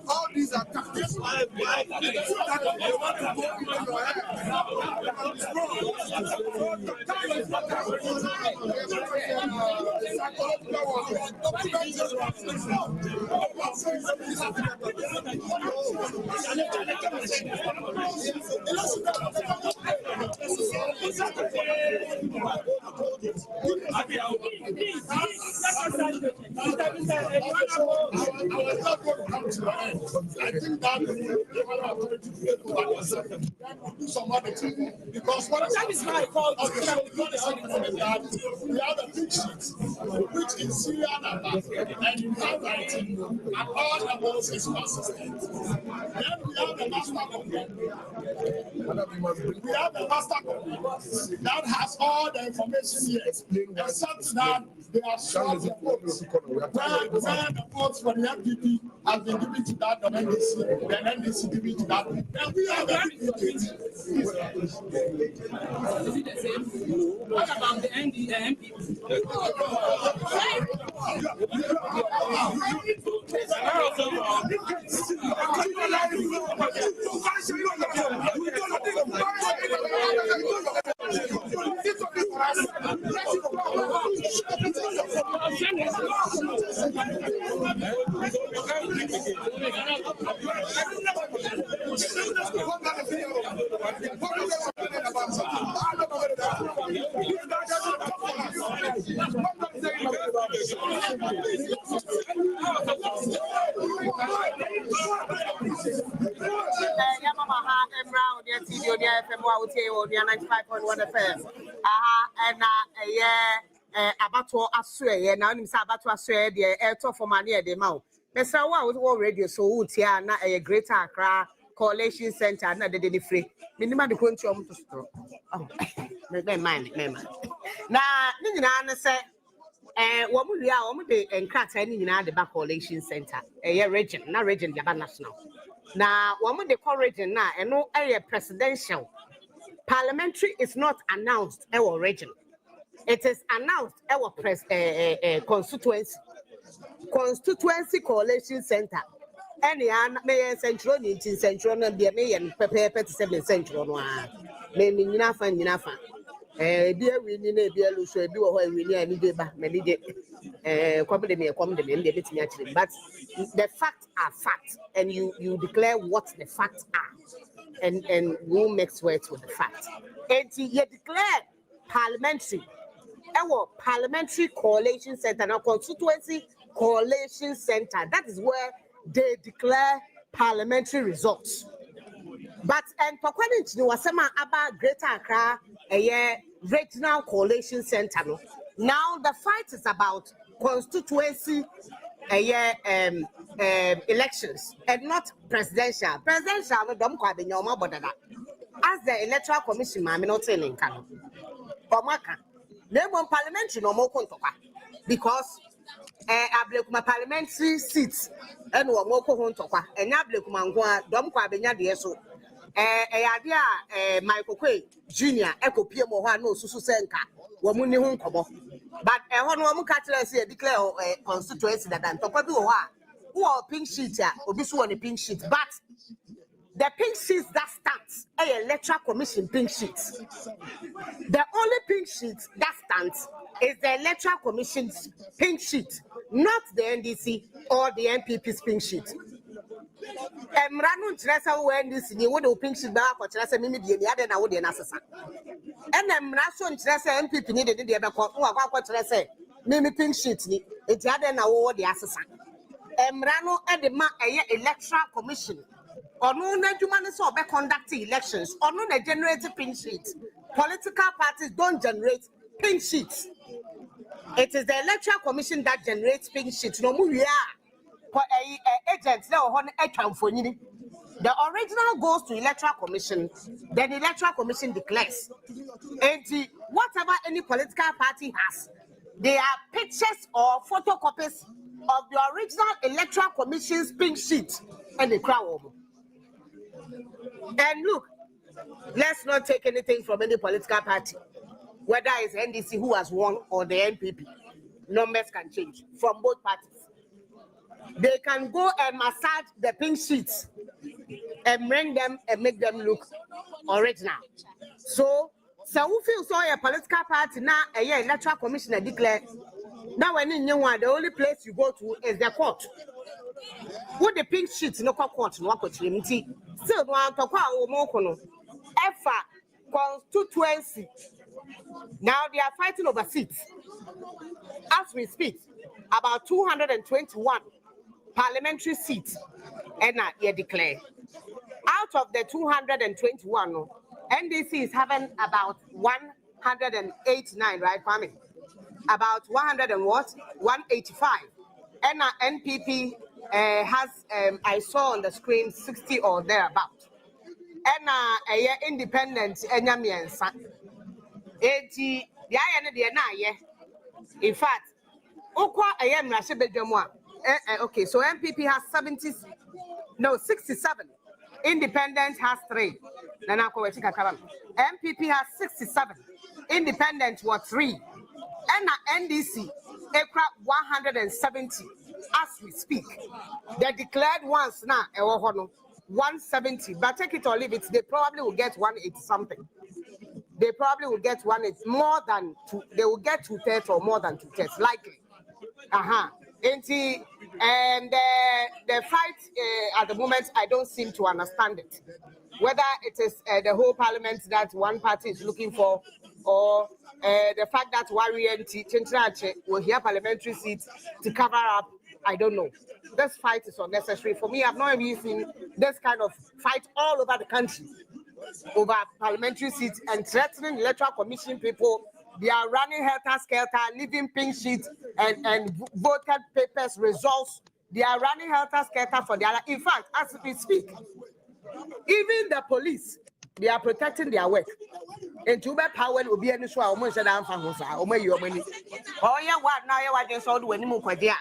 All these are tactics. I think that do some other thing because what that is my fault. We have the big sheets, which is Syrian and you have writing, and all the balls is consistent. Then we have the master copy. We have the master copy that has all the information here. Except that they are short the votes. Where the votes for the MPP has been given to that of NDC, then NDC given to that. Then we have the Is it the same? What about the MPP? Abato asue na onim say abato asue de airto for money de ma o pesa wo radio so utia na Greater Accra Coalition Center na de de free minima de konti om to store oh me mind na ni nyina na say wo mu wi a wo mu de enkrata ni nyina de ba Coalition Center region na region de ba national na wo mu de region na eno presidential parliamentary is not announced region. It is announced our constituency coalition center. Any may central in central and be a prepare 7 central. May enough and enough. Dear, we need a beer, so do what we need any day back, many days. Come to me, actually. But the facts are facts, and you declare what the facts are, and who makes words with the facts. And you declare parliamentary. Our parliamentary coalition center, now constituency coalition center. That is where they declare parliamentary results. But according to Wasema about Greater Accra, regional coalition center. Now the fight is about constituency elections and not presidential. Presidential, no don't quite be normal, but as the electoral commission, I'm not saying Kano. Name on parliamentary no more kontoka because ablekuma parliamentary seats and wo moko hontoka enya ablekuma nko dom kwa benya de so ade a Michael Kwe Junior ekopie mo ho a no susu senka wo mu ni ho nkobo but ho no wo ka tell say declare constituency that ntokwa bi wo a wo pink sheet a obi so on the pink sheet but the pink sheets that stands electoral commission pink sheets. The only pink sheet that stands is the electoral commission's pink sheet, not the NDC or the MPP's pink sheet. Ranu Tressa when this you would pink sheet back or Tressa Mimi the other now would be an assassin. And Rasun Tressa MPP needed the other court who are Tressa Mimi pink sheet, it's the other now the assassin. Ranu and the electoral commission. Or no human so be conducting elections, or no generate pink sheets. Political parties don't generate pink sheets. It is the electoral commission that generates pink sheets. No more agents the original goes to electoral commission, then the electoral commission declares. And whatever any political party has, They are pictures or photocopies of the original Electoral Commission's pink sheet and the crown. And look, let's not take anything from any political party, whether it's NDC who has won or the NPP. Numbers can change from both parties. They can go and massage the pink sheets and bring them and make them look original. So we feel so a political party now a year electoral commissioner declare now when in one the only place you go to is the court. With the pink sheets no court no opportunity. Still one to kwa EFA constituency. Now they are fighting over seats. As we speak, about 221 parliamentary seats and you declare. Out of the 221, NDC is having about 189, right, Kwame? About 100 and what? 185. And NPP has, I saw on the screen, 60 or thereabout. And independent, in fact, okay, so MPP has 67. Independent has 3. MPP has 67. Independent was 3. And NDC, Accra 170 as we speak. The declared ones now, 170. But take it or leave it, they probably will get 180 something. They probably will get 180 more than 2. They will get 2/3 or more than 2/3, likely. And the fight at the moment, I don't seem to understand it. Whether it is the whole parliament that one party is looking for, or the fact that Warrior Chintrache will hear parliamentary seats to cover up, I don't know. This fight is unnecessary. For me, I've not really seen this kind of fight all over the country over parliamentary seats and threatening the electoral commission people. They are running helter-skelter, leaving pink sheets and voted papers, results. They are running helter-skelter for the other. In fact, as we speak, even the police, they are protecting their work. And to be power will be an issue. Oh, yeah, what now? You want to solve when you move there?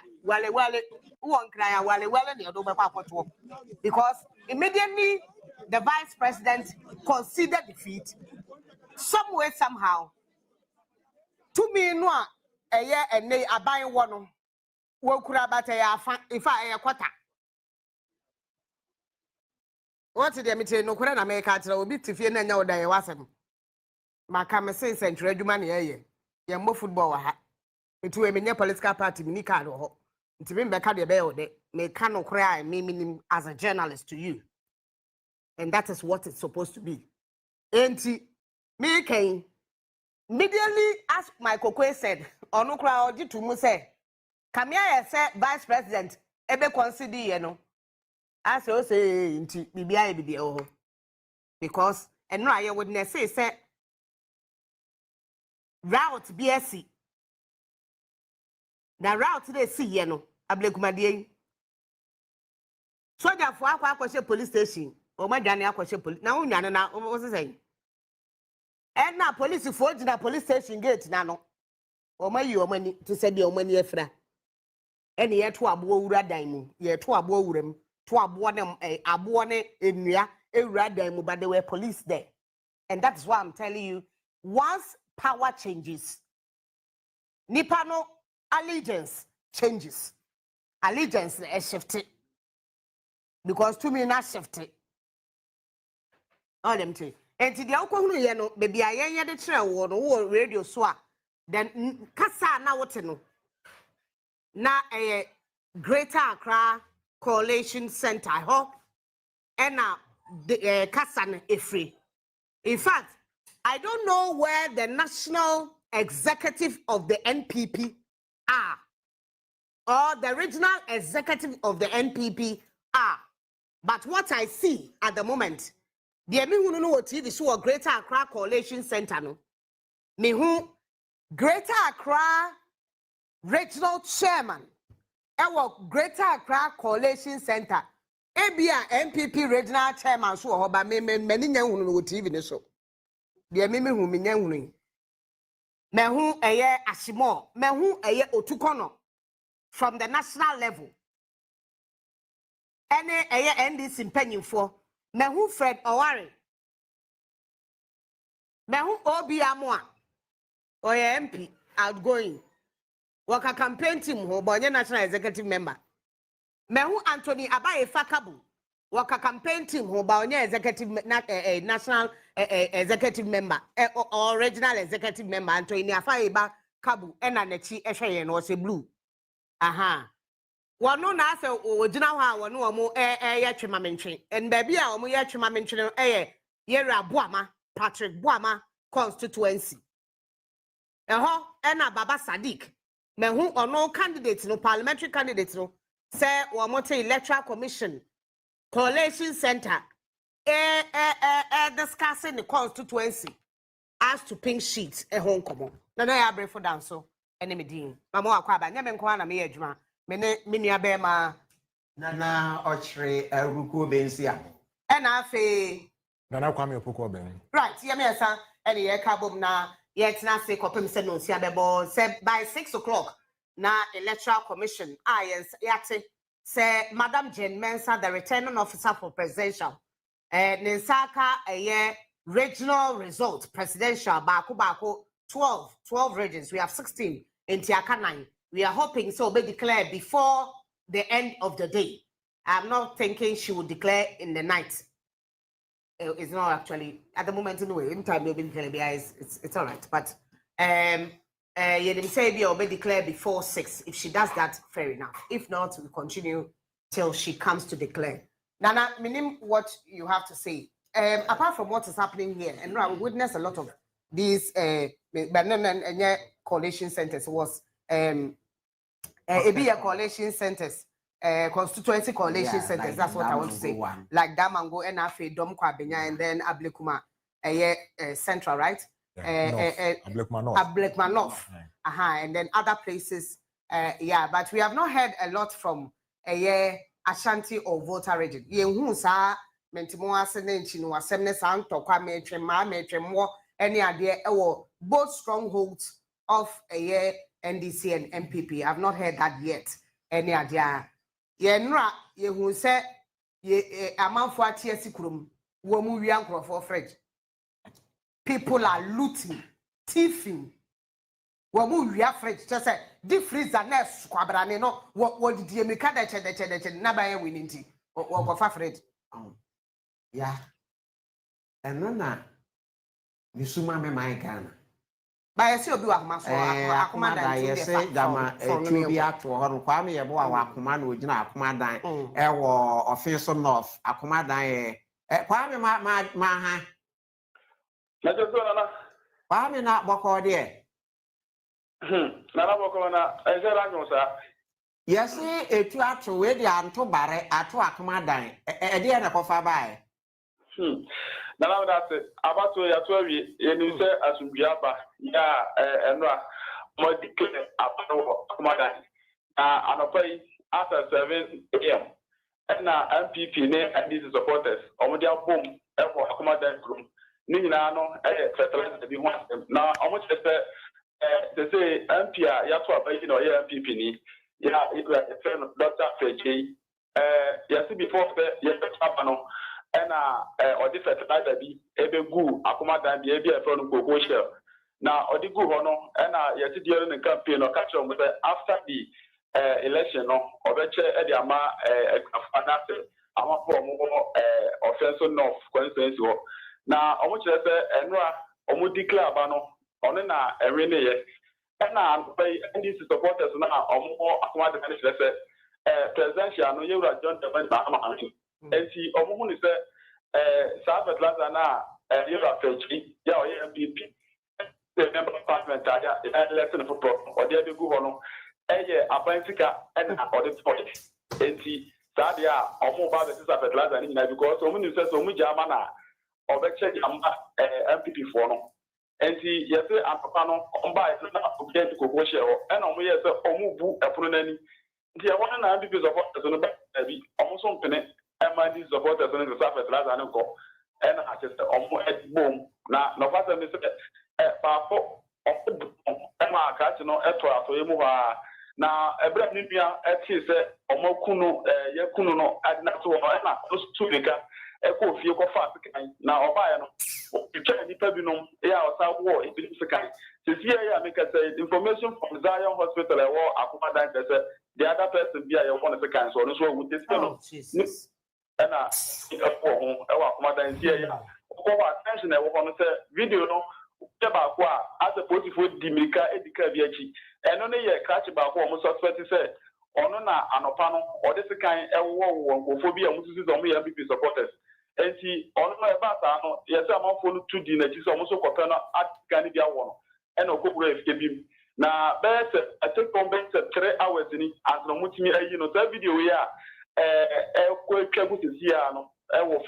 Because immediately the vice president considered defeat, some way, somehow. To me, no, a year and they are buying one. What could about if I a quarter? What did they say? No, couldn't America will be to fear no day wasn't. My camera says century, do money a year. You're more football. It will be a political party, Minicado. To be back at the bell, they may cannot cry, meaning as a journalist to you. And that is what it's supposed to be. Ain't me came. Immediately, as my Kokwe said, Onu crowd to mu say, come here, say Vice President, ebe consider you know. As you say, into BBI because and no, I wouldn't say route BSC. The route they see, you know, Ablekumadie. So therefore, I question police station. Or my Daniel question police. Now, what's saying? And now police forge in the police station gate now. Or my you money to send your money efra. And yet to a boura diamond, yet to a bourem, to a bonum, a bonnet in ya, a radimu, but there were police there. And that's why I'm telling you, once power changes, Nipano allegiance changes. Allegiance is shifted. Because to me, not shifted. All them three. And to the alcohol, you know, baby, I ain't the trail or radio swap. Then Kasa now what to know. Now a Greater Accra Coalition Center, I hope. And now the Kasa is free. In fact, I don't know where the national executive of the NPP are, or the regional executive of the NPP are. But what I see at the moment, the me who know what TV show Greater Accra Coalition Center no. Me who Greater Accra Regional Chairman. Ewo Greater Accra Coalition Center. Ebia NPP Regional Chairman so hoba me nya who know TV ne so. The me who me nya who. Mehu eye RICHMO, mehu eye Otukono from the national level. Any eye NDC mpanyimfo, mehu Fred Owari. Mehu Obi Amwa. Oye MP outgoing. Waka campaign team ho bonye national executive member. Mehu Anthony Abaye Fakabu. Waka campaign team ho bonye executive national executive member or regional executive member Anthony Afaiba Kabu ena nechi ehwe no se blue. Aha. Wano na ase ogina ha wano omo ye twema mentwe. En baby a omo ye twema mentwe no Yera Boama Patrick Boama constituency. Ena Baba Sadiq. Mehu ono candidate no parliamentary candidate no say wamote electoral commission coalition center discussing the constituency as to pink sheets home komo na ya bring for down so enemy din mama akwa aba nyame nko na me adwuma me nua be ma na ochre ruko bensia na afi na kwame opoko ben right ye me esa ene ye ka bom na yet na say kopem se no sia bebo say by 6 o'clock na electoral commission yes yate say Madam Jane Mensah, the returning officer for presidential Ninsaka regional result presidential bako 12 regions. We have 16 in Tiaka 9. We are hoping so be declared before the end of the day. I'm not thinking she will declare in the night. It's not actually at the moment anyway. In time maybe it's all right. But you say be declare before 6. If she does that, fair enough. If not, we continue till she comes to declare. Nana, minim what you have to say. Apart from what is happening here, and we witnessed a lot of these coalition centers was a coalition centers, constituency coalition centers. Like that's what I want to say. Like Damango, NFA, Dom Kwabenya, and then Ablekuma, central, right? Ablekuma North. And then other places. But we have not heard a lot from Ashanti or Volta region. Yehu sa mentimo asene nchinu asemne sa ntokwa metwemo any idea both strongholds of NDC and MPP. I've not heard that yet. Any idea? Yenra yehu se amanfo atiesi kurum wo mu wi ankrofo fridge. People are looting, thieving. Wamu wi afrage just say di freezer na squabrane no what did you make that che na ba ye winning wo fa fridge yeah and na nisuma me my Ghana ba ye se obi wa akoma so akoma dan ye se dama etu bi ato ho no kwa me ye bo wa akoma na ogina akoma dan wo office north akoma dan ye kwa me ma ha na je so na kwa me na boko de Nana Bokona, I said, I know, sir. Yes, etu ato we dia anto bare ato akoma dan e dia na kofa bai Nana that about to ya 12 you say asumbiaba ya enra mo declare about akoma dan anopai after 7 a.m. and MPP ne and these supporters omo dia boom e for akoma dan group ni nyina no fertilizer bi ho na omo chese they say MP ya to abayi no ya MPP ni ya friend Dr. Feji ya see before ya papa no na odi fertilizer bi ebegu akoma dan bi e friend Coco Shell na odi gu ho no na ya ti die no campaign no catch on after the election no obeche e di ama afanase ama for mo offense north constituency ho na omo chere se enra omo declare ba no ono na ewene ye na NDC supporters na omo akoma de finish say presidential no yewura John Deben ba ama anti enti omo hu ni say South Atlanta na yewura Feji ya o MPP the member of parliament ya election for or dey be go no abantika na audit point enti sadia omo ba the South Atlanta ni na because omo ni say so omo jama na obeche jama MPP for no enti yese apapa no omba na obedient Coco Shell and omo yese omo bu epono nani nti e wona na MPP supporters no ba bi omo so mpene MND supporters no the South Atlanta no ko and I just omo bom na no fast me say papo Emma Catch no Eto to Ymuha. Now, a brand new tea said, Omokuno, Yakuno, Adnato, Emma, Studika, Echo Fioko Fast. Now, Obayano, you try any pebinum, South War, if it's a kind. This year, I make a say information from Zion Hospital, or Akumadan, the other person via one of the kinds, so this one with this fellow. And I Akumadan here. Attention, I want to say video no. As a positive Dimika Edika Viachi, and only a catch about almost suspect said, Onona Anopano, or this kind of phobia, Mrs. Omi MVP supporters. And see, on my batano, yes, I'm on phone 2 dinner, she's almost a copana at Canada one, and a couple of him. Now, that's a take on bed 3 hours in it, as no mutimi, you know, that video here, a quick here, no,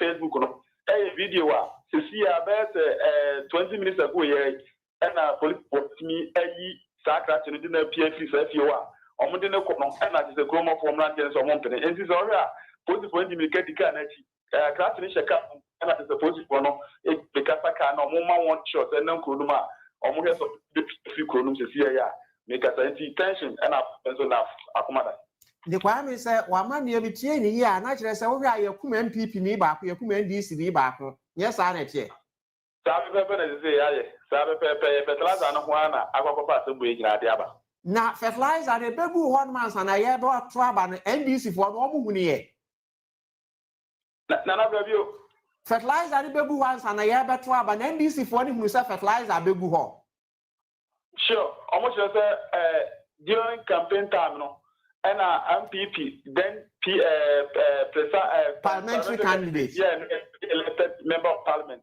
Facebook, a video. See, about 20 minutes ago, and police me a sacred to the PFC if you are. On the Nokono, and that is a chroma from Lanterns or Mountain. And this is all right. Put the point to me, get the canity. Class finish a cup, and that is a positive one. Because I can no more one shot, and no Kuruma, or more of the few columns is here. Make us tension and up, and so now, Akumada. The Kwame said, one man near the chain here, and I said, oh, you come and peep in back, you come and DC back. Yes, I know. Sabe Pepper is there, Sabe Pepper, Petlas and Juana, Aqua to bring Diaba. Now, fertilizer, the baby 1 month, and I have bought trouble and NDC for 1 month. None of you. Fertilizer, the baby once, and I have bought trouble and NDC for him who said fertilizer, baby home. Sure, almost during campaign time, no. And MPP, then parliamentary candidate. Yeah, elected member of parliament.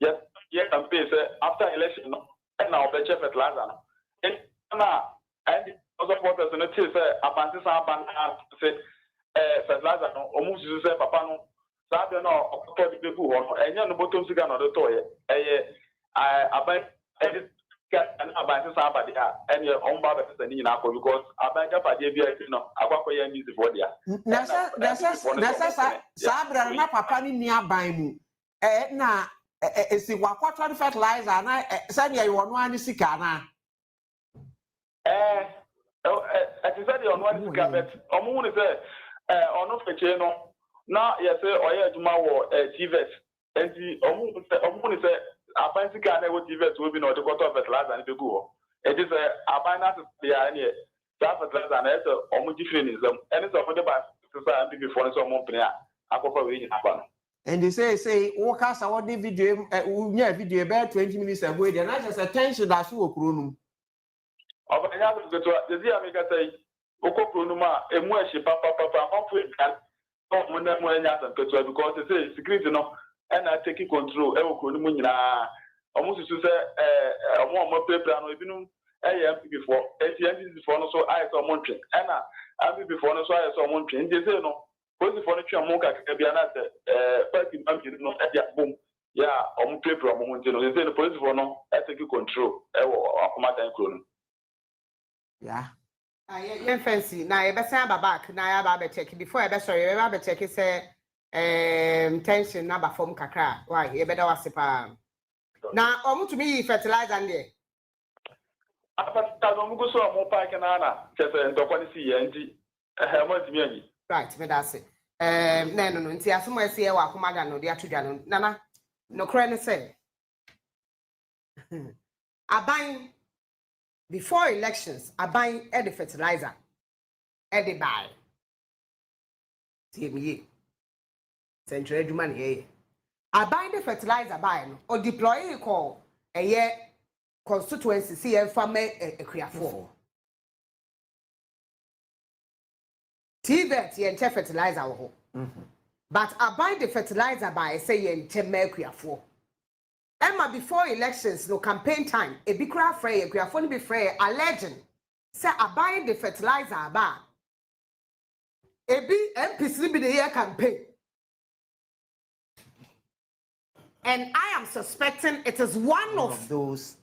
Yes, campaign after election, and now the chef at Lazano. And also what does not say, Abantis say, Fertilizer, almost you say, Papano, Sabino, people, and you're the bottom cigar on the toy. And about somebody and your own father because about Aqua music for Sabra, not Papa nearby me. Now, it's the Wakwa fertilizer, and I said, you want one Sicana. I said, you want one carpet. Omun is on of the channel. Now, yes, or yeah, tomorrow, TVS. And the Omun is I find the guy will give it to be not to go to fertilizer and to go. It is a binary here. That fertilizer and it's almost different. And it's over the bus society before someone player. I go for reading upon. And they say, walk us out the video, video about 20 minutes away. Then I just attention that's who Krunum. Over the other, the dear make us say, Oko Krunuma, a moishi, papa, hopefully, because they say security no. And I take control. Almost to say, more paper and we AM before, ATM before, so I saw Montreal. And I before, so I saw Montreal. And they say, no, because the furniture Monka can be another, at that boom. Yeah, on paper, they say the police for no, I take control. Yeah. I fancy. Now, I better have a back. Now, I have check before I better have a check. Say, tension number from Kakra. Why? You better was now, almost to me fertilizer and there. Right, but that's it. No, see, as soon as I walk, no, they are to Nana, no credit say. I buy before elections, I buy any fertilizer, any buy. See me, central money. I buy the fertilizer buying or deploy a call a year constituency see and farmer a clear for. T-vet and fertilizer. But I buy the fertilizer by saying 10 mercury for. Emma before elections, no campaign time, a big craft fray, a craft be fray, a legend. Say I buy the fertilizer bar. A big MPC be the year campaign. And I am suspecting it is one of those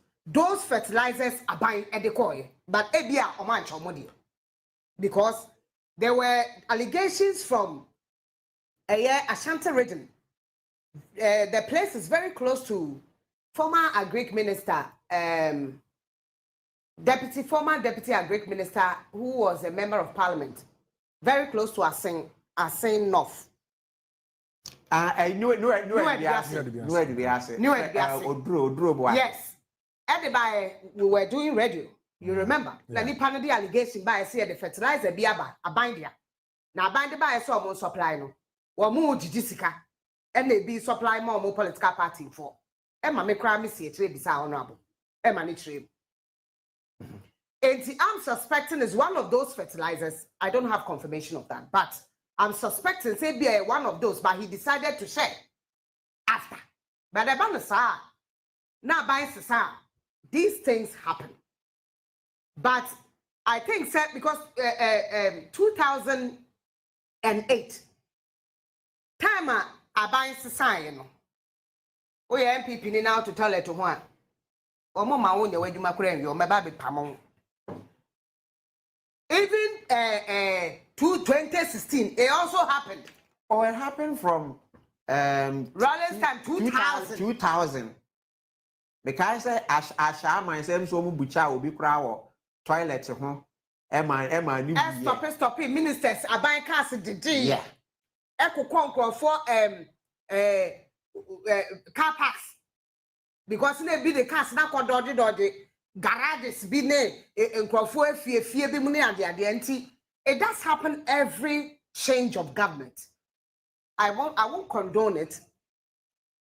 fertilizers are buying at the coin, but ebia or manch or money. Because there were allegations from Ashanti region. The place is very close to former Agric Minister former deputy agric minister who was a member of parliament, very close to Asin North. Yes. Everybody, we were doing radio. You remember? Yeah. Ni panel the allegation by say the fertilizer biaba abandia. Na abandi by so mo supply no. Wo mo jijisika. And they be supply more political party for. Emma me cry me see it be sa honorable. Emma ni trade. And I'm suspecting is one of those fertilizers. I don't have confirmation of that, but I'm suspecting say be one of those, but he decided to share after. But the ban sa now buying sa these things happen. But I think because 2008 time I buying society, you know. We MPP ni now to tell it to one. Omo ma won ye waduma kura enwi o meba be pamon. Even 2016 it also happened. Oh, it happened from Rollins time 2000. Because I myself so bucha obi kura wo toilet ho Emma ni stop it ministers aban cars did yeah ekokon for car parks because they be the cars na dodgy garages be ne enkrofo afie bi mu ne ade enti it does happen every change of government. I won't condone it.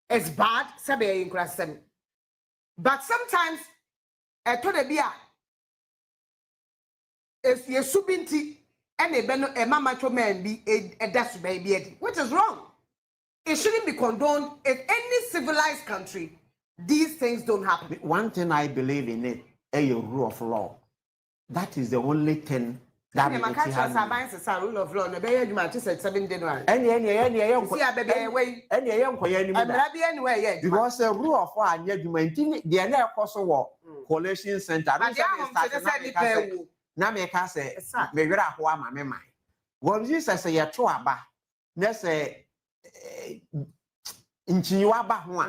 It's bad sabe inkrasem. But sometimes to the bia if you subinti and a mama to man be a dash baby, which is wrong. It shouldn't be condoned in any civilized country. These things don't happen. One thing I believe in it, a rule of law. That is the only thing that rule of law. Because the rule of law and the collation center. Na me ka say me wera ho ama me man won Jesus say ye to aba na say nchiwa ba ho a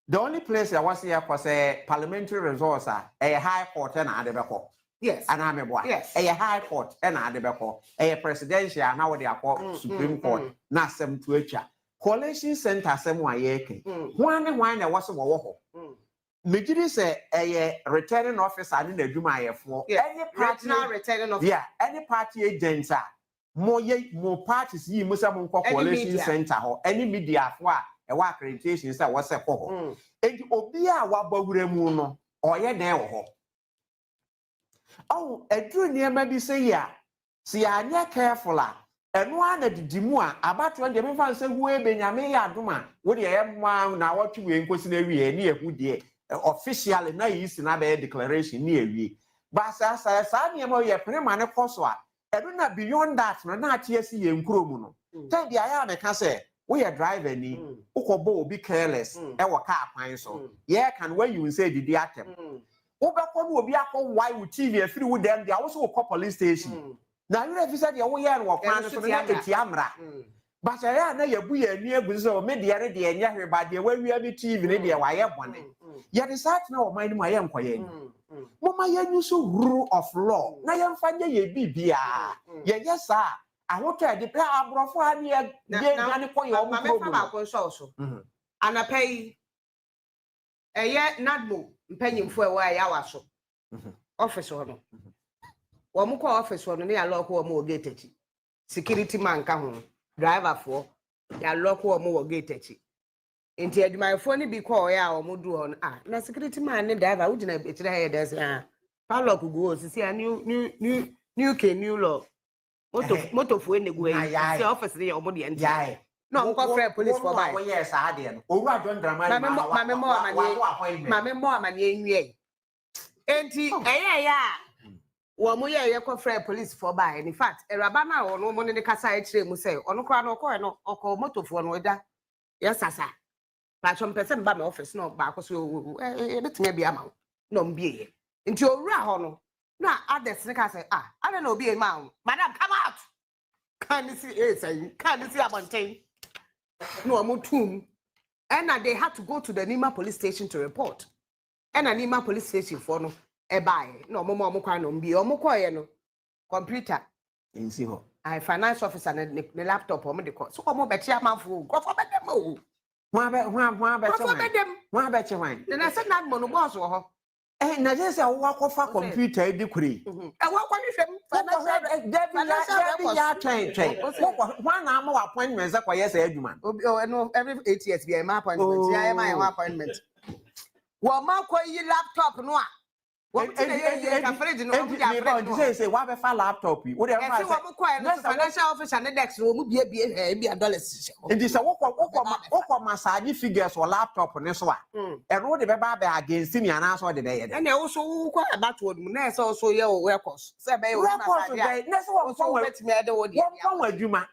the only place I was here was a parliamentary resource a high court na ade beko yes ana me boa a high court na ade beko a presidential na wo de akọ supreme court na asem to atwa collation center asem wa ye ken hwan na was wo ho Megiri say a returning officer in the Juma for any party returning officer. Yeah, any party agents are more parties ye musa coalition center or any media for a work accreditation is that was a call. And Obia Wabagremuno or ye there. Oh, a true near maybe say ya. See, I near careful. And one at the Dimua about when the men say, who Benjamin Duma, what you have now what you in question near who dear. Officially na is na be declaration near we but as mo ye prema ne koso a edo na beyond that na atiesi ye nkro mu no tell the aya me ka say we are driver ni ukobo obi careless e wo car kwan so ye can when you say didi atem wo be ko no obi akọ why with TV afiri wo dem dia wo so ko police station na you refuse dey wo ye no kwan so na eti amra but aya na ye bu ye ni agu so me de re de enya hwe ba de wa wi abi TV ne de wa ye bone. Yet the site now of my am quiet. Mama, you so rule of law. Now I'm finding ye bibia. Yes, sir. I want to declare a brother near the and I pay a year not more penny for where I was office or one more office or near local more gated. Security man come driver for ya local more gated. Inti my phone be call ya or mudu on na security man ne driver wo gina betire here there say padlock go see a new law motor for ne go say office dey omo dey enti no nko free police for by we yes a dey no oru adon drama mame mo amane enwie enti ya wo mo ye ko free police for by in fact eraba na wo no mo ne kasa e kire mu say ono kra no ko no oko motor for no da yes sasa but some person ba my office no ba so betime bia ma no mbie nti owura ho no na others ne ka say I don't know be ma madam come out can you see abonten no amutum and they had to go to the Nima police station to report and anima police station for no e buy no mo kwa no mbi o mo koye no computer in see ho I finance officer ne laptop o mo de ko so o mo be chia manfo go for bedem o One bet bedem one. then I said that mo no boss wo ho Na just say wo akọfa computer di kure. e wo kwa hwehwem David ya train. One na ma appointment za kwa yes adwuma. No every 8 years be my appointment ya my appointment wo ma ko yi laptop no a wo ti dey ka fridge no wo ja fridge no say wa be fa laptop yi. Wo dey fa say wo mo ko no financial officer ne desk wo mu bie bia dollars Ndi say wo massage figures or laptop ne so a. E ro de be ba against me ana so de be ye. E na wo so wo kwa about wo mu na so so ye wo records say be wo massage na so wo so wetimi ade wo de wo adwuma.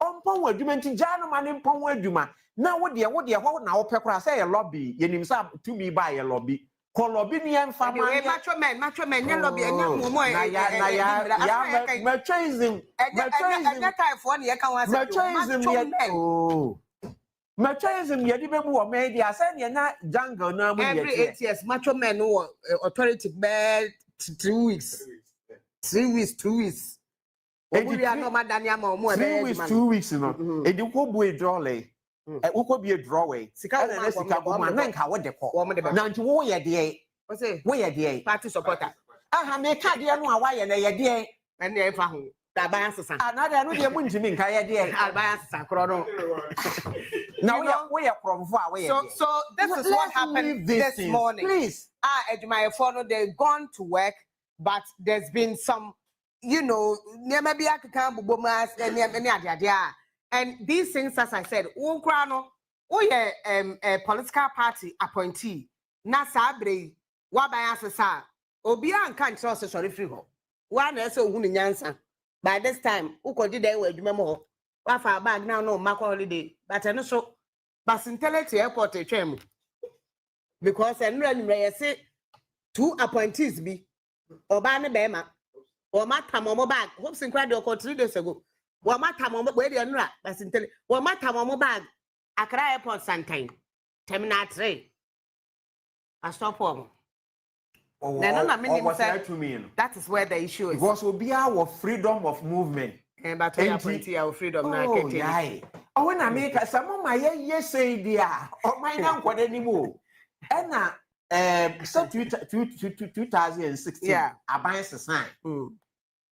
Ompon adwuma nti jano ma ne mpon adwuma. Na wo de ho na wo pekora say ye lobby yenim say to me buy ye lobby. Lobby ni emfa man macho men ye lobby enya momo ya machoism kai for ne ye kan wa say machoism ye di be bu o media say ne na jungle na mu ye every 8 years macho men no authority be 3 weeks 2 weeks we are no madani ama mo 2 weeks no e di ko bu e drole we ko be a drawway sika go man na nka wo de ko na nti wo ye de wo ye de party supporter aha me ka de no a wa ye na ye de and e fa ho da ban sesa another no de mu ntimi nka ye de ban sesa kro no now we are from far we so this is what happened this morning please adwumayefo no they gone to work but there's been some never be akaka bubomas any ade and these things, as I said, a political party appointee. Na sabre wabaya sasa. Obia can't trust sorry free ho. One so nyansa. By this time, uko did they were memo. Wafa bag now no macro holiday. But I know so Basinteleti airport a tram. Because and when say 2 appointees be Obana Bema or Matamomo bag. Hopes in crowd 3 days ago. Wamata where you are, that's in Wamata bag. Accra airport sometime. Terminal 3. I stop home. That is where the issue is. Because will be our freedom of movement. But we are our freedom now. Oh, when I make some of my yes say dear, or my uncle anymore. And now, 2016, yeah, I buy a sign.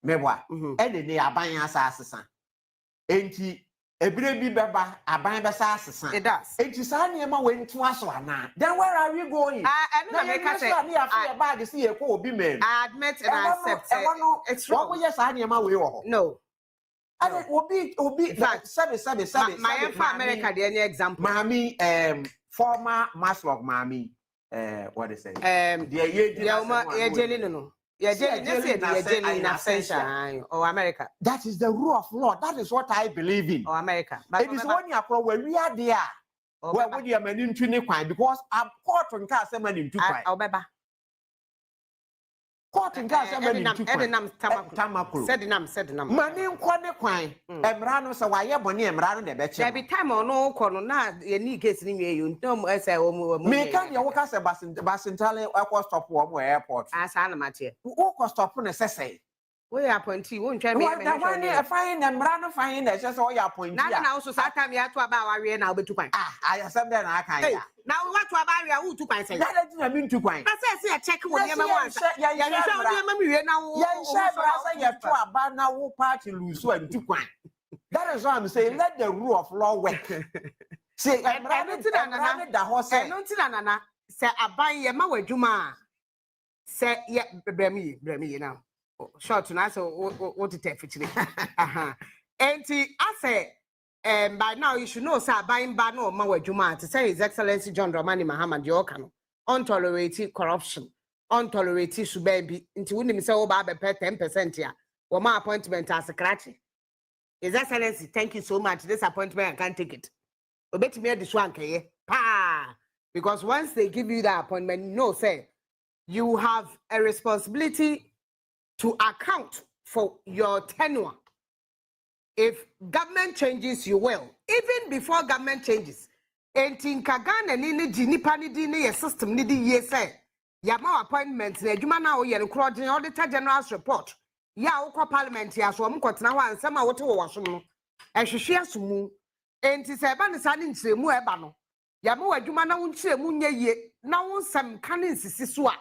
Mewa, and they are buying us. Enti ebire bi beba aban besa asesa it does enti sa niema wentu aso ana then where are we going na make us say I bag see e ko obi men I admit and I accept it's wrong what we say niema we wo no and obi sabe my America the any example mami former Maslog mami what they say no America. That is the rule of law. That is what I believe in. America. But it is when you are where we are there. Where would you mean into because I'm caught on cast a man into crime. Caught in cast a man into Tamakul. Said them. My name Quane Quine. Emrano, so I am one Emrano the betcha. Every time or no corner, not any case in you. No, I say, me can you walk as a Basintale or stop warm airport. As Anamatia. Walk stop on a say. We are appointee, won't try me. I find them run find that's just all your point. Now, also, sometimes you have to about area now, but 2 points. I have something I can't. Now, what to about area 2 points? That I mean 2 points. I say, check what you want. Now, party lose 2 points. That is what I'm saying. Let the rule of law work. Say, I'm running the horse. I don't tell Nana. Say, I buy your Mawa Juma. Say, yeah, Bremy, you know. Short now, so what to take for today? And I say, by now you should know, sir, buying Bano Mawa Juma to say His Excellency John Dramani Mahama Diokano, untolerated corruption, untolerated subaby, into winning so bad 10% here. Well, my appointment as a cratchy. His Excellency, thank you so much. This appointment, I can't take it. Obey me at the swank, eh? Pa! Because once they give you that appointment, no, say, you have a responsibility to account for your tenure. If government changes, you will. Even before government changes, enti nka Ghana ni di nipa ni di ne ye system ni di ye say yama appointment na adwuma na wo ye no auditor general's report ya wo parliament ya so mo kotena ho ansem a wote wo waso no ehwehwe asomu enti se ba ne sa ne nkyeremu eba no yama wadwuma na wo nkyeremu nya ye na wo nsem ka ne nsisi so a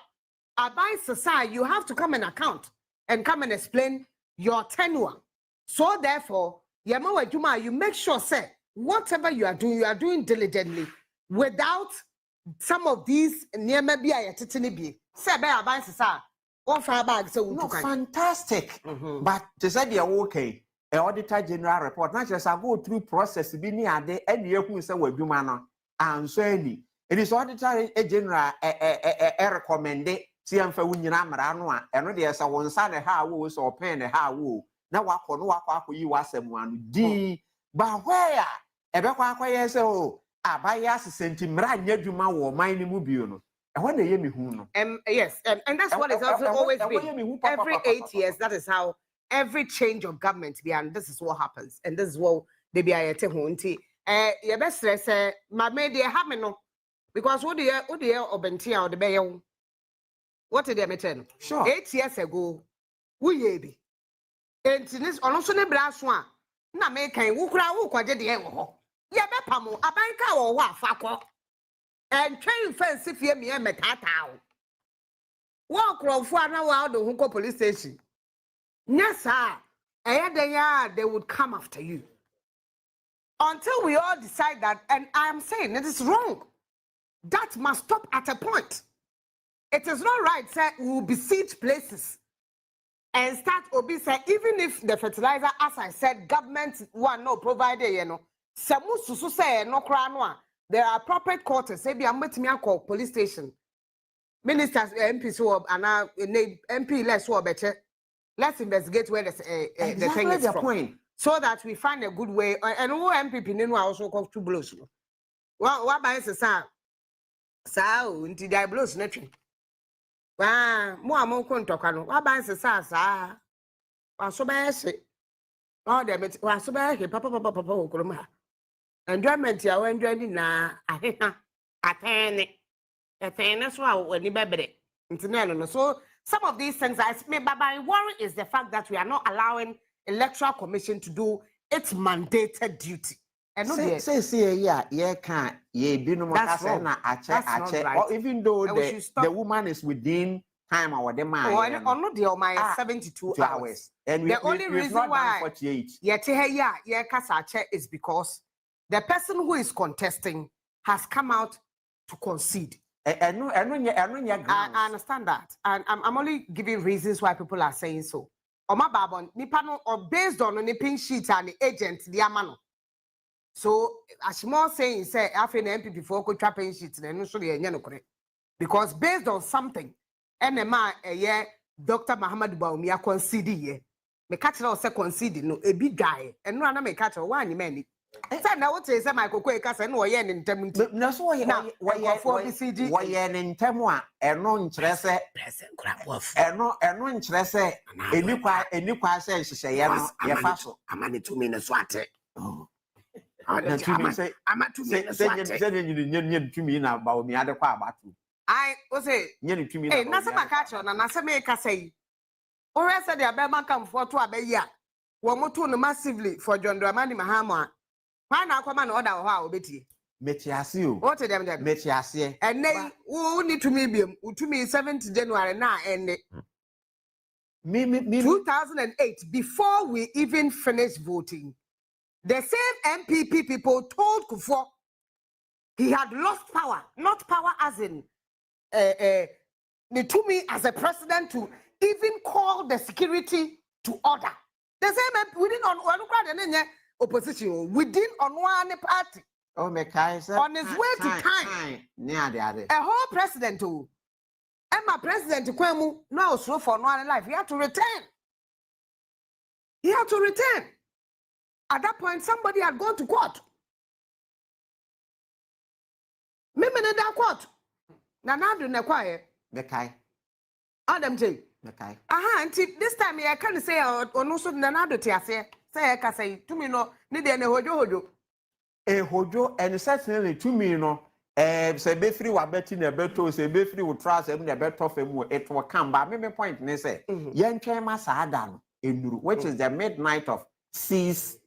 abai society you have to come and account and come and explain your tenure. So therefore yama wadwuma you make sure say whatever you are doing diligently without some of these near be a titini be say be abai society one far bag so no, fantastic. But to say they are okay, a auditor general report, not just go through process be near the end year who say we do man and so any. It is auditor general recommend it. See am fa wunyina mara no a eno de esa won sa ne ha wo so pen ne ha wo na wakọ no wakọ akoyi wasem anu di ba where e be kwa akwaye se o abaya senti mra nyadwuma wo man ni mu bio no. Yes, and that's what it's also always been. Every 8 years, that is how every change of government be, and this is what happens, and this is what they be at home. Your best say, my media have no, because what do you obentia or the bayo? What did they mention? Sure. 8 years ago, we be. And this also ne brass one. Na me can who cry who kwaje de ho. Ya be pamo abanka wo wa fakọ. And train fence if you me metata. Walk round for an hour the Hunko police station. Yes, sir. They would come after you. Until we all decide that, and I am saying it is wrong. That must stop at a point. It is not right, sir. We will besiege places and start obi say even if the fertilizer, as I said, government one no provided, you know, samu susu say no kranwa. There are appropriate quarters. Maybe I'm with me call police station. Ministers, MPs who and now MP less who better. Let's investigate where the thing is from. Point. So that we find a good way. And who MPP ninu also call two blows. What by sa unti die blows nothing. Mo amon kon tokano. What by sa wa so ba se. Oh dem wa so ba he papa okroma. Enjoyment ya we enjoy na ahena atene so when you bebre no. So some of these things but my worry is the fact that we are not allowing electoral commission to do its mandated duty. And yeah can be no more na ache or even though the woman is within time or the man or not the my 72 hours. And the only reason why 48 is because the person who is contesting has come out to concede. I understand that. And I'm only giving reasons why people are saying so. Or my babon, nipano or based on the pink sheet and the agent, the amano. So as more saying, say, after the MP before could trap pink sheets, then usually because based on something, NMA a year, Dr. Muhammad Baumia conceded ye. Me catch also conceded no a big guy, and no me catch one many. Say now what say Michael Quakers and why in term no so why for BCG why in term one and no interest and no interest any kwa say she say ya faso amani 2 minutes wate oh na 2 minutes say ama 2 minutes wate say nyen 2 minutes na ba o mi ade kwa abatu I o say nyen 2 minutes na say makacho na say me ka say o re say the abema kam for to abeyi a wo moto no massively for John Dramani Mahama. Why now come and order how obeti? Metiasio. What to them? Metiasie. And then who need to me 7th January now and me 2008 before we even finished voting. The same MPP people told Kufuor he had lost power, not power as in to me as a president to even call the security to order. The same we didn't on opposition within on one party. Oh, Mekai, on his way to time. A whole president too. And my president Kwemu now slow for one life. He had to return. He had to return. At that point, somebody had gone to court. Me that court. Now do na quiet. Mekai. Adam J. Mekai. Until this time I can't say or no so nanado tiase. Say I can say to me no need any hojo. hojo and certainly to me, say be free wa beti na beto say be free with trust na beto femu it will come but me point ne say yen twen ma saada no enduru which is the midnight of 6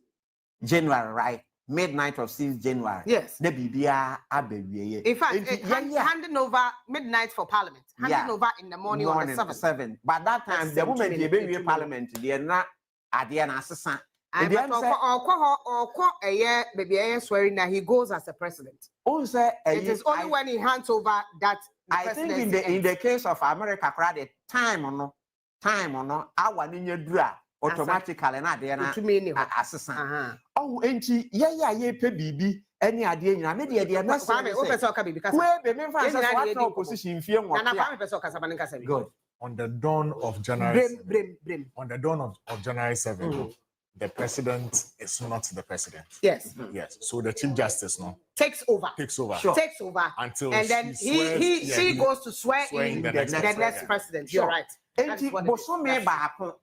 January, right? Midnight of 6 January. Yes. The bibia abewie. In fact, handing over midnight for Parliament. Handing over in the morning on the 7th. But that time, the moment you be Parliament, they are not at the end assistant. And swearing that he goes as a president. It is only when he hands over that. I think in the case of America, the time or no, our ninja automatically not there assistant. Oh, enti ye pe bibi any idea na me de na opposition fie good. On the dawn of January 7, the president is not the president. Yes. Yes. So the Chief Justice takes over. Sure. Takes over until and then she goes to swear in the next president. You're right. Enti bosome baako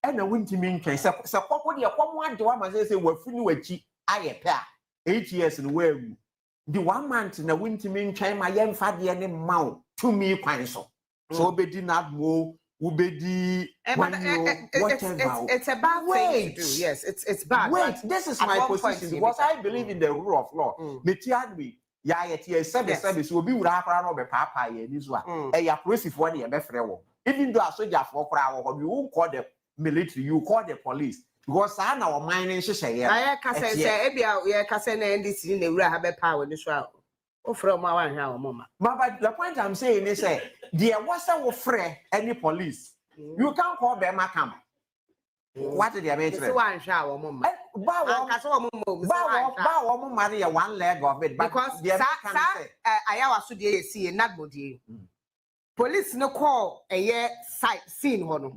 ena wuntimi ntwen se kwakwo de kwamo ade wa ma say wafuni wachi ayepe a 8 years no wawu the 1 month na wuntimi ntwen ma yemfa de ne mawo tumi kwan so obedi na mo ubedi it's a bad thing to do. Yes, it's bad. Wait, this is my position because I believe in the rule of law. Metiadwe ya yeti service obi wura akra no be papa ye ni so a e ya police for na ye be frɛ wo even though a soldier for kra wo you won't call the military, you call the police because I know mining share. I can say, Ebia, Cassan and this in the Rahabet power in Israel. Oh, from our mama. But the point I'm saying is, there was a friend any police. You can't call them a camp. What did they make? One shower, mama. Bow, Maria, one leg of it because I was to see not body. Police no call a year sight scene honor.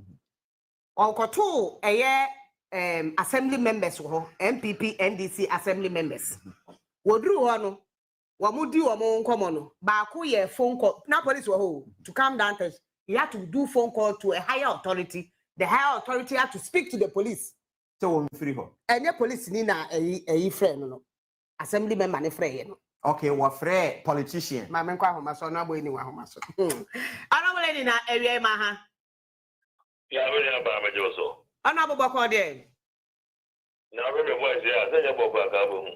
Uncle two a year assembly members MPP NDC assembly members. Wodru hono wamudi wamo nkomo baako ye phone call na police wo to come down test you have to do phone call to a higher authority. The higher authority have to speak to the police. So we free ho. Any police ni na friend no. Assembly member ne friend no. Okay, what friend politician. Ma me kwa homa so na bo ni wa homa so. Ana wole ni na ewie ma ha. Yeah, we have a Joso. Ana bo boko de. Na we me voice ya, say ya boko aka bo.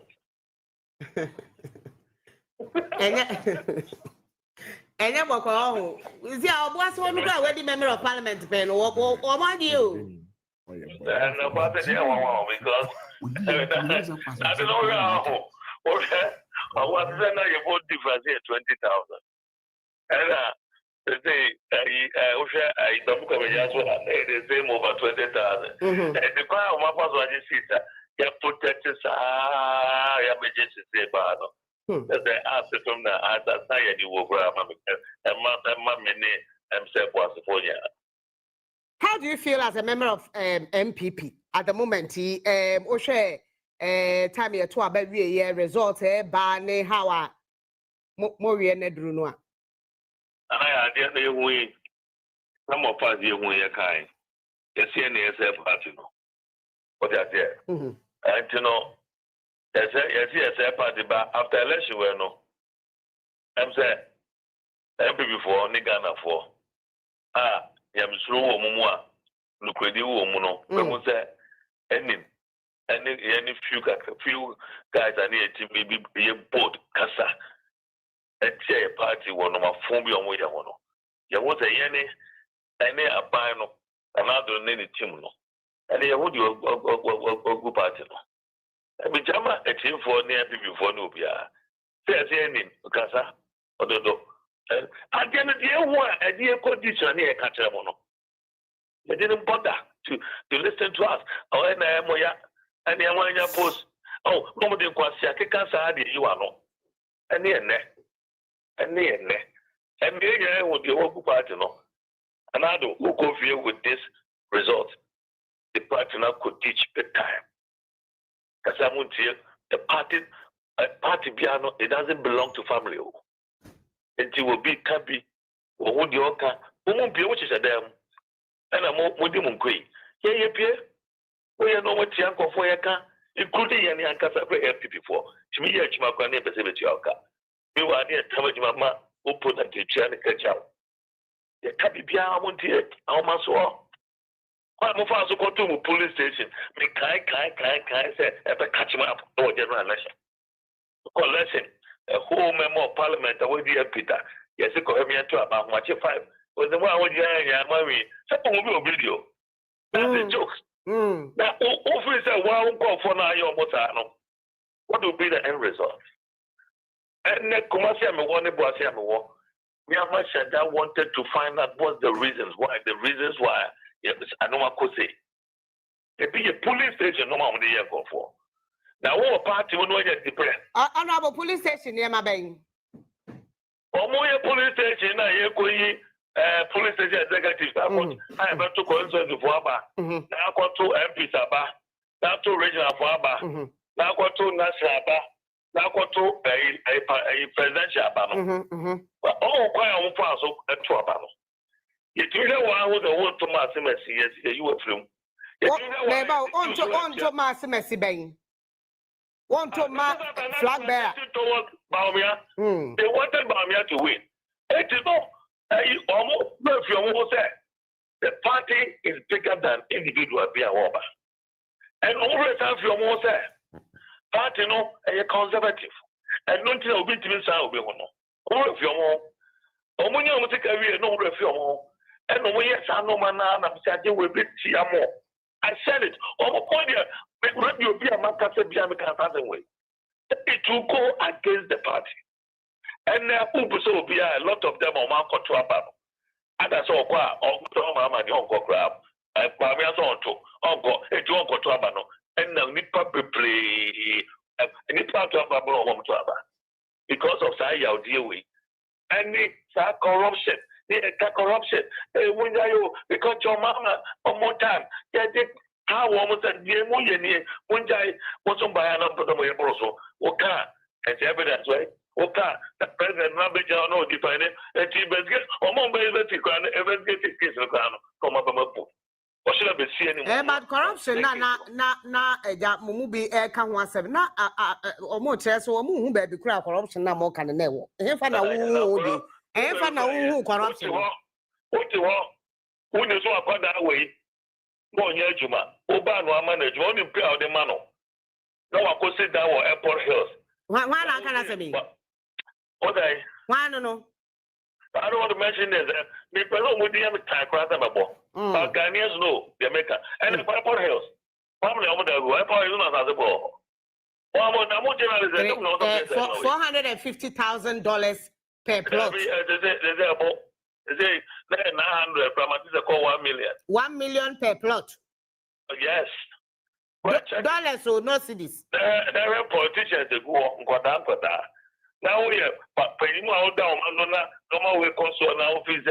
Enye boko ho. Isi a obo aso nu ka we di member of parliament pe no wo ma di o. And no part dey one because I don't know how. Okay. I was saying you vote difference here 20,000. And they don't come here so they same over 20,000. And the car of my passport is sister. You protect us. You emergency say bad. They ask from the other side you will grab and how do you feel as a member of MPP at the moment? Oshe time ye to about we result ba ne how mo we ne duru no a. And I idea they we some of us here when you kind. The CNSF party no. What are there? And you know, yes, party but after election we no. I'm say MP before ni Ghana for. Yam suru wo mu a lukredi wo mu no. We say any few guys are near to be board kasa. A party one of my phone be on way ya one. Ya was a yene any a bino another name team no. And ya would you go party no. I be jama a team for near people for Nubia. Says any kasa or the do. At the end of the year, a dear condition near Catramono. They didn't bother to listen to us. Oh, and I am and the one you post. Oh, nobody can say I can't say you are no. And near neck. And near neck. And near would be a work party no. And I don't who go here with this result. The partner could teach the time. Because I won't hear the party piano, it doesn't belong to family. And it will be cabby or would you occur who won't be which is a damn. And I'm more demon quay. Yeah, Pierre. We are no what Yanko for Yaka, including any Ankasa MPP for. to me, RICHMO can never say with your car. You are near Tamajama, who put a teacher and catch out. The Capibia won't hear it, almost all. I'm a fast to police station. Me kai say, ever catch him up or general election. Collection, a whole member of parliament, I will be a Peter. Yes, you call me to about much 5. Was the one with your marry. Something will be video. That's a joke. Now, officer, one call for now, your motano. What will be the end result? And the commercial, me one boss, we are much that wanted to find out what's the reasons why. The reasons why, yes, I know what could say. It be a police station, no one the year go for. Now, what party will know get depressed? Honorable police station near my bank. Omoye police station, I hear police station executive. I am to consult the Fuaba. Now, go to MP Saba. Now, to regional Fuaba. Now, go to national Aba. Now, go to a presidential Abano. But all quite on pass at Tuabano. Yet you know one who the word to Massimus, yes, you were from. On to Massimus Bang. Want to mark flag bearer. They wanted Baumia to win. It is not. Almost the party is bigger than individual beer over. And always have your more say. Party no a conservative. And not to be to sound be one. All of your more. Omonia will take a real no reform. And no yes, I know man, I'm saying will be more. I said it. Almost point here. When you be a man, can be a way. It will go against the party. And there will be a lot of them on my control. And that's all. Mama, you don't grab. And Pamia's on to Uncle, a joke or Trabano. And now need probably play. And it's not to have a home to because of Saya deal with. And it's corruption. Corruption. When you because your mama one more time. How almost a year more one guy wasn't by an upper also. Okay, as evidence, right? Okay, the president Nabijan no define it, and he was get or more basic ever get his case from up. What should I be seeing? But corruption, na Mumubi air can one seven, not or more chess or moon baby crowd corruption, no more can never. If I know who corruption. What you want? Who is so upon that way? Go near Juma, Obama manage only pay out the mano. No one could sit down or airport hills. Why not can I say me? What I? Why no? I don't want to mention this. Me fellow with the time crowd about. But Ghanaians know the America and the airport hills. Probably over the airport is not as a ball. $450,000 per plot. They say 900 from a call 1 million. 1 million per plot. Yes. Dollars or no cities. There are politicians that go on that. Now we have paying out down no more we console now office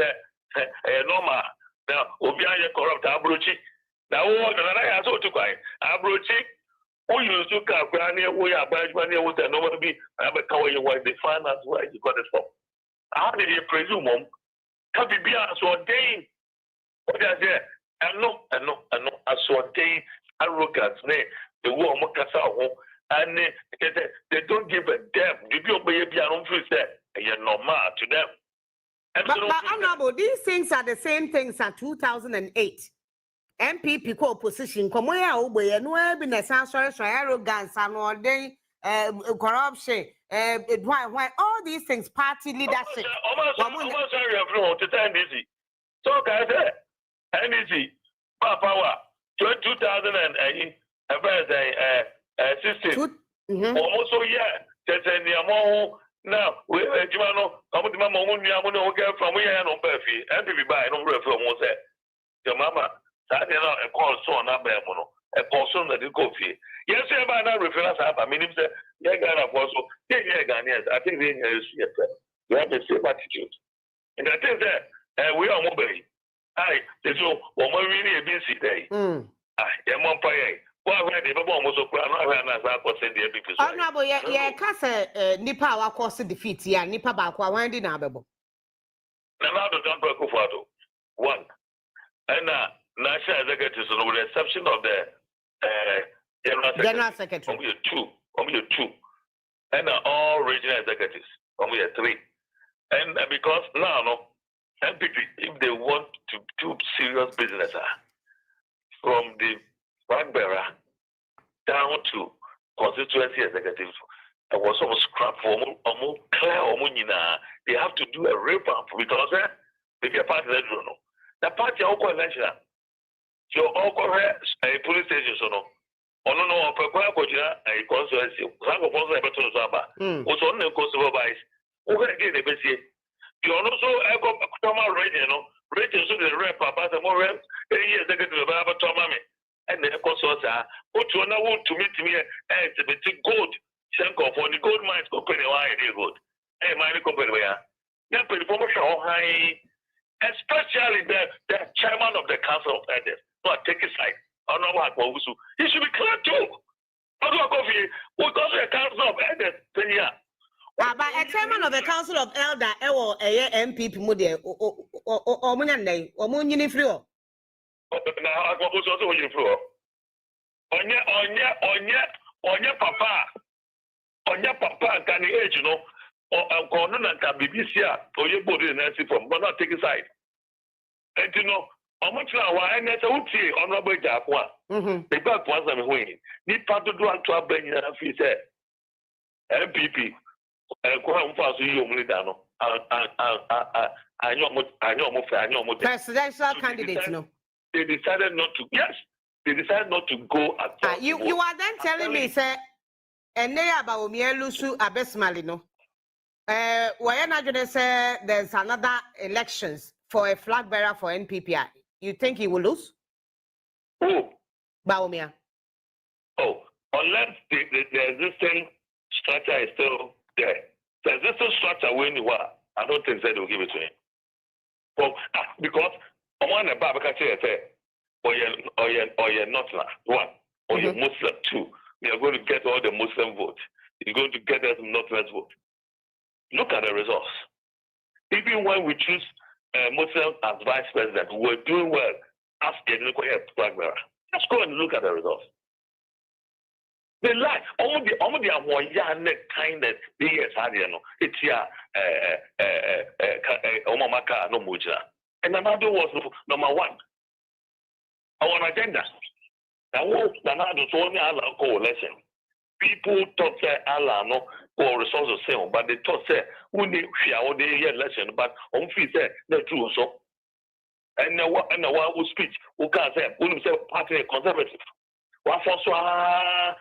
normal. Now Obia corrupt Abruchi. Now I also to buy Abruchi. Who used to come we are buying money with the no be I become the finance where you got it from. How did you presume? Can be so ordained. What is it? I know, as ordained arrogance, the war Mokasa, and they don't give a damn. If you obey a piano, you're normal to them. But honorable, these things are the same things as 2008. MPP co-opposition, come where obey, no evidence, arrogance, and ordained corruption. Why all these things, party leadership. Almost to turn easy. So, guys, NEC, power, 2016. Also, yeah, that's in the amount. Now, we have Jimano, come to my mom, from where I don't pay fee, and if you buy no reform, was that your mama, that is not a call so on a person that you go fee. Yes, I buy that reference. I mean, if the Ghana also, Ghanaians, I think we have the same attitude. And I think that we are mobile. I, so, one more really a busy day. I'm on fire. Well, I never almost a crown. I was sending the people. Oh, no, but yeah, Cassa Nipa, our course defeat, yeah, Nipa Bakwa, one dinable. Now, the John Percofato. One. And national executives, with the exception of the General Secretary. Only two. and all regional executives. We are 3. And because now, no, MPP, if they want to do serious business, from the flag bearer down to constituency executives, there was some scrap for almost clear. They have to do a revamp because they get part of that. The party are all election. So all a police station, so no. Ono no opekwa akojina a constituency. Sango ponso e beto so aba. Oso no ko supervise. O ga get the besie. You also ego toma region no. Region so the rep about the more rep. Years executive about toma me. And the consulta. Otu na wo to meet me and to be gold. Sango for the gold mines company why they good. Eh mining company where. Then the promotion high, especially the chairman of the council of elders. So I take his side. I know what he should be clear too. Because the council of elders, but a chairman of the council of elders, MPP, Papa can the age, you know, or can BBC or your body and from, but not take a side. And you know, how much now I net a uti honorable Japua. The back was I'm winning. Need part to do and to a brain and a fee said MPP. I know presidential candidates, no. They decided not to. Yes, they decided not to go at you are then telling me, sir, and they about Mielusu Abesmalino. Why not going to say there's another elections for a flag bearer for NPPI? You think he will lose? Who? Baumia. Oh, unless the existing structure is still there. The existing structure when you are, I don't think they will give it to him. Well, because I want a Babaka say, or you're not one, or you're Muslim 2. We are going to get all the Muslim votes. You're going to get us Northwest vote. Look at the results. Even when we choose Muslim as vice president, we're doing well as a flag bearer. Let's go and look at the results. They lie. Only one year kind that the years had, you know, it's here, Omamaka, no Muja. And another was number 1. Our agenda. Another only Allah coalition. People thought that Allah no or resources same, but they thought that we need all the election, but on fee said the truth so. And the one who speech, who can say, who say party conservative. What for so I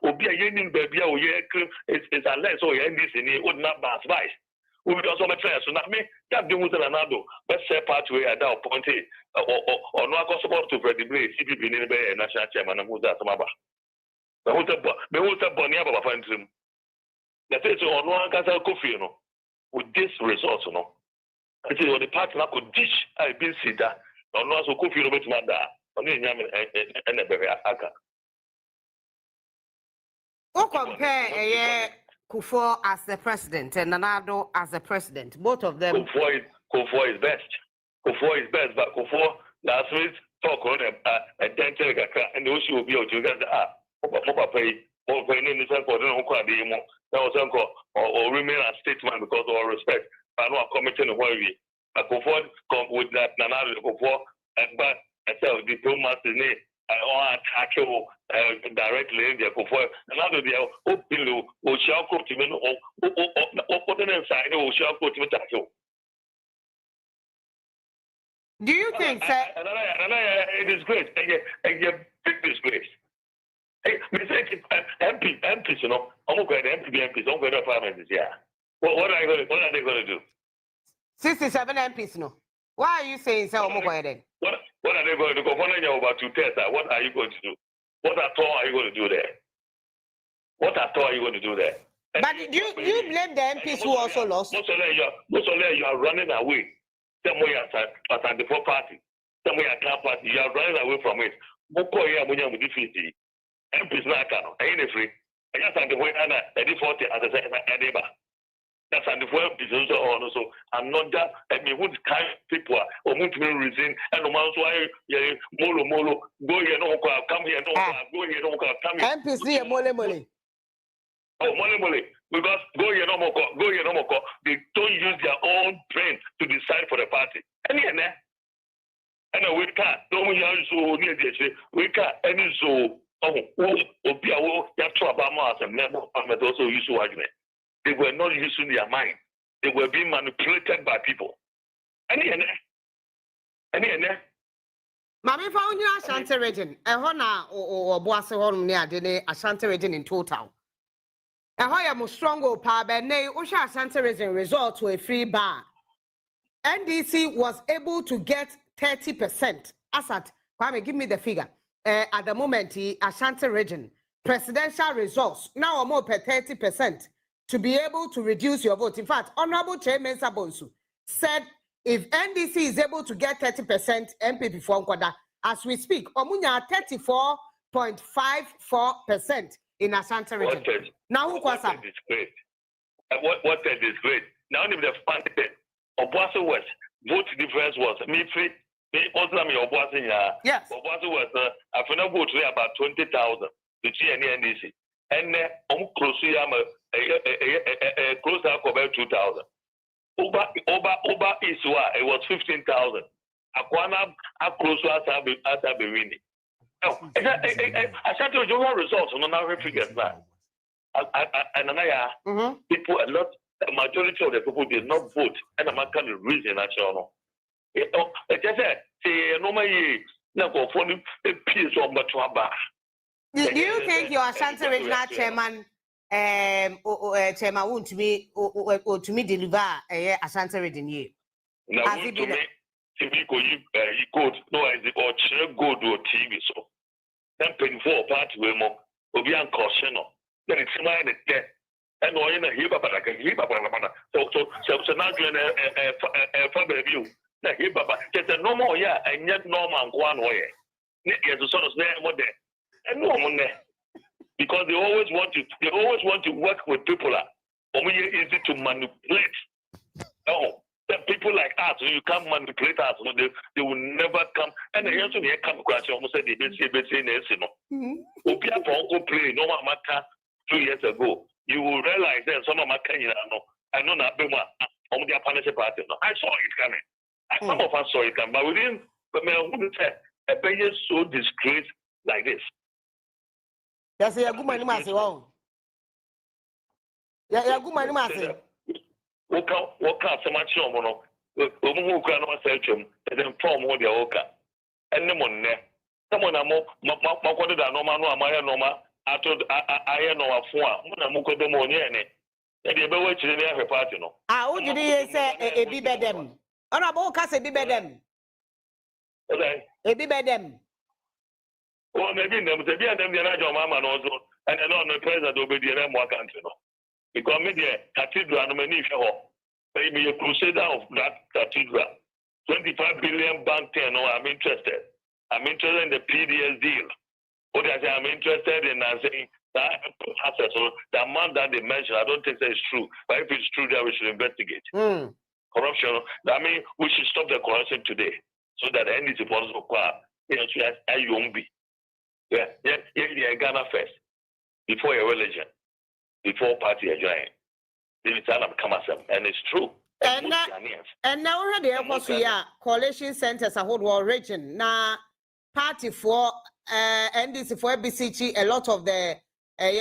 will be a union baby or it's unless or this in it would not pass vice. We would also make sense. So not me, that do with another. Let's say pathway at that point or not support to credibility, CPP in the national chairman and who's that Maba. The whole Bonnie about him. The thing is, on one can say coffee, with this result, I think the partner could dish I been see that or not so coffee no better than that. And Who compare Kufuor as the president and Nanado as the president? Both of them. Kufuor is best. Kufuor is best, but Kufuor last week talk on a dental and the issue will be out to get that was uncle or remain a statement because of our respect. I know I'm committing a worry. But Kufuor come with that Nanado Kufuor but I tell diplomats in it. I want to tackle directly in the Kufuor. Another day, open or shall quote him or put an inside or shall quote him tackle. Do you think, sir? It is great. And you big disgrace. Hey, we say MPs, you know, I'm going to MPs, don't go to parliament this year. What are they going to do? 67 MPs, no. Why are you saying so? What are they going to do? About to test that. What are you going to do? What at all are you going to do there? What at all are you going to do there? But do you blame the MPs who also lost? Most of you are running away. Somewhere at the party. Somewhere at the party. You are running away from it. MPs not ain't free. I just had the way Anna, I did 40 as I said, that's and the world is also I'm not that I mean would kind people or want to reason and no matter why molo go here no come here no go here no come here. MPs mole. Oh, money. Because go here no more. They don't use their own brain to decide for the party. And we can't. Don't use so near this. We can't. Any so. Oh, you have to Obama as a member of Parliament also use argument. They were not using their mind. They were being manipulated by people. Any. Mami found you Ashanti region. A hona or Boase home near the Ashanti region in total. A hoya mo strong power nay Usha Ashanti region resort to a free bar. NDC was able to get 30%. Asat, Kwame, give me the figure. At the moment, Ashanti region presidential results now more per 30% to be able to reduce your vote. In fact, Honorable Chairman Sabonsu said if NDC is able to get 30% MPP for Nkwada, as we speak, Omunya 34.54% in Ashanti region. Now who was that? Great. What is great? Now if the fund Obuasi West vote difference was me also me Obuasi yes. Obuasi West I final vote about 20,000 to NDC and close close up about 2,000. Oba is what it was 15,000. Akwana close as winning. I said to you results on our figures now. And people a lot. The majority of the people did not vote, and I'm not kind of reason actually. It just said, normally, now go for a piece of Matuaba. Do you think your Ashanti regional chairman, chairman, won't to me deliver a Ashanti region here? Now, to me, you could no as the or go to TV so. Then paying for a party with more, will be uncautioned. Then it's mine again. And no, in a heap up like a heap up. So now you're a review. The heap up, get a normal, yeah, and yet normal one way. Yes, the sort of name what there. And no one there. Because they always want to work with people. Only easy to manipulate. No, the people like us, you can't manipulate us. They will never come. And they also come across almost said they didn't see Opia Pongo play no matter 2 years ago. You will realize that some of my Kenya I know not be one on their partnership party. I saw it coming. Some of us saw it coming, but we didn't. But I wouldn't say a baby so disgraced like this. That's a good man, Massimo. Yeah, good man, Massimo. Walk out so much no more. Who can not search him and then form what they walk out. And no one there. Someone are more than normal. I told I know a form. I'm going to go near it. And you're watching the party. Ah, what did he say? A be bedem. On a boat, a be bedem. Okay. A be bedem. Oh, maybe them, the Bianam, Mamma, also, and on the president will be the more country. Because media cathedral and many maybe a crusader of that cathedral. 25 billion bank 10. No, I'm interested. I'm interested in the PDS deal. What I say, I'm interested in saying that assets, the amount that they mentioned, I don't think that is true. But if it's true, then we should investigate. Corruption. I mean, we should stop the corruption today so that any supporters of Kwa, you won't be. Yeah, Ghana first, before your religion, before party join. And it's true. And now already coalition centers a whole region. Now party for NDC for BCG, a lot of the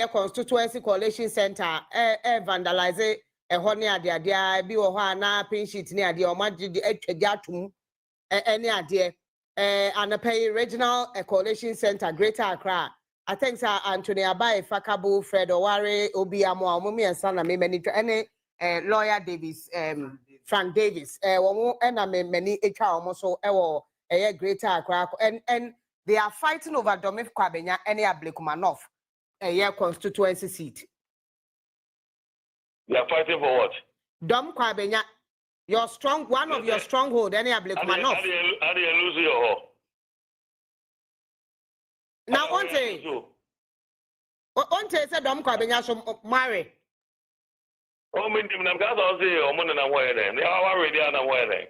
constituency coalition center vandalize a honey idea, be or na pin sheet near the Omaji the any idea. And a pay regional coalition center, Greater Accra. I think Sir Anthony Abai, Fakabu, Fred Oware, Obiamo, Mumi and Sana, many lawyer Davis, Frank Davis, and I mean many HR almost so a Greater Accra, and they are fighting over Domif Kwabenya, any Ablekumanov, a year constituency seat. They are fighting for what? Dom Kwabenya, your strong one of your stronghold, any Ablekumanov. How do you lose your now, one say Dom Kwabenya so marry. Oh, me I'm going to say, I'm going to wear them. They are already on the wear them.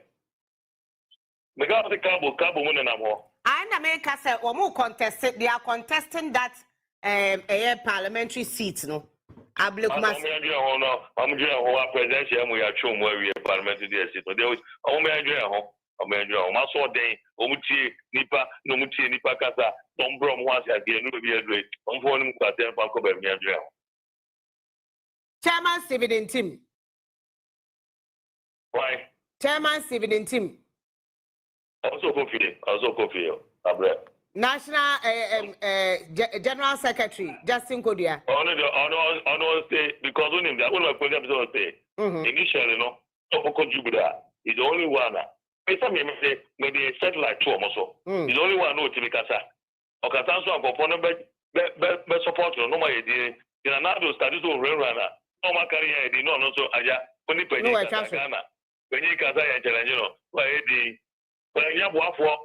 Because the cabo, winning them all. And America said, or more contested, they are contesting that parliamentary seats, no. Ablokumas. I'm doing a presidential. We are true where we are parliamentary seat. There was I saw day, Omuchi, Nipa, Nomuchi, Nipa Kasa, Tom Brom was at the end of the year. I'm for him to attend Paco Bernier. Chairman Steven Tim. Why? Chairman Steven Tim. Also coffee. National General Secretary Justin Kodia. On say because on him that one of the say initially no is the only one. Some say maybe satellite two also. Is the only one no Timikasa. Okatanso and component be support no my idea. In another studies of runner. No my career idea no so aja only penny Ghana. Penny Kasa and challenge why the when you have for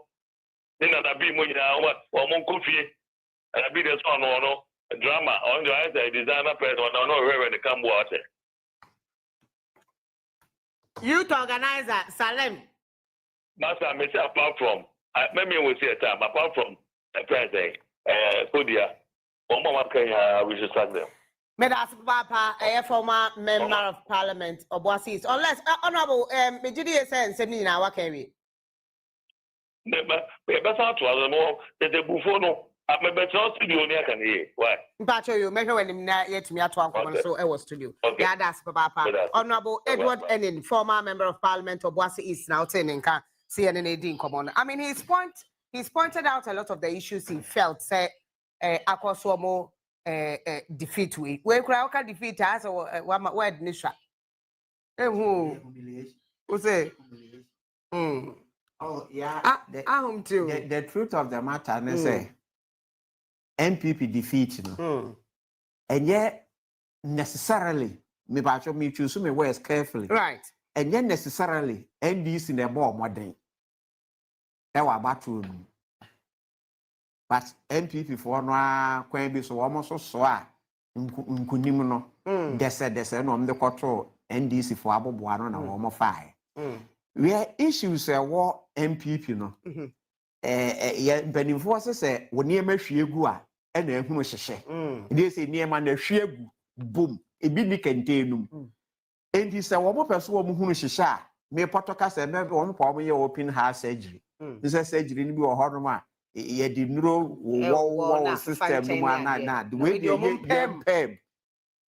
then that be more what or more coffee and I be the son or no drama on the eyes designer person or no where they come water. Youth organizer Salem. Master, I may say apart from maybe we say a time apart from the president, Kodia, or Mama Kenya, we should start them. Medas Papa, a former member of parliament of Boasis, unless honorable Majidi says, Semina, what carry. Better to us more that the Buffalo, I may better studio near can hear. Why? Pacho, you measure when him yet me at 12, so I was studio. Yeah, that's Papa. Honorable Edward Enin, former member of parliament of Boasis East, now turning can CNN Dean come on. I mean, he's pointed out a lot of the issues he felt, say, Akoswomo defeat we. Where Krauka defeat us or one word Nisha. Who say? Oh, yeah. The truth of the matter, they say, MPP defeat, and yet necessarily, me choose me words carefully. Right. And yet necessarily, NDC in the more modern. That was bathroom. But MPP for no can be so almost so Nkunimno. They said no, the control NDC for Abu Buano and Womo 5. Where issues war MPP no. Benefits say when near me shegu and then who share. They say near man the shegu boom. It be nikentenum. And he said one person who share. Me potoka say me one problem your open heart surgery. This is surgery ni bi o horoma. Ye di neuro wo system no na the way they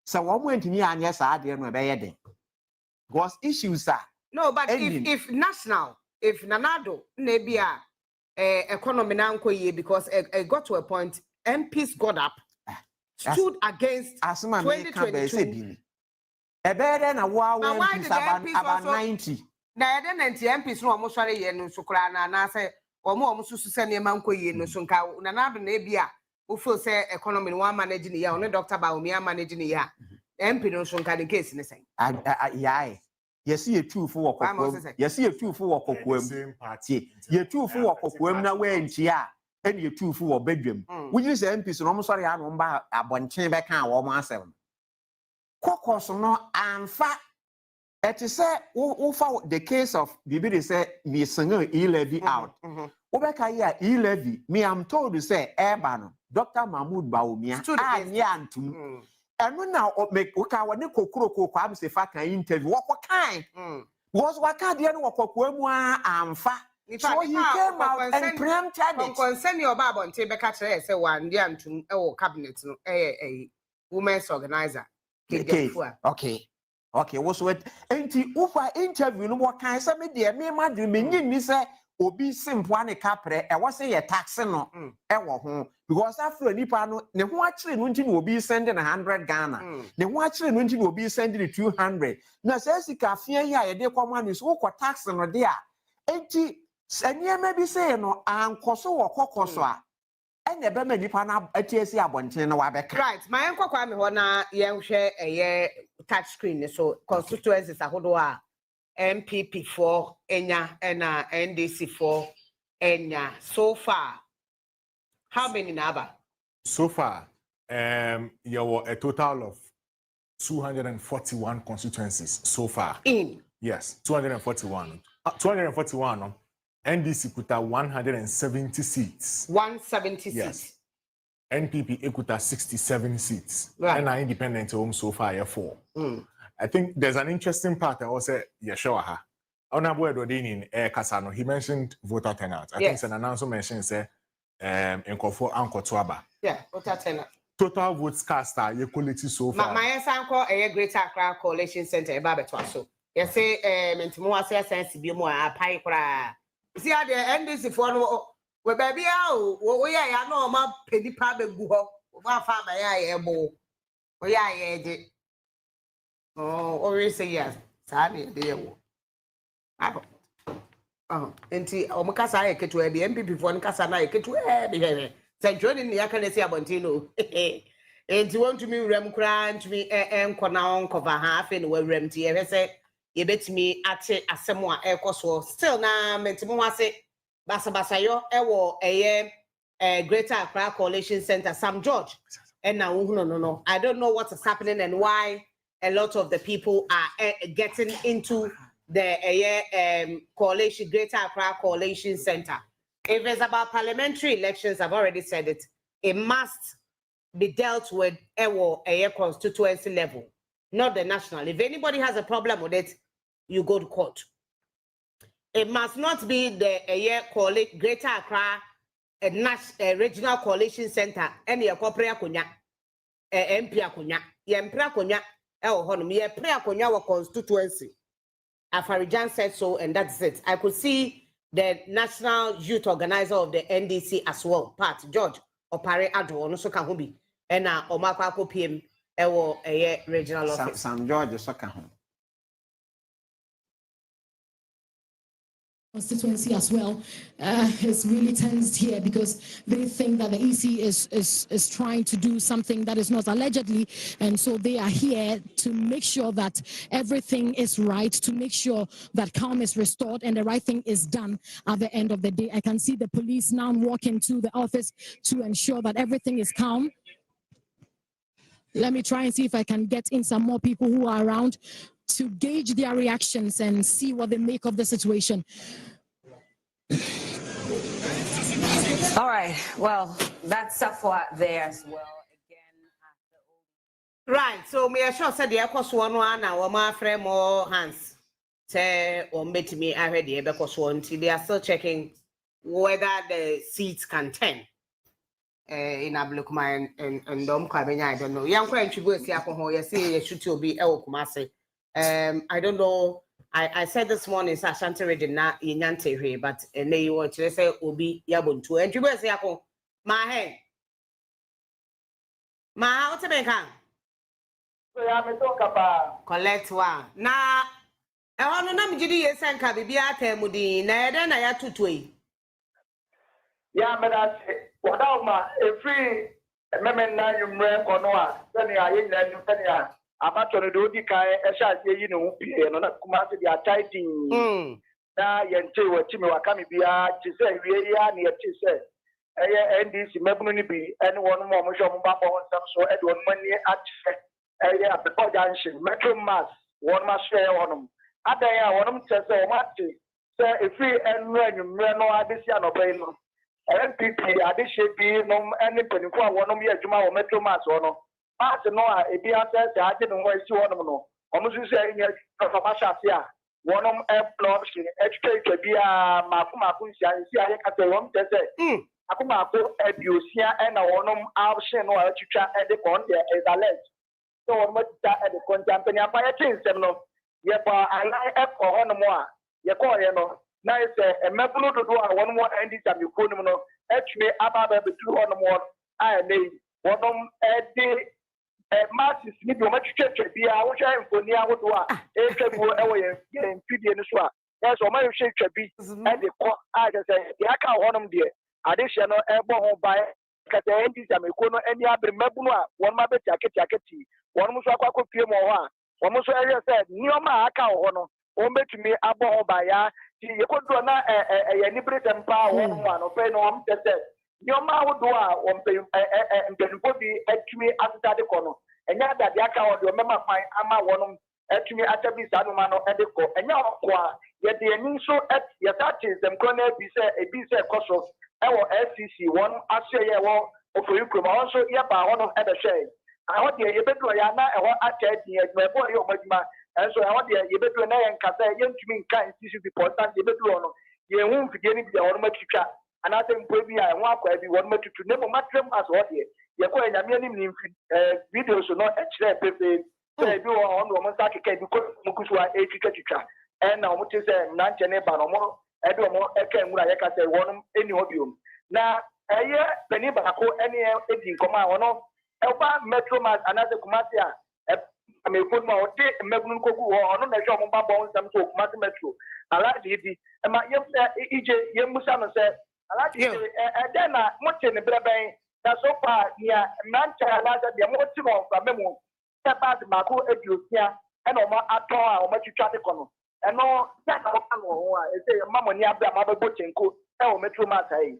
so one went me anya sa ade no be ye den. Because issues are no, but if national, if Nanado, maybe economy now because it got to a point, MPs got up, stood against 2022. Why did the MPs about 90? Now then, MPs no almost sorry no sukrana na say almost send your man no sunka Nanado nebia who feel say economy one managing ya only Dr. Baumia managing ya MP no sunka the case in the same. Yeah. Yes, you two for walk. Yes, you two for walk. You two for walk. Now when chia and you two for bedroom. We use MPs and almost sorry, I remember a bunch of back and warm myself. Cocos no and fat. It is said, the case of Bibi say, me singer e-levy out. Obeka ya e-levy, me I'm told to say, Erbano, Dr. Mahmoud Baumia, and Yantum. And now make Oka when Kokro Kwam se fa can interview what kind was what can't the work and fa. So he came out and preempted it. Concern your Baba and Tebeka say one the cabinet women's organizer. Okay, what's what? And Ufa interview no what kind of me dear me madri me say obi simple ane capre e was say a tax no e wo ho because after nipa no ne ho akire no nti no obi send 100 Ghana ne ho akire no nti no obi send 200 na say sika afia yi a ye de kwama no so ko tax no de a enti sanye ma bi say no ankoso wo kokoso a ene be ma nipa na atiesi abonten no wa be right my enkokwa me ho na ye hwe eye touch screen so constituencies ahodo a MPP for Enya and NDC for Enya. So far, how many number? So far, there were a total of 241 constituencies so far. Yes, 241. 241. NDC put out 170 seats. 170 yes. seats. NPP ekuta 67 seats. And our independent home so far are 4. I think there's an interesting part I also Yeshoaha. Honorable Edwardini in Kasano, he mentioned voter turnout. I think it's an announcement mentioned say in Kofo Anko Twaba. Yeah, voter turnout. Total votes cast are equality so far. My uncle a Greater Accra Coalition Center Babetwaso. You say Mentimo say sense be more a pie cry. See how the NDC for we baby we are no ma penny pabe guho. One farmer ya ebo. We are ye. Oh, always say yes. Sadly, they wo. Enti omukasa eketu e bi MPP for nkasa na eketu e bi Central ni yakane si abontino. Enti won't me rem kra ntumi enko na onko va ha afi ni we rem ti e se ye betimi ate asemo a ekoso still na mentimo ase basa yo ewo eye Greater Accra Coalition Center Sam George and now no I don't know what is happening and why a lot of the people are getting into the coalition Greater Accra Coalition Center. If it's about parliamentary elections, I've already said it. It must be dealt with a constituency level, not the national. If anybody has a problem with it, you go to court. It must not be the Greater Accra Regional Coalition Center. Any corporate akunya, MP akunya, yempra akunya, yempra akunya constituency. Afarijan said so, and that's it. I could see the national youth organizer of the NDC as well, Pat George Opare Ado, no so can be, and Omakako PM, a regional office. Sam George, so can constituency as well is really tensed here because they think that the EC is trying to do something that is not allegedly, and so they are here to make sure that everything is right, to make sure that calm is restored and the right thing is done at the end of the day. I can see the police now walking to the office to ensure that everything is calm. Let me try and see if I can get in some more people who are around to gauge their reactions and see what they make of the situation. All right, well, that's Safwa there as well. Right, so me sure said the Ecos one or my friend more hands. Say or met me already because one they are still checking whether the seats can turn. In Ablukuma and Dom Cabina, I don't know. Young French go see alcohol, you see, you should be El Kumase. I don't know. I said this morning, Ashanti read na Yante here, but they want to say Obi Yabuntu. And you will say, my hand. My how to make him? Collect one. Now, I want to know Judy and Cabibia Mudi, Nada, I had to tweet. Yeah, but that's what out a free amendment now you ran on one. Then I in about to do the kind of you know, and on a Kumasi, they are tighting. Now, Yente, what Timmy Wakami be to say, really, near to say, NDC, maybe be anyone more, Mumba, some so Edward money at the Pojantion, Metro Mass, one must share on them. At the air, one of them says, so much. Say, if we and when you know, I this year no brain. NPP, I this should be no any penny for one of me, Juma or Metro Mass or no. As no, a be answered, I didn't want to know. Almost saying, Masha, one of them blocks, educate be a Makumakusia, see, I can't say one, they say, Akumaku, Ebusia, and a one of our shin or a teacher at the con there is alleged. So much that at the contemporary empire change them. Yep, I like for one more. You call him. Now it's a member to do one more ending that you couldn't know. Actually, about the 200 more. I made one of them. Masses need to much church be our shame for near what you are away in Fidian as well. That's what my shape should be. And the court, I just say, the account one of them there. Additional airborne by Catendis and Mikono any other Mabuna, one Mabet Yaketi, one Musaka Pimo, one Musa said, Nioma account one, or make me abo by ya. You could do a liberate and power one or pay no one said. Nioma would do one pay and then body at me after the corner. And now that the account remember my Ama one at me at every Sanumano and the co. And now, yet the initial at your touches, them corner be said a BC Koso, our SCC, one Australia, for you come also here by one of other shay. I want the Yebedu Yana and what I said here, my boy, your Majima, and so I want the Yebedu and Kasa, young to me kind to important Yebedu on you won't forget it, the ornament and I think maybe I want to be one to never matrim as what here. You're going to many videos, so not actually paper. So I do on woman's architect because Mukuswa a cricket and now what is a Nanchane Banomo, Edomo, Eken, Murayaka, one any odium. Now, a year, Penny Bako, any in command or no, Elba, Metro Mass, another Kumatia. I may put my Megun Koku or no measure of bones and to Kumasi Metro. I like the and my young EJ Yemusano said, I like it, and then much in the Brabay. That's so far near Manchester, the motive of Memo. About the Mako Educia and Oma Atoa or Metricaticon. And no, that's how I say, Mamma Niabra, Mabel Bochenko, El Metro Matai.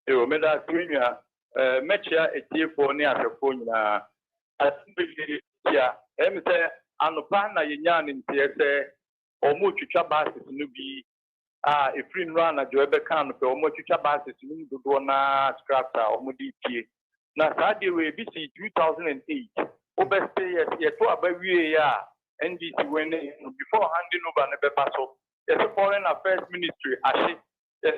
You made that premier, Metia, a tear for near Caponia. I think, yeah, Emite, and Pana Yan in TSA, or Mucha Basses, Nubi, a free run at Joebecan, or Mucha Basses, Nudona, Scrapta, or Mudiki. Now, Saturday, BC 2008. Obeste yes to abawie ya NDC when before handing over the paso yes foreign affairs ministry ashe yes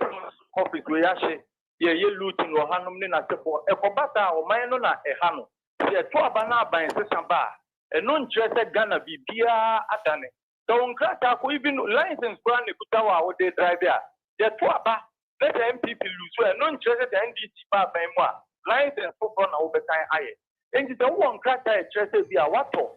office we ashe ye looting no hanom ne na sepo ekobata o man no na ehano ye to abana ban sesamba eno nkyerese Ghana bibia adane so nkrata ko even license plan ne kutawa wo de drive ya ye to aba let the MPP lose so eno nkyerese the NDC ba ban mu a license for na wo betan aye. And the one character interested via water,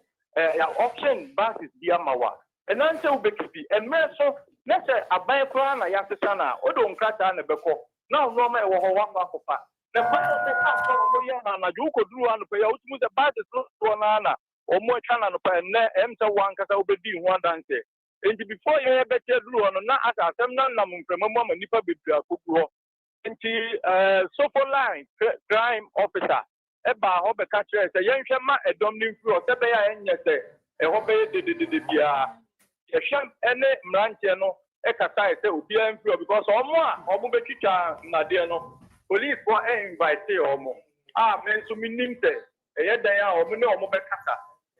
option basis via Mawa. And answer Bekipi, and Merso, let's say a buy plan, a Yasana, or don't crack on the Beko. Now, no matter what one papa. The final and you could do on the pay out with the basis to Anna, or more channel and enter one because I'll be one dance. And before you ever tell you on not at a seminar from a moment, Nipa Bibia Kuku. And so for line, crime officer. Eba hobe catcher say yen hwema edom ni mfiri o sebe ya enye say e hobe de bia ye hwem ene mranche no e kata say obi an mfiri because omo betwitwa na de no police for invite omo men so minim say e ye dan ya omo ne omo be kata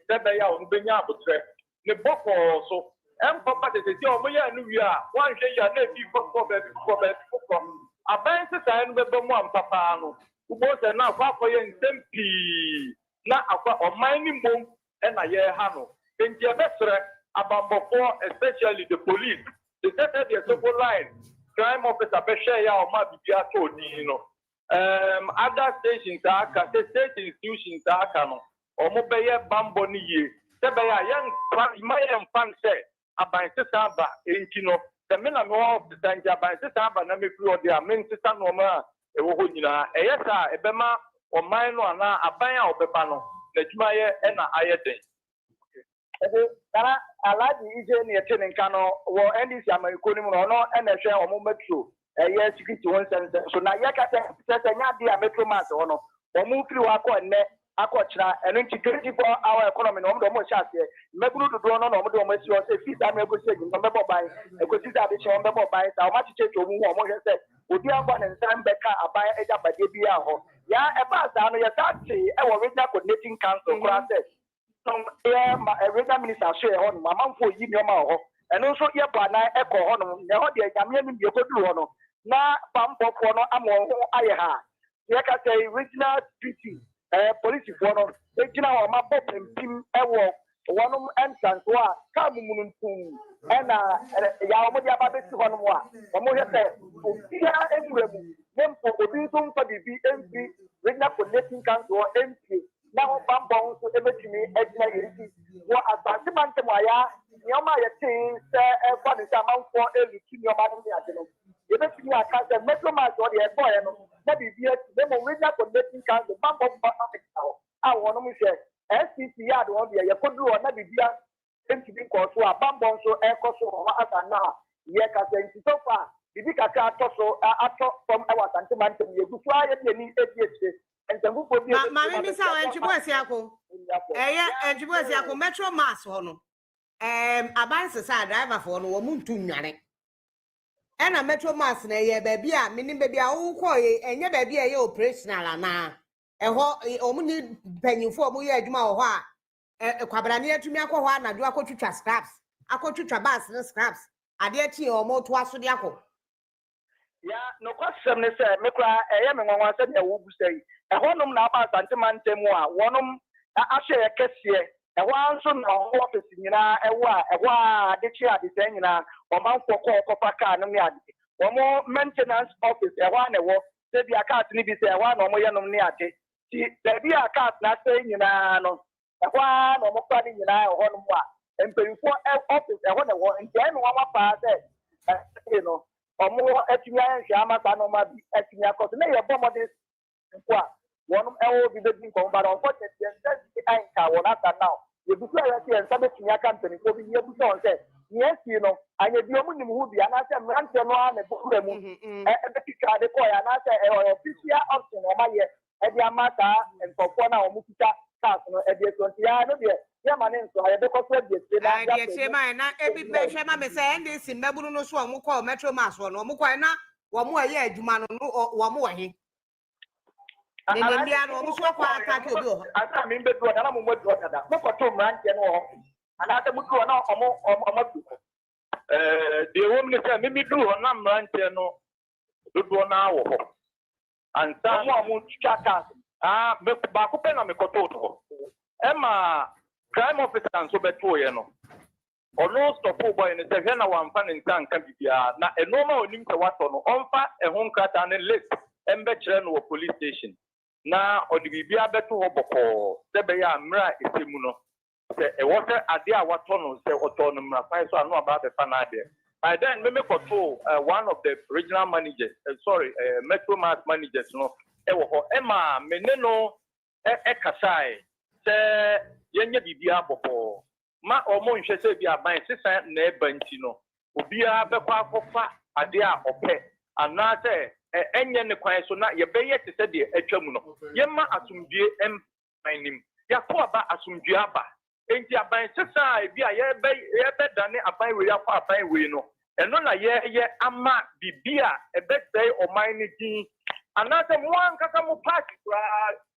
sebe ya omo benya abotre ne boko so em papa de say omo ya nu wi a wan hwe ya na bi for be aban se say no be mo am papa no Ubose na akwa koye ntempi na akwa omining bomb na ye ha no nti ebesre abambofo especially the police the set the civil line crime officer be share ya o ma bibia to ni no other stations aka state institutions aka no omo be ye bambo ni ye se be ya yan mayen fan se aban sisa ba enti no the me na no the danger aban sisa ba na me free o dia men sisa no ma ewo ho nyina eyesa ebema oman no ana aban a obeba no na dwuma ye na ayeden Kana alaji ije ni ete nka no wo NDC Americo ni mu no na hwe omo metro ye security one center so na ye ka se nya dia metro mass ho no omo kiri wa ko ne akọchira enu nti 24 hour economy no mo sha ase meguru dodo no no mo do mo si o se fit am ego se no mebo ban ego si da be che on mebo ban ta o ma chiche to mu mo he se odi agba ne nsan beka aban eja bade bi a ho ya e ba sa no ye ta ti e wo regional coordinating council kura se some regional minister so e ho no mamfo yi mi o ma ho enu so ye ba na e ko ho no ne ho de jamia mi ye ko duru ho no na pampofo no amo ho aye ha ye ka say regional duty police for no ejina o ma pop pim ewo wonum entrance wa ka mumununtum na ya o mo dia ba be si hono wa o mo hete o bia enuremu nempo obi tum fa bibi MP regional coordinating council or MP na o bambon so ebetimi ejina yerisi wo asante mante mo ya nyoma ye tin se e kwa ni sa manfo eluki nyoma ni ade no ebetimi aka se metro market o de e boy no na bibia ti mo regional coordinating council bambon ba a wono mo hwe SCC ya de won de ye koduru na bibia ntimi ko so a bambon so e ko so ho asa na ye ka se nti so fa bibi ka ka to so ato from our santimante ye gu so aye de ni edie entangu ko bi ma me sa wa ntwibo asiako ntwibo asiako metro mass ho no abanse sa driver for no wo muntu nware na metro mass na ye ba bia minim ba bia wo ko ye enye ba bia ye operational ana Omuni penyinfo omu ye adwuma wo ho a kwabrane atumi akọ ho anadwo akotwitwa scraps akotwitwa bus ne scraps ade ati omo to aso de akọ ya no kwasem ne se mekra eye me nwanwa se de wo busai ehonum na aba asante mantemu a wonum ahye kese ehwa anso na office nyina ehwa adechi adese nyina omanfo kofa car no me ade omo maintenance office ehwa na wo se bia car ni bi se ehwa na omo yenom ne ade ti da bia car na se nyina no ehwa na omo kwa ni nyina ehonum a empeyifo office ehwa na wo ntia no wa pa se no omo atumi ahye amata no ma bi atumi akoso na ye bomode nkwa wonum ewo bi be din ko ba don for the anka wonata now ye bi so ya se nsa betumi aka company ko bi ye bi so on say yes no anye bi omu nim hu bi ana se mrante no ana bukura mu be kika de ko ya na se official option o ma ye e di amata nkofo na omu kika cars no e di so ya no de ya mane nso ya be ko so de se na ya che ma na ebi be hwe ma me se NDC meburu no so omu ko metro mass no omu ko na wo mu aye adwuma no wo mu wahi ni ndi ano omu so kwa atake obi ho asa mi be do na mo mo do da mo ko to mrante no ho ana te mu do na omo tu de wo mi se mi du ho na mrante no do na wo ho ansa mo chaka me ba ko pe na me ko to Emma crime officer nso beto ye no ono stop boy ne se hwe na wamfa ne ntan ka bibia na enoma onim se wato no onfa ehun krata ne list embe kire no police station na odi bibia beto ho boko se be ya mra esemu no se e wo se ade a wato no se oto no mra fa so anu aba be fa na ade by then me koto one of the regional managers metro mass managers no e wo ho Emma menene no kasai se yenye bibia boko ma omo nhwe se bia ban sesa na ebanti no obia bekwa akofa ade a ope ana se enye ne kwan so na ye beye te se de atwamu no ye ma asumdue emanim ya ko aba asumdue aba enti aban sesa bia ye be dane aban we ya kwa aban we no eno na ye ama bibia ebesai oman ni din ana se mo ankaka mo party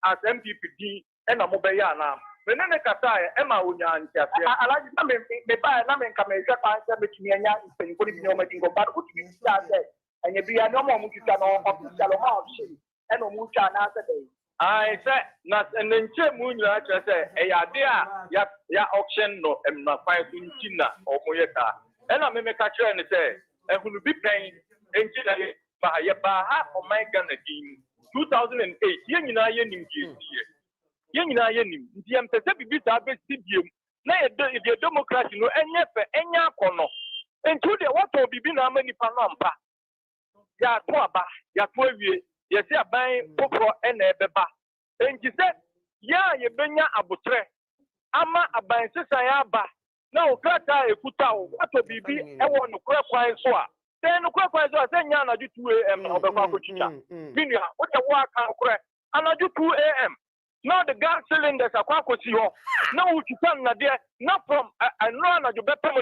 as MPP din ena mo be ya na menene kata ema onya ntiase alaji na me ba na me nka me hwe pa se betumi anya mpenko ni bi o madingo ba ko tumi tia se anya bia no mo mutwa no official o ma option ena mo twa na se dey ai se na nche mu nyira kire se ya de a ya auction no emna kwan so ntina o mo ye ka ena me ka kire ni se ehunu bi pen enchi na ye ba ha o my Ghana din 2008 ye nyina ye nimje ye nyina ye nim ndi empese bibisa be sibiem na ye democracy no enye fe enya akono entu de wato bibi na amani pa no ampa ya to aba ya to awie ye se aban kokro ena ebeba enji se ya ye benya abotre ama aban sesa ya aba na okrata ekuta wato bibi ewo no kra kwan so a se no kra kwan so a se nya na ju 2 am obekwa akochicha binia o te wa aka kra anaju 2 am. Now the gas cylinders are quite close. Now we can na there. Now from I know na you better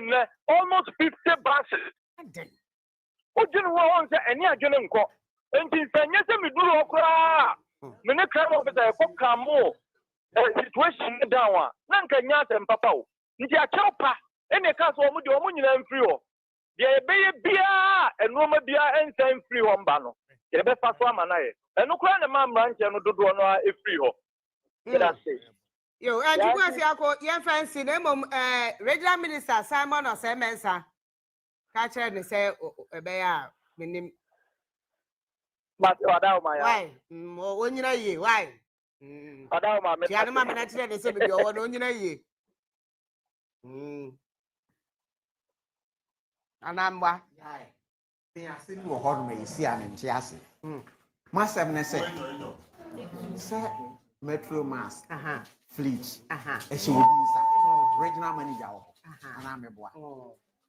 almost 50 buses. O didn't want to any agent nko. Enti sanye se me duro okra. Me ne crime officer ko kamo situation down wa. Na nka nya tem papa o. Nti a chopa ene ka so omu de omu nyina mfiri ho. De ebeye bia enoma bia ensa mfiri ho mba no. Ye be fa so amana ye. Eno kra na ma mranche no dodo no efiri ho. Yo, and you guys are your fancy name regular minister Simon or Semensa. Catch her and say, Bear, minim. Why? When you know ye, why? Yanama Minatri and say, you're on your ye. And I'm what? They are still more hard me, see, and Chiasi. Must have said. Metro Mass, Fleet, regional manager, and I'm a boy.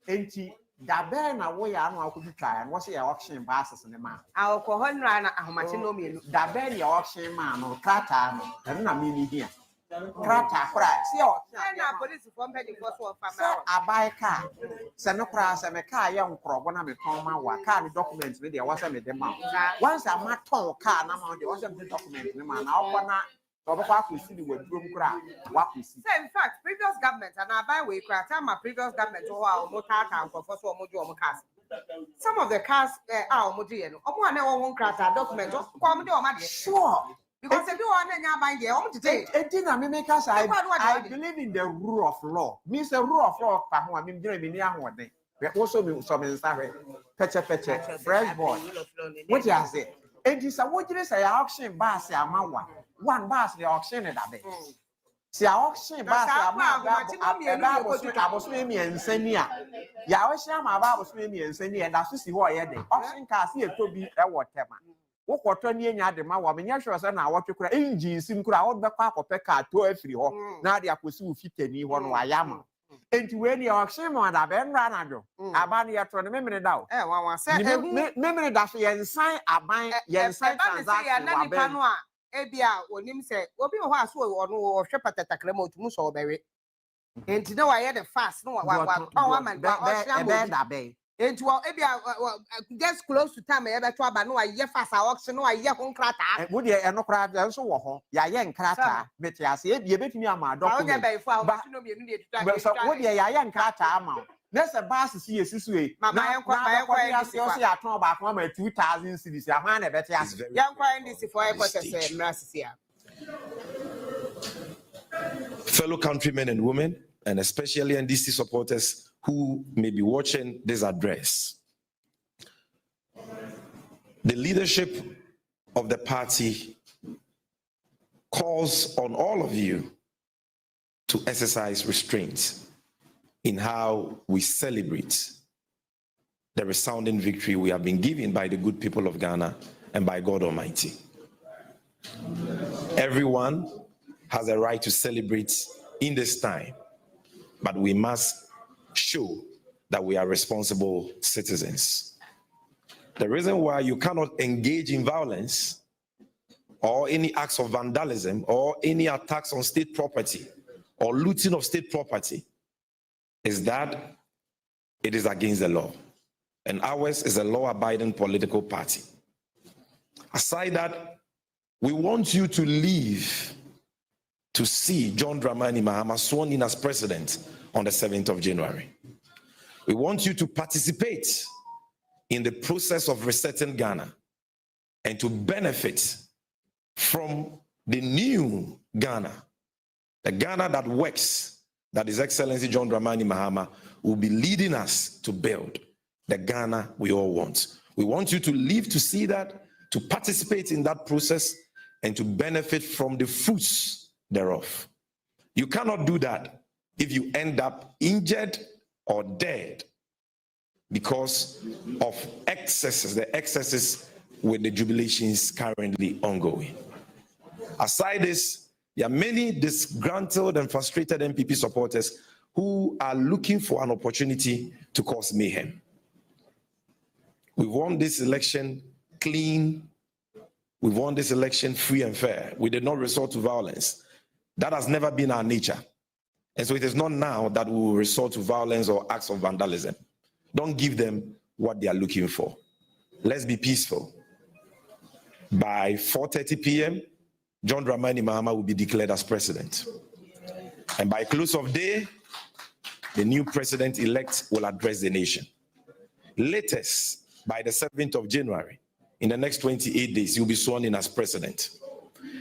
Enti, da bear na way I know I could try and what's your auction passes in the man. I'll call her how much you know me. Da bear your auction man or Kata, and I mean here. krata kora si o na police for mpedi for so so abai car se no kora se me car ye nkrobo na me ton ma wa car the document me dey wasa me dem ma once am ton car na ma dey wasa me document me ma na okona obekwa akosi di wadrom kora wa kosi say in fact previous government and abai we kra time my previous government who are mo car for so mo do mo cars some of the cars are mo do ye no omo na won krata document ko mo dey o ma dey sure. Because if you want to I believe in the rule of law. Means the rule of law. I mean, also some inside fresh boy. What you say? And this a what you say? Auction bass, one bass the auction at that. See, auction bass, I was me and senior. Ya was my Bible me and senior, and that's what I did. Auction cars here to be a whatever. What ni nya de ma wa menya sure say na awotwe kura engine sim kura wo be kwa akopɛ car to afiri ho na de akosi wo fitani ho no ayama enti we ni auction mo da be nra na do aba ne yeto ne memene da o wa say memene da so yensan aban yensan transaction wa be no a ebia onim say obi ho aso ono wo hwe patatakra ma otumu so obewe enti na wa ye the fast no wa man da be Into just close to time, I ever trouble. No, I hear fast auction, no, I hear home crata. Would you no crowd also walk? Ya young crata, but I say, you bet me a my dog. But what you young crata amount? That's a bass to see a sister. My uncle, I told about 2,000 cities. A man, I bet you ask. Young crying this for a question. Fellow countrymen and women, and especially NDC supporters who may be watching this address. The leadership of the party calls on all of you to exercise restraint in how we celebrate the resounding victory we have been given by the good people of Ghana and by God Almighty. Everyone has a right to celebrate in this time, but we must show that we are responsible citizens. The reason why you cannot engage in violence or any acts of vandalism or any attacks on state property or looting of state property is that it is against the law. And ours is a law-abiding political party. Aside that, we want you to leave to see John Dramani Mahama sworn in as president on the 7th of January. We want you to participate in the process of resetting Ghana and to benefit from the new Ghana, the Ghana that works, that His Excellency John Dramani Mahama will be leading us to build, the Ghana we all want. We want you to live to see that, to participate in that process, and to benefit from the fruits thereof. You cannot do that if you end up injured or dead because of excesses, the excesses with the jubilations currently ongoing. Aside this, there are many disgruntled and frustrated MPP supporters who are looking for an opportunity to cause mayhem. We won this election clean. We won this election free and fair. We did not resort to violence. That has never been our nature. And so it is not now that we will resort to violence or acts of vandalism. Don't give them what they are looking for. Let's be peaceful. By 4:30 p.m., John Dramani Mahama will be declared as president. And by close of day, the new president-elect will address the nation. Latest, by the 7th of January, in the next 28 days, he'll be sworn in as president.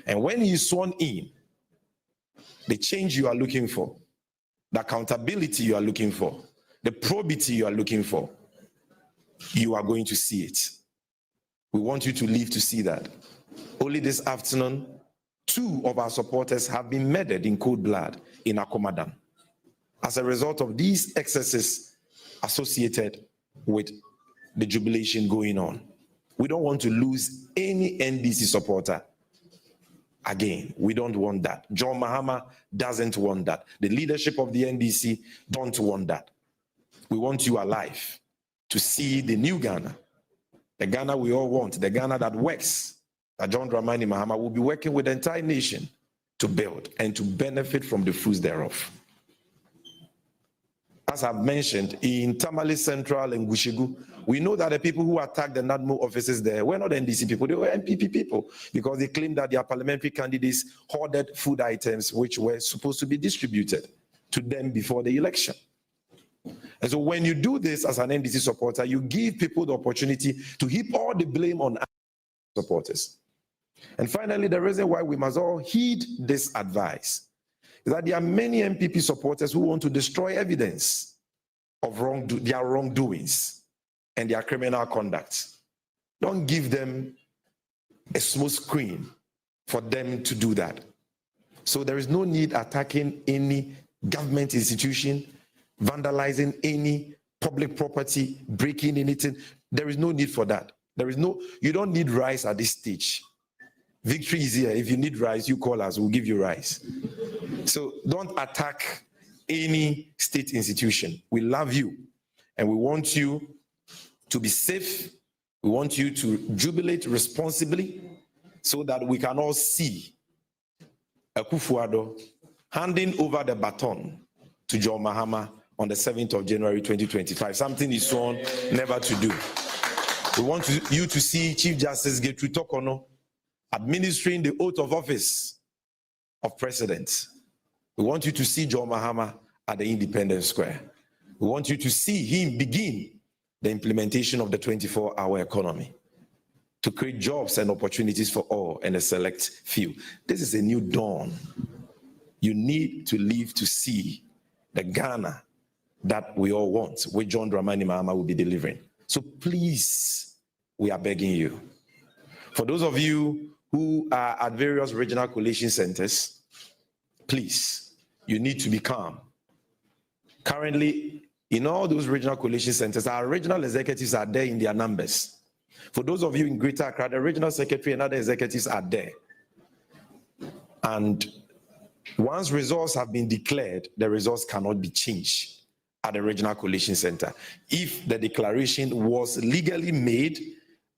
And when he is sworn in, the change you are looking for, the accountability you are looking for, the probity you are looking for, you are going to see it. We want you to live to see that. Only this afternoon, 2 of our supporters have been murdered in cold blood in Akomadan as a result of these excesses associated with the jubilation going on. We don't want to lose any NDC supporter again. We don't want that. John Mahama doesn't want that. The leadership of the NDC don't want that. We want you alive to see the new Ghana, the Ghana we all want, the Ghana that works, that John Dramani Mahama will be working with the entire nation to build and to benefit from the fruits thereof. As I've mentioned, in Tamale Central and Gushigu, we know that the people who attacked the NADMO offices there were not NDC people, they were NPP people, because they claimed that their parliamentary candidates hoarded food items which were supposed to be distributed to them before the election. And so when you do this as an NDC supporter, you give people the opportunity to heap all the blame on supporters. And finally, the reason why we must all heed this advice is that there are many MPP supporters who want to destroy evidence of their wrongdoings and their criminal conduct. Don't give them a smooth screen for them to do that. So there is no need attacking any government institution, vandalizing any public property, breaking anything. There is no need for that. You don't need rice at this stage. Victory is here. If you need rice, you call us, we'll give you rice. So don't attack any state institution. We love you and we want you to be safe. We want you to jubilate responsibly so that we can all see Akufo-Addo handing over the baton to John Mahama on the 7th of January 2025, something he's sworn never to do. We want you to see Chief Justice Getru Tokono administering the oath of office of president. We want you to see John Mahama at the Independence Square. We want you to see him begin the implementation of the 24-hour economy to create jobs and opportunities for all and a select few. This is a new dawn. You need to live to see the Ghana that we all want, which John Dramani Mahama will be delivering. So please, we are begging you. For those of you who are at various regional coalition centers, please, you need to be calm. Currently, in all those regional coalition centers, our regional executives are there in their numbers. For those of you in Greater Accra, the regional secretary and other executives are there. And once results have been declared, the results cannot be changed at the regional coalition center. If the declaration was legally made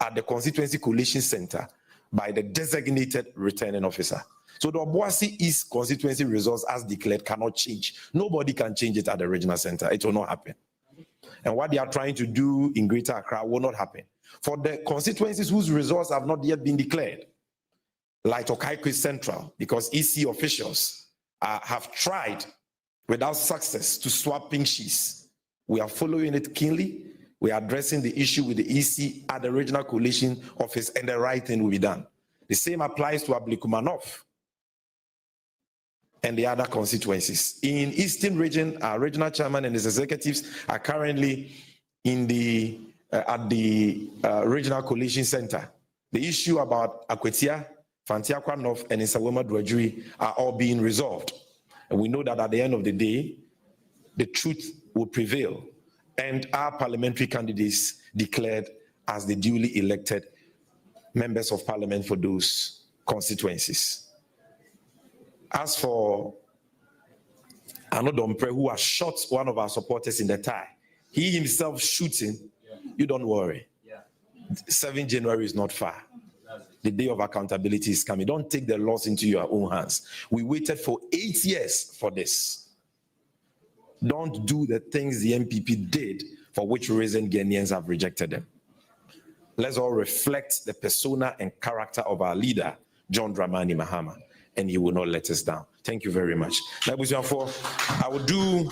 at the constituency coalition center by the designated returning officer. So the Obuasi East constituency results as declared cannot change. Nobody can change it at the regional center. It will not happen. And what they are trying to do in Greater Accra will not happen. For the constituencies whose results have not yet been declared, like Okaikwe Central, because EC officials have tried without success to swap pink sheets. We are following it keenly. We are addressing the issue with the EC at the regional coalition office, and the right thing will be done. The same applies to Ablikumanov and the other constituencies. In Eastern region, our regional chairman and his executives are currently in the at the regional coalition center. The issue about Akwetia, Fantiakwa North, and Nsawema Dwajuri are all being resolved. And we know that at the end of the day, the truth will prevail, and our parliamentary candidates declared as the duly elected members of parliament for those constituencies. As for Anodompre, who has shot one of our supporters in the thigh, he himself shooting, you don't worry. 7 January is not far. The day of accountability is coming. Don't take the laws into your own hands. We waited for 8 years for this. Don't do the things the MPP did, for which reason Ghanaians have rejected them. Let's all reflect the persona and character of our leader, John Dramani Mahama, and he will not let us down. Thank you very much. I will do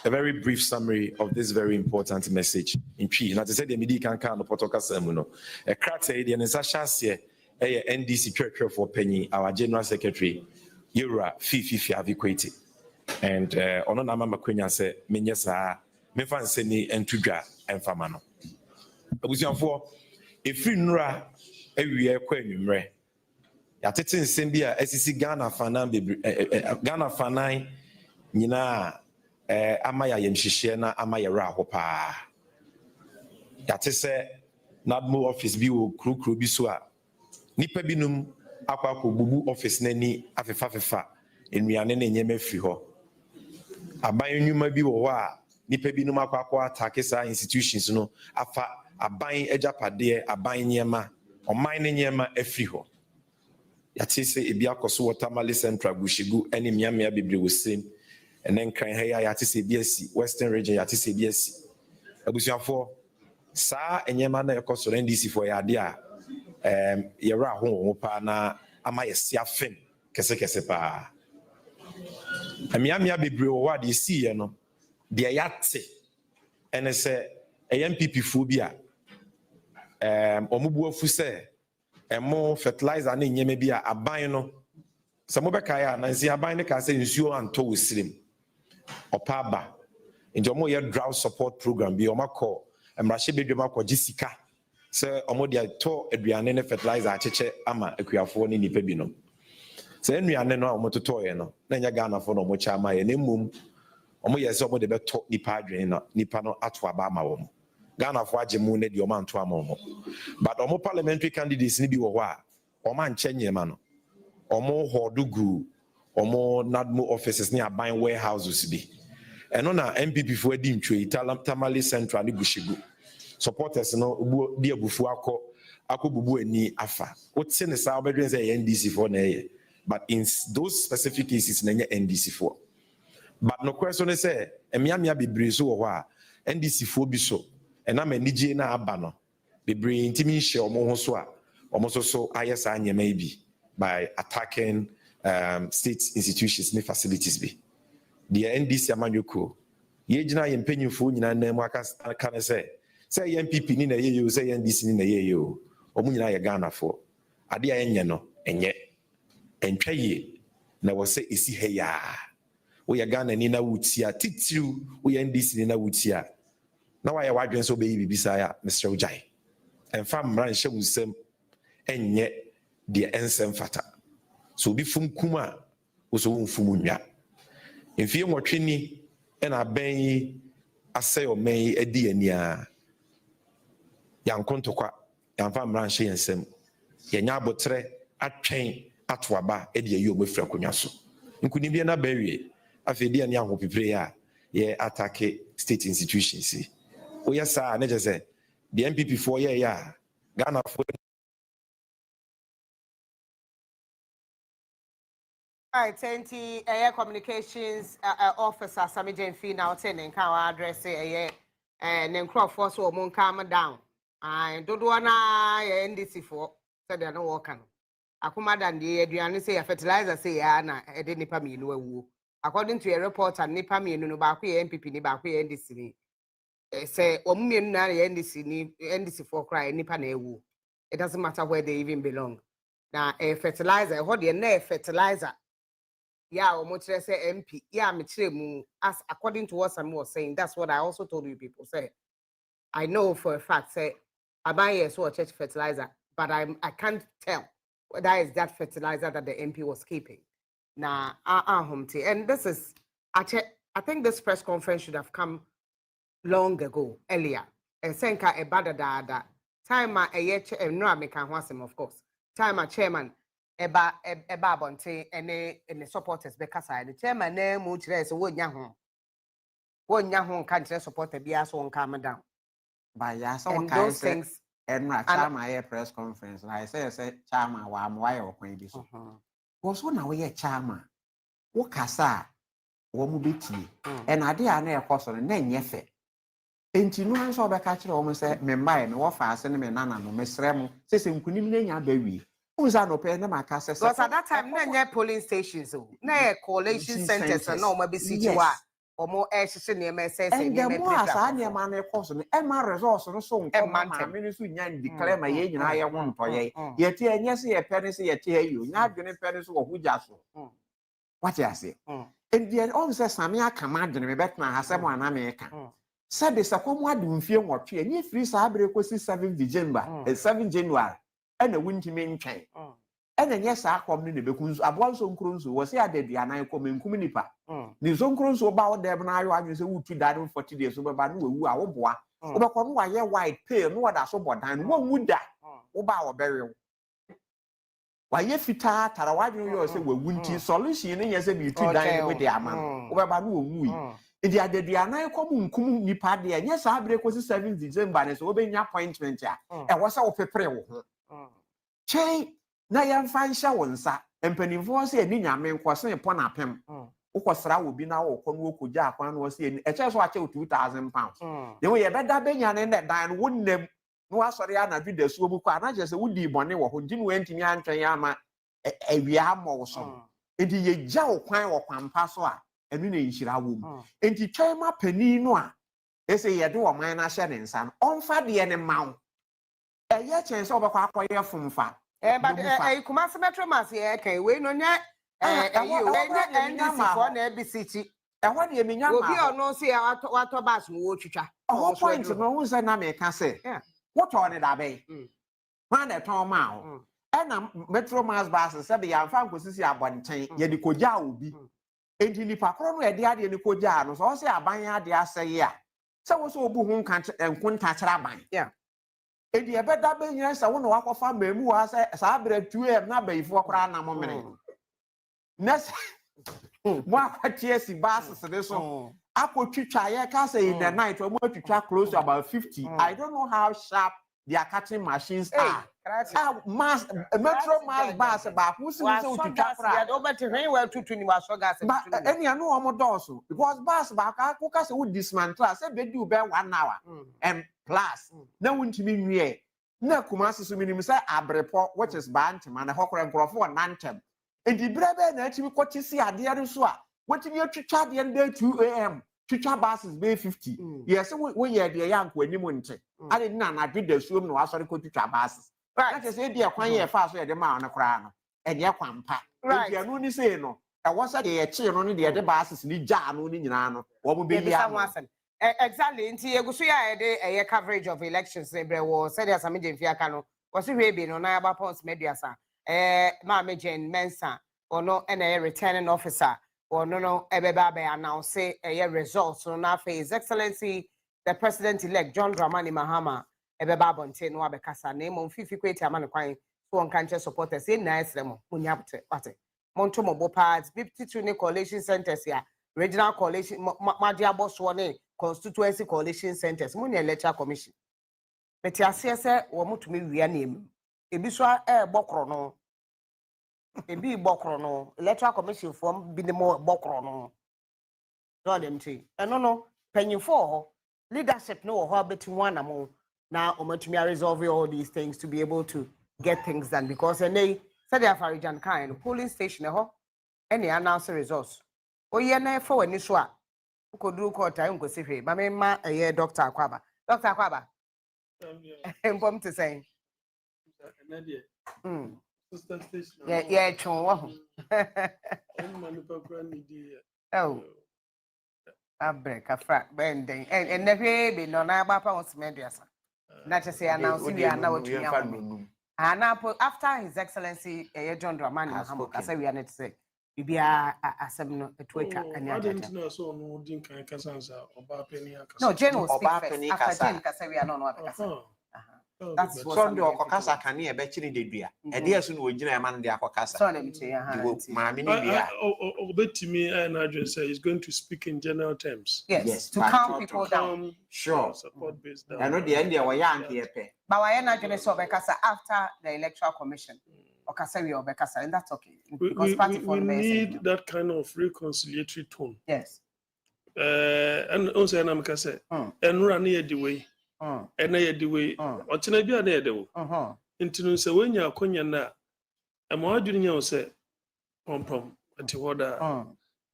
a very brief summary of this very important message in P. Now, to say the media can no potoka semuno. A crate the NSA NDC Church for Penny, our General Secretary, Yura Fifi Aviquati. And Ononama Makwenya said, Menyasa, Mefan Seni and Tuja and Famano. For a free Nura, every year, Quenumre. Yatetin Sembia, SEC Ghana Fanai, Nina. Amaya Yemshishena, Amaya Rahopa. Yatese Nadmo office biwo kru biswa. Nipa binum akwa ko bubu office nani afefa enwiane na nyeme firi ho. Aban nwuma bi wo a nipa binum akwa attack sa institutions no afa aban ejapade aban nyema oman ne nyema afiri ho. Yati say ebi akoso Watermali Central Bushigu any miamia bibri was same and then crying hey yati say BSc Western region yati say BSc abusuafo saa enyema na ekoso NDC for yadia yera ho pa na ama yesia fem kese pa miamia bibri wo wa de si ye no de yate ene se MPP fo bi a omubu afu se emo fertilizer na nyeme bi a aban no se mo beka ya na nsi aban ne ka se nsuo anto wosirim opa ba nti omo ye drought support program bi omo akọ emrahye bedwem akọ gisika se omo de to aduane ne fertilizer acheche ama akuafo ne nipa bi no se anuane no omo toto ye no na nya Ghana fo no omo cha ma ye na mmom omo ye se omo de beto nipa adwene no nipa no ato aba ama wo Ghana for agemu ne di oman to amomo but omo parliamentary candidates ni bi wo ho a omo anche nyema no omo hodugu omo nadmo offices ni aban warehouses bi eno na MPP fo adi ntwe Tamale Central ni Bushigu supporters no obu di abufu akobubu ani afa wote ne sa obedwen say NDC for na ye but in those specific cases na NDC for but no question is say emiamia bebre so wo ho a NDC fo bi so ena manije na aba no bebre intimi hye omo ho so a omo so ayesa anyema bi by attacking state institutions ne facilities bi the NDC amanyoko ye gina ye mpanyimfo nyina na mu aka ne say MPP ni na ye yo say NDC ni na ye yo omo nyina ye Ghana fo ade a enye no enye entwa ye na wo say esi he ya wo ye Ghana ni na wutia titiru wo ye NDC ni na wutia na why wadwen so be bibisa ya Mr. Ojai emfa mran hye wusem enye de ensem fata so bi fum kuma wo so wumfum nwa emfie nwotweni na ben asay o men adi ania yankontokwa yamfa mran hye ensem yenya abotre atwen atoaba e de ayi o mafra konwa so nkuni bi na bawie afedi ani ahopepre ya ye attack state institutions o yes sir na just say the MPP for yeah Ghana for Right, 20 communications officer Sami Jenfi now telling can address and then crop force won't calm down. And don't wanna NDC for said they're not working. Akuma than the Adrian say a fertilizer say Anna a nipa me no. According to a report and nipa me no back MPP ni back NDC. Say na NDC for cry nipa na ewu. It doesn't matter where they even belong. Now a fertilizer, what the fertilizer. Yeah, or much say MP. Yeah, me as according to what Sam was saying, that's what I also told you people say. I know for a fact say I buy a church fertilizer, but I can't tell whether it's that fertilizer that the MP was keeping. Now, and this is I think this press conference should have come long ago, earlier. And senka a bada da time no make of course. Time a chairman eba bonte and the supporters bekasa the chairman name which is wonya ho can't support the bias on calm down. By ya some those things and my press conference and I say charma wa mwai or queen so. Was one away charma. What kasa wo mu beti and ade ana e koso na enyefe. Enti no anso be ka kire o mo se me mai me wo fa ase ne me nana no me sre mo se nkunim na nya ba wi. Uza no pe na maka se because at that time na polling stations o na collation centers na o ma be sijiwa o mo ehye ne me se ne me prepare asa ne ma na koso no e ma resource no so nko ma me no so nya declare ma ye nyina ye ho ntoye ye ti enye se ye pe ne se ye ti ayo nya adwene pe ne so wo huja so what you say and the on say samia command ne me betna hasem ana me ka said the sakomu adum fie nwotwe ni free sa abre kosi 7 December 7 January and a winter main chain. And then yes, I come in the Becus, I was on Crunzo, was here the Diana come in Kuminipa. The Zon Crunzo about them and I was a wood to die 40 days over Banu, our boy. Over why white pale, no other so but and one would die. Oba our burial. Why, if you tar, Tarawadi, you say, we're winter solution, and yes, you two die with the Aman. Over Banu, if you had the Diana come Nipa, and yes, I break was 7 December, and so obeying your appointment. And what's our paper? Che na yɛmfa nhyɛ wo nsa mpanimfoɔ sɛ ani nyame nkɔse pɔ napem wokɔsra wo bi na wokɔ no wokɔgya akwan no wɔsɛ ani ɛkyɛ so akyɛ wo 2,000 pounds ne wo yɛbɛda bɛnya ne nɛ dan no wonnam na wasɔre anadwo da suo mu kɔ anakyɛ sɛ wodii bɔne wɔ ho gye ne wantumi antwɛn ama awia mmɔ wo so enti yɛgya wo kwan wɔ kwampa so a ɛno na nhyira wɔ mu enti twɛn ma panin no a ɛsɛ yɛde wɔ man no ahyɛ ne nsa no ɔmfa deɛ ne ma wo ɛyɛ kyɛn sɛ wobɛkɔ akɔyɛ fomfa but Kumasi Metro Mass okay we no nya NDC for na ABCT ɛhɔ deɛ menya ma obi ɔno se wato bus no wo twitwa ɔhɔ point no wo sɛ na meka sɛ wotɔ ne dabe ma na ɛtɔn ma wo ɛna Metro Mass bus sɛ be yɛmfa nkosisi abɔnten yɛde kogya obi enti nipa koro no yɛde ade ne kogya no so ɔsɛ aban ade asɛe a sɛ wo so obu ho nkonta kyerɛ aban edi ebeda be nyina sɛ wo no wakɔfa mamu wa sɛ saa bere 2am na bayifo kora na mo mene next mo akwatie si bases de so akotwitwa ye ka say in the night mo twitwa close to about 50 I don't know how sharp their cutting machines are mass Metro Mass bus ba who see say twitwa kra do bet hwen wa tutu ni wa so gas any anu o mo dɔɔso because bus ba ka ko ka say wo dismantle say be do be 1 hour and plus na wuntimi nwie na Kumasi so minim say abrepo which is bantam na hokora nkrofo nantem enti brebe na atimi kwoti si ade no so a wotimi atwitwa de no 2 am twitwa buses be 50 yes we ye de yanko anim nte ade na na dweda suom na wasɔre kwotwitwa buses na say de kwan ye fa so ye de ma no kra no ene kwampa enti anu ni say no ɛwɔ sɛ de ye kye no de de buses ni gya no ni nyina no wo mo be ya exactly nti egusu ya de coverage of elections ebre wo said as Amije Mfiaka no wo se hwe bi no na aba pons mediasa ma Jen Mensa ono na returning officer ono no ebeba be announce results no na fa His Excellency the President elect John Dramani Mahama ebeba bonte no abekasa na mo fifi kweti amane kwan so on kanche supporters e na esremo munyabte pate monto mo bopards 52 ne coalition centers ya regional coalition madia boss one constituency coalition centers mo ne electoral commission beti asese wo mutumi wia na em ebi so bokro no ebi bokro no electoral commission form bi ne mo bokro no so dem ti eno no panyifo leadership no ho beti one am na o matumi resolve all these things to be able to get things done because they said their Farijan kind polling station ho any announce results oye na for wani so a ukoduru court ayi nkosi hwe ba me ma Dr. Akwaba empom to say sister station yeah chon wo oh abre kafra benden en na hwe bi no na agba pa won semediasa na che say announce we na watumi am after His Excellency John Dramani Mahama kasa we na say bibia asem no etwatwa ani I didn't know so no din kan kasansa oba pani akasa no Jane was speak first after Jane kasa we no akasa that's what Sunday okokasa kan e be chiri dedua e dey so no ogina e man dey akokasa so na mti ma me ni bia obetimi na adwen say he's going to speak in general terms yes to calm people down sure support based down and no dey end there we yank here pe but why na adwen so bekasa after the electoral commission okasa we obekasa and that's okay because party for we need that kind of reconciliatory tone yes and also na mkase enura na ye the way and na the way ochina bia na ye de wo intinu se wenya akonya na ama adwene nya say pom ati hoda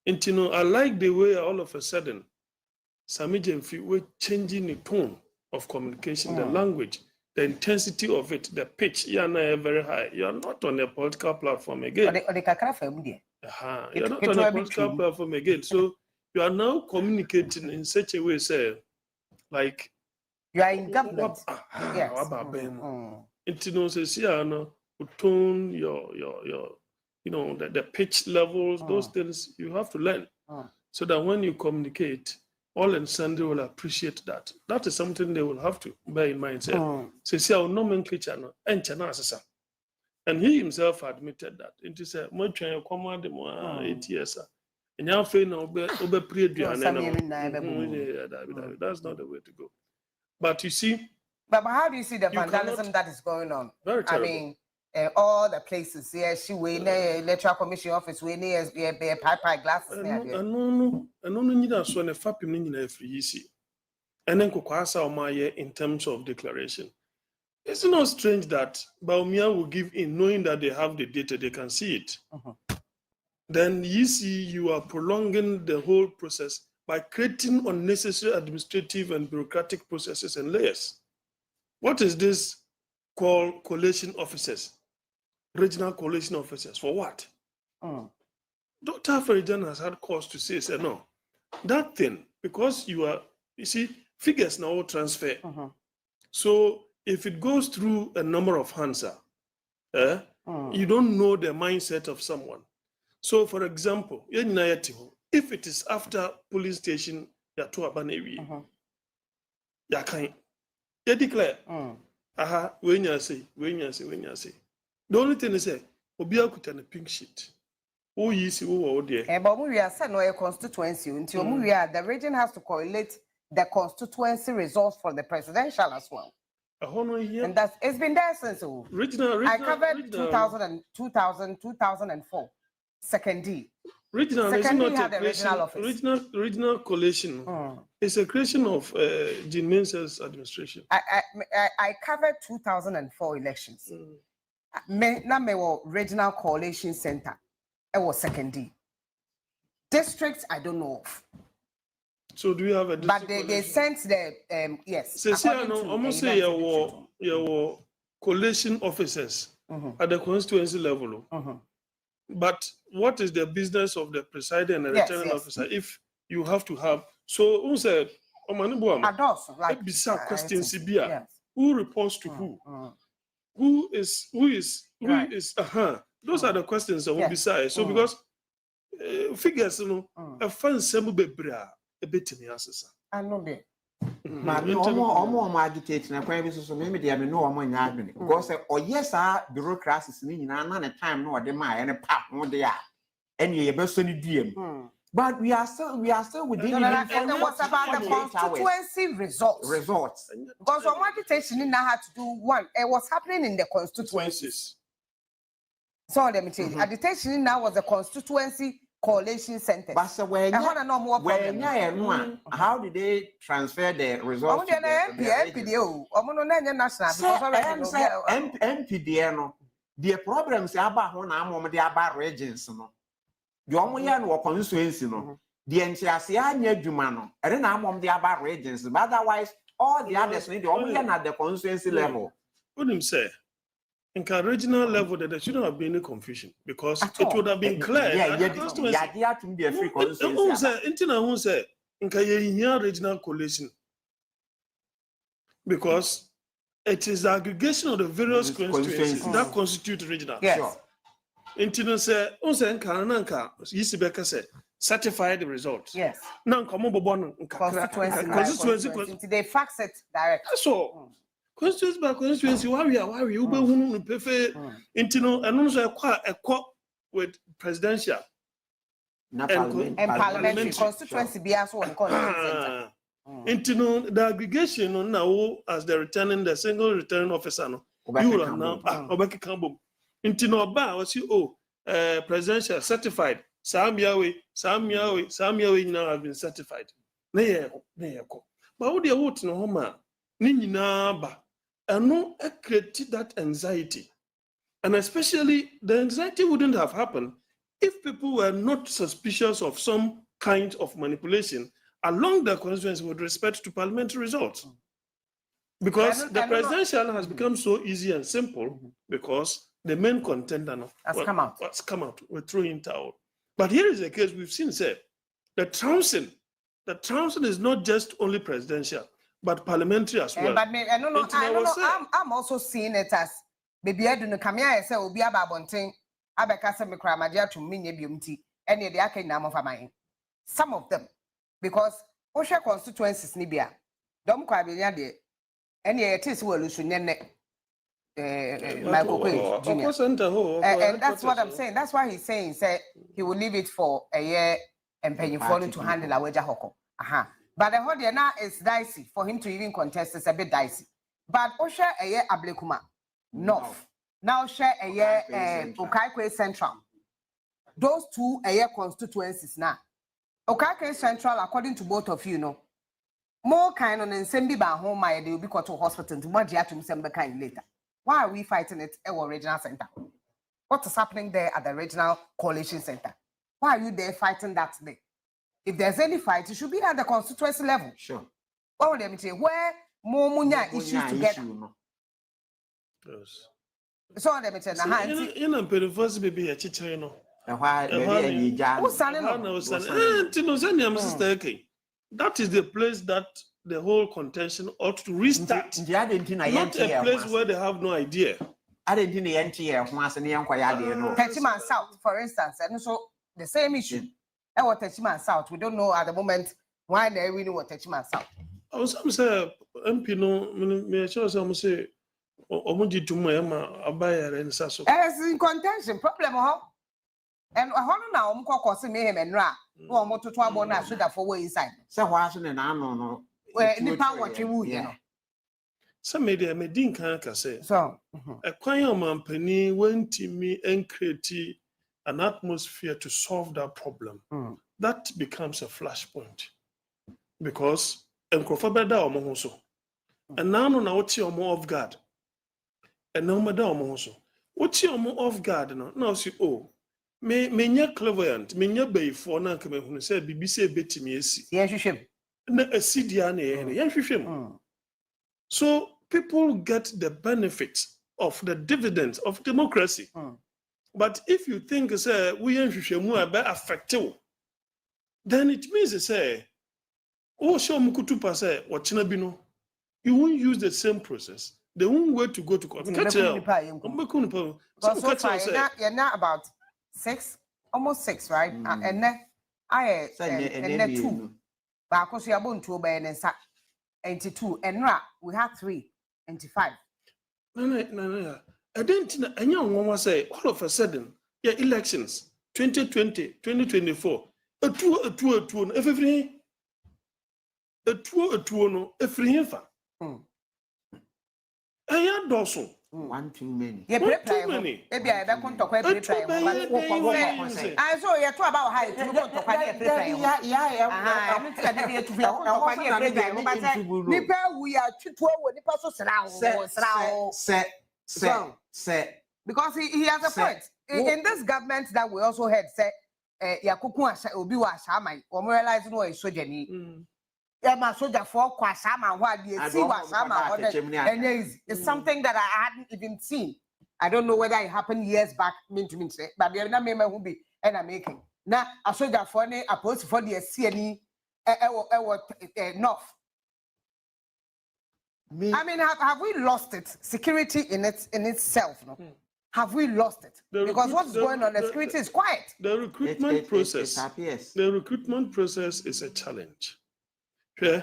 intinu I like the way all of a sudden Samije Mfi we changing the tone of communication the language the intensity of it the pitch you are now very high you are not on a political platform again you're not on a political platform again so you are now communicating in such a way say like you are in government yes it no say no tone your you know the pitch levels those things you have to learn so that when you communicate all and Sunday will appreciate that. That is something they will have to bear in mind. Say, our nomenclature no enchana asasa. And he himself admitted that. Into say, mo try to command them 8 years. And now fe na obe pre that's not the way to go. But you see. But how do you see the vandalism that is going on? Very terrible. I mean, all the places. Yeah, she we electoral commission office we near pipe glasses. No, need so ne fapim ni nyina free easy. And then kokwasa omaye in terms of declaration. It's not strange that Baumia will give in knowing that they have the data, they can see it. Then you see you are prolonging the whole process by creating unnecessary administrative and bureaucratic processes and layers. What is this called collation officers? Regional collation officers, for what? Dr. Ferijan has had cause to say, no, that thing, because you see, figures now transfer. So if it goes through a number of hands, you don't know the mindset of someone. So, for example, if it is after police station, you declare, when you say. The only thing is, Obia could a pink sheet. Oh, yes, oh, dear. But we are saying no a constituency until the region has to correlate the constituency results for the presidential as well. And that's it's been there since I covered 2004 second D. Regional had the regional office. Regional collation is a creation of Jean Mensah's administration. I covered 2004 elections. Me regional coalition center. It was second D. Districts I don't know of. So do you have a district? But they sent the yes. Almost say your collation officers at the constituency level. But what is the business of the presiding and returning officer if you have to have so who said like questions who reports to who? Who is those are the questions that will be said. So because figures a fan semubebra a bit in the answer. I know that. Omo agitate na kwa biso so me dey no omo nya adwene because yes bureaucracies ni nyina na time no de ma ne pa ho de a ene ye be so ni duem but we are still within and what about the constituency results because omo agitation now had to do one it was happening in the constituencies so let me tell you agitation now was the constituency coalition centers. But so how did they transfer the results? MPDN, the problems about one the about regions. The only constituency, the entire Jumano, and then I'm the about regions, but otherwise, all the others need only at the constituency level. Wouldn't say. In the regional level, there shouldn't have been any confusion because it would have been clear. To be a free constituency. In the regional coalition, because it is the aggregation of the various constituencies that constitute regional. Yes. Intino say, certify the results. Yes. Constituency. They fax it directly. So. Constituency by constituency, why we Uber prefer intino and also a with presidential and parliamentary constituency be as one constituency. Intino the aggregation now as the returning the single returning officer no you are now Obeki Kambo intino ba was you presidential certified Sam Yawe now have been certified. But what do you want no homa Nina ba and no created that anxiety. And especially the anxiety wouldn't have happened if people were not suspicious of some kind of manipulation along the constituency with respect to parliamentary results. Because the presidential has become so easy and simple because the main contender has come out. We're throwing towel. But here is a case we've seen said the trouncing is not just only presidential, but parliamentary as well. But I'm also seeing it as maybe I don't come here and say, Obi Ababonting, Abekasa Mikramadia to Minya Beauty, any of the Akanam of mine. Some of them, because Osha constituencies Nibia, Dom Quabinia, any it is well, Michael Quinn Jr. And that's what I'm saying. That's why he's saying, say he will leave it for a year and paying for to handle a wager hoko. But the whole now is dicey for him to even contest. It's a bit dicey. But Osha Ablekuma, North, Now share a year Okaikwe Central. Those two a year constituencies now. Okaikwe Central, according to both of you, know, more kind on and send by home, my they will be called to hospital to Magia to December kind later. Why are we fighting it at our regional center? What is happening there at the regional coalition center? Why are you there fighting that day? If there's any fight, it should be at the constituency level. Sure. What would they say? Where more munya issues together? Yes. So let me tell you, in a periphase baby a chichero no. Why that is the place that the whole contention ought to restart. Not a place where they have no idea. I didn't think the NTA once and young Techiman South, for instance, and so the same issue. I was Techiman South. We don't know at the moment why they really want Techiman South. I was say MP no me sure some say omuji tumo ya abaya and saso. As in contention problem ho. And now I'm calling me him and Ra. No more to 12 more should have for way inside. So why shouldn't I know? Well, the power to you, you know. Some media medin can say so. A choir man penny went to me and create an atmosphere to solve that problem. That becomes a flashpoint because Enkrofabeda or Mohoso. And now what's your more off guard? And no matter Mohoso. What's your more off guard now? See, oh. Me clairvoyant, me bay for na kame who said BBC betimi esi. Yes, you should. Na asidia na yes, so people get the benefits of the dividends of democracy. But if you think say we yenhwehwemu aba affected, then it means say oh show mukutu pa say wachina bi no, you won't use the same process. They won't wait to go to court. You're not about 6, almost 6, right? And then I and 2. But of course, you are born to obey and 2. And we have 3 and 5. No. I didn't know. And young one say all of a sudden, yeah, elections 2020, 2024. A two, everything. A two, no, everything. I am also. One too many. Yeah, too many. Maybe I don't want to quite I saw you talk about how to go to quite we are because he has a point. In this government that we also had said, Yakuku Obi was Shamai, or realize no is so Jenny. My soldier for Kwasama, what you see was and it's something that I hadn't even seen. I don't know whether it happened years back, but the other member will be and I'm making. Now, a soldier for a post for the CNE North. I mean, have we lost it? Security in itself, no? Have we lost it? Because what's going on, the security is quiet. The recruitment process. The recruitment process is a challenge. We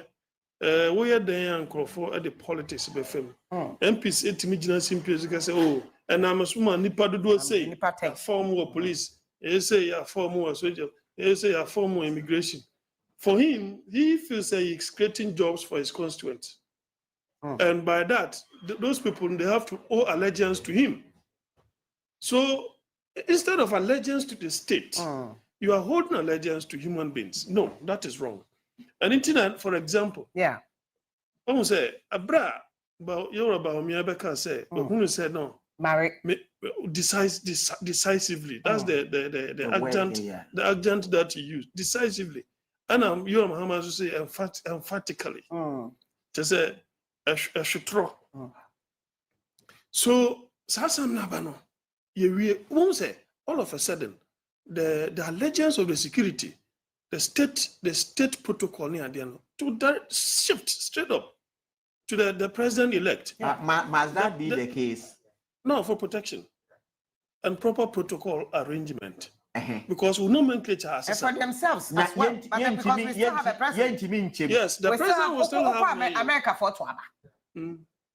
are there and call for the politics of FM. MPs 8 million simply say, oh, and I'm a woman, Nipa do say, form more police, they say, yeah, form more soldier, they say, yeah, form more immigration. For him, he feels that he's creating jobs for his constituents. And by that, those people, they have to owe allegiance to him. So instead of allegiance to the state, you are holding allegiance to human beings. No, that is wrong. And internet, for example, almost say, Abra, but you're about me, Abeka say, who said no, marry decisively. That's the adjunct that you use decisively. And you're Muhammad to say emphatically. To say, I should throw. So, Sasam Nabano, you won't say, all of a sudden, the allegiance of the security. The state protocol to that shift straight up to the president-elect. Must that be the case? No, for protection and proper protocol arrangement. Because we nomenclature has and for themselves as well. But because we still have a president. Yes, the president will still have America for Tuaba.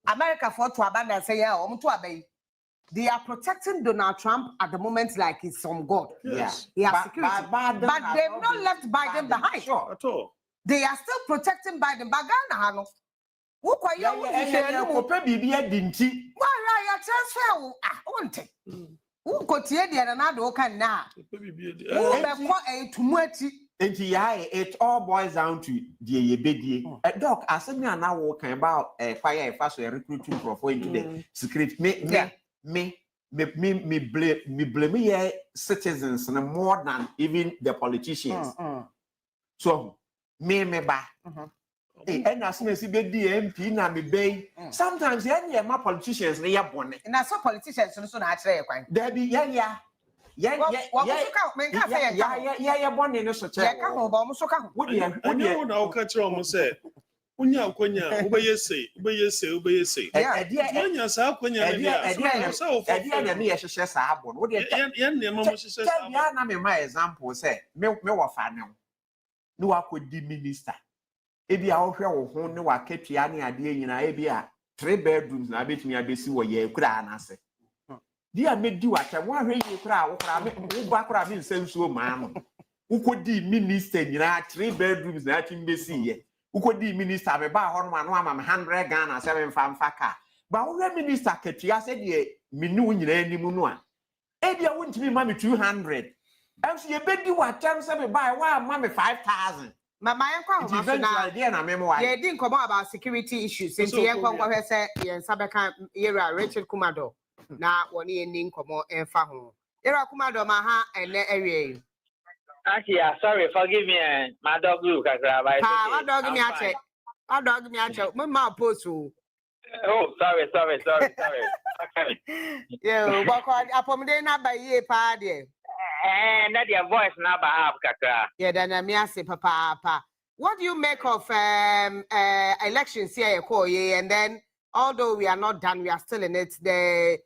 America for Tuaba and say, yeah, they are protecting Donald Trump at the moment like he's some god. Yes. He has security. But they've not left Biden behind. Sure, at all. They are still protecting Biden. But Ghana, Wo kwa ye wo ye ko pe bibia dinti. Wa ra ya transfer wo wonte. Wo ko tie de na do kan na. Pe bibia di. Wo be ko etumu ati. Enti it all boils down to the yebedie. Doc, asemi ana wo kan about fire so recruiting for into the secret me blame ye citizens more than even the politicians. So me ba. And as soon as you be MP na me bay. Sometimes my politicians they are born. Na so politicians so na akere kwan. There be yeah. Yeah, born in a social. Yeah, come on, but so come. What you know, catch on, say. Unya, obey say. Yeah, my example say, me wa fan no I could be minister. Ebi a wo hwe wo ho ne wa ketua ne ade nyina ebi a 3 bedrooms na betumi abesi wo ye kura anase. Dia medi wacha wo ahwe yi kura wo kura me wo ba kura me nsensuo maa no. Ukodi minister nyina 3 bedrooms na ati mbesi ye. Ukodi minister me ba ho no ma no 100 Ghana 7 famfa ka. Ba wo minister ketua se de menu nyina animu no a. Ebi a wontimi ma me 200. Amso ye bedi wacha se me ba wa ma me 5,000. Mama enkwa na idea na memo wa. Ye di nkomo about security issues. Enti enkwa hwe se ye nsabeka yera Rachel Kumado. Na woni ye ni nkomo enfa ho. Yera Kumado ma ha ene ewie. Auntie, sorry, forgive me. My dog look as I my dog me ache. My dog me ache. Me ma post o. Oh, sorry. Yeah, but apomde na ba ye pa de. That your voice now by Kakra. Yeah, then me say papa. What do you make of elections here, and then although we are not done, we are still in it. The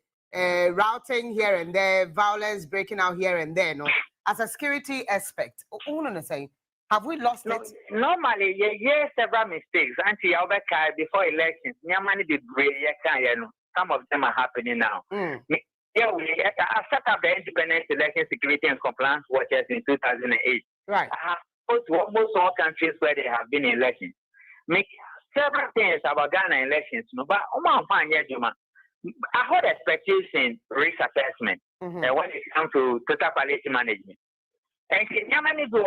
routing here and there, violence breaking out here and there. No, as a security aspect, have we lost it? Normally, yeah, several mistakes. Auntie Albeka before elections, some of them are happening now. Yeah, I set up the Independent Election Security and Compliance Watchers in 2008. Right. I have spoken to almost all countries where they have been elections. Make several things about Ghana elections, but I hold expectation risk assessment when it comes to total quality management. And Yamani do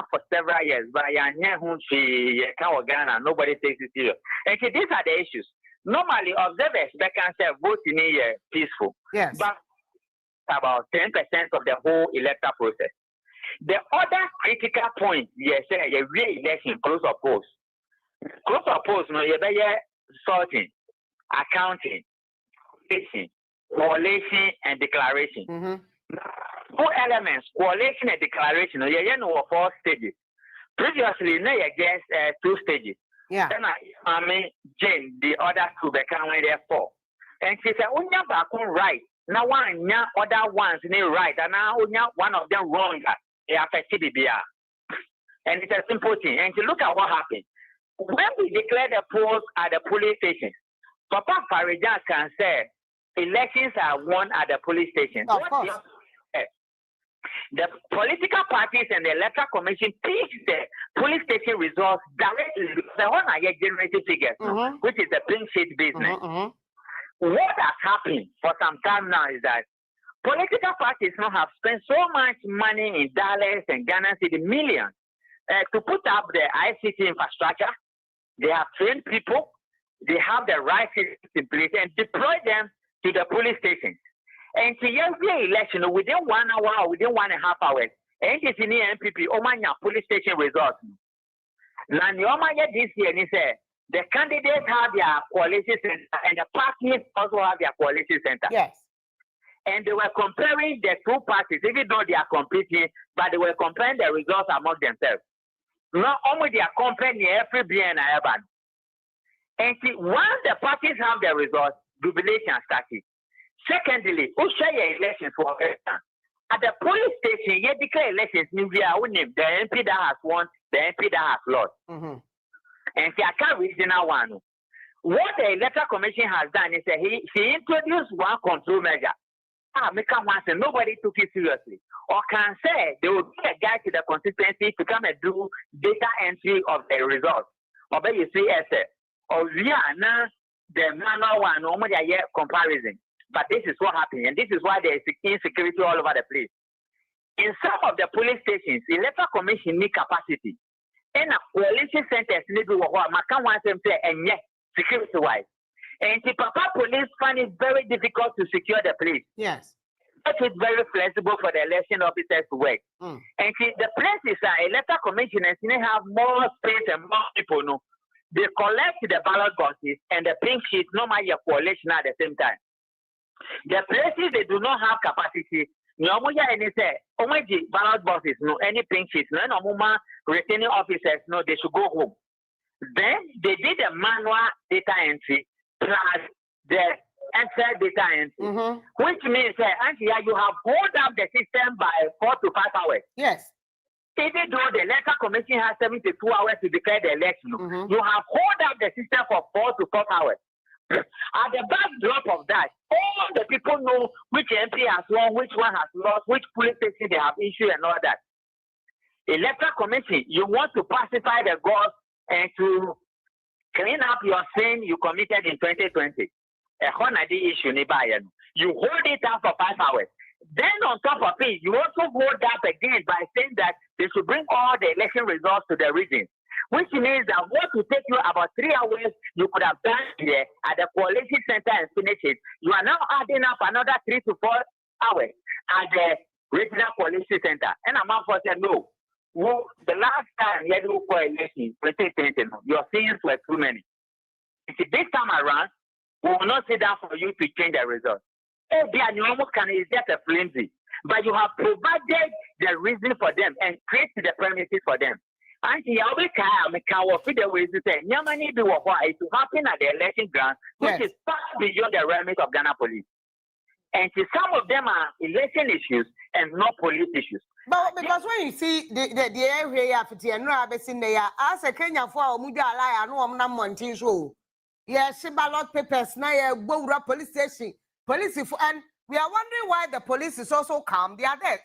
for several years, but Ghana, nobody takes it serious. And these are the issues. Normally, observers can say vote in a year peaceful. Yes. But about 10% of the whole electoral process. The other critical point, yes, a re-election close or post. Close or post, no, you better sorting, accounting, coalition, and declaration. Two elements, coalition and declaration, you know, 4 stages. Previously, no, you just 2 stages. Yeah. Then I mean, Jane, the other 2 become there 4. And she said, "Unya bakun right. Now one other ones right, and now one of them wrong. They affect BBR." And it's a simple thing. And you look at what happened. When we declare the polls at the police stations, Papa Farijan can say elections are won at the police station. Of course. The political parties and the electoral commission teach the police station results directly. The one I get generated figures, which is the pink sheet business. What has happened for some time now is that political parties now have spent so much money in dollars and Ghana city millions to put up the ICT infrastructure. They have trained people. They have the right systems in place and deploy them to the police stations. And to every election, within 1 hour or within 1.5 hours, NDC and MPP, Omanya police station results. Now, Omanya this year, and he said, the candidates have their coalition center and the parties also have their coalition center. Yes. And they were comparing the 2 parties, even though they are competing, but they were comparing the results among themselves. Not only they are comparing every BN and Urban. And see, once the parties have the results, jubilation started. Secondly, who share your elections for at the police station, you declare elections, the MP that has won, the MP that has lost. And see, I can't regional one. What the electoral commission has done is that she introduced one control measure. Nobody took it seriously. Or can say they will get a guy to the constituency to come and do data entry of the results. obey you see essay. Or we are now the manual one, normally a year comparison. But this is what happened, and this is why there is insecurity all over the place. In some of the police stations, the electoral commission need capacity. In a coalition centers, need to work. Maka wants them say, and yes, security wise. And the Papa police find it very difficult to secure the place. Yes. It is very flexible for the election officers to work. And the places are electoral commissioners, they have more space and more people. No, they collect the ballot boxes and the pink sheets, no matter your coalition at the same time. The places they do not have capacity, no more any say, oh my ballot boxes, no any pink sheets, no more returning officers, no, they should go home. Then they did a manual data entry plus the Excel data entry, which means that you have hold up the system by 4 to 5 hours. Yes. Even though the electoral commission has 72 hours to declare the election, you have hold up the system for 4 to 5 hours. At the backdrop of that, all the people know which MP has won, which one has lost, which police station they have issued, and all that. Electoral commission, you want to pacify the gods and to clean up your sin you committed in 2020. A Honadi issue, you hold it up for 5 hours. Then on top of it, you also hold up again by saying that they should bring all the election results to the region, which means that what will take you about 3 hours, you could have done here at the coalition center and finish it. You are now adding up another 3 to 4 hours at the regional coalition center. And I'm out for saying no. Well, the last time you had to go election, 2020, your sins were too many. This time around, we will not sit down for you to change the result. Is just a flimsy, but you have provided the reason for them and created the premises for them. And you always the ways to say, Yamani do what is to happen at the election ground, which is far beyond the remit of Ghana police. And some of them are election issues and not police issues. But because when you see the area of the Enrabesin there, as a Kenya for Mujala, no one Monty show. Yes, ballot papers now, Bora police station, police, and we are wondering why the police is also calm. They are there.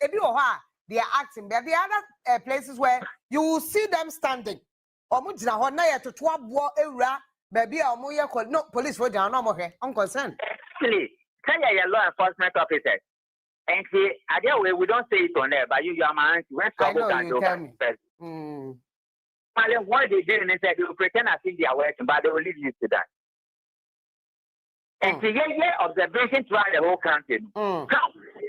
They are acting. There are other places where you will see them standing. Omujina Honaya to 12 war era, baby, or no police for down no more. I'm concerned. Actually, tell your law enforcement officers. And see, idea way we don't say it on there, but you are my auntie. When trouble can go what they did, and they said they will pretend as if they are working, but they will leave you to that. And to get observation throughout the whole country. Some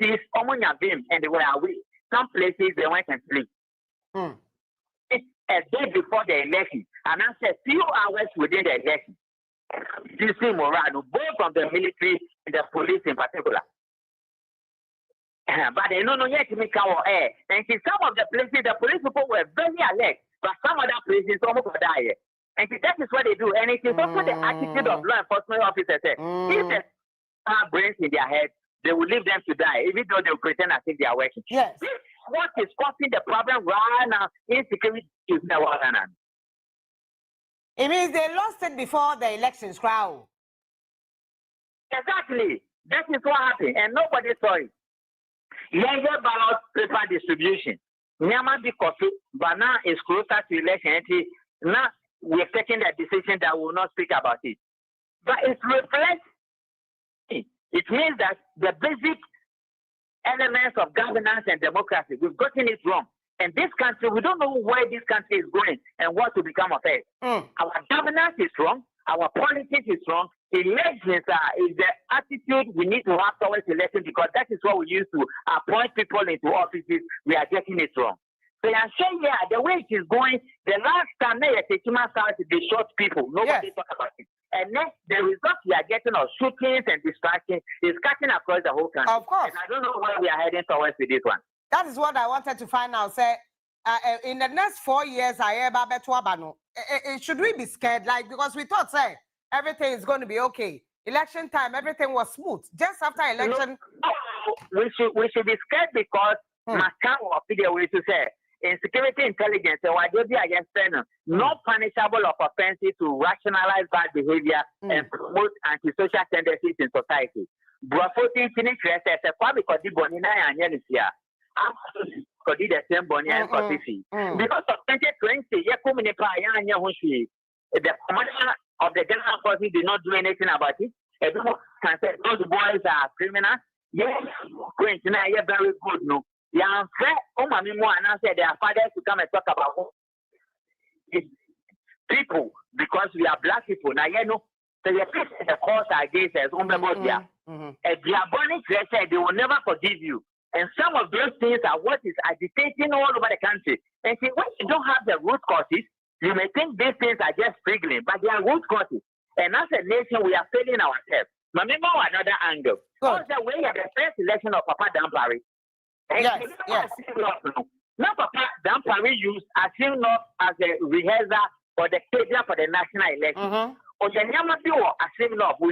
cities, Omonia Vim, and they were away. Some places they went and sleep. It's a day before the election, and after a few hours within the election. You see Morano, both from the military and the police in particular. But they don't know yet to make our air. And in some of the places, the police people were very alert, but some other places almost die. And that is what they do. And it is also the attitude of law enforcement officers. If they have brains in their head, they will leave them to die, even though they will pretend as if they are working. Yes. This is what is causing the problem right now. Insecurity is now. It means they lost it before the elections, crowd. Exactly. That is what happened, and nobody saw it. Younger ballot paper distribution. Nyama be coffee, but now it's closer to election entry. Now we're taking the decision that we will not speak about it. But it reflects, it means that the basic elements of governance and democracy, we've gotten it wrong. And this country, we don't know where this country is going and what to become of it. Our governance is wrong. Our politics is wrong. Elections is the attitude we need to have towards elections, because that is what we use to appoint people into offices. We are getting it wrong. So I'm saying, the way it is going, the last time they shot people. Nobody talk about it. And next, the result we are getting of shootings and distractions is cutting across the whole country. Of course. And I don't know where we are heading towards with this one. That is what I wanted to find out. Say, in the next 4 years, should we be scared? Like, because we thought, say, everything is going to be okay. Election time, everything was smooth. Just after election, we should be scared because we to say in security intelligence, no punishable of offenses to rationalize bad behavior and promote antisocial tendencies in society. Because the same bonnie and because of 2020, the commander of the general forces did not do anything about it. Everyone can say those boys are criminals. Yes, Queen, you're very good. No, yeah, and I said their fathers to come and talk about people because we are black people. Now, you know, so you face the course against us. They are born said they will never forgive you. And some of those things are what is agitating all over the country. And see, when you don't have the root causes, you may think these things are just triggering, but they are root causes. And as a nation, we are failing ourselves. Remember another angle. Also, we have the first election of Papa Dampari. Yes. Now, Papa Dampari used Asimno as a rehearsal for the schedule for the national election. We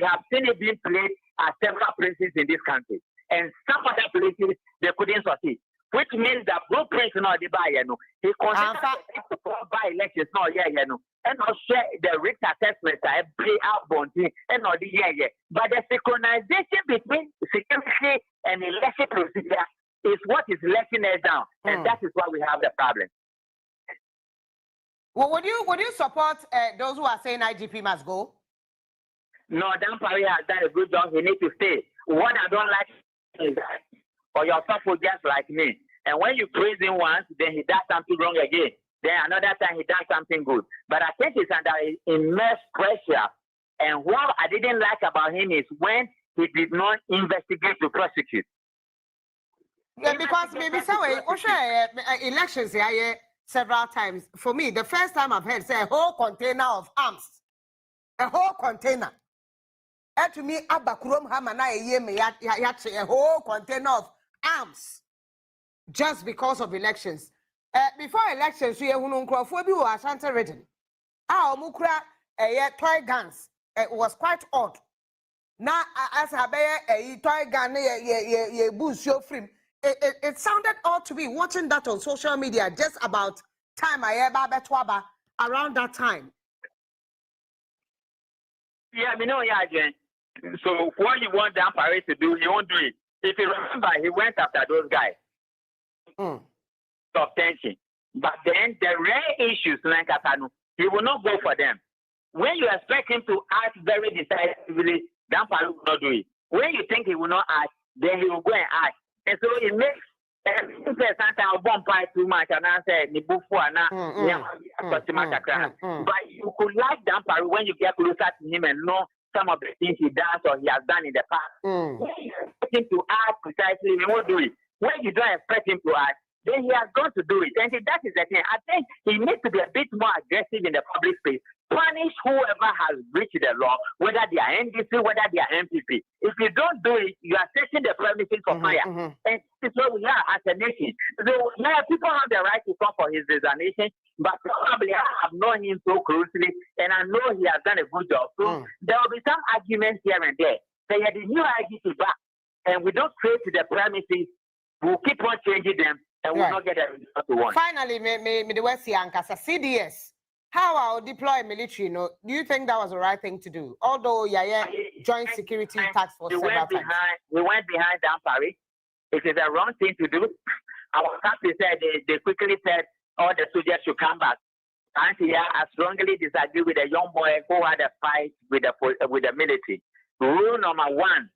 have seen it being played at several places in this country. And some other places, they couldn't succeed. Which means that blueprint not the buy, he considers to buy elections, and not share the risk assessment, play out bounty, and not the year. But the synchronization between security and election procedure is what is letting us down, and that is why we have the problem. Well, would you support those who are saying IGP must go? No, Dampari has done a good job. He needs to stay. What I don't like is that, or your people just like me. And when you praise him once, then he does something wrong again. Then another time he does something good. But I think he's under immense pressure. And what I didn't like about him is when he did not investigate to prosecute. Yeah, because maybe so elections here several times. For me, the first time I've heard say a whole container of arms. A whole container. And to me, Abakurum Hamana a whole container of arms. Just because of elections. Before elections, we have was anti-ridden. Our Mukra toy guns was quite odd. Now, as a toy gun, boost your frame. It sounded odd to me watching that on social media just about time around that time. Yeah, Jen. So what you want Dampari to do, he won't do it. If you remember, he went after those guys. Of tension. But then the rare issues, like he will not go for them. When you expect him to act very decisively, Dampari will not do it. When you think he will not act, then he will go and act. And so it makes sometimes bomb too much and I say but you could like Dampari when you get closer to him and know some of the things he does or he has done in the past. When you expect him to act precisely, he won't do it. When you don't expect him to act, then he has got to do it. And that is the thing. I think he needs to be a bit more aggressive in the public space. Punish whoever has breached the law, whether they are NDC, whether they are MPP. If you don't do it, you are setting the premises for fire. And this is what we are as a nation. So now people have the right to call for his resignation, but probably I have known him so closely, and I know he has done a good job. So there will be some arguments here and there. So you have the new IGP back, and we don't create the premises, we'll keep on changing them, and we'll not get a result we want. Finally, the West Yankasa CDS. How I'll deploy military, do you think that was the right thing to do? Although joint security task force several times. We went behind Dampari. It is a wrong thing to do. Our country said they quickly said all the soldiers should come back. And here I strongly disagree with a young boy who had a fight with the military. Rule number 1,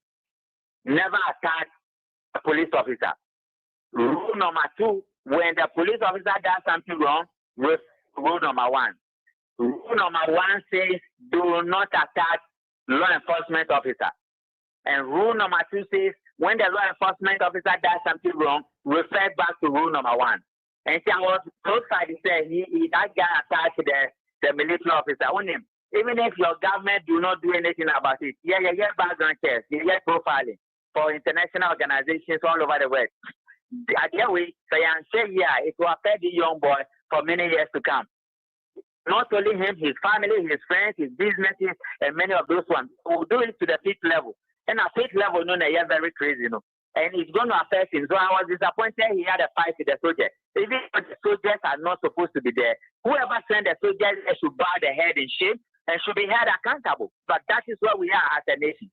never attack a police officer. Rule number 2, when the police officer does something wrong, rule number 1. Rule number 1 says do not attack law enforcement officer. And rule number 2 says when the law enforcement officer does something wrong, refer back to rule number 1. And so I was so sad to say that guy attacked the military officer on him. Even if your government do not do anything about it, background checks, profiling for international organizations all over the world. Again, it will affect the young boy for many years to come. Not only him, his family, his friends, his businesses, and many of those ones will do it to the 5th level. And at 5th level, they are very crazy, and it's going to affect him. So I was disappointed he had a fight with the soldiers. Even if the soldiers are not supposed to be there, whoever sent the soldiers should bow their head in shame and should be held accountable. But that is where we are as a nation.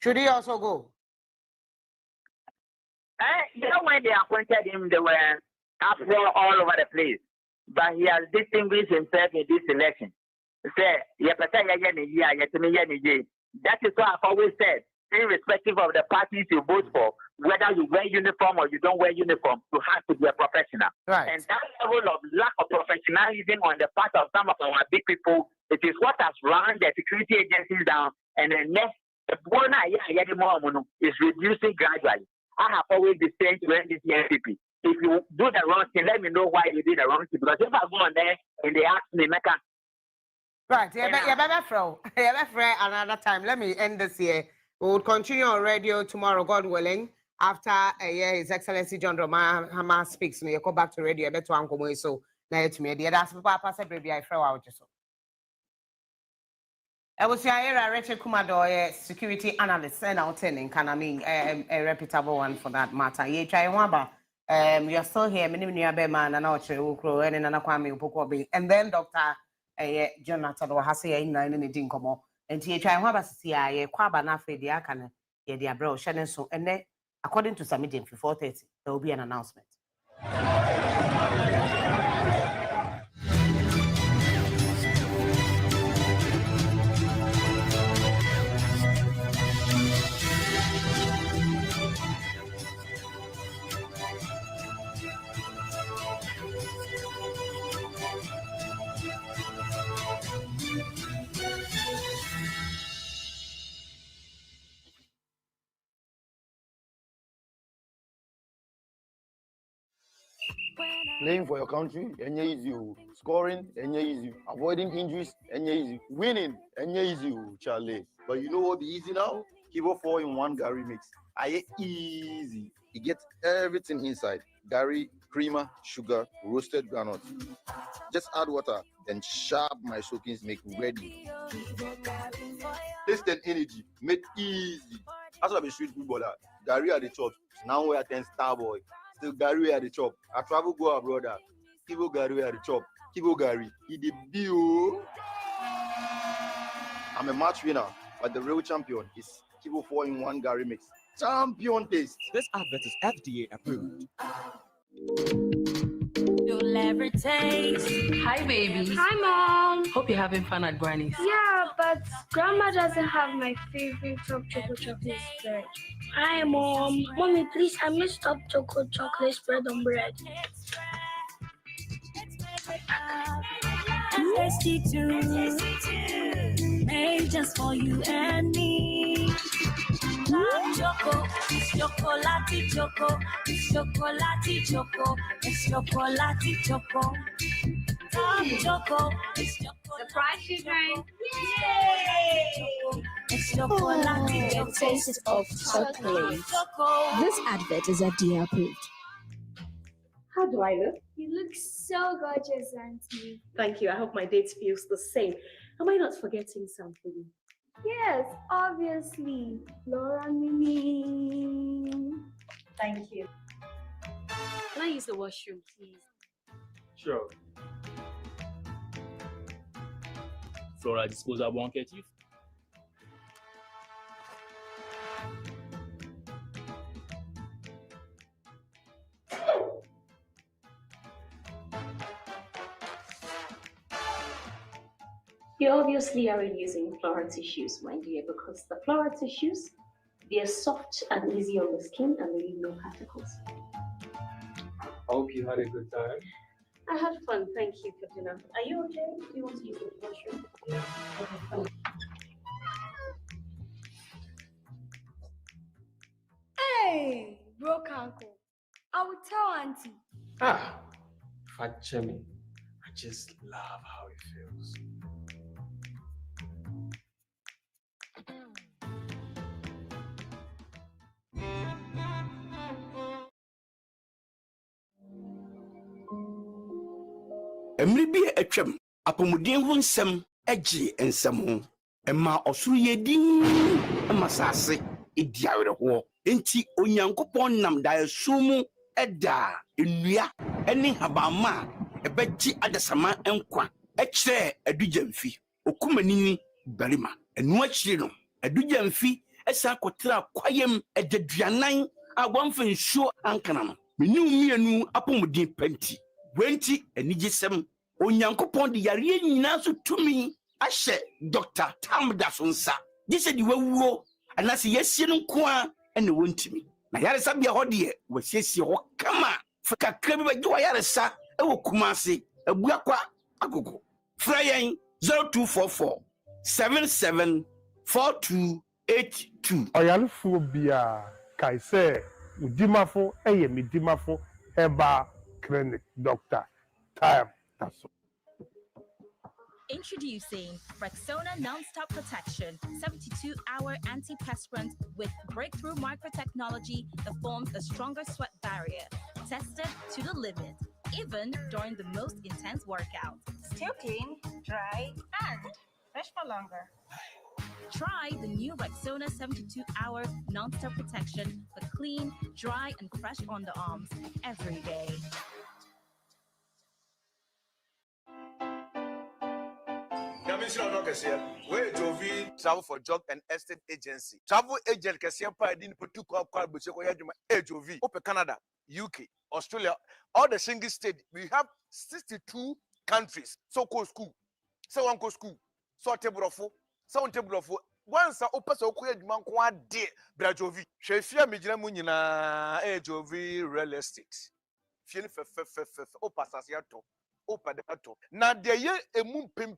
Should he also go? When they appointed him, they were uproar all over the place. But he has distinguished himself in this election. say, that is why I've always said, irrespective of the parties you vote for, whether you wear uniform or you don't wear uniform, you have to be a professional. Right. And that level of lack of professionalism on the part of some of our big people, it is what has run the security agencies down. And the next, the one is reducing gradually. I have always been saying to NDC NPP, if you do the wrong thing, let me know why you did the wrong thing. Because if I go on there and they ask me, Mecca. Right, another time. Let me end this here. We will continue on radio tomorrow, God willing. After a year, His Excellency John Dramani speaks, you go back to radio. I bet to Uncle Moy. So now to me, that's Papa said, baby, I throw out just so. I was here, RICHMO security analyst, and I'll tell you, I mean, a reputable one for that matter. You try one, you're still here, many man, and I'll show and then Kwame, and then Dr. Jonathan or Hasi in the Dinkomo. And he try one see a quaba na fe dia can ye dia bro Shannon so and then according to some meeting 4:30 there will be an announcement. Playing for your country, easy. Scoring, easy. Avoiding injuries, easy. Winning, easy, Charlie. But you know what be easy now? Kivo 4-in-1 Gary mix. Easy. It gets everything inside. Gary, creamer, sugar, roasted groundnut. Just add water, then sharp my soakings make ready. Taste and energy, made easy. As I be street footballer, Gary at the top. Now we are 10 star boy. Still Gary at the top. I travel go abroad. Kivo Gary at the top. Kivo Gary. He the bio. I'm a match winner, but the real champion is Kivo 4-in-1 Gary mix. Champion taste. This advert is FDA approved. You'll ever taste. Hi, baby. Hi, Mom. Hope you're having fun at Granny's. Yeah, but Grandma doesn't have my favorite top chocolate spread. Hi, Mom. Mommy, please, I missed top chocolate spread on bread. Tasty too. Made just for you and me. Love choco, it's chocolate choco, it's chocolate choco, it's chocolate choco. Love choco, it's chocolate. Surprise children! Yay! It's chocolate choco. Taste of chocolate. This advert is FDA approved. How do I look? You look so gorgeous, Auntie. Thank you. I hope my date feels the same. Am I not forgetting something? Yes, obviously. Laura Mimi. Thank you. Can I use the washroom, please? Sure. Flora disposable handkerchief. You obviously aren't using Flora tissues, my dear, because the Flora tissues, they're soft and easy on the skin and they leave no particles. I hope you had a good time. I had fun, thank you, Katina. Are you okay? Do you want to use the washroom? Yeah. Okay. Hey, broke uncle. I will tell Auntie. Fat Jimmy. I just love how it feels. Emribi etwam apomuden ho nsem agye nsem ho emma osoro yedin emma sase ediawere ho enti onyankopon nam da esumu eda enua ene habama ebegye adasama enkwa ekire adujamfi okumanini barima enu akire no adujamfi esa kotra kwayem ededuanan agwamfa nsuo ankana no menu mienu apomuden panti Wenti enigisem onyankopon de yare nyina so tumi ahye Dr. Tam Dasonsa. This is the way and that's yes yen kwa and wontimi. Na yaresa bia ho de wasiesie ho kama. Fika krabi ba gwa yaresa e wo Kumasi abua kwa agogo. Fra yen 0244 774282. Oyalfo bia kai say udimafo eye midimafo heba clinic Dr. Time Taso. Introducing Rexona Non-Stop Protection, 72-hour antiperspirant with breakthrough microtechnology that forms a stronger sweat barrier, tested to the limit, even during the most intense workout. Still clean, dry, and fresh for longer. Try the new Rexona 72-hour non-stop protection for clean, dry, and fresh underarms every day. Travel for Job and Estate Agency. Travel agent Kasian Padin Putu Bucheko Yajuma HOV. Open Canada, UK, Australia, all the single states. We have 62 countries. So go school. So one go school. So table of four. So on table of four. Once I open so quick man kwa de Brajovi. Shefia Mijina Munina HOV real estate. Fien opasasiato. Open the ato. Na de ye emu pem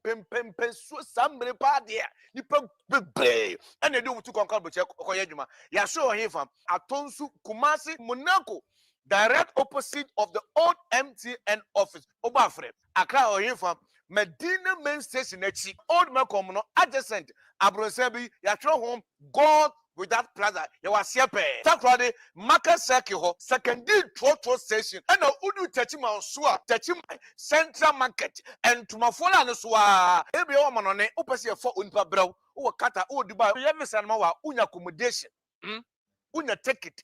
so sambre pa de nipa bebe and they do to conquer buche koyeduma ya show here fam atonsu Kumasi Monaco direct opposite of the old MTN office Obafre Accra or here fam Medina main station echi old Makomono adjacent Abrosebi ya throw home God with that plaza you was sepe takrade market circle secondary trotro station and udu techima soa techima central market and to mafola no soa ebi o manone opese for unipa brew o kata o dubai yevisa ma wa unya accommodation unya ticket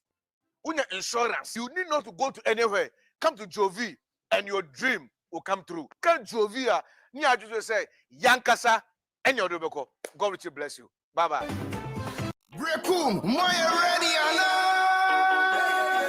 unya insurance you need not to go to anywhere come to Jovi and your dream will come true can Jovia ni aju say yankasa and your dobeko God will bless you bye bye. Brekum, Maya ready, Anna!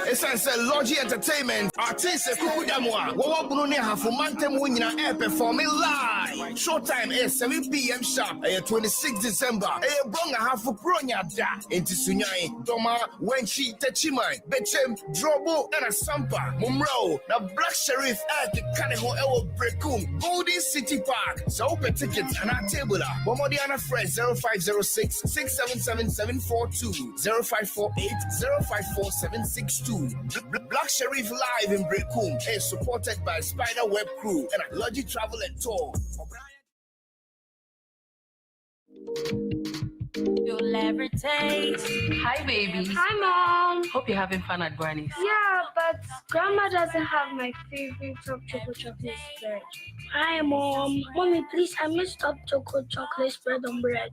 Essence Logi Entertainment, artiste Kukudamwa, Wawabununi Hafumante Munina air performing live. Showtime is 7 p.m. sharp, 26 December. Bonga Hafu Pronya Da, Intisunyai, Doma, Wenchi, Techimai, Bechem, Drobo, and a Sampa, Mumro, the Black Sheriff at the Kaneho Ewo Brekum, Golden City Park. So open tickets and our table. Bomodiana Fresh 0506 677 742 0548 054 762. Black Sheriff Live in Brekum is supported by Spider Web Crew and Logi Travel and Tour. You'll levitate. Hi, baby. Hi, Mom. Hope you're having fun at Granny's. Yeah, but Grandma doesn't have my favorite top chocolate spread. Hi, Mom. Mommy, please, I missed up chocolate spread on bread.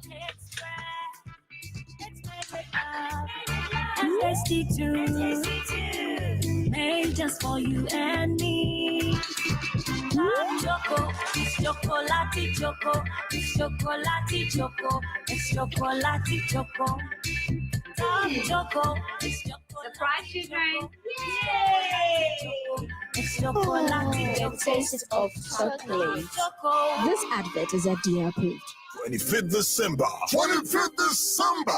And tasty too, made just for you and me. Love choco, it's chocolate choco, it's chocolate choco, it's chocolate choco. Love choco, it's chocolate. Surprise children! Yay! It's chocolate. The taste of chocolate. This advert is FDA approved. 25th December. 25th December.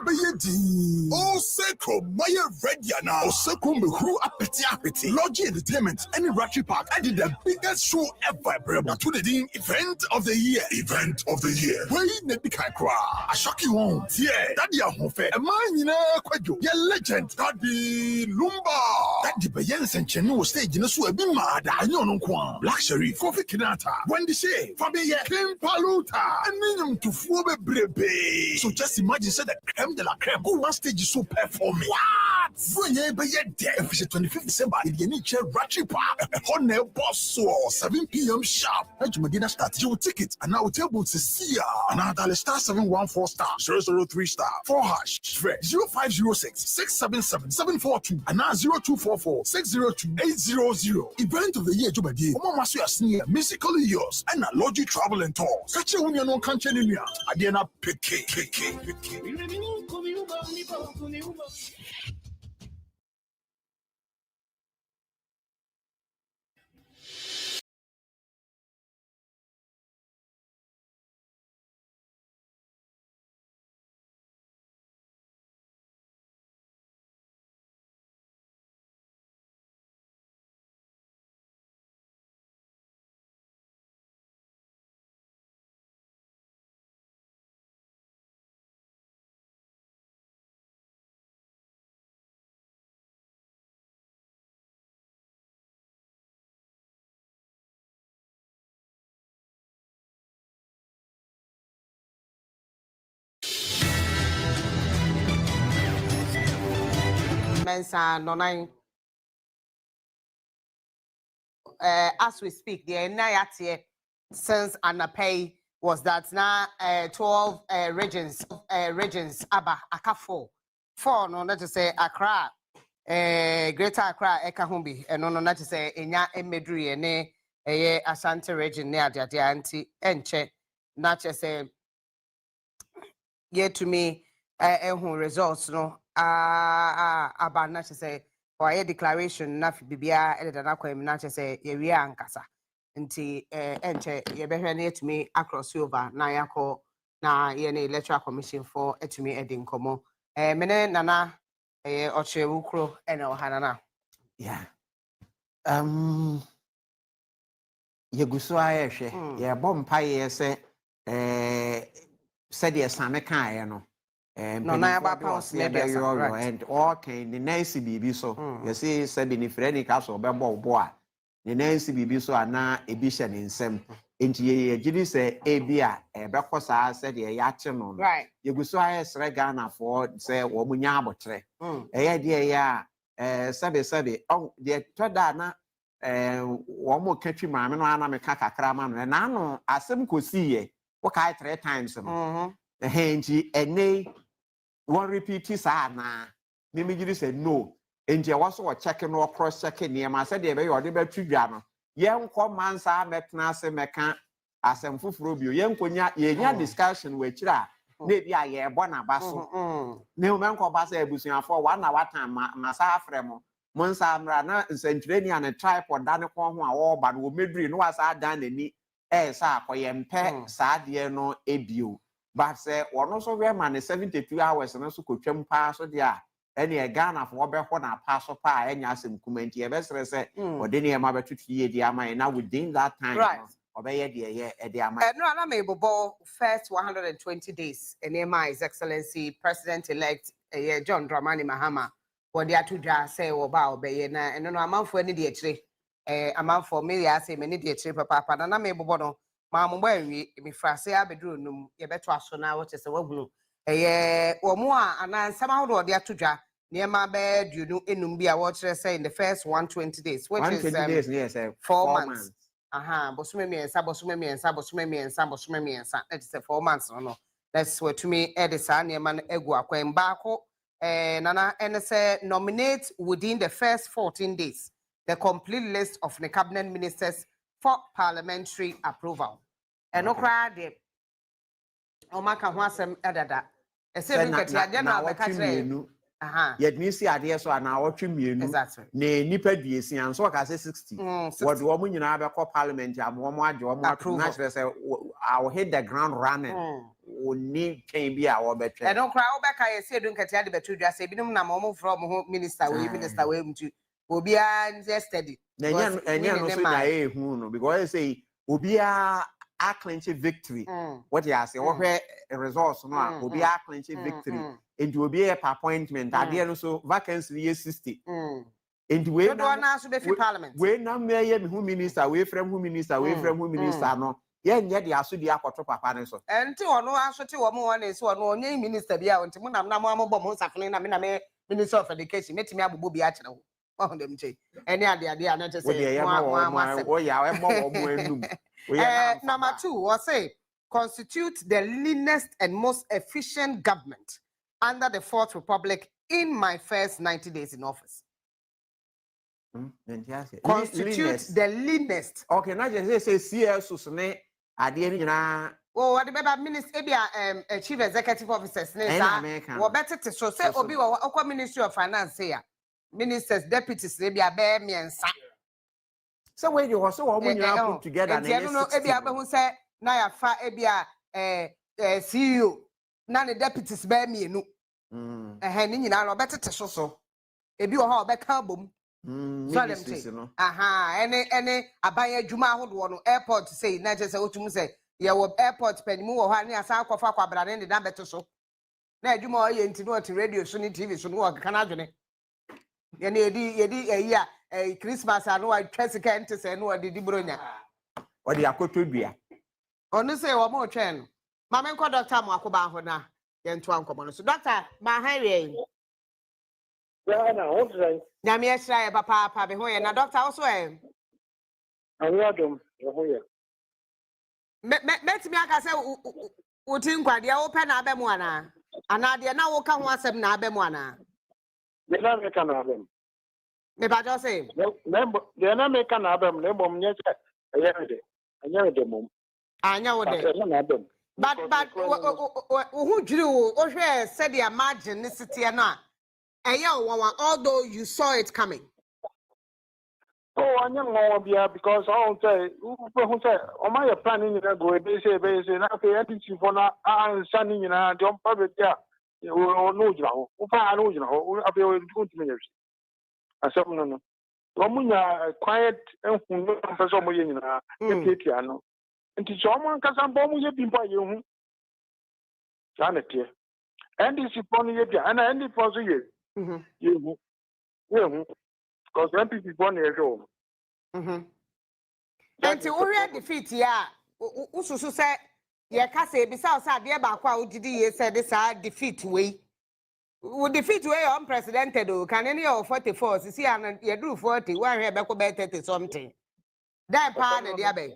Baby, oh, Seko, Maya Rediana, oh, Seko, Mehu, Apeti. Logi Entertainment, and Ratchet Park. I did the biggest show ever, bro. To the event of the year. Event of the year. Where you need to cry. I shock you home. Yeah, Daddy, I'm home. A man, you know, your legend, Daddy Lumba. Daddy Bayens and Chenu stage in a sweat, be mad. I know, Black Sheriff, Kofi Kinata, Wendy Shea, Fabia. King Paluta, and minimum to Fobe Brebe. So just imagine, said the creme de la creme. Go one stage is so performing. What? When you be there, if it's 25th December, in the nature Ratchet Park, a Honor Boss, so 7 p.m. sharp. And you Medina start your ticket, and now table to see ya. And now dial star 714 star 003 star 4 hash 0506 677 742 and now 0244 602 800. Event of the year, Jubadi. Mama Masu Sneer, musically yours, and a Logi Travel and Tours. Catch you when you know can't tell you. Adiana picky. mensa no nine. As we speak, the NIAT since Anapay was that now 12 regions Aba Akafo 4 no not to say Accra Greater Accra Ekahumbi and no not to say Enya Emedri ne Ashanti region near the anti enche not to say yet to me results no about not to say or a declaration na bibia editor na kwem na say ye wi ankasa nti enche ye behwe na etumi across over na yakọ na ye na electoral commission for etumi edin komo mene nana oche wukro ena ohana na yeah yeguso ayehwe ye bompa ye se said yes same kan no no na ba pounds maybe right and okay the nice bibi so you see say benefit ka so be bo a the nice bibi so ana ebi hye ne nsem enti ye gidi say ebi a be kosa said ye ya che no right yeguso ayesre Ghana for say wo munya abotre ye de ya sabe oh de toda na wo mo katwi maame no ana me kakra ma no na no asem kosi ye wo kai 3 times no henji ene one repeat sa na me gidi say no enje waso wo check no cross check ne ma say de be yo de ba twidwa no ye nko mansa metena se meka asem foforo bio ye nkonya ye nya discussion we kira na bi a ye bo na baso ne o menko ba say abusuafo wa na watan ma sa afremo monsa amra na nsentire and a tripod da ne kon ho a wo ba no medri no wasa dan nani sa akoyempe sa de no ebio but say one so we man 72 hours na so kotwam pa so de a ene Ghana for obehọ na pa so pa enya asem kumanti e besere se ode ne ma betutu ye di ama na within that time obeye de ye e de ama no na me bobo first 120 days ene His Excellency President elect John Dramani Mahama what they atudwa say oba obeye na eno no amanfo ani de akire amanfo me ya say me ni de akire papa na me bobo no ma mo ba wi me frase abeduru num ye beto aso na what say wagunu wo mo a ana nsama ho de atudwa ne ma be dudu enum bi a what say in the first 120 days which is 120 days yes 4 months bosume miensa that is 4 months no that's what to me edisa ne ma egu akwan baako nana and say nominate within the first 14 days the complete list of the cabinet ministers for parliamentary approval. And okra de omaka ho asem edada. Ese bi kati ade na abeka kire. Yet me see ade so na awotwe mienu. Na nipa duesi anso ka say 60. What wo mu nyina abekọ parliament am wo mu age wo mu na kire say I will hit the ground running. Oni twen bi a wo betwe. And okra obeka ye se edu kati ade betu dwa se binum na mo from minister we mtu. Obi a steady. Enya no so na ehu no because I say obi a clinch victory. What you say what results no obi a clinch victory. And obi a appointment ade no so vacancy ye 60. And we na so be fi parliament. We na me who minister we from who minister no. Ye nye de aso di akoto papa ne so. Enti ono aso ti wo mo one so ono onye minister bia onti mo nam na mo ambo mo nsafene na me minister of education metimi abubu bia kire wo. Oh them say any ade na just say number 2 was say constitute the leanest and most efficient government under the Fourth Republic in my first 90 days in office. Constitute the leanest. Okay, now just say CS so ne ade ni na what the minister chief executive officers ne sa wo betete so say obi wo okwa ministry of finance here ministers deputies they be abe miensa so when you also wo nyina put together na no ebi abe hu say na ya fa ebi CEO na ne deputies be mienu ni nyina no betete so ebi wo ha obeka bom so dem say any abanye adwuma ahodo no airport say na je say otum say ye wo airport panimu wo ha ne asa akwafa kwabra ne da beto so na adwuma o ye ntino oti radio so ni TV so no wo kana adwene yedi Christmas anu wa twesika ente se no odi bronya odi akotodua onu se wo mo twen no ma me nko doctor mo akoba ho na ye nto ankomo no so doctor ma ha wie Yeah, na what's right? Nyame ehra papa be ho ye na doctor also Awuadom, ho ye. Metimi aka say uti nkwade wo pe na abem ana ana de na wo ka ho asem na abem ana The na me kan abem. Me ba jo say The na me kan abem na bom nye se anya de mom. Anya wo de. But who drew o hwe said the margin ni sitie no a although you saw it coming. Oh, anya ngo bia because all say who say o ma your plan ni na go be say na fe NDC for na ansa ni na de on pa be dia o no jira ho. O pa no jira ho. Abe o ntumi nyewi. Asem no. Omunya quiet ehun no person mo ye nyina etia no. Nti so mo nkasa mbo mo ye bimpo ye hu. Janete. NDC pon ye bia na NDC pon so ye. Ye hu. Ye hu. Because NPP pon ye show. Enti wo hwe defeat ya ususu say ye ka say bisa o say ade ba kwa ugidi ye say this defeat we. We defeat we unprecedented o can any of 44 see and ye do 40 one here be ko be 30 something. Then pa na dia be.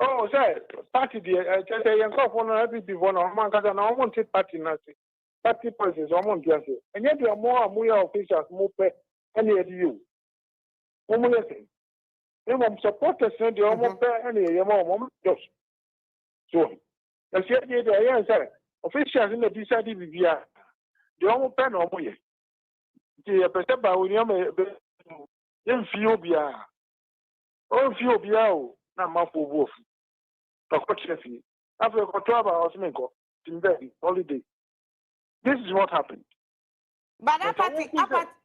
Oh, say party the just say yen ko for no NPP for no man kasa na o take party na say. Party policies o mon dia say. Enye dia mo amuya officials mo pe ene ye you. Mo mo ye say supporters and the almost any mom just so. The CID, the officials in the DCD BBR, the almost pen or more. The percent by William in Phiobia. Oh, Phiobia, not my for wolf. Unfortunately, after a 12 hours, in bed, holiday. This is what happened. But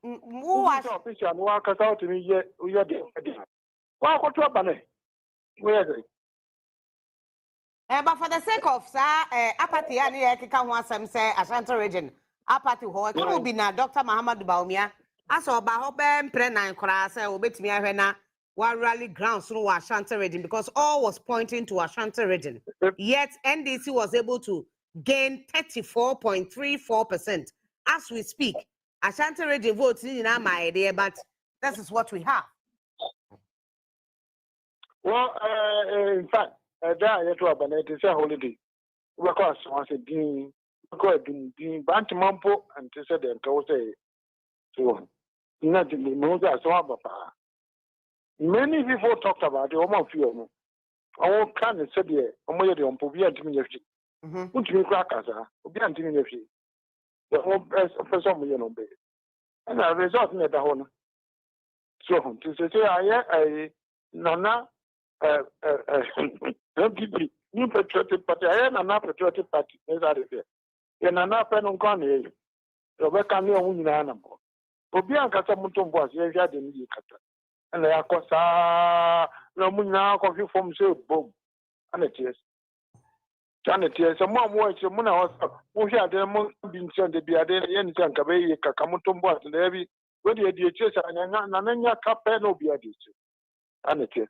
who was official who are cut out to me yet? We are there. Why go to a banner? Where is it? But for the sake of apathy and keka ho asem say Ashanti region apathy ho e ko bi na Dr. Muhammad Baumia aso ba ho be mpre nan kora say obetimi ahwe na one rally grounds no Ashanti region because all was pointing to Ashanti region. Yet NDC was able to gain 34.34% as we speak. Ashanti region votes in my idea, but this is what we have. Well, in fact, there you to a banana to say holiday. We call once a dean, we call it dean Bantamampo, and to say them to say so. Not the Moza Swabapa. Many people talked about the Omo Fio. Our can is said here, Omo de Ompobia Diminution. Which we crackers are, Obian Diminution. The whole person we know. And I result in the honor. So, to say, I Nana. NPP, New Patriotic Party, I am a patriotic party. As I say, and an up and on Connie, Rebecca near Winanamo. Obian Catamutum was yes, I didn't get it. And I cosa no Muna coffee from so boom. And it is. Janet, yes, a mom was a mona also. Who had the moon been sent to be a day and Cabe, Cacamutum was and every where the DHS and Nanya Capano be a ditch. And it is.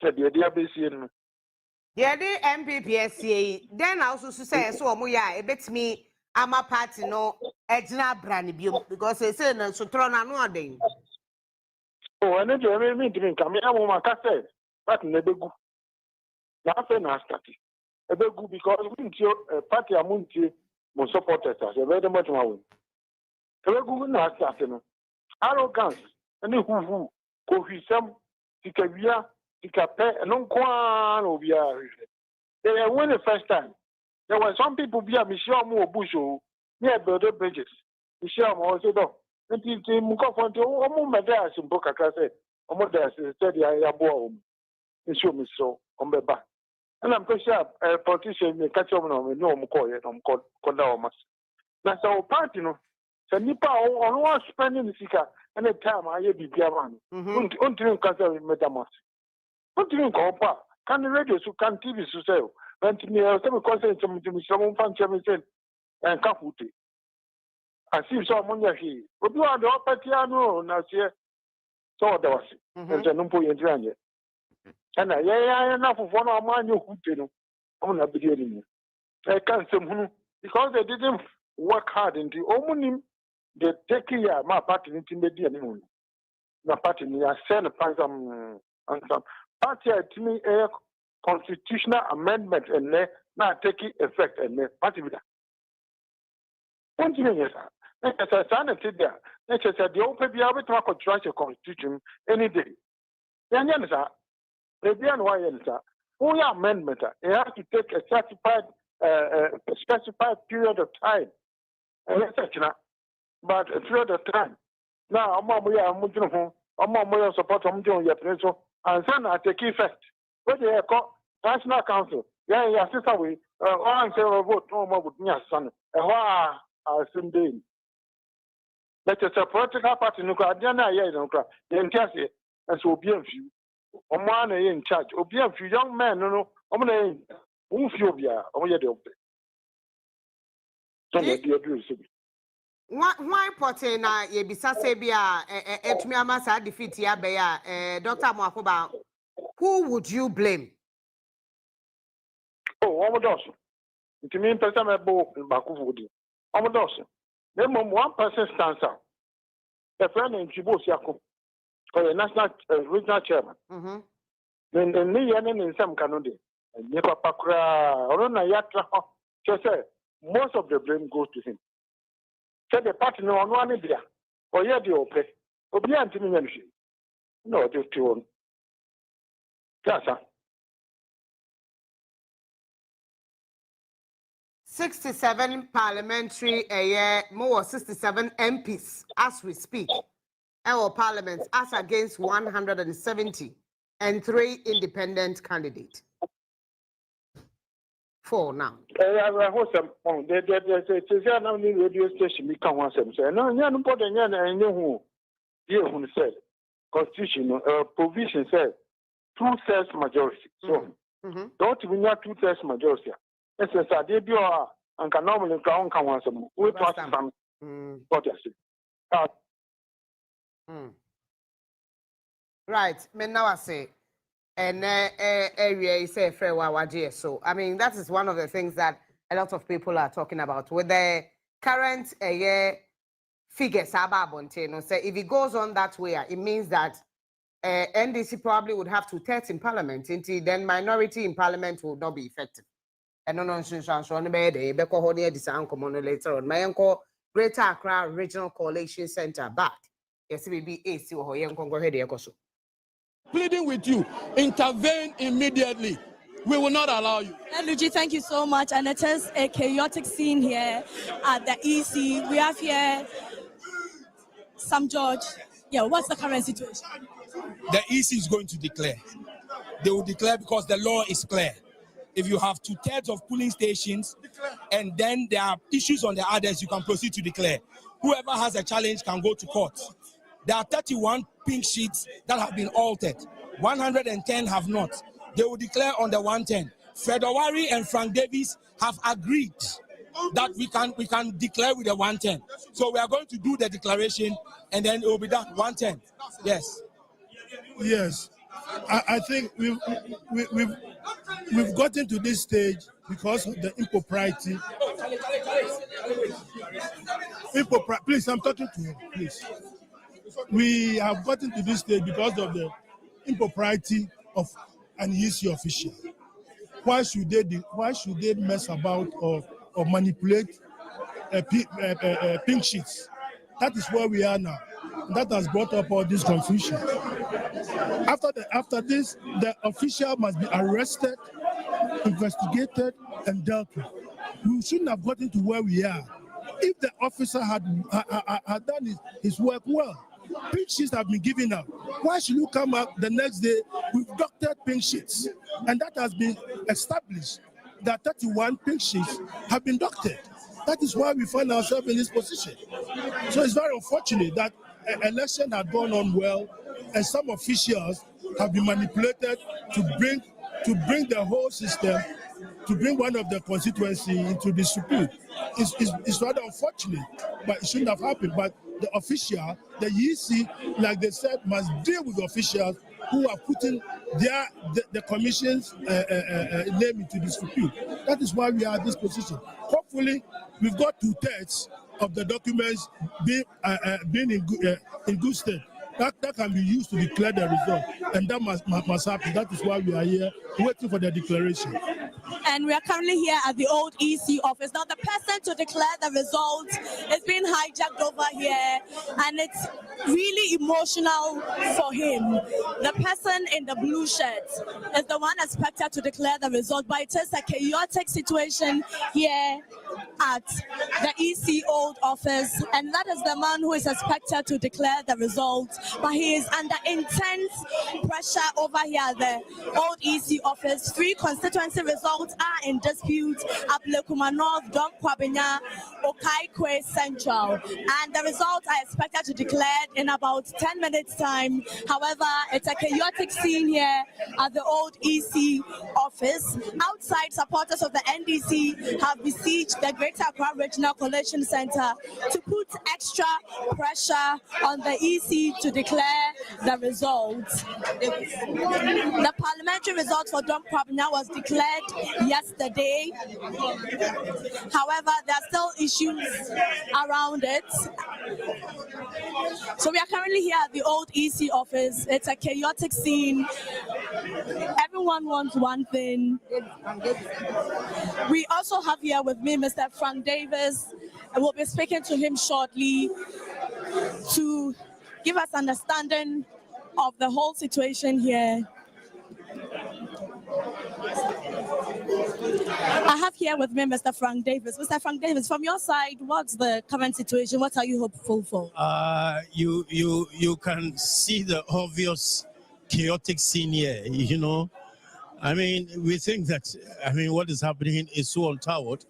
Said the DABC. Yeah, the MPPSCA. Then I also say so. Moya, a bit me. I'm a party no. Ejna brand because they say no. So throw no day. Oh, and then you mean to me? Come, I want my cassette. But never go. Nothing has started. Never go because we need party amunti. Most supporters are very much more. Never go na started. Arrogance. And who coffee some. Tikavia. Tikape. And no one will be a. They win the first time. There were some people via Michelle Moore Bush near Border Bridges. Michelle Moore said, "Oh, and the Mukofonte, oh, my dad, some book, I said, oh, my dad said, I am born. And show me so on the back. And I'm pretty sure a politician may catch on me, no more, no Kodamas. That's our party, no. So Nipa on one spending the Sika, and the time I be Diaman. Until Casa Metamas. What do you call pa? Can the radio so can TV so sell? When to me, I was saying some fan said, and Kaputi. I see someone here. But you are the Opatiano, Nasia. So there was it. And Numpo Yandran. And I enough of one of my new Hutino. I'm not beginning. I can't say because they didn't work hard into Omonim. they take care my party in the DNA. My party, I send some party to me a constitutional amendment and now taking effect and party with that. One thing is, let us say there. Let us say the open be able to control the constitution any day. Then you know, maybe and why you know, only amendment. It has to take a specified period of time. And but a period of time. Now, I'm more support from doing your principle, and then I take effect. What they call National Council, yeah, sister, we all say vote no more with me as son. A Sunday. Let us a political party, no, I don't know, the entire, and so be a few. On one in charge, or be a few young men, no, who feel the Why Potter na ye bisa sebia etumi amasa defeat ya be ya Dr. Mwakoba, who would you blame? Oh, almost. It means person me bo bakufudi. Almost. Then one person stands out. The friend in Chibo Siako, or the national regional chairman. Then the me in some Canada. Never Pakra or na yatra. Just say most of the blame goes to him. Say the party no one idea. Or yeah, the open. Obi antimi nyamshi. No, the two. Yes, sir. 67 parliamentary more 67 MPs as we speak. Our parliament as against 170 and 3 independent candidates. 4 now. I hope some there's a radio station we can want some say. No, no, who you who said constitution provision said 2/3 majority. So don't we need 2/3 majority? Yes, sir. They be and can normally count some. We pass some. What you say? Right. Me now I say. And area is a fair wawaji. So I mean that is one of the things that a lot of people are talking about with the current figures about Bonteno. Say if it goes on that way, it means that NDC probably would have 2/3 in parliament. Until then, minority in parliament will not be effective. And no nonsense on the bed. Beko Honia design common later on. My uncle Greater Accra Regional Coalition Center back. Yes, we be AC or Hoyan Congo Hedia. Pleading with you, intervene immediately. We will not allow you. Luigi, thank you so much. And it is a chaotic scene here at the EC. We have here Sam George. Yeah, what's the current situation? The EC is going to declare. They will declare because the law is clear. If you have 2/3 of polling stations and then there are issues on the others, you can proceed to declare. Whoever has a challenge can go to court. There are 31 pink sheets that have been altered. 110 have not. They will declare on the 110. Fredowari and Frank Davis have agreed that we can declare with the 110. So we are going to do the declaration and then it will be done. 110. Yes. Yes. I think we've gotten to this stage because of the impropriety. Please, I'm talking to you, please. We have gotten to this stage because of the impropriety of an EC official. Why should they mess about or manipulate pink sheets? That is where we are now. That has brought up all this confusion. After this, the official must be arrested, investigated, and dealt with. We shouldn't have gotten to where we are. If the officer had done his work well, pink sheets have been given out. Why should you come up the next day with doctored pink sheets? And that has been established that 31 pink sheets have been doctored. That is why we find ourselves in this position. So it's very unfortunate that an election had gone on well and some officials have been manipulated to bring the whole system, to bring one of the constituency into dispute. It's rather unfortunate, but it shouldn't have happened. But the official, the EC, like they said, must deal with officials who are putting the commission's name into dispute. That is why we are in this position. Hopefully, we've got 2/3 of the documents being in good state. That can be used to declare the result, and that must happen. That is why we are here waiting for the declaration. And we are currently here at the old EC office. Now, the person to declare the results is being hijacked over here, and it's really emotional for him. The person in the blue shirt is the one expected to declare the result, but it is a chaotic situation here at the EC old office, and that is the man who is expected to declare the results, but he is under intense pressure over here at the old EC office. 3 constituency results are in dispute at Lekuma North, Don Kwabenya, Okaikwe Central, and the results are expected to declare in about 10 minutes time. However, it's a chaotic scene here at the old EC office. Outside, supporters of the NDC have besieged the Greater Accra Regional Collation Center to put extra pressure on the EC to declare the results. The parliamentary result for Don Kwabenya was declared yesterday. However, there are still issues around it. So we are currently here at the old EC office. It's a chaotic scene. Everyone wants one thing. We also have here with me Mr. Frank Davis, and we'll be speaking to him shortly to give us understanding of the whole situation here. I have here with me Mr. Frank Davis. Mr. Frank Davis, from your side, what's the current situation? What are you hopeful for? You can see the obvious chaotic scene here, you know. I mean, we think that, what is happening is so untoward.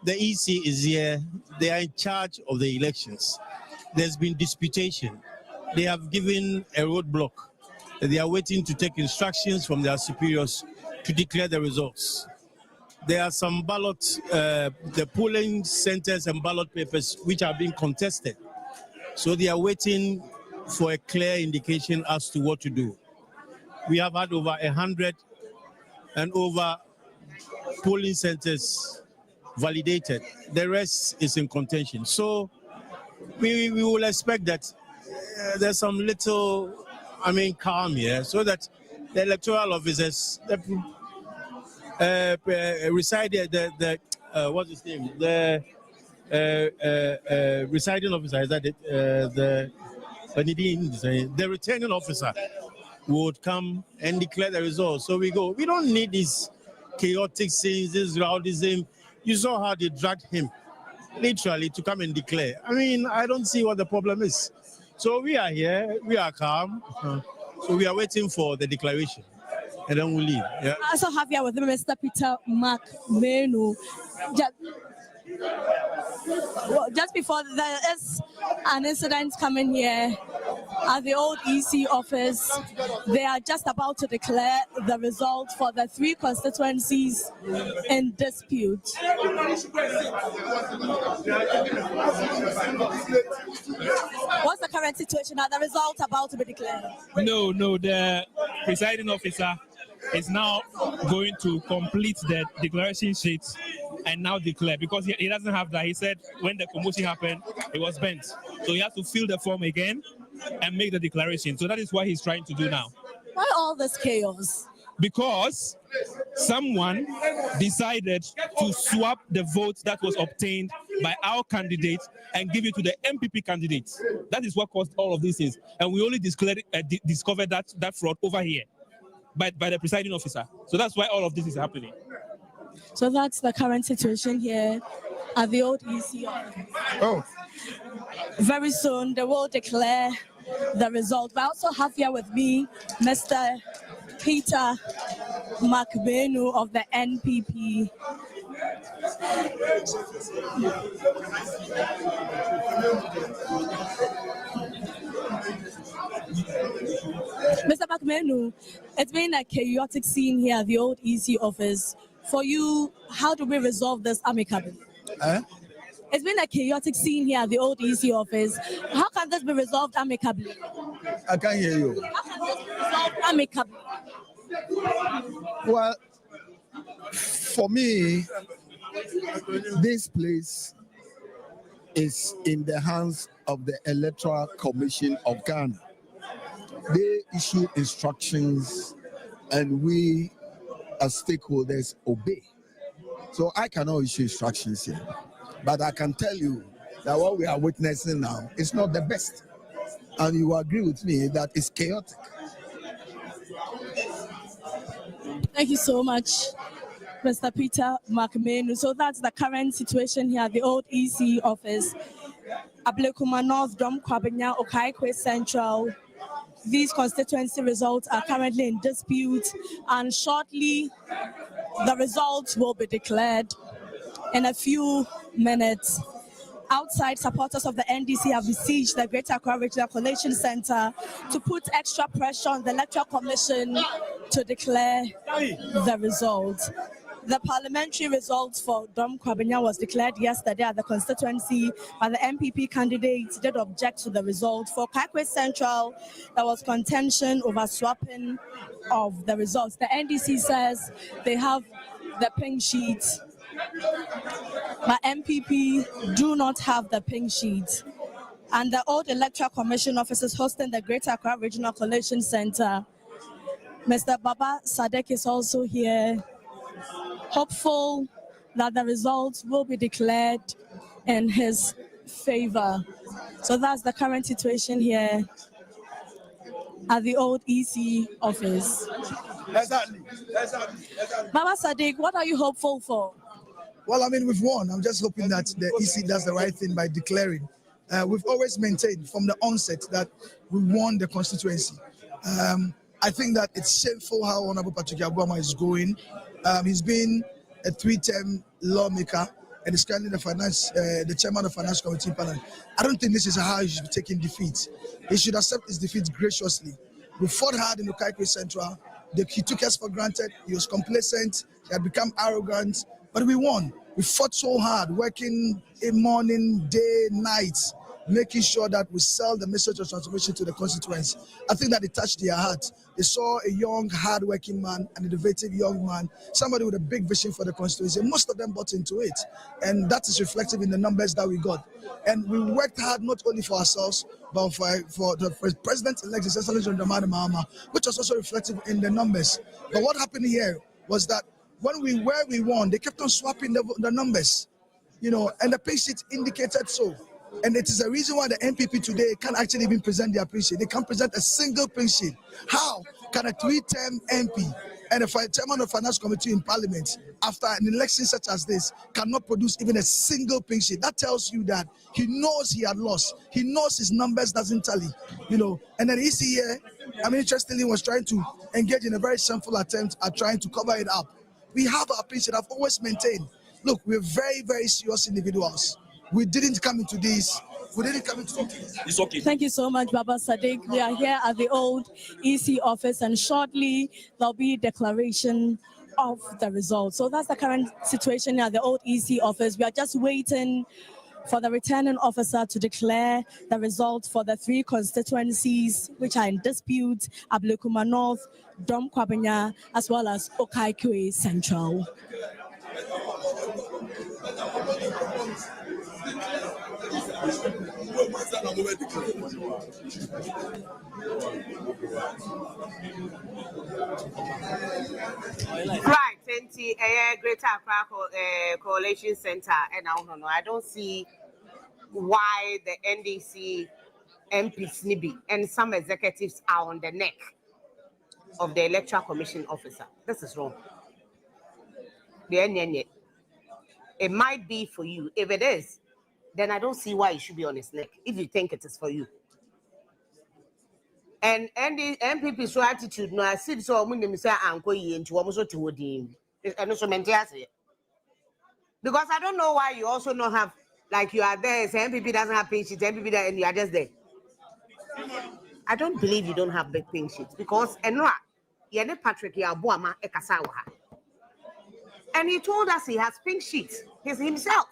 The EC is here. They are in charge of the elections. There's been disputation. They have given a roadblock. They are waiting to take instructions from their superiors to declare the results. There are some the polling centers and ballot papers which are being contested. So they are waiting for a clear indication as to what to do. We have had over 100 and over polling centers validated. The rest is in contention. So we will expect that there's some little, calm here, so that the electoral officers reside what's his name? The residing officer, is that it? The returning officer would come and declare the results. So we don't need these chaotic scenes, this rowdyism. You saw how they dragged him, literally, to come and declare. I don't see what the problem is. So we are here, we are calm. So we are waiting for the declaration, and then we'll leave. Yeah. I also have here with me Mr. Peter McMenu. Just before there is an incident coming here at the old EC office. They are just about to declare the results for the 3 constituencies in dispute. What's the current situation? Are the results about to be declared? No, the presiding officer is now going to complete the declaration sheet and now declare, because he doesn't have that. He said when the commotion happened, it was bent. So he has to fill the form again and make the declaration. So that is what he's trying to do now. Why all this chaos? Because someone decided to swap the vote that was obtained by our candidate and give it to the MPP candidate. That is what caused all of these things. And we only discovered that fraud over here by the presiding officer. So that's why all of this is happening. So that's the current situation here at the old EC office. Oh. Very soon they will declare the result. But I also have here with me Mr. Peter McMenu of the NPP. Mr. McMenu, it's been a chaotic scene here at the old EC office. For you, how do we resolve this amicably? It's been a chaotic scene here at the old EC office. How can this be resolved amicably? I can't hear you. How can this be resolved amicably? Well, for me, this place is in the hands of the Electoral Commission of Ghana. They issue instructions and we as stakeholders obey. So I cannot issue instructions here, but I can tell you that what we are witnessing now is not the best. And you agree with me that it's chaotic. Thank you so much, Mr. Peter McMahon. So that's the current situation here at the old EC office. Ablekuma North, Dom Kwabenya, Okaikwe Central. These constituency results are currently in dispute, and shortly the results will be declared in a few minutes. Outside, supporters of the NDC have besieged the Greater Accra Regional Collation Center to put extra pressure on the Electoral Commission to declare the results. The parliamentary results for Dom Kwabenya was declared yesterday at the constituency, but the MPP candidates did object to the result. For Kaikwe Central, there was contention over swapping of the results. The NDC says they have the pink sheet, but MPP do not have the pink sheet. And the old Electoral Commission officers hosting the Greater Accra Regional Collation Center. Mr. Baba Sadek is also here, hopeful that the results will be declared in his favor. So that's the current situation here at the old EC office. Exactly. Baba Sadiq, what are you hopeful for? Well, I mean, we've won. I'm just hoping that the EC does the right thing by declaring. We've always maintained from the onset that we won the constituency. I think that it's shameful how Honorable Patrick Abuama is going. He's been a 3-term lawmaker and is currently the chairman of the Finance Committee panel. I don't think this is how he should be taking defeat. He should accept his defeat graciously. We fought hard in the Kaikwe Central. He took us for granted. He was complacent. He had become arrogant. But we won. We fought so hard, working in morning, day, night, making sure that we sell the message of transformation to the constituents. I think that it touched their heart. They saw a young, hard-working man, an innovative young man, somebody with a big vision for the constituency. Most of them bought into it, and that is reflective in the numbers that we got. And we worked hard not only for ourselves, but for the president-elect, His Excellency John Dramani Mahama, which was also reflective in the numbers. But what happened here was that when we won, they kept on swapping the numbers, and the pay sheet indicated so. And it is a reason why the MPP today can't actually even present their pay sheet. They can't present a single pay sheet. How can a 3-term MP and a chairman of the Finance Committee in Parliament, after an election such as this, cannot produce even a single pay sheet? That tells you that he knows he had lost. He knows his numbers doesn't tally, And then EC here, interestingly, was trying to engage in a very shameful attempt at trying to cover it up. We have our pay sheet. I've always maintained, look, we're very, very serious individuals. We didn't come into this. It's okay. Thank you so much, Baba Sadiq. We are here at the old EC office, and shortly there'll be declaration of the results. So that's the current situation at the old EC office. We are just waiting for the returning officer to declare the results for the 3 constituencies which are in dispute: Ablekuma North, Dom Kwabenya, as well as Okaikwe Central. Right, Greater Accra Coalition Center, and I don't see why the NDC MPs Nibi and some executives are on the neck of the Electoral Commission officer. This is wrong. It might be for you. If it is, then I don't see why you should be on his neck if you think it is for you. And the MPP's attitude, no, I see so many say uncle into almost to him. And also maintain. Because I don't know why you also not have, like you are there, say MPP doesn't have pink sheets, MPP and you are just there. I don't believe you don't have big pink sheets because Patrick Yabuama Ekasawa. And he told us he has pink sheets. He's himself.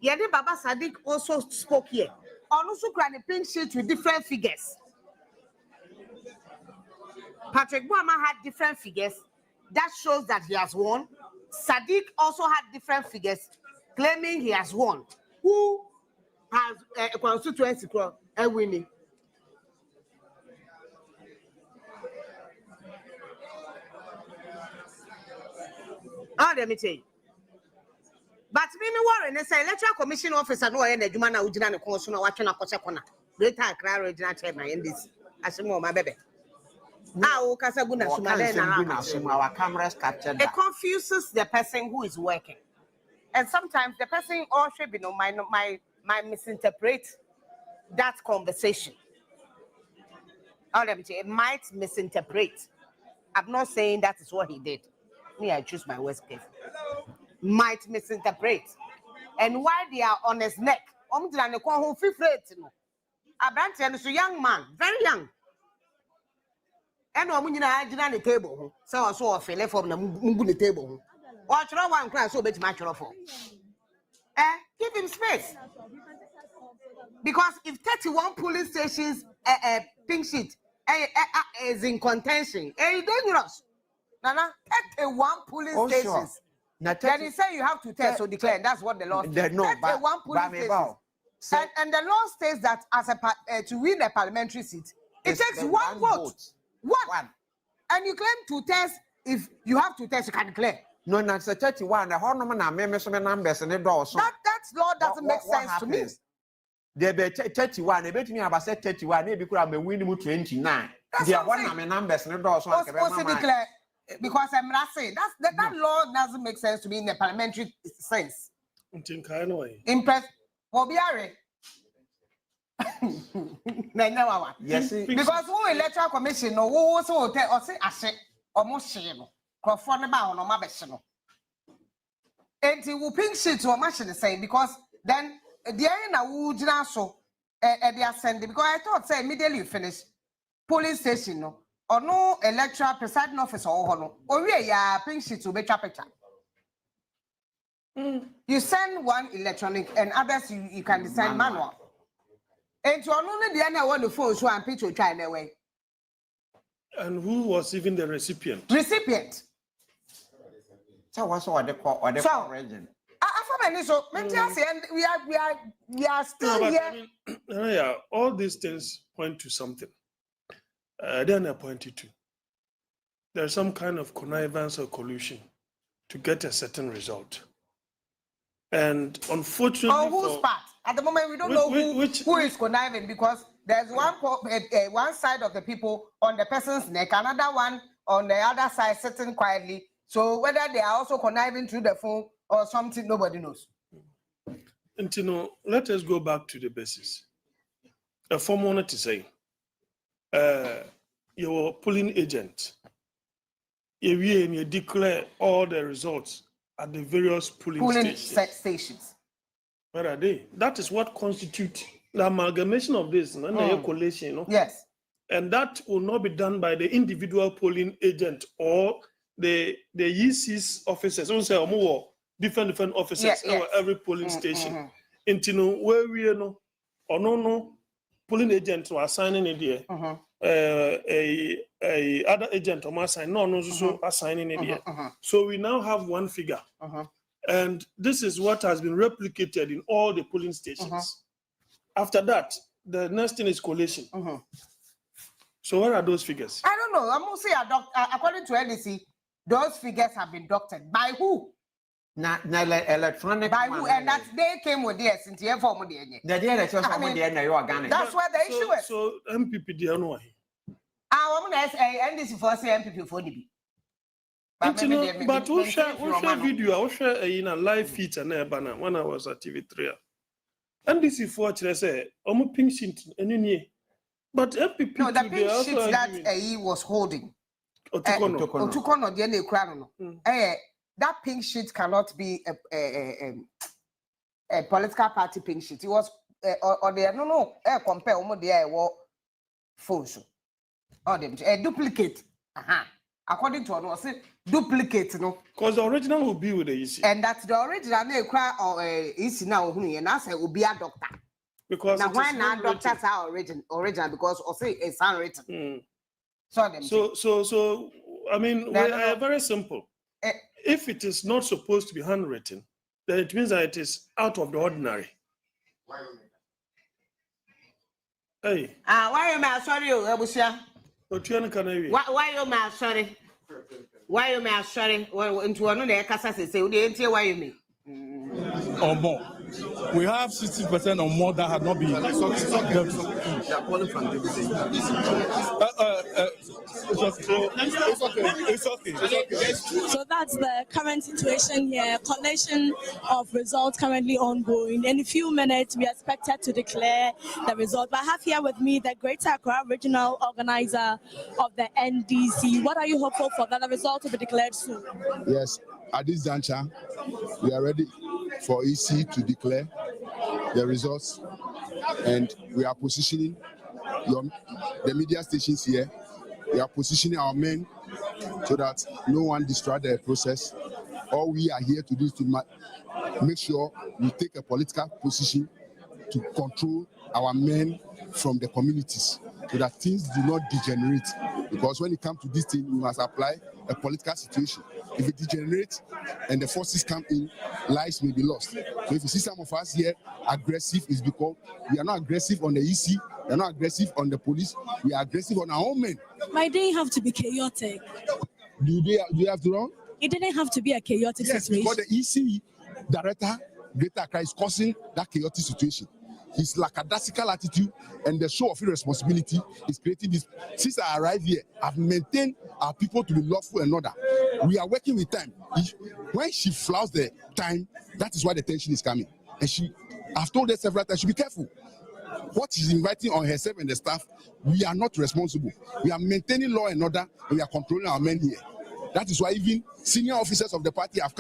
Yede Baba Sadiq also spoke here. Also granted pink sheets with different figures. Patrick Buama had different figures. That shows that he has won. Sadiq also had different figures, claiming he has won. Who has a constituency winning. Oh, let me tell you. But me worry, they say electoral commission officer no any adwuma na ugina ne kon so na watwe na kose kona. Greater Accra regional chairman NDC. Asemo my baby. O kasa gu na suma den na our cameras captured that. It confuses the person who is working. And sometimes the person or should be my misinterpret that conversation. Let me tell you, it might misinterpret. I'm not saying that is what he did. Me, I choose my worst case. Might misinterpret. And while they are on his neck, a young man, very young. And when you are at the table, so I saw a fella from the table. Watch one class so much match for. Give him space. Because if 31 police stations pink sheet is in contention, dangerous. Nana, 31 police stations. Sure. Then he say you have to test or declare. That's what the law says. No, 31 police stations. And the law states that as to win a parliamentary seat, it takes one vote. One. And you claim to test. If you have to test, you can declare. No, that's a 31. The whole number numbers and the doors. That law doesn't make sense to me. They be 31. They bet me about 31. Maybe could have been winning 29. They are one numbers and the doors. Declare because I'm not saying that law doesn't make sense to me in the parliamentary sense. Impress. Yes, because who electoral commission no who also tell or say ashe almost shame crofon ba on ma behye and he will pink sheet or machine the same because then the na who gina so they are sending because I thought say immediately you finish police station no or no electoral presiding officer or no or we ya pink sheet to be picture. You send one electronic and others you can send manual. And to only the other one the phone so and picture trying away. And who was even the recipient? Recipient. So what's what they call region? So we are still here. Yeah, all these things point to something. Then I pointed to. There's some kind of connivance or collusion to get a certain result. And unfortunately, on whose part? At the moment, we don't know who is conniving because there's one side of the people on the person's neck, another one on the other side sitting quietly. So whether they are also conniving through the phone or something, nobody knows. And let us go back to the basis. A form wanted to say, your polling agent, you declare all the results at the various polling stations. Where are they? That is what constitutes the amalgamation of this, collation. Yes. And that will not be done by the individual polling agent or the EC's officers. Also, different officers every polling station. Where we know or no polling agent were assigning it there. A other agent or assign so assigning it here. So we now have one figure. And this is what has been replicated in all the polling stations. After that, the next thing is collation. So what are those figures? I don't know. I'm going to say, according to NDC, those figures have been doctored. By who? Electronic. By who? And that they came with this in the form of the that's where the issue is. So MPP, they are no. I'm going to say NDC for MPP for the But we'll share video, we'll share in a live feed and when I was at TV3. And this is what I say, I'm pink sheet any. But MPP, no, the pink sheet that he was holding. Otukono, that pink sheet cannot be a political party pink sheet. It was or there compare the phones. Or them a duplicate. According to us, duplicate, no. Because the original will be with the EC. And that's the original or EC now, and I say will be a doctor. Because now why not doctors are original because also it's handwritten. So I mean, we're very simple. If it is not supposed to be handwritten, then it means that it is out of the ordinary. Hey. Why am I sorry, Abusia? Why am I sorry? Why am I sorry? Well, into another casa say, why you mean? Or more. We have 60% or more that have not been. It's okay. So that's the current situation here. Collation of results currently ongoing. In a few minutes, we are expected to declare the result. But I have here with me the Greater Accra Regional Organizer of the NDC. What are you hopeful for that the result will be declared soon? Yes, at this juncture, we are ready for EC to declare the results, and we are positioning the media stations here. We are positioning our men so that no one distract the process. All we are here to do is to make sure we take a political position to control our men from the communities so that things do not degenerate. Because when it comes to this thing, we must apply a political situation. If it degenerates and the forces come in, lives may be lost. So if you see some of us here aggressive, it's because we are not aggressive on the EC, we are not aggressive on the police, we are aggressive on our own men. Might they have to be chaotic? Do they have to run? It didn't have to be a chaotic situation. Because the EC director, Greater Accra, is causing that chaotic situation. His lackadaisical attitude and the show of irresponsibility is creating this. Since I arrived here, I've maintained our people to be lawful and order. We are working with time. When she flouts the time, that is why the tension is coming. And I've told her several times, she be careful. What she's inviting on herself and the staff, we are not responsible. We are maintaining law and order, and we are controlling our men here. That is why even senior officers of the party have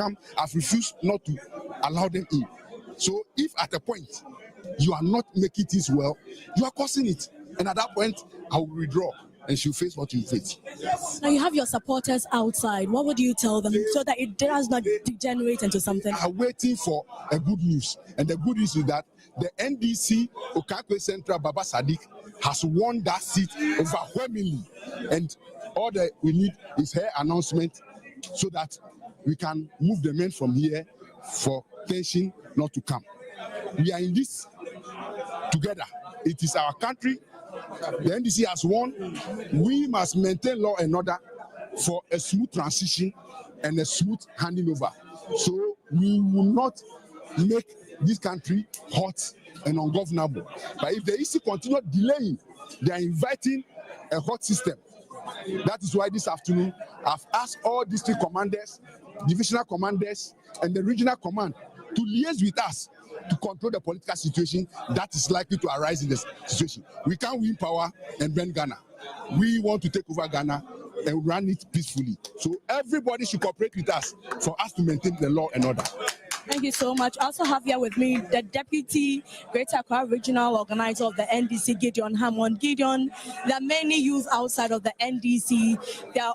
refused not to allow them in. So if at a point you are not making things well, you are causing it. And at that point, I will withdraw and she'll face what you face. Now you have your supporters outside. What would you tell them so that it does not degenerate into something? I'm waiting for a good news. And the good news is that the NDC Okakwe Central Baba Sadiq has won that seat overwhelmingly. And all that we need is her announcement so that we can move the men from here for tension not to come. We are in this together. It is our country. The NDC has won. We must maintain law and order for a smooth transition and a smooth handing over. So we will not make this country hot and ungovernable. But if the EC continue delaying, they are inviting a hot system. That is why this afternoon I've asked all district commanders, divisional commanders, and the regional command to liaise with us to control the political situation that is likely to arise in this situation. We can't win power and burn Ghana. We want to take over Ghana and run it peacefully. So everybody should cooperate with us for us to maintain the law and order. Thank you so much. I also have here with me the Deputy Greater Accra Regional Organizer of the NDC, Gideon Hammond. Gideon, there are many youths outside of the NDC. They are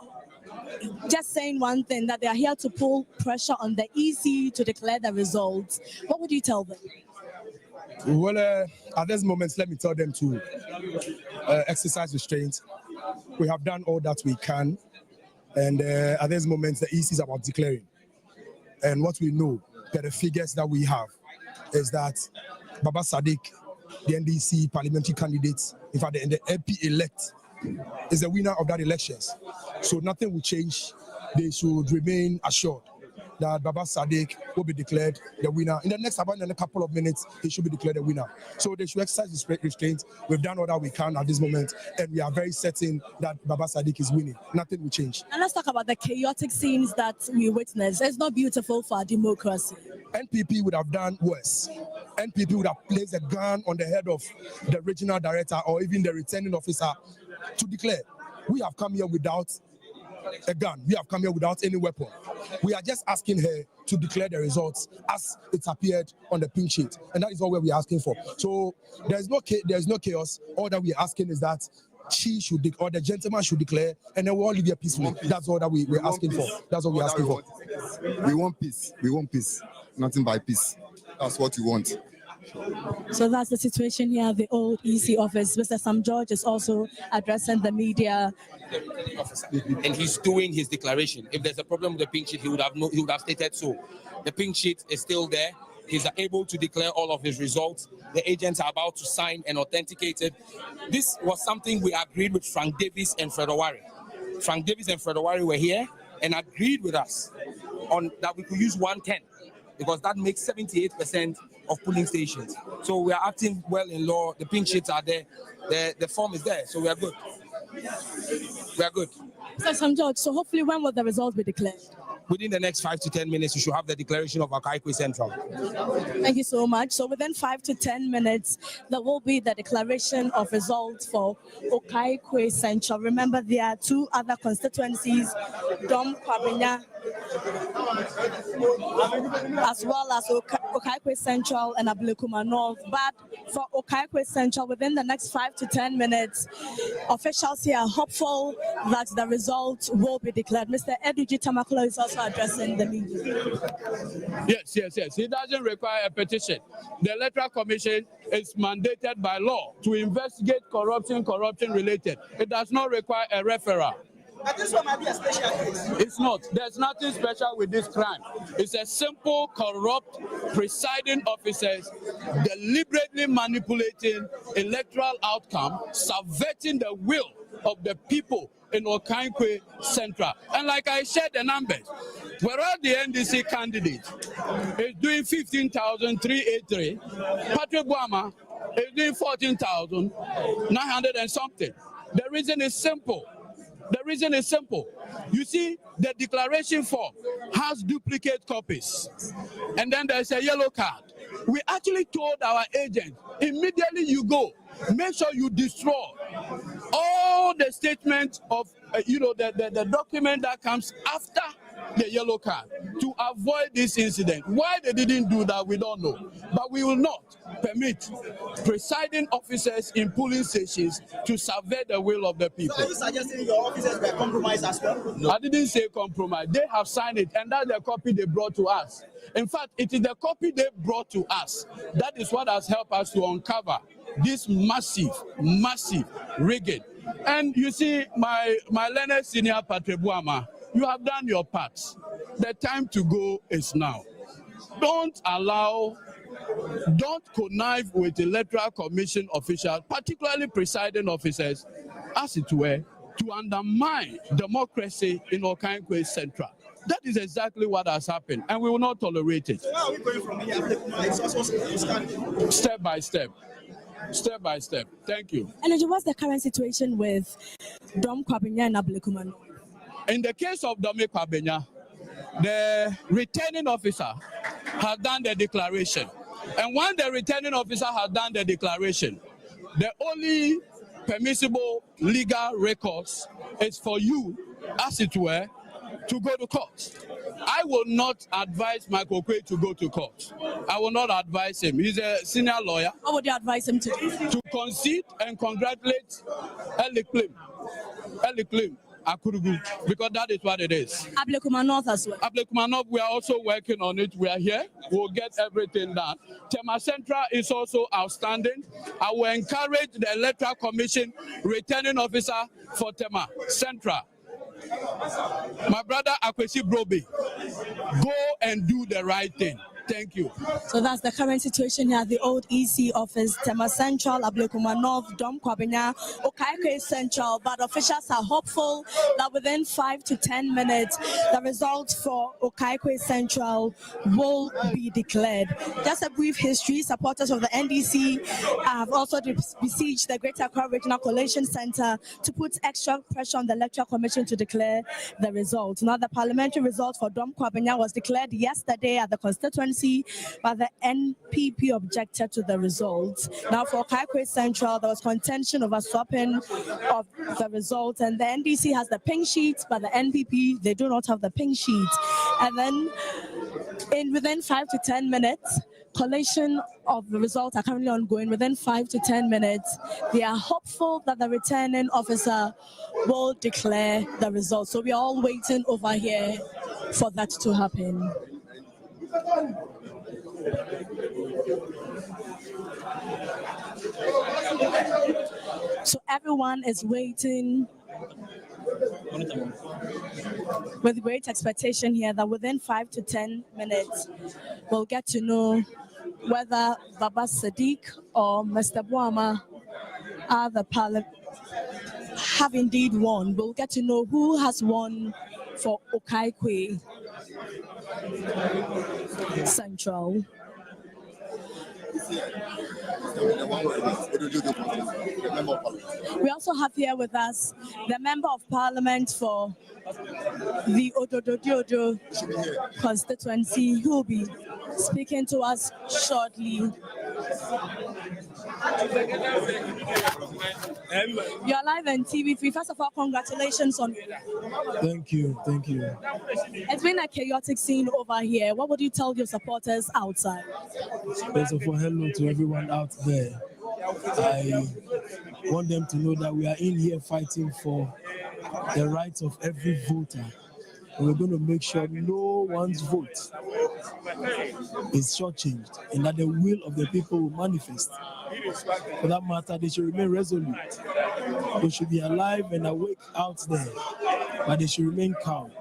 just saying one thing, that they are here to pull pressure on the EC to declare the results. What would you tell them? Well, at this moment, let me tell them to exercise restraint. We have done all that we can. And at this moment, the EC is about declaring. And what we know, the figures that we have, is that Baba Sadiq, the NDC parliamentary candidate, in fact, the MP elect, is the winner of that elections. So nothing will change. They should remain assured that Baba Sadiq will be declared the winner. In the next about in a couple of minutes, he should be declared the winner. So they should exercise restraint. We've done all that we can at this moment, and we are very certain that Baba Sadiq is winning. Nothing will change. And let's talk about the chaotic scenes that we witnessed. It's not beautiful for our democracy. NPP would have done worse. NPP would have placed a gun on the head of the regional director or even the returning officer to declare. We have come here without a gun. We have come here without any weapon. We are just asking her to declare the results as it appeared on the pink sheet, and that is all we are asking for. So there's no chaos. All that we are asking is that she should or the gentleman should declare, and then we'll all live here peacefully. That's all that we're asking for. That's what we're asking for. We want peace. We want peace. Nothing but peace. That's what we want. So that's the situation here at the old EC office. Mr. Sam George is also addressing the media. And he's doing his declaration. If there's a problem with the pink sheet, he would have stated so. The pink sheet is still there. he's able to declare all of his results. The agents are about to sign and authenticate it. This was something we agreed with Frank Davis and Fred Owari. Frank Davis and Fred Owari were here and agreed with us on that we could use 110 because that makes 78% of polling stations. So we are acting well in law. The pink sheets are there. The form is there. So we are good. We are good. Mr. Sam George, so hopefully when will the results be declared? Within the next 5 to 10 minutes, you should have the declaration of Akaikwe Central. Thank you so much. So within 5 to 10 minutes, there will be the declaration of results for Okaikwe Central. Remember, there are 2 other constituencies, Dom Kwabenya, as well as Okaikwe Central and Ablekuma North. But for Okaikwe Central, within the next 5 to 10 minutes, officials here are hopeful that the results will be declared. Mr. Eduji Tamakolo is also addressing the media. Yes. It doesn't require a petition. The Electoral Commission is mandated by law to investigate corruption related. It does not require a referral. But this one might be a special case. It's not. There's nothing special with this crime. It's a simple, corrupt presiding officers deliberately manipulating electoral outcome, subverting the will of the people in Okaikwe Central. And like I said, the numbers, whereas the NDC candidate is doing 15,383, Patrick Boama is doing 14,900 and something. The reason is simple. You see, the declaration form has duplicate copies. And then there's a yellow card. We actually told our agent, immediately you go, make sure you destroy all the statements of, the document that comes after the yellow card to avoid this incident. Why they didn't do that, we don't know. But we will not permit presiding officers in polling stations to subvert the will of the people. So are you suggesting your officers were compromised as well? No. I didn't say compromise. They have signed it, and that's the copy they brought to us. In fact, it is the copy they brought to us. That is what has helped us to uncover this massive rigging. And you see, my learned senior Patrick Boama, you have done your part. The time to go is now. Don't connive with Electoral Commission officials, particularly presiding officers, as it were, to undermine democracy in Okaikwe Central. That is exactly what has happened, and we will not tolerate it. So how are we going from here? Step by step. Step by step. Thank you. And what's the current situation with Dom Kwabenya and Ablekuma North? In the case of Dom Kwabenya, the returning officer has done the declaration. And when the returning officer has done the declaration, the only permissible legal recourse is for you, as it were, to go to court. I will not advise Michael Quay to go to court. I will not advise him. He's a senior lawyer. What would you advise him to do? To concede and congratulate Eli Klim Akurugu, because that is what it is. Ablekuma North as well. Ablekuma North, we are also working on it. We are here. We'll get everything done. Tema Central is also outstanding. I will encourage the Electoral Commission returning officer for Tema Central, my brother Akwesi Brobe, go and do the right thing. Thank you. So that's the current situation here at the old EC office, Tema Central, Ablekuma North, Dom Kwabenya, Okaikwe Central. But officials are hopeful that within 5 to 10 minutes, the results for Okaikwe Central will be declared. Just a brief history. Supporters of the NDC have also besieged the Greater Accra Regional Coalition Center to put extra pressure on the Electoral Commission to declare the results. Now, the parliamentary result for Dom Kwabenya was declared yesterday at the constituency, but the NPP objected to the results. Now, for Okaikwe Central, there was contention over swapping of the results, and the NDC has the pink sheet, but the NPP, they do not have the pink sheet. And then, within 5 to 10 minutes, collation of the results are currently ongoing. Within 5 to 10 minutes, they are hopeful that the returning officer will declare the results. So we are all waiting over here for that to happen. So everyone is waiting with great expectation here that within 5 to 10 minutes, we'll get to know whether Baba Sadiq or Mr. Boama are the have indeed won. We'll get to know who has won for Okaikwe Central. We also have here with us the Member of Parliament for the Odododiodo constituency, who will be speaking to us shortly. You're live on TV3. First of all, congratulations on. Thank you. It's been a chaotic scene over here. What would you tell your supporters outside? First of all, hello to everyone out there. I want them to know that we are in here fighting for the rights of every voter. And we're going to make sure no one's vote is shortchanged and that the will of the people will manifest. For that matter, they should remain resolute. They should be alive and awake out there, but they should remain calm.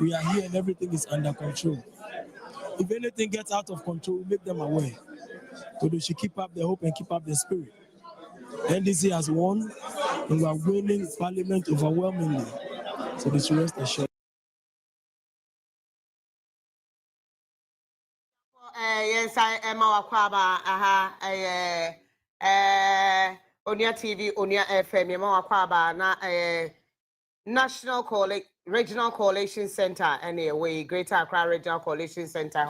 We are here and everything is under control. If anything gets out of control, we make them aware. So they should keep up the hope and keep up the spirit. NDC has won, and we are winning Parliament overwhelmingly. So they should rest assured. Yes, I am our Kwaba. Onia TV, Onia FM, Yamawa Kwaba, National Regional Coalition Center, anyway, Greater Accra Regional Coalition Center,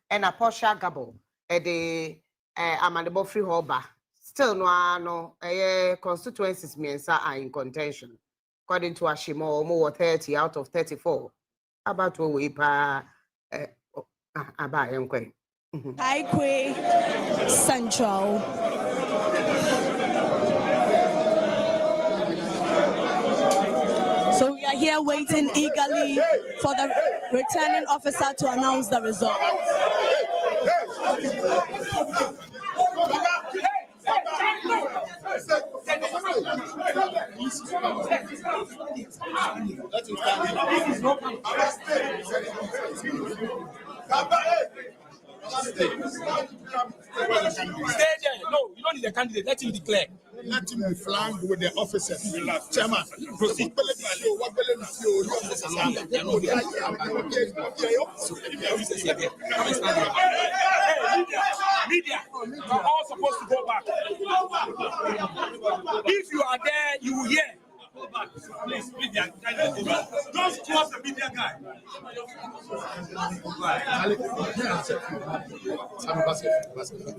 and a Posha Gabo, the Amandable Free Hoba. Still, no, constituencies means are in contention. According to RICHMO, more 30 out of 34. About what we about Okaikwe Central. So we are here waiting eagerly for the returning officer to announce the result. Stay there. No, you don't need a candidate. Let him declare. Let him be flanked with the officers. Chairman, proceed. Media, you are all supposed to go back. If you are there, you will hear. Go back. Please, media. Just cross the media guy.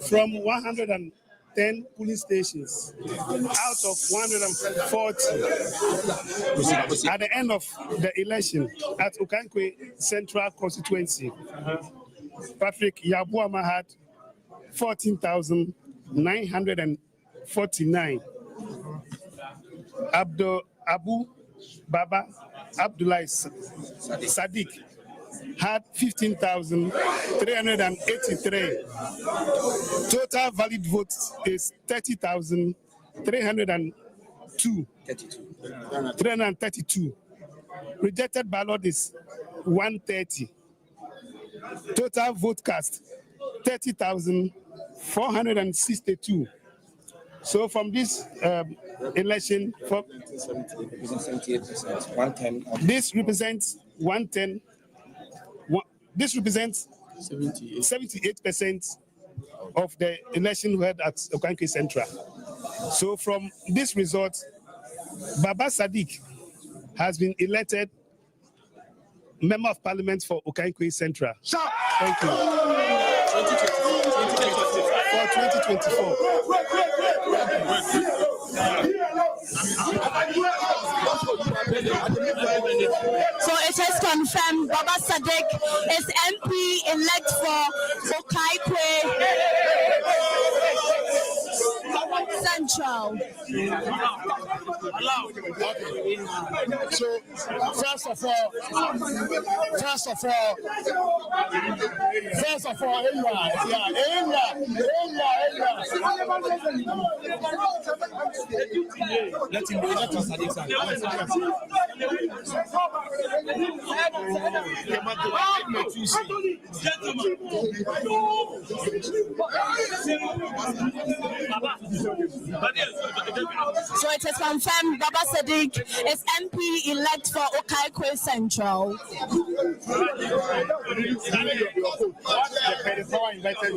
From 110 police stations out of 140 at the end of the election at Okaikwe Central Constituency, Patrick Yabuama had 14,949. Abu Baba Abdullah Sadiq had 15,383. Total valid votes is 30,332. Rejected ballot is 130. Total vote cast 30,462. So from this election, this represents 110. This represents 78% of the election held at Okaikwe Central. So from this result, Baba Sadiq has been elected Member of Parliament for Okaikwe Central. Thank you. For 2024. So it is confirmed Baba Sadiq is MP elect for Okaikwe Central. So first of all, So it is confirmed Baba Sadiq is MP elect for Okaikwe Central. The power invested in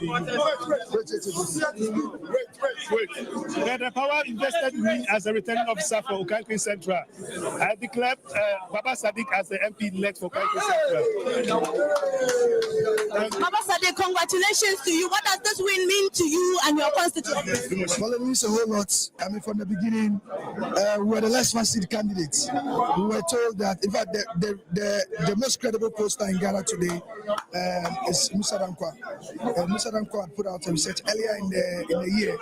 the power invested in me as a returning officer for Okaikwe Central. I declare Baba Sadiq as the MP elect for Okaikwe Central. Baba Sadiq, congratulations to you. What does this win mean to you and your constituency? Well, it means a whole lot. I mean, from the beginning, we were the less fancied candidates. We were told that, in fact, the most credible poster in Ghana today is Musa Dankwa. Musa Dankwa had put out a research earlier in the year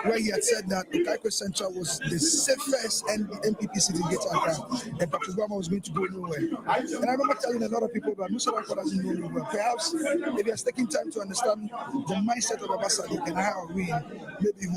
where he had said that Okaikwe Central was the safest MPP city to get to Accra, and Patrick Obama was going to go nowhere. And I remember telling a lot of people that Musa Dankwa doesn't know me well. Perhaps if he has taken time to understand the mindset of Baba Sadiq and how we maybe he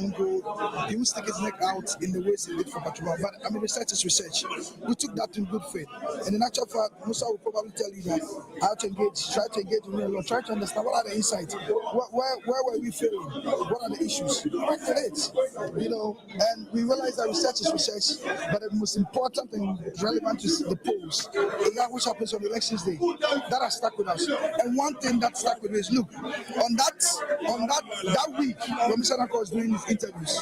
won't stick his neck out in the ways he did for Patrick Obama. But I mean, research is research. We took that in good faith. And in actual fact, Musa will probably tell you that how to engage, try to engage with me a lot, try to understand what are the insights, where were we failing, what are the issues, correct it, and we realize that research is research, but the most important and relevant is the polls, is that which happens on election day. That has stuck with us. And one thing that stuck with me is, look, on that week when Mr. Nako was doing his interviews,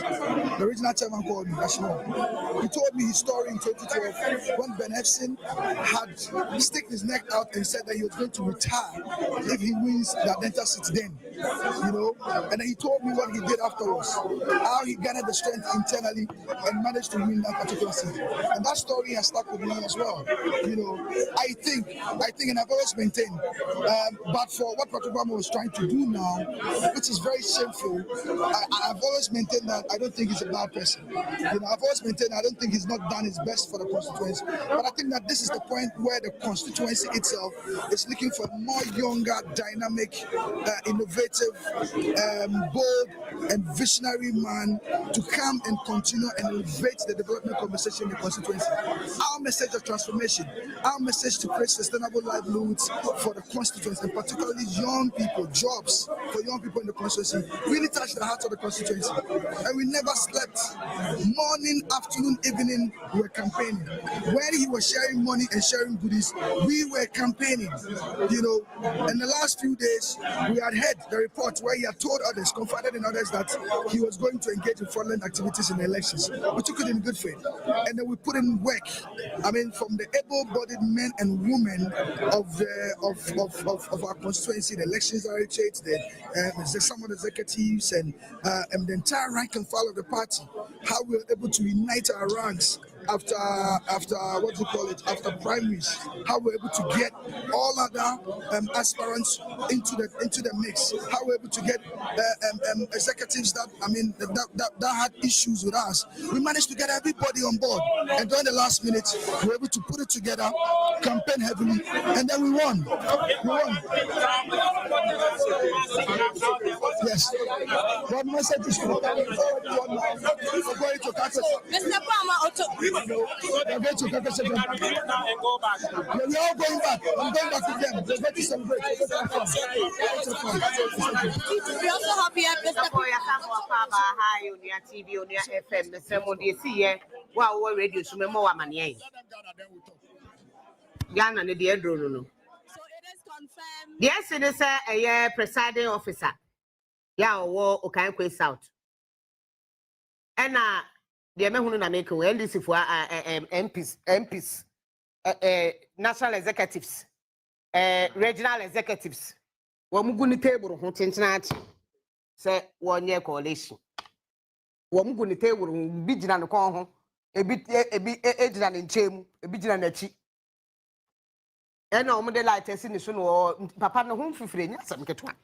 the regional chairman called me, RICHMO. He told me his story in 2012 when Ben Efson had stick his neck out and said that he was going to retire if he wins the Adenta seat then, and then he told me what he did afterwards, how he gathered the strength internally and managed to win that particular seat. And that story has stuck with me as well. I think, and I've always maintained, but for what Patrick Obama was trying to do now, which is very shameful, I've always maintained that I don't think he's a bad person. I've always maintained I don't think he's not done his best for the constituency. But I think that this is the point where the constituency itself is looking for a more younger, dynamic, innovative, bold, and visionary man to come and continue and elevate the development conversation in the constituency. Our message of transformation, our message to create sustainable livelihoods for the constituency, and particularly young people, jobs for young people in the constituency, really touched the heart of the constituency. And we never slept. Morning, afternoon, evening, we were campaigning. When he was sharing money and sharing goodies, we were campaigning. In the last few days, we had heard the report where he had told others, confided in others, that he was going to engage in fraudulent activities in the elections. We took it in good faith. And then we put in work. I mean, from the able-bodied men and women of our constituency, the elections arbitrates, some of the executives, and the entire rank and file of the party, how we were able to unite our ranks after primaries, how we're able to get all other aspirants into the mix, how we're able to get executives that had issues with us. We managed to get everybody on board, and during the last minute, we were able to put it together, campaign heavily, and then we won. Yes. What message is for going to Mr. They're going to Kaka Second. We're all going back. I'm going back with them. They're going to celebrate. We also have here Mr. Boya Papa, hi, on your TV, on your FM, the same on the CA. Wow, what radio? So, me more money. Ghana, the dear Bruno. So it is confirmed. Yes, it is a presiding officer. Yeah, or Okaikwe South. And the men na make NDC for MPs, national executives, regional executives. Wamuguni table ho tentenati say 1 year coalition. Wamuguni table bijina no kon ho ebi ejina ne nchemu ebi jina na chi. Ena omo de light esi ni so no papa no ho fifire nya sam ketwa.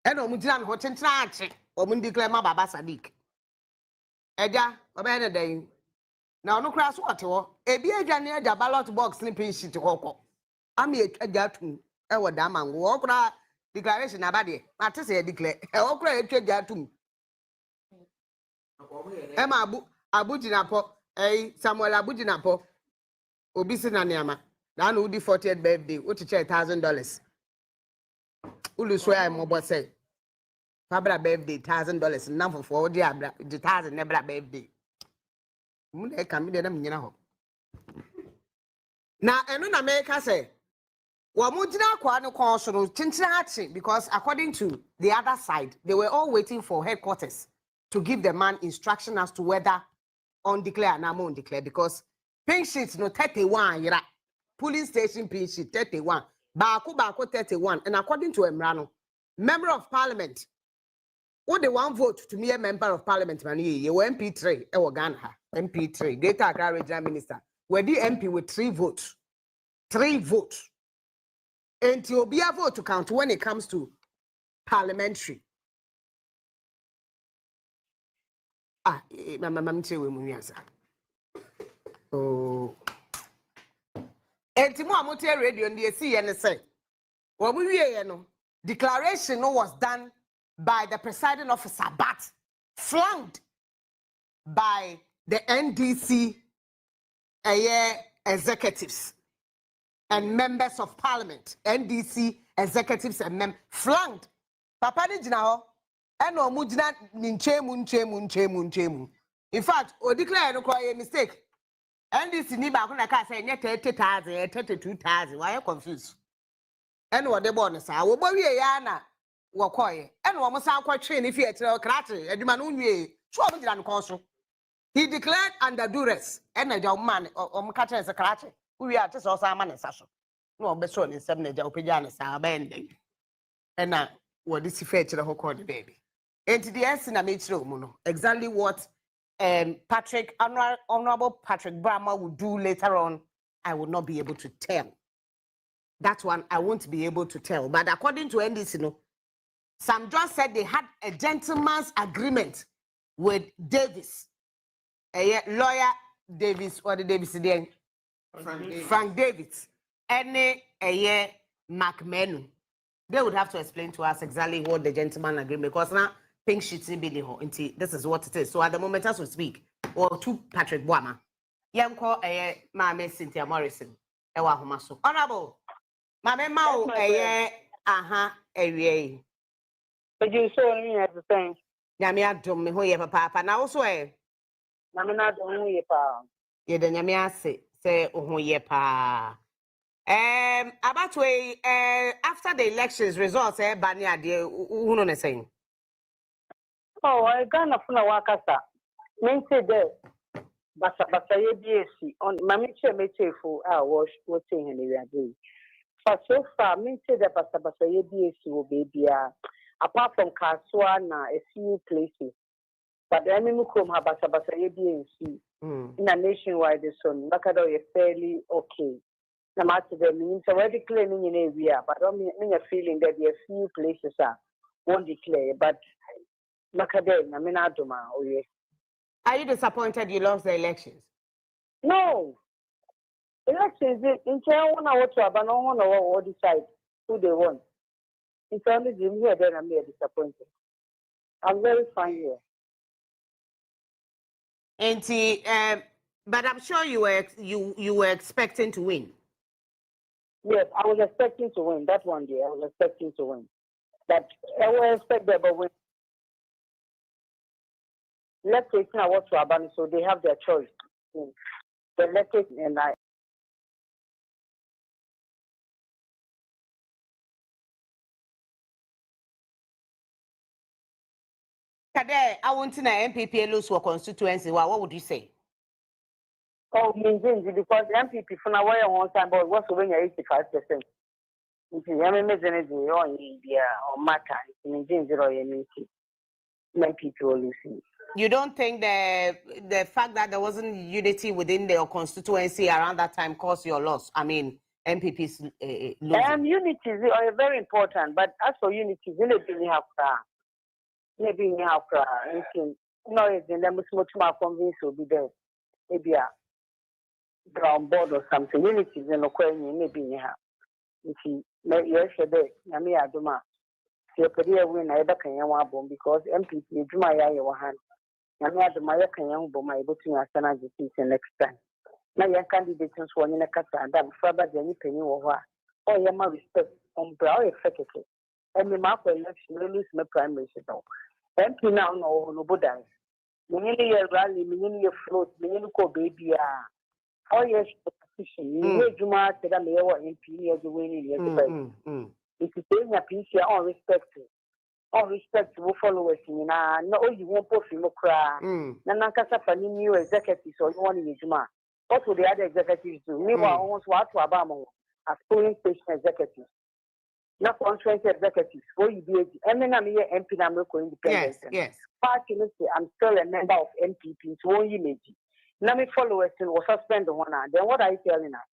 Ena omo jina no ho tentenati omo declare ma Baba Sadiq. Eja oba na dan na onu kra so otewo ebi eja ne eja ballot box sleeping sheet kokko am eja tum e woda mango okra declaration abade na te se declare e okra eja tum e ma abujinapo Samuel abujinapo obi si na niama Now no the 40th birthday. What to check $1,000. Ulu swear I'm mobile say. Fabra birthday $1,000. Now for the 1,000 never birthday. Mune come in them you Now and in America say. Wamujina kwano konsono chinchinachi because according to the other side, they were all waiting for headquarters to give the man instruction as to whether on declare and on declare because pink sheets no 31 yira polling station pink sheet 31 bako 31 and according to Emrano, member of parliament what they one vote to me a member of parliament man you MP3 e Ghana MP3 Greater Accra Regional Minister where the MP with 3 votes and you'll be able to count when it comes to parliamentary. Oh. And Timo radio and the CNSA. What we declaration was done by the presiding officer, but flanked by the NDC executives and members of parliament, NDC executives and members flanked. Papa ni jina and no mujina ninchemu. In fact, o declare no a mistake. NDC ni ba kuna ka say 30,000, 32,000. Why you confused? And what the bonus are? Wo bo wie ya na wo koye. And wo mo sa kwatwe ni fie tire krache. Aduma no nwie. So o jina no konso. He declared under duress. And a man o catch as a krache. We are just also a man sasho. No, be so in 7 days, Opinion, bending. And now, what is he fetch the whole corner, baby? And to the end, I made sure, exactly what Honorable Patrick Brahma would do later on, I would not be able to tell. That one, I won't be able to tell. But according to NDC, Sam John said they had a gentleman's agreement with Davis, a lawyer Davis, or the Davis again. Frank Davis, any McMenu. They would have to explain to us exactly what the gentleman agreement because now pink sheets in the this is what it is. So at the moment as we speak, or to Patrick Boama, young call Mame Cynthia Morrison, Ewa Homaso. Honorable, Mame Mao But you saw me as a thing. Yamia dum me hoye papa na also Namina don't we pa. Ye the Yamia say ohoye pa. About way after the elections results Banya de who no saying. Oh, I gonna funa wakasa. Men say there basa ye BSc on mami che mechefu wash watching and we are doing. But so far men say that basa ye BSc will be apart from Kaswa na a few places. But the enemy come have basa ye BSc in a nationwide son. Bakado is fairly okay. No matter the means already claiming in area, but I mean a feeling that there are few places won't declare. But Macadam, I mean Adoma, oh yes. Are you disappointed you lost the elections? No. Elections in turn 1 hour to but no 1 hour or decide who they want. It's only Jim here, then I'm disappointed. I'm very fine here. And but I'm sure you were expecting to win. Yes, I was expecting to win. That one day, I was expecting to win. But I was expecting to win. Let's take now what to Abani, so they have their choice. The elected and I. Today, I want to know MPP lose for constituency. What would you say? Oh, because MPP for now, why one time, but what's winning 85%? If you have a energy on India or matter, MPP will lose. You don't think the fact that there wasn't unity within the constituency around that time caused your loss? I mean, MPP's losing. Unity is very important, but as for unity, maybe have no, then there must much more convince will be there. Maybe a ground board or something. Unity is in a maybe you have. If you yes, I mean, I do not. So, win either can you because MPP do my eye hand. I mean, I do my can you bomb my able to understand next time. na your candidate nso wɔ ne kasa adam fraba de ni panyin wɔ hɔ a ɔyɛ ma respect on bra ɔyɛ fɛkɛkɛ ɛmi ma akɔ election no lose my primary so MP now no bodan me ni yɛ rally me ni yɛ float me ni kɔ baby a ɔyɛ position ni adwuma te da me yɛ wɔ MP ni yɛ de win ni yɛ de ba it is enya PC on respect wo followers nyinaa na oyi wɔn pofi mu kra na nankasa fa ni new executives or you want to adwuma. What would the other executives do? Meanwhile, almost what to Abamo as polling station executives, not constituency executives. What you do? I mean, I'm here MP. I'm local independent. Yes. Party, I'm still a member of MPP. So one image. Now me followers will suspend the one. Then what are you telling us?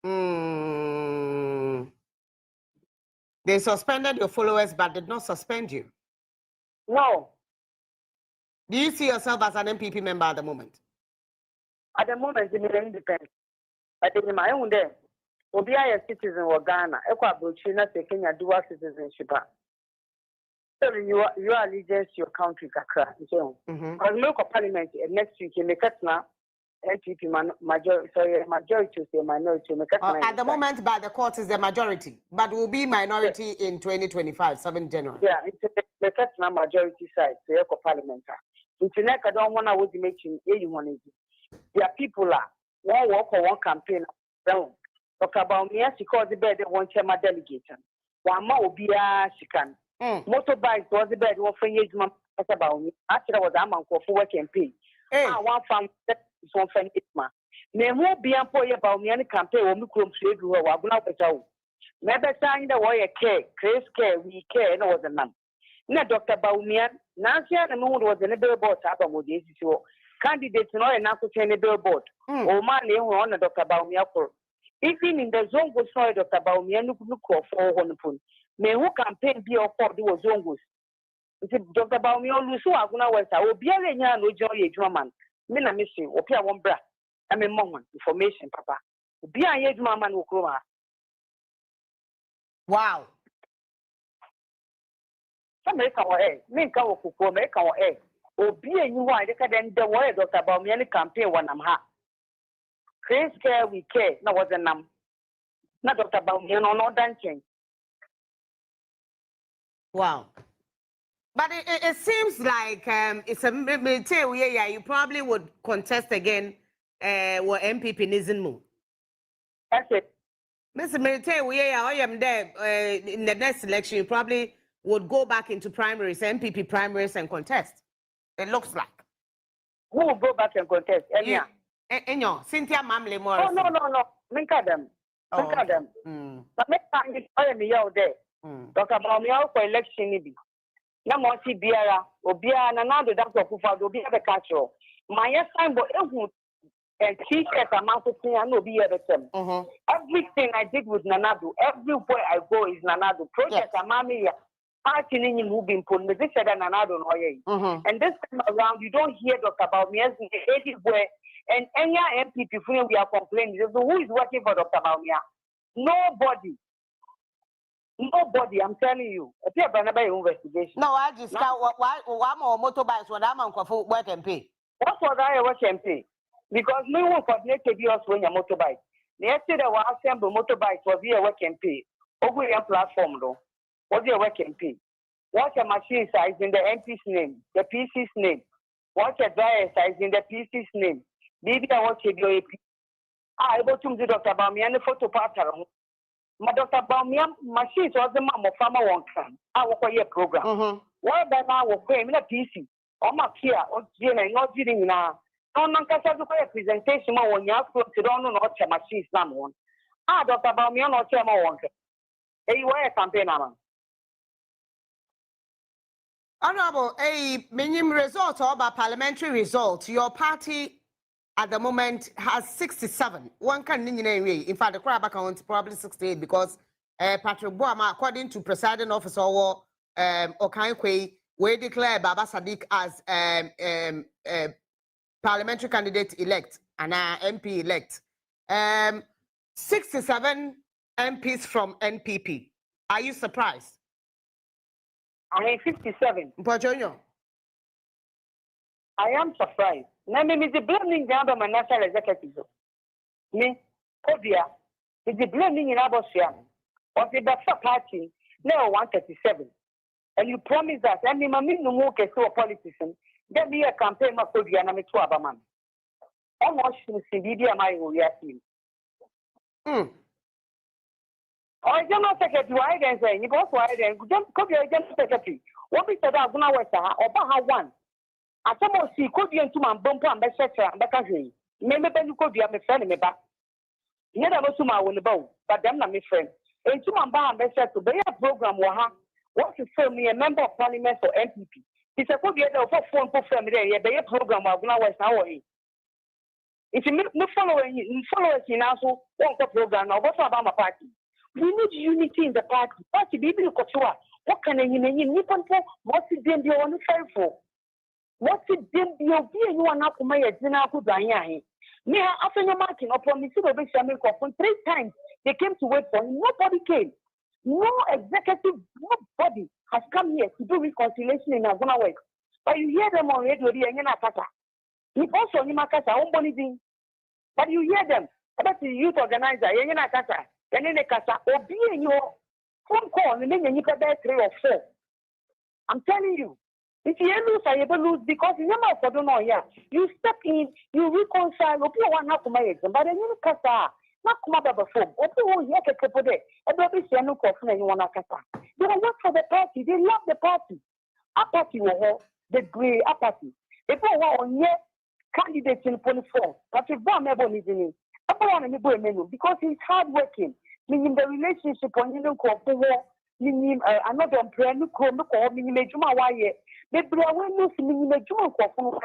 They suspended your followers, but did not suspend you. No. Do you see yourself as an MPP member at the moment? At the moment, I'm independent. But in my own day, will be a citizen of Ghana, Equabuchina, Kenya dual citizenship. So you are allegiance to your country, Accra. Because local parliament next week in the Katna, MPP majority to say minority. At the moment, by the court is the majority, but will be minority in 2025, 7 January. Yeah, it's the Katna majority side, the local parliament. Internet, I don't want to make anyone. There are people one work or one campaign down. Talk about me, she calls the bed, one chairman delegation. One more will be a chicken. Motorbikes was the bed, one for years, about me. Actually, I was a man for work and pay. One farm is one for it. May won't be employed about me any campaign or me come trade who are going out. Maybe saying the way care, Chris care, we care, and was a man. Now, Dr. Baumian, Nancy and the moon was in a billboard about this. Candidates no enough to turn a billboard. O man, they on Dr. Baumia. Even in the zone goes no Dr. Baumia, look for 400 pounds. May who campaign be or for the zongos. Dr. Baumia, Lusu, Aguna West, I will be a no joy, German. Mina missing, or Pia one bra. I mean, moment, information, Papa. Be a yet man who grow. Wow. Some make our egg, make our cook, make our egg. Obi enyi ho a deka den de wo Dr. Baumia campaign wanam ha. Chris care we care na was nam. Na Dr. Baumia no dancing. Wow. But it seems like it's a military yeah, you probably would contest again what MPP isn't move. That's it. Mr. Military yeah, I am there in the next election you probably would go back into primaries, MPP primaries and contest. It looks like. Who will go back and contest? Cynthia Mamle Morris. Oh, no. Make them. But make time I am here there. Dr. Baumia for election. Na mo si biara, obia na na do Dr. Kufa do obia be catch you. My sign but and t-shirt amounting and no be everything. Everything I did with Nanado, everywhere I go is Nanado. Project Amami. Party in moving put this said and another and this time around you don't hear Dr. Baumia anywhere and any MPP we are complaining who is working for Dr. Baumia? Nobody, I'm telling you. A peer investigation. No, I just why more motorbikes when I'm on work and pay. What was I work and pay? Because no one coordinated us when your motorbike. Yesterday I assemble motorbikes was here work and pay. Over your platform though. What's your work and pay? What's your machine size in the MP's name, the PC's name? What's your dryer size in the PC's name? Maybe I want to do AP. I able to do Dr. Baumia and the photo partner. My Dr. Baumia machine was the mom of farmer one can. I will call your program. Why by now will claim in a PC? Or my care or Jane not dealing now. No man can have a presentation when you have to don't know what your machine's name one. Dr. Baumia not chairman one. Hey, why a campaign? Honorable, minimum result or parliamentary result, your party at the moment has 67. One can in fact the crowd account probably 68 because Patrick Boama, according to presiding officer or Okankwe, we declare Baba Sadiq as parliamentary candidate elect and MP elect. 67 MPs from NPP. Are you surprised? I am 57. I am surprised. Now, me the blaming down by my national executive. Me, Kodia, is the blaming in Abosian. Or the Basa party, now 137. And you promise that any mammy no more can a politician, get me a campaign of Kodia and I'm a Tuabaman. Almost to see Bibi and I will see. Or General Secretary, I can say, you both why then, Kodia General Secretary. What is that I'm going to say? Or Baha one. I somehow see Kodia and Tuman Bumper and Bessetter and Beccaji. Maybe you could be a friend in me back. You never know Tuma on the boat, but them not my friend. And Tuman Bar and Bessetter to be a program waha. Want to film me a member of parliament for MPP. It's a good year for phone for family, a program of now West Hawaii. If you following in also want a program or what's about my party. We need unity in the party. Party be able to what can you name Nippon for? What's it then be on the fair for? What's it then be of you are not to my dinner to Diane? Me after your marking or promising to be Samuel Coffin 3 times. They came to wait for him. Nobody came. No executive, nobody has come here to do reconciliation in Aguna West. But you hear them on radio, and you also Nimakasa, only. But you hear them about the youth organizer, Yana Kasa, and then Kasa, or being your phone call, and then you can 3 or 4. I'm telling you, if you lose, I ever lose because you never don't know here. You step in, you reconcile, you want to my exam, but then you Kasa. Not come up before. Open here to couple there. Everybody say no coffin and you want to kasa. They work for the party. They love the party. A party will the grey a party. If I want on here candidates in 24, but if one never needs any, I want to go menu because he's hard working. Meaning the relationship on you don't call for meaning another prayer no call no call meaning Juma why they bring away no meaning Juma call.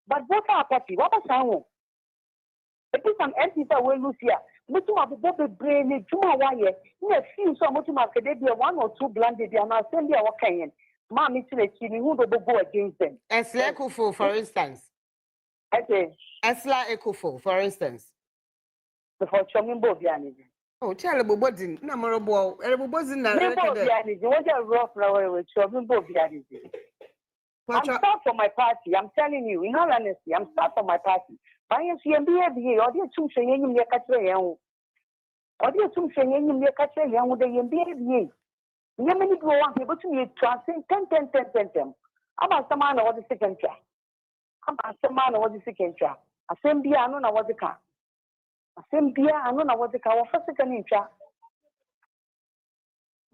But what are party? What are sound? If some MPs are well loose here, but to have the brain, Juma wire, you have seen so much market, there be 1 or 2 blended, they are not sending our kind. Mammy to the chili, who will go against them. Esla Ekufo, for instance. Okay. Esla Ekufo, for instance. The for Chomimbo Biani. Oh, terrible body, number of everybody's not. What a rough flower with Chomimbo Biani. I'm start for my party. I'm telling you, in all honesty, I'm start for my party. But yes, you MBA, or dear two saying you catch a young. Or dear two saying you catch a young with the MBA. Yamini go on, able to me transcend 10. About some man or the second track. About some man or the second track. A same beer, I don't know what the car. A same beer, I don't know what the car for second track.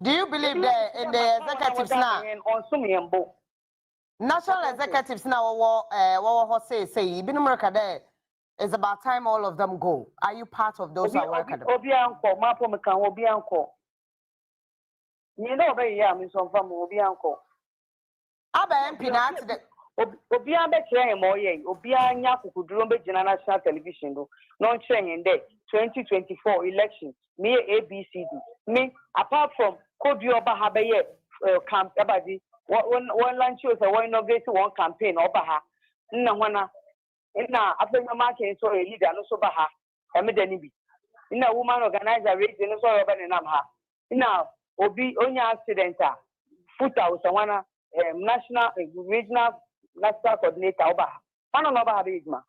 Do you believe that in the executives now? On Sumiambo. National executives now, what say, Ibn America there. It's about time all of them go. Are you part of those who are working? Obianco, Mapo Mekan, Obianco. You know, very young, Miss from Obianco. Abba MP now today. Obianbe Chain Moye, Obianya could do national television, non chain in there, 2024 election, me ABCD. Me, apart from Kodioba Habaye camp, one lunch was a one innovate one campaign, Obaha, Nawana. Now, after your market, so a leader, no so baha, a medanibi. In a woman organizer race, no so urban and amha. Now, Obi only accident, foot out, one national, regional, national coordinator, Obaha. One of Obaha RICHMO.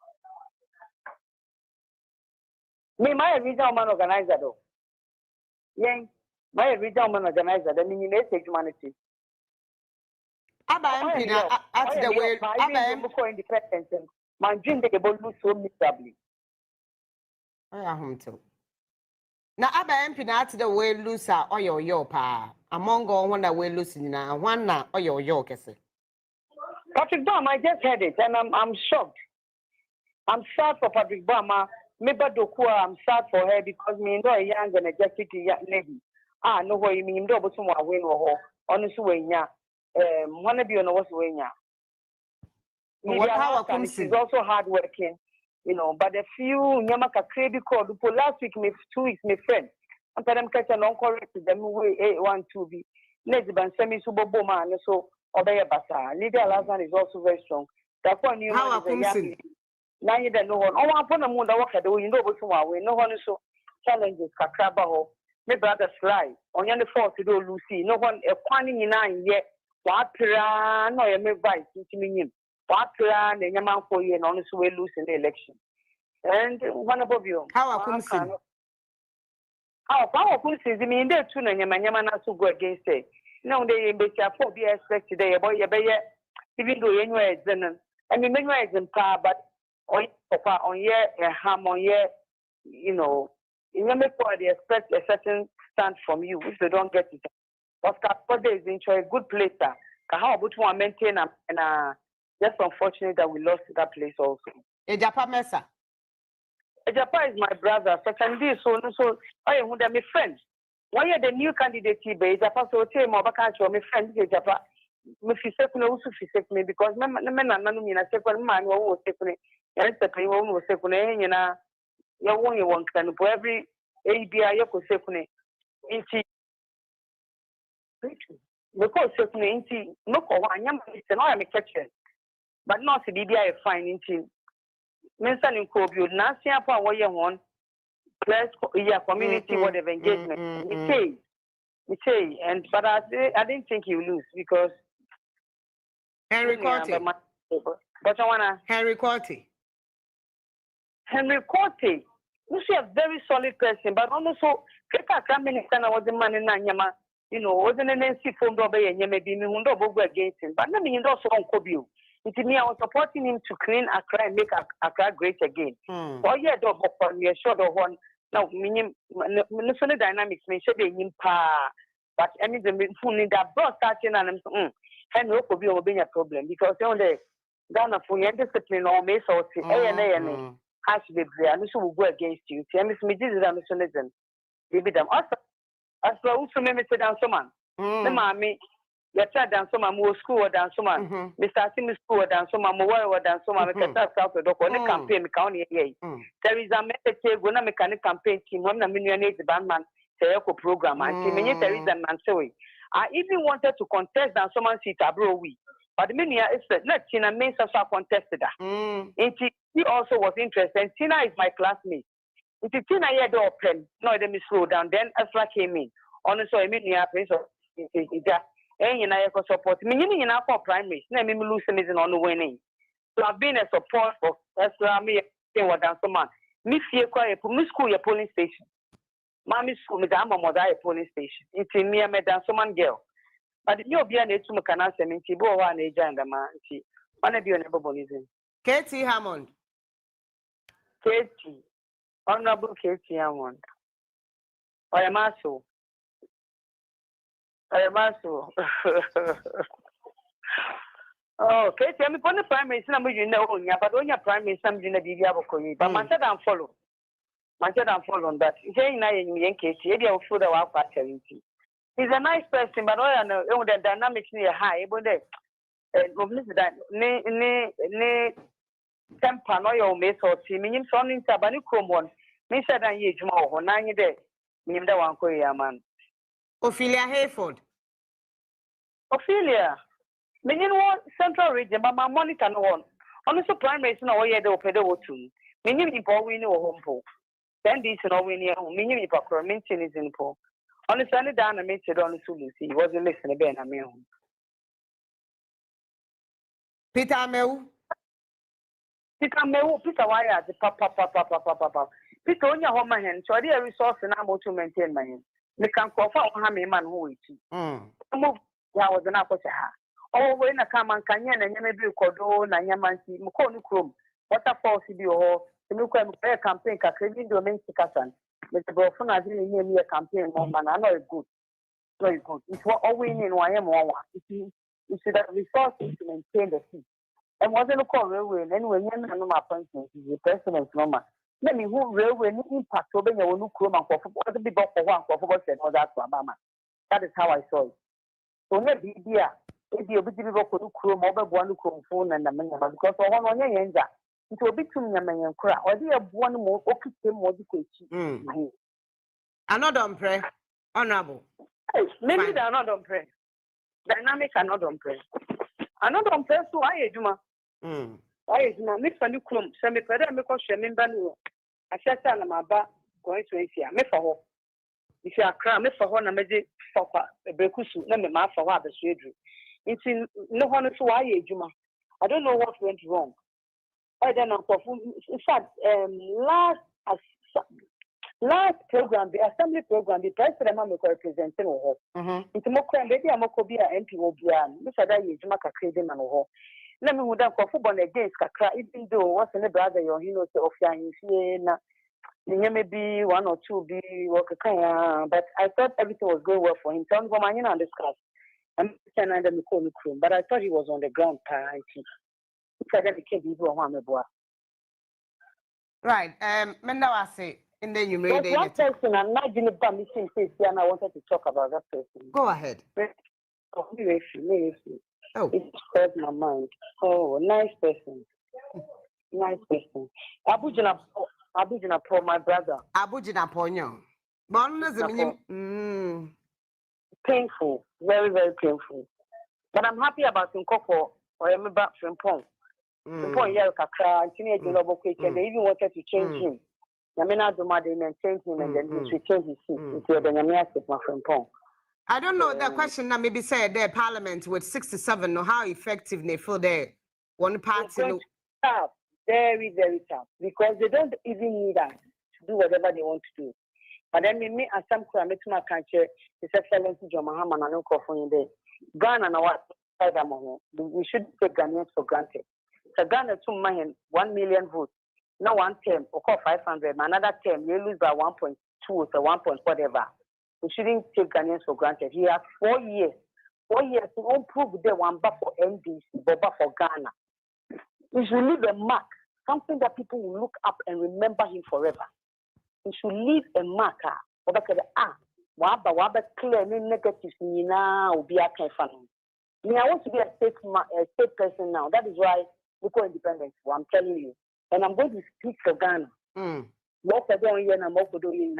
Me, my regional man organizer, though. Yang, my regional man organizer, the meaning humanity. Abba MP at the way, Abba for independence. My dream they will lose so miserably. I am too. Now, Abba MP at the way loser or your pa. Among all one that will lose now, one now or your kese. Patrick Bama, I just heard it and I'm shocked. I'm sad for Patrick Bama. Maybe Dokua, I'm sad for her because me know a young energetic lady. No way you mean double some win or honestly, one of you know what's way now. She's also hardworking, you know. But a few Yamaka crazy called last week, 2 weeks, my friend. I'm telling them catch an uncorrect them way 1 2 be. Neziban semi super boma and so obey a basa. Lydia Lazan is also very strong. That's one new man. Now you don't know one. Oh, upon a moon, I walk at the window, but no one so challenges Kakrabaho. My brother Sly on the 4th to do Lucy. No one a quanning in 9 yet. What plan or a vice into me. What plan and your man for you and honestly lose in the election. And one above you. How I couldn't see. How powerful is the mean there too, and Yamana to go against it. No, they be careful, be expected today, boy, even though anywhere is then, I mean, anywhere is in power, but on year, a ham on year, you know, in your they expect a certain stand from you if they don't get it. Oscar Pode is into a good place. How about one maintain and just unfortunate that we lost that place also. A Japan Mesa. Japan is my brother. Secondly, so I am my friend. Why are the new candidate here? Japan so tell me about country. My friend is Japan. Me fise kuna usu fise me because me na nanu mi na se kwa man wo se kuna. Yan se pe wo se kuna yen na ya won ye won kan for every ABI ya ko se kuna. Inti me ko se kuna inti no ko wa nyam se no ya me catch. But no se BBI fine inti. Mensa ni ko bi na se apa wo ye won plus yeah community whatever engagement. Me say and but I didn't think he will lose because Henry Corte. But I wanna Henry Corte. Henry Corte. You see a very solid person, but also Keka Minister was the man in Nanyama, you know, wasn't an NC phone door by maybe me who go against him. But let me also on Kobu. It me, I was supporting him to clean Accra and make Accra great again. Oh yeah, do we are sure the one now minim the dynamics may should be in power. But I mean the phone in that broad starting and Henry Kobu will be a problem because only Ghana for your discipline or may so A has to be there and so will go against you. See, I miss me this is a mission. Maybe them also as well also maybe to dance man. The mammy, your child dance man, more school or dance man. Mr. Timmy school or dance man, more or dance man, because that's out the door on a campaign county. There is a method when a mechanic campaign team, 1 million bandman, Sayako program, and Timmy, there is an answer. I even wanted to contest and someone seat abroad. But the media is let Tina Main contested that. He also was interested. And Tina is my classmate. It's Tina here the open. No, let me slow down. Then Asra came in. Honestly, I mean, and I support me. You know, for primaries. Let me lose some on the winning. So I've been a support for Asra. Me, what dance man. Me fear quite a school, your polling station. Mommy school, me, I'm a mother, polling station. It's in me, I'm a dance man girl. But you'll be an age to Macana, and Tibo, one age and a man. One of you never believe in. Katie Hammond. Katie. Honorable Katie Hammond. I am also. Oh, Katie, I'm going to prime minister, you know, but on your prime minister, I'm going to be able to but my said I'm follow. My said I'm follow on that. Jane, I and Katie, maybe I'll food our party. He's a nice person, but I know the dynamics near high, but temper no your mess or see me in son in Sabani Cromon. Me said I age more, 9 days. Me the one Korea man. Ophelia Hayford. Ophelia. Me in one central region, but my money can one. Also, primary is no way the pedo too. Me in Paul we know home. Then this and all we near home. Me in Paco, mention is in Paul. On the Sunday down, I made it on the Sulusi. He wasn't listening again. I mean, Peter Meu. Peter Wire, the papa. Peter on your home hand, so I did a resource and I'm to maintain my hand. They can call for how many man who is. Move, I was an apple. Oh, when I come and canyon and maybe Cordo, Nanyamansi, Mukonu Chrome, waterfall CBO, the new campaign, Cacravin domain Sikasan. Mr. Brofon has been near me a campaign, man. I know it's good. Very good. It's what all we need. I am one. You should have resources to maintain the seat. And wasn't a call railway, and when you know my appointment is the president, normal. Let me who railway impact over your new crew and for the big box for one for said, oh, that's Obama. That is how I saw it. So, maybe, dear, if you're busy with a crew, mobile one phone and the money, because for one year, it will be too many and cry, or dear one more, okay, more education. Another pray, honorable. Maybe they are not on prayer. Dynamic are not on prayer. Another on prayer, so I do. I do not make a new clump. Send me better, make us share in Banu. I said, I'm about going to Asia. Me for her. If you are crying, me for her, and maybe for a brekusu, let me mark for what the surgery. It's in no one to I do. I don't know what went wrong. then in fact, last program, the assembly program, the president was representing her. It's more crime, baby. I'm a MP will be an. This other is Maka crazy man. Let me would have born against Kakra, even though what's in the brother, you know, of Yan, maybe 1 or 2 be work, but I thought everything was going well for him. So I'm going to discuss. I'm standing under the corner room, but I thought he was on the ground. Right. Menda I say, and then you made it. One person, I'm not going to missing face here, and I wanted to talk about that person. Go ahead. Oh, it crossed my mind. Oh, nice person. Nice person. Abujina Pro, my brother. Abujina Ponyo. Painful, very, very painful. But I'm happy about Nkoko or I'm back from Pong. Pong Kakra, and they even wanted to change him. Yamina Dumade and change him, and then he should change his seat. My friend Pong. I don't know that question that maybe said their parliament with 67 or how effective they feel there. One party. Tough, very, very tough, because they don't even need us to do whatever they want to do. But then me as some crime, it's my country, His Excellency John Mahama and Uncle there. Ghana and our we should take Ghanaians for granted. So Ghana 2 million, 1 million votes. Now 1 term, or 500, another term, you lose by 1.2 or 1 point whatever. We shouldn't take Ghanaians for granted. He has 4 years. 4 years to improve the one but for NDC, but for Ghana. He should leave a mark, something that people will look up and remember him forever. He should leave a marker. Waba clear any negatives now will be a kind of me. I want to be a state person now. That is why we call independence. I'm telling you, and I'm going to speak for Ghana. What I don't hear now, I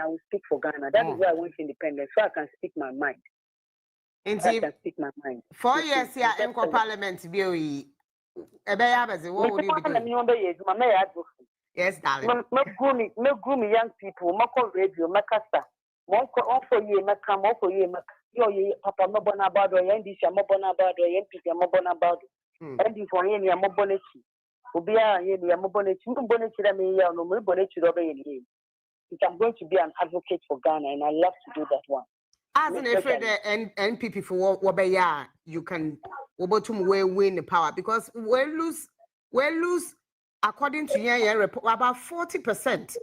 will speak for Ghana. That is why I want independence, so I can speak my mind. I can speak my mind. 4 years here in Parliament, BOE. What would you be doing? Yes, darling. Me groom young people. Me call radio. Me casta. Me for you. Me come. Me for you. Me yo papa. Me born about or yendi. Me born about or yendi. Me born about. Yendi for yendi. Me born it. Ubia yendi. Me born it. Me born it. Me ya no. Me born it. Robe yendi. I'm going to be an advocate for Ghana, and I love to do that one. As an afraid NPP for Wabeya, you can win the power because we lose. According to your report, about 40%,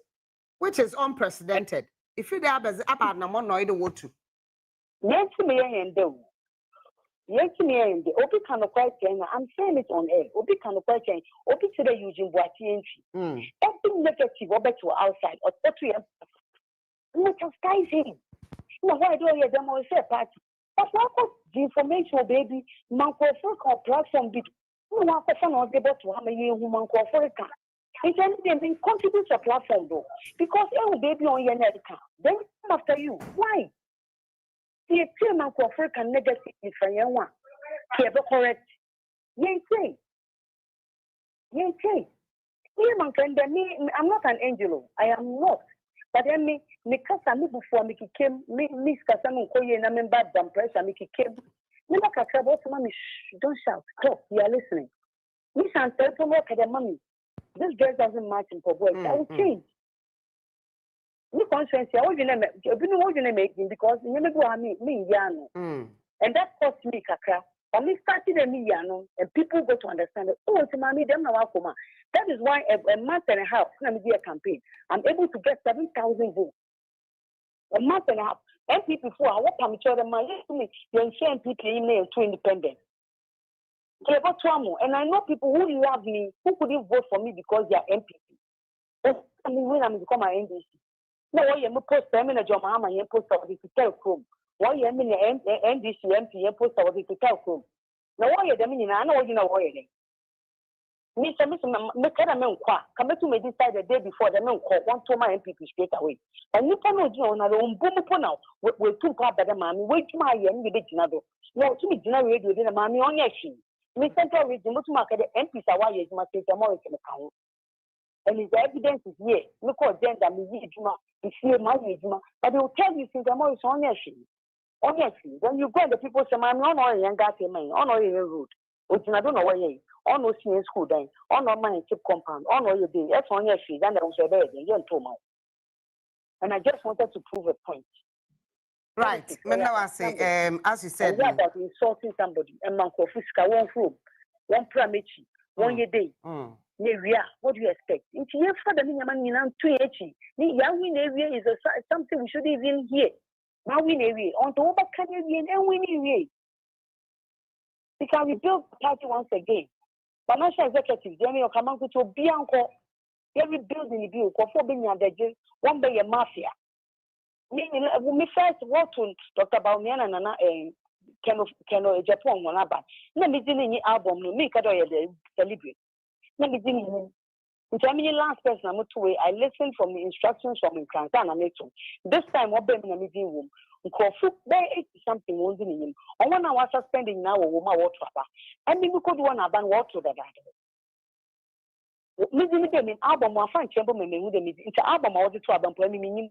which is unprecedented. If you have about no more, no, what to. Yes, me and do. Yes, me and the Obi can quite change. I'm saying it on air. Obi can quite change. Obi today using Boatienchi. Everything negative, or better outside, or to him. Let us guys him. No, why do you them all say party? But what the information, baby, man, for platform bit. No one person was able to have a human call for it. It's anything contribute to a platform though. Because every baby on your net then after you. Why? The man call for can negative from your one. Correct. Yen say. I'm not an angel. I am not. But then me kasa me before me came me kasa me koye na me bad damn pressure me came. Never kakra but mommy don't shout. Stop. You are listening. Me and tell to work at the mommy. This girl doesn't match in for work. I will change. Me conscience I want you to make him because you never go me yano. And that cost me kakra. When we started a yano and people go to understand that oh it's mommy them now come. That is why a month and a half when I do a campaign, I'm able to get 7,000 votes. A month and a half. MPP for I want to tell them my me the MPP email to independent. And I know people who love me, who couldn't vote for me because they are MPP. I mean, when I'm become an NDC. No, why you post them in a John Mahama, you post over the tell Chrome. Why you mean NDC MP, you post over the tell Chrome. Now, why you mean, I know you know why you me come to me decide the day before the men call one to my MPP straight away. And you can know on our own boom now with 2 part better mammy, wait my end with the Ginado. No, to me, Gina radio did a mammy on your sheet. Me central region, what to market the MPs are why you must take a more in the account. And his evidence is here. Look at gender, me, Juma, it's here, my Juma, but they will tell you since I'm always on your sheet. Honestly, when you go and the people say, I'm not on young guy, on your road, which I don't know why. on no senior school then, on no money keep compound, on all your day, that's on your feet, and there was a bed, and I just wanted to prove a point. Right. As you said, about insulting somebody, and Manco Fisca, one room, one pramichi, 1 year day. What do you expect? If you have had a minimum in 2 years, the young win area is something we should even hear. Now win area on the over Canadian and win area. Because we build the party once again. Financial executives, they may come out to Bianco. Every building you build, for being under one by a mafia. Me first walk to Dr. Baumiana and Keno Japan one about. Let me do any album, make a celebrate. Let me do it. Last person I'm to I listened from the instructions from Krantana Meto. This time, what better than a meeting room? There is something won't in him. I want to was spending now a woman water. I mean, we could one about water that. Meeting album, one fine chamberlain with the meeting. It's album or the two album meaning.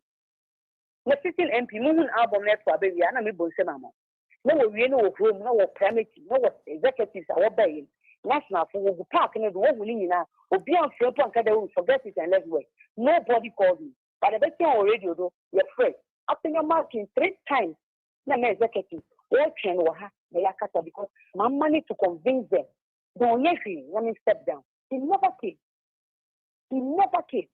The 15 MP moving album net for a baby, and I'm a bonsemamo. No, we know room, no permit, no executives are obeying. National for the park and the winning now, or beyond Philip and will forget it and let way. Nobody called me. But I bet you on radio, though, you're afraid. After your marking 3 times, the executive, election or Mayakata, because my money to convince them. Don't let me step down. He never came. He never came.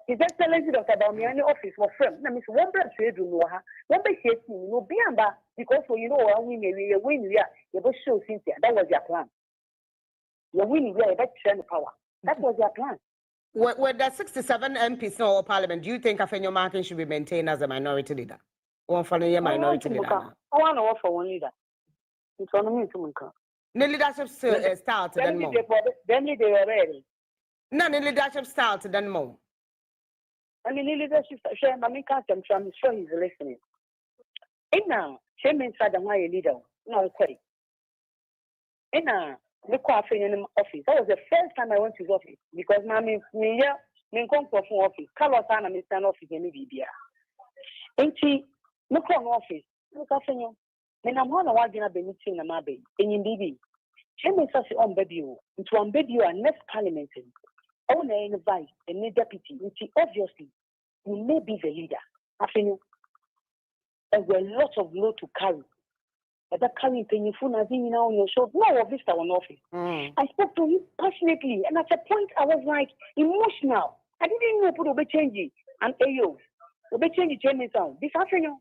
His Excellency Dr. Baumiani office was firm. Now, Miss one blood trade room, one by shaking, no Biamba, because you know, we may win, you will show Cynthia. That was your plan. You're winning, we are about to share the power. That was your plan. With the 67 MPs in our parliament, do you think Afenyo Martin should be maintained as a minority leader? One for the minority leader. I want to offer one leader. It's on me to make up. The leadership style to them more. Then they were ready. No, the leadership style to them more. I mean, the leadership share, but I'm sure he's listening. And now, she means that I'm a leader. No, quite. And now, the coffee in the office. That was the first time I went to his office because me come from office. Carlos and Mr. Office in Libya. And she look on office. Look at you. Then I'm on a wagon at the meeting in Mabe. And in BB. She means us on baby. Into one baby and next parliament. Owner and vice and the deputy. Which obviously you may be the leader. I think there were lots of load to carry. But that carrying painful as in on your shoulder. No, of this one office. I spoke to him passionately, and at a point I was like emotional. I didn't know what would change it. And AO, will be changing chairman sound. This afternoon,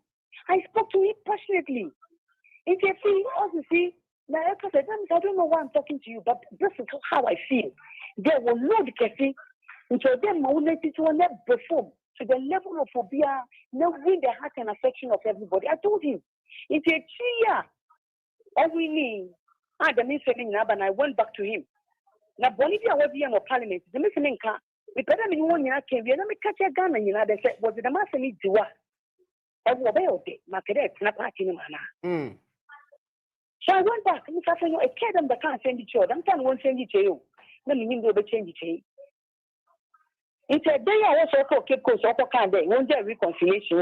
I spoke to him passionately. He said, see, now I said, I don't know why I'm talking to you, but this is how I feel. There will not be until then, my own to never perform to the level of phobia, now win the heart and affection of everybody. I told him, it's a cheer. Every name, the minister and I went back to him. Now, Bolivia was here in parliament. The minister we better than 1 year came here. Let me catch a gun and they said, was the master need to work? I will obey my cadet, not party in So I went back and I said, I tell them that can't send it to you. I'm telling you, won't send it to you. Let me go change it to you. It's a day I also keep course of a kind of one day reconciliation.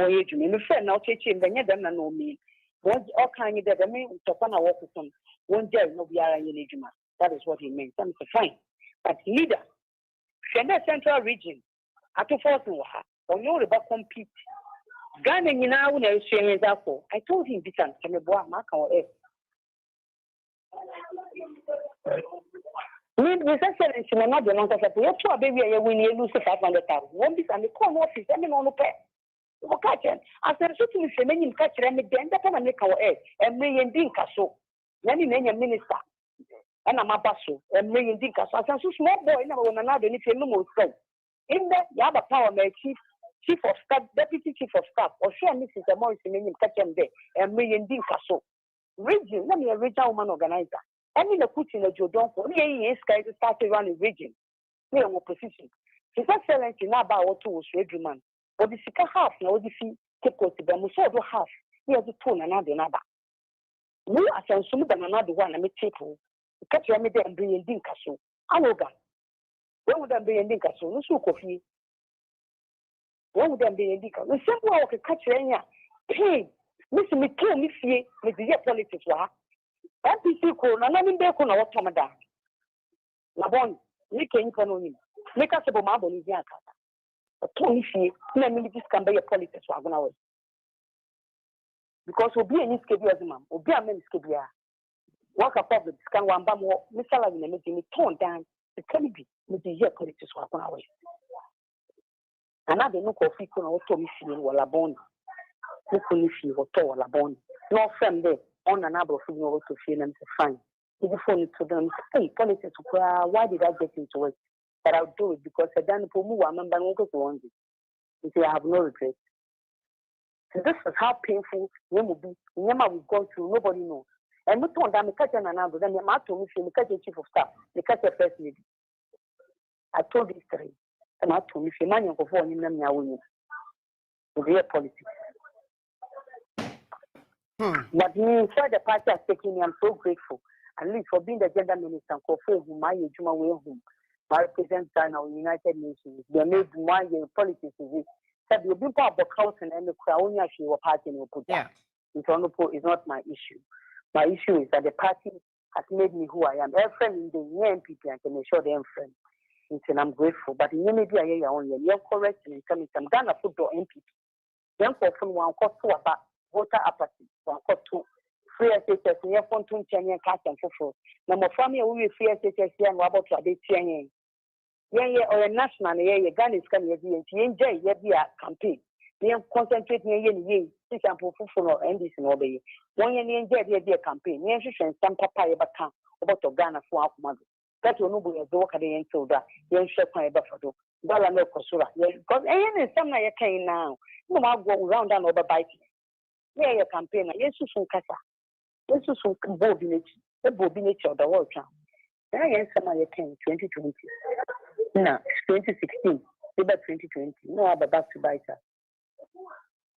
My friend now teaching the never know me. Once all kind of the main to find out some one day no be in Ejima. That is what he meant. Some fine. But leader, Shenda Central Region, at the fourth or no about compete. Ghana in now when I was saying that for. I told him this and can boy mark or F. With excellence, in another month of a baby, I win you lose 500,000. One piece and the corner office, I mean on the pay. As I'm shooting the many catcher and the end up on a nickel air and bring in Dinkaso. Then you name a minister and I'm a basso and bring in Dinkaso. As a small boy, never on another anything no friend. In that, you have a power, my chief of staff, deputy chief of staff, or share Mrs. Morris in any catcher there and bring in Dinkaso. Region, let me a regional woman organizer. I mean, a put in a Jodon for me, is started running region. We are opposition. His Excellency now about what was every man. But the second half, now the fee, take us to them, so half, we have the tone another. We are some another one, and me take you. Catch your media and bring in Dinkaso. Aloga. When would that be in Dinkaso? No so coffee. When would that be in Dinkaso? The same way I can catch your enya. Hey, Miss me kill me fear, with the politics. MPC call, and I'm in there on our Tomada. Labon, you can't economy. Make us a bomb on the Akata. A Tony fee, namely this can be a politics wagon away. Because we'll be in Skibia, ma'am, will be a man Skibia. Work a public scan one bam, Mr. Lavin making me torn down, the Kennedy, with the year politics wagon away. Another no coffee can also miss you while a bond. Who can if you or tall a bond? No friend there on an above to feel them to find. If you phone it to them, hey, politics, why did I get into it? But I'll do it because I done for me, I'm not going to want it. You see, I have no regret. So this is how painful we will be. Never we've gone through, nobody knows. And we told them, catch an another, then the matter me, catch a chief of staff, the catch a first lady. I told this three. And I told me, if you man, you go for him, then you will be a politics. But me, for the party has taken me, I'm so grateful. At least for being the gender minister, for whom I Juma way home. I represent Ghana or United Nations. They made my politics is it. Said you've been part of the council and the crown actually were party and put that. It's not my issue. My issue is that the party has made me who I am. Every friend in the NPP and can ensure them friends. And I'm grateful. But in maybe I hear on you're correct and coming from Ghana football MPP. Young from one court to about voter apathy, one court to free SHS, near Fontoon Chanian Cat and Fofo. Number family we free SHS and Robert Rabbit Chanian. Yeah, or a national, Ghana is coming here and enjoy your campaign. They concentrate near ye, example for and this and obey. 1 year enjoy their campaign, near some papa about Ghana for our mother. That will not be a door at the end so that young shepherd buffalo. Dollar no Kosura. Because any some like a now. No more go round and over biting. Yeah, your campaign, yes, from Casa. Yes, from Bobinage, the Bobinage of the world town. I answer my account 2020. No, 2016. About 2020. No other back to biter.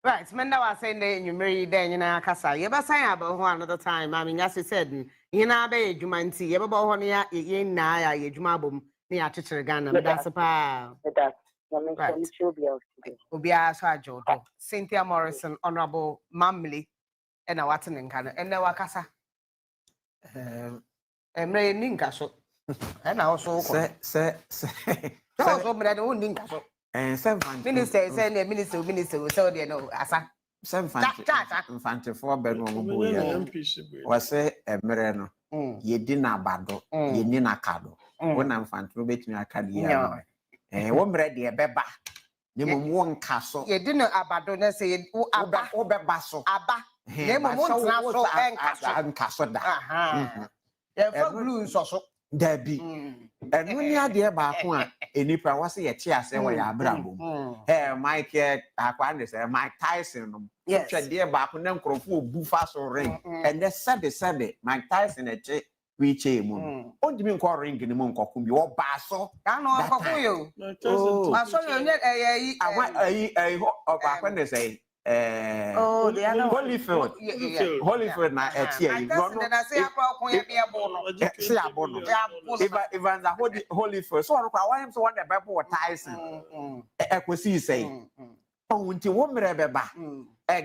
Right, Menda was saying that you married then in a casa. You ever say about one another time? I mean, as you said, you know, be Jumanti, you ever bought one year, you know, you Jumabum near Chichigana, but that's a power. Right. Ubia Sajo, Cynthia Morrison, Honorable Mamley, and a Watson in Canada, and the Wakasa. And May Ninkaso. And I also say, also, but I don't Ninkaso. And some minister, minister, so they know, Asa. Some fancy 4 bedroom boy was a mereno. Ye dinner bado, ye nina cado. When I'm fan to bet me a cadia. And 1 bread, dear Beba. You won't castle. Ye dinner abadona say, oh, Abba basso, Abba. Nemo won't castle. Aha. Yeah, blue so. There be. And when you are there back one, any power was a chair, say, why are bravo. Mike, Mike Tyson, yes, a dear back when them crop buffas or ring. And that's Sunday, Mike Tyson a check, we chain. What do you mean call ring in the monk or your basso? I know you. I saw you, I want when they say. Oh, the other Holyfield. Holyfield na etie. If the Holyfield, so why am so one the Bible Tyson? Ekwesi say. Oh, until one beba.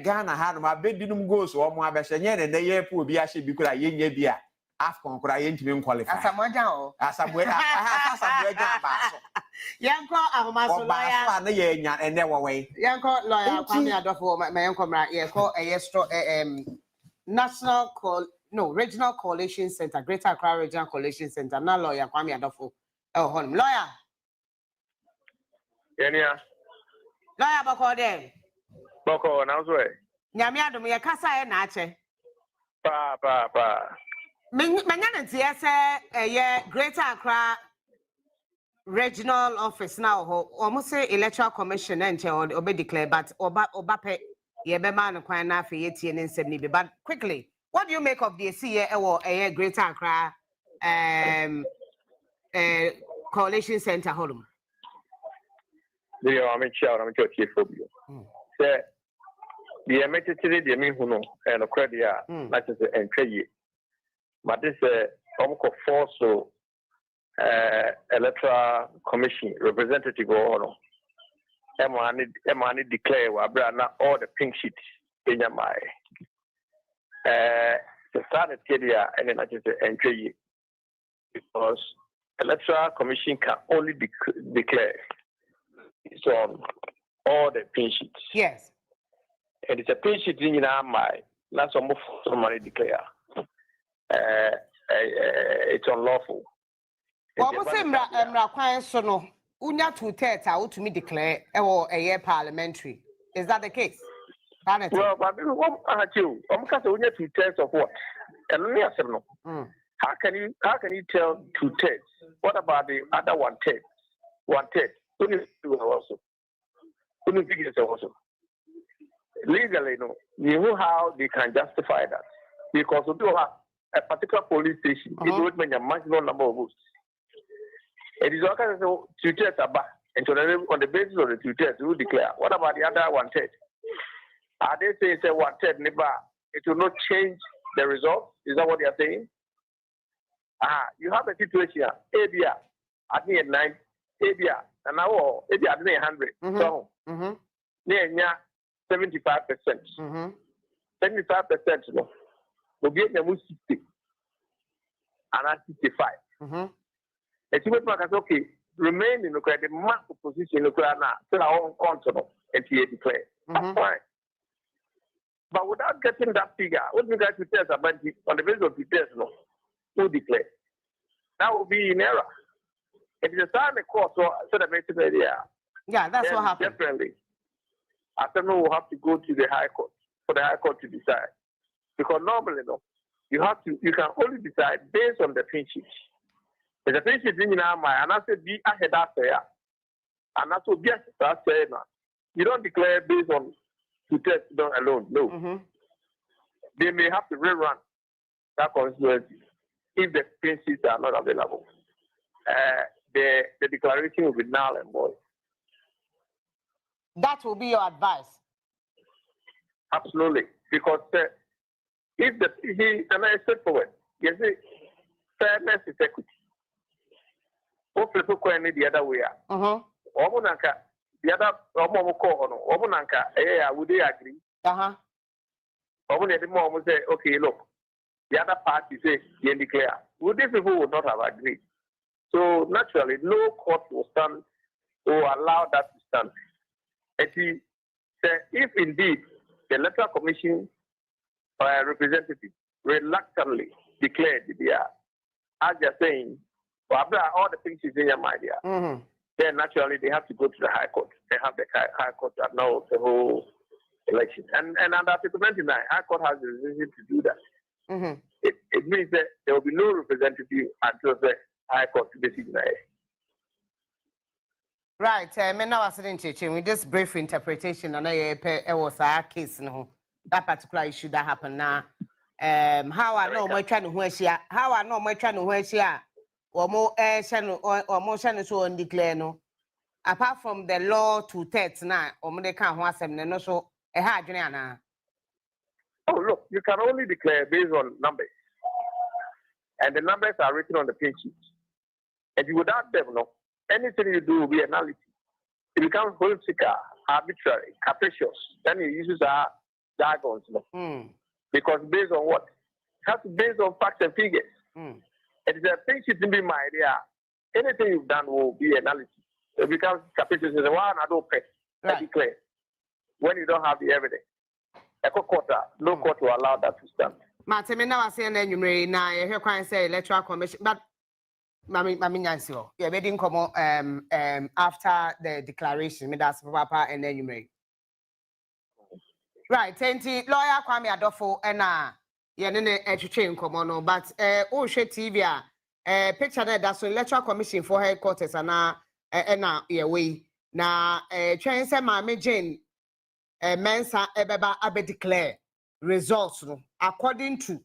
Ghana had my bedroom goes or more beshenye and the year poor be actually because I yenye bia. Afcon could I ain't qualify. As a mojao. As a way. Yanko, I'm a lawyer, and never way. Yanko, lawyer, my uncle, my call a national regional coalition center, Greater Accra Regional Coalition Center, now lawyer, Kwame Adolfo. Oh, home lawyer. Yeah, lawyer, Boko, Boko, now, way. Yamiado, me a casa and nache. Pa. Manyananti say Greater Accra Regional Office now almost say Electoral Commission and obe declare but oba pe ye be man kwan na fe yetie ne nsem ni be. But quickly, what do you make of the CA Greater Accra Coalition Center holum? I'm in chair, I'm in church for you. Say the emergency the mean who know and credit not just and trade. But this force Electoral Commission representative or Emani declare all the pink sheets in your mind. The started area and then I just entry because Electoral Commission can only declare is on all the pin sheets. Yes. And it's a pin sheet in our mind. Not some somebody declare. It's unlawful. Well, what's the so no? Unya 2/3 out to me declare or a year parliamentary. Is that the case? Well, but what you? I'm going to 2/3 of what? And let me ask you, how can you tell 2/3? What about the other 1/3? 1/3. Who needs to also? Who needs to also? Legally, no. You know how they can justify that because we do have a particular police station. It would mean a maximum number of votes. It is all kinds of 2/3 about, and so on the basis of the 2/3, we will declare. What about the other 1/3? Are they saying say 1/3 never? It will not change the result. Is that what they are saying? You have a situation. ABA at the 9, ABA, and now ABA at 100. So, near 75%. 75%, no. Will be a 60 and 65. It's okay. Remain in the credit, mark position in the credit now. Still our own control and declare. That's fine. But without getting that figure, what you guys will tell us about on the basis of details, no, who declare? That will be in error. If it's a time the court, so the basic idea. Yeah, that's what happened. Definitely. I don't know, we'll have to go to the High Court for the High Court to decide. Because normally, no, you can only decide based on the pin sheet. If the pin sheet is in our mind, and I said, be ahead after ya. And that's what that's saying. You don't declare based on 2/3 alone. No. They may have to rerun that constituency if the pin sheets are not available. The declaration will be null and void. That will be your advice. Absolutely, because if and I said forward, you see, fairness is equity. What people call any the other way. The other would they agree? The mom will say, okay, look, the other party say they declare. Well, these people would not have agreed. So naturally, no court will stand or allow that to stand. And if indeed the Electoral Commission representative reluctantly declared as they're saying, well, all the things is in your mind here, then naturally they have to go to the High Court. They have the High Court that knows the whole election. And under Article 99, High Court has the decision to do that. It means that there will be no representative until the High Court decision. Right, now I said with this brief interpretation, and it was a case, that particular issue that happened now. How I know my trying to where she are, how I know my trying to where she are, or more or motion so undeclare no. Apart from the law 2/3 now, or they can't want them, no so a hard now. Oh, look, you can only declare based on numbers. And the numbers are written on the pin sheet. And without them, no, anything you do will be a nullity. It becomes political, arbitrary, capricious. Then it uses our jargons. No? Because based on what? It has to be based on facts and figures. And the thing should be my idea. Anything you've done will be a nullity. It becomes capricious. One, I don't pay. I declare. When you don't have the evidence. No court will allow that to stand. Martin, now I say, and then you may now hear quite say Electoral Commission, but Mammy Nancy, yeah, we didn't come after the declaration, that's Papa, and then you may. Right, 20 lawyer Kwame Adofo, and chain come on, but TV, picture that's Electoral Commission for headquarters, and way. Now, train say Mammy Jane. Mensa ebeba abe declare results no according to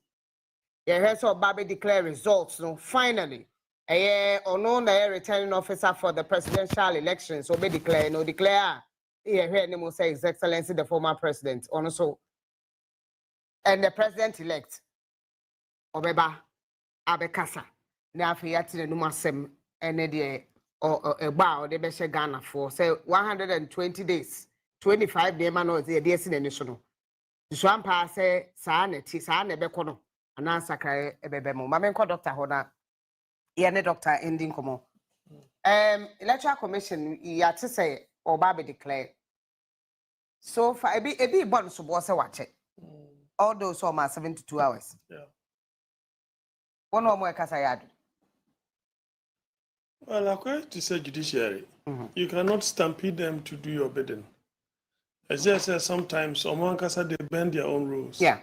so babe declare results no finally ono na returning officer for the presidential elections so be declare no declare here anymore say His Excellency the former president also and the president elect obeba abekasa na afiyati no masem ene de egba o de be she Ghana for say 120 days 25 days man is the sin initial. The swamp pass say, San, Tisan, Ebecono, and answer cry Ebemo. Mamma, Doctor Hona. Yene Doctor ending komo. Electoral Commission ya to say oba be declare. So far ebi born so boss watch it. All those so 72 hours. Yeah. One more kasa yadu. Well, according to say judiciary, you cannot stampede them to do your bidding. As just said, sometimes someone they bend their own rules. Yeah.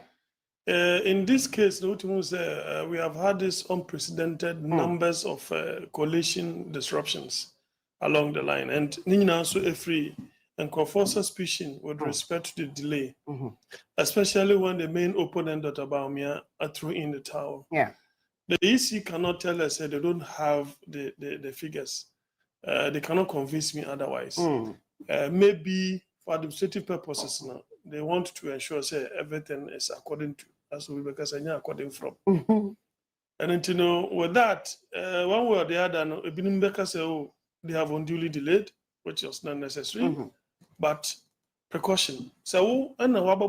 In this case, we have had this unprecedented numbers of coalition disruptions along the line, and Nina also a free and conform suspicion with respect to the delay, especially when the main opponent that Abaumia threw in the towel. Yeah. The EC cannot tell us that they don't have the figures. They cannot convince me otherwise. Maybe for administrative purposes now, they want to ensure say everything is according to as we because I know according from. And you know, with that, one way or the other, say, oh, they have unduly delayed, which was not necessary. But precaution. So, and now aba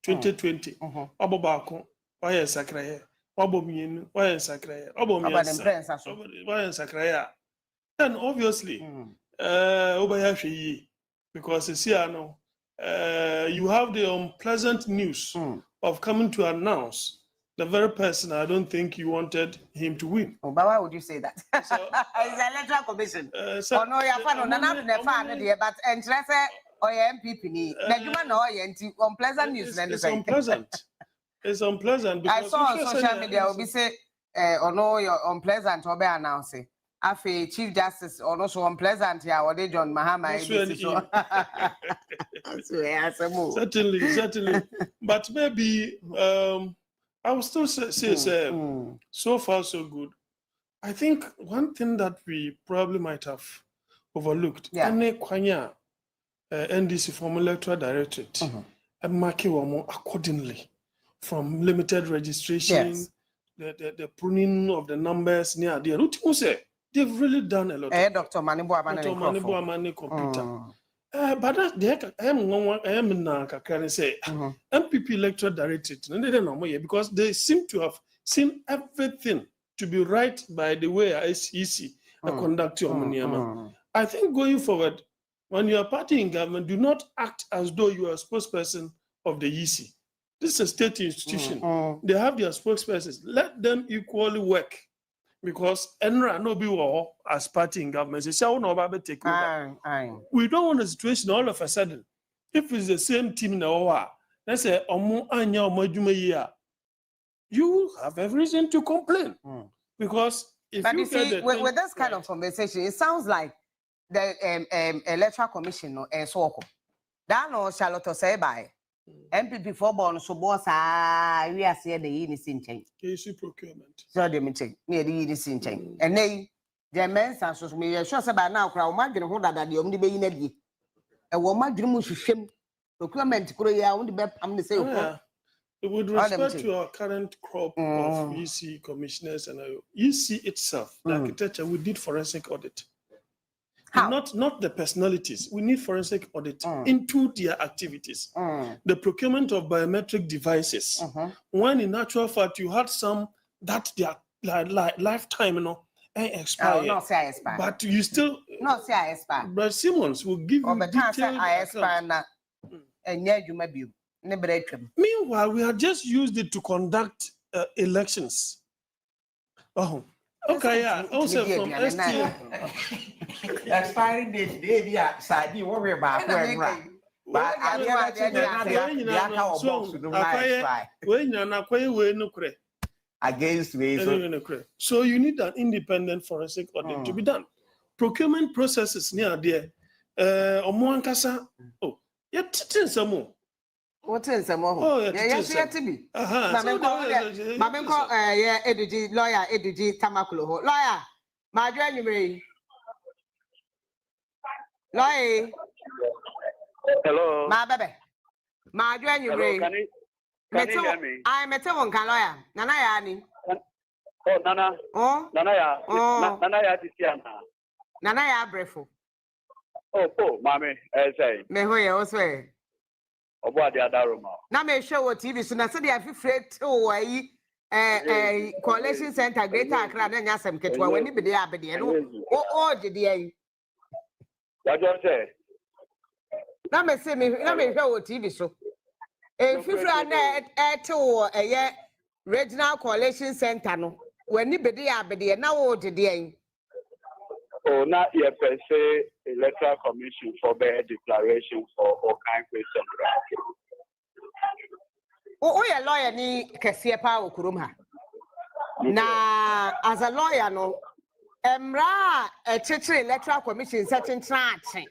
2020, aba why is Accra? Why is Accra? Why is Accra? Then obviously, because it's here now. You have the unpleasant news of coming to announce the very person I don't think you wanted him to win. Oh, but why would you say that? It's an electoral commission. Oh no, you're fan on another fan, but interest or MPP. Unpleasant news. It's unpleasant. It's unpleasant because I saw on social media, we say, oh no, you're unpleasant or be announcing. Afe Chief Justice or no so unpleasant here or they John Mahama. Certainly. But maybe I will still say so far so good. I think one thing that we probably might have overlooked, NDC from electoral directorate and mark accordingly from limited registration, the pruning of the numbers near the they've really done a lot. Dr. Manibo Amani computer. But I am now say MPP electoral directorate, and they don't know because they seem to have seen everything to be right by the way ICC conduct your money. I think going forward, when you are party in government, do not act as though you are a spokesperson of the EC. This is a state institution. They have their spokespersons. Let them equally work. Because Enra no be war as party in government. They say, no, take over. We don't want a situation all of a sudden. If it's the same team now, let's say you have every reason to complain. Because if but you see, with this kind of conversation, it sounds like the electoral commission no so that no Charlotte say by MPP for born so boss we are saying the yin is in change. Procurement. So the meeting near the yin is in change. And they the men so me sure say by now crowd imagine who that the only be in a and woman dream shame procurement korea on the I'm say with respect to our current crop of EC commissioners and EC itself, the architecture, we did forensic audit. Not the personalities. We need forensic audit into their activities. The procurement of biometric devices. When in actual fact you had some that their lifetime, expire. Not say I expire. But you still not say I expire. But Simmons will give you detailed I expire and yeah, you may be. Meanwhile, we have just used it to conduct elections. Okay, yeah. Also from STM. Expiring date, they are Sadi, worry about but against me. So you need an independent forensic audit to be done. Procurement processes near there. What is a more? Oh, yes, to be. Mamma, Edgy, lawyer, Edgy, Tamakulo, lawyer, my January. Lawyer. Hello. My baby. My January. Can you hear me? I met a one lawyer. Nana Yani. Oh, Nana. Oh, Nana. Oh, Nana. Nana, Brefo. Oh, mammy, I say. Me who you also. About the other room. Now, may show what TV so now, so they are afraid to why Coalition Center Greater Accra na nyasem ketwa wani bede abede no o gede ayi What you say? na me se me hwe o TV so fifra na eto Regional Coalition Center no wani bede abede na o gede ayi Oh, not yet per se electoral commission for their declaration for all kind question. O ye lawyer ni kese pa okurum ha na as a lawyer no emra electoral commission certain tranche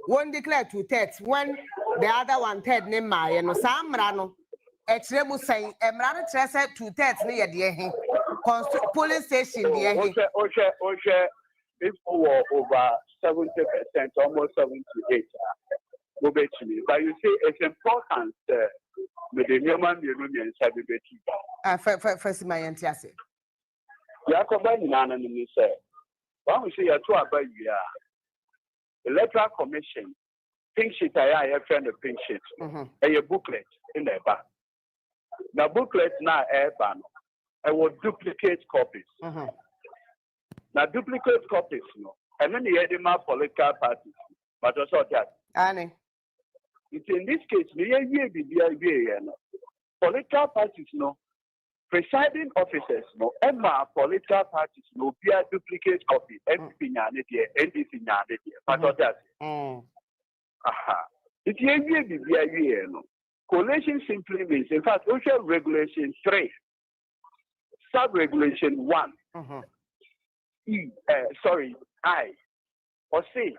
one declare 2/3 when the other 1/3 ne maye no samra no ekyere mu sen emra no kyere se 2/3 ne ye de he police station de he if we over 70%, almost 78%, but you see it's important with the human union first my entiase Yakoba Nana say when we say you two about you electoral commission pink sheet I have friend of pink sheet a booklet in the back. The booklet now I will duplicate copies. Now duplicate copies no and then the edema political parties but also that it's in this case political parties no presiding officers no Emma political parties no be a duplicate copy NDC nyane but that it's no collation simply means in fact social regulation 3 sub regulation 1 I or say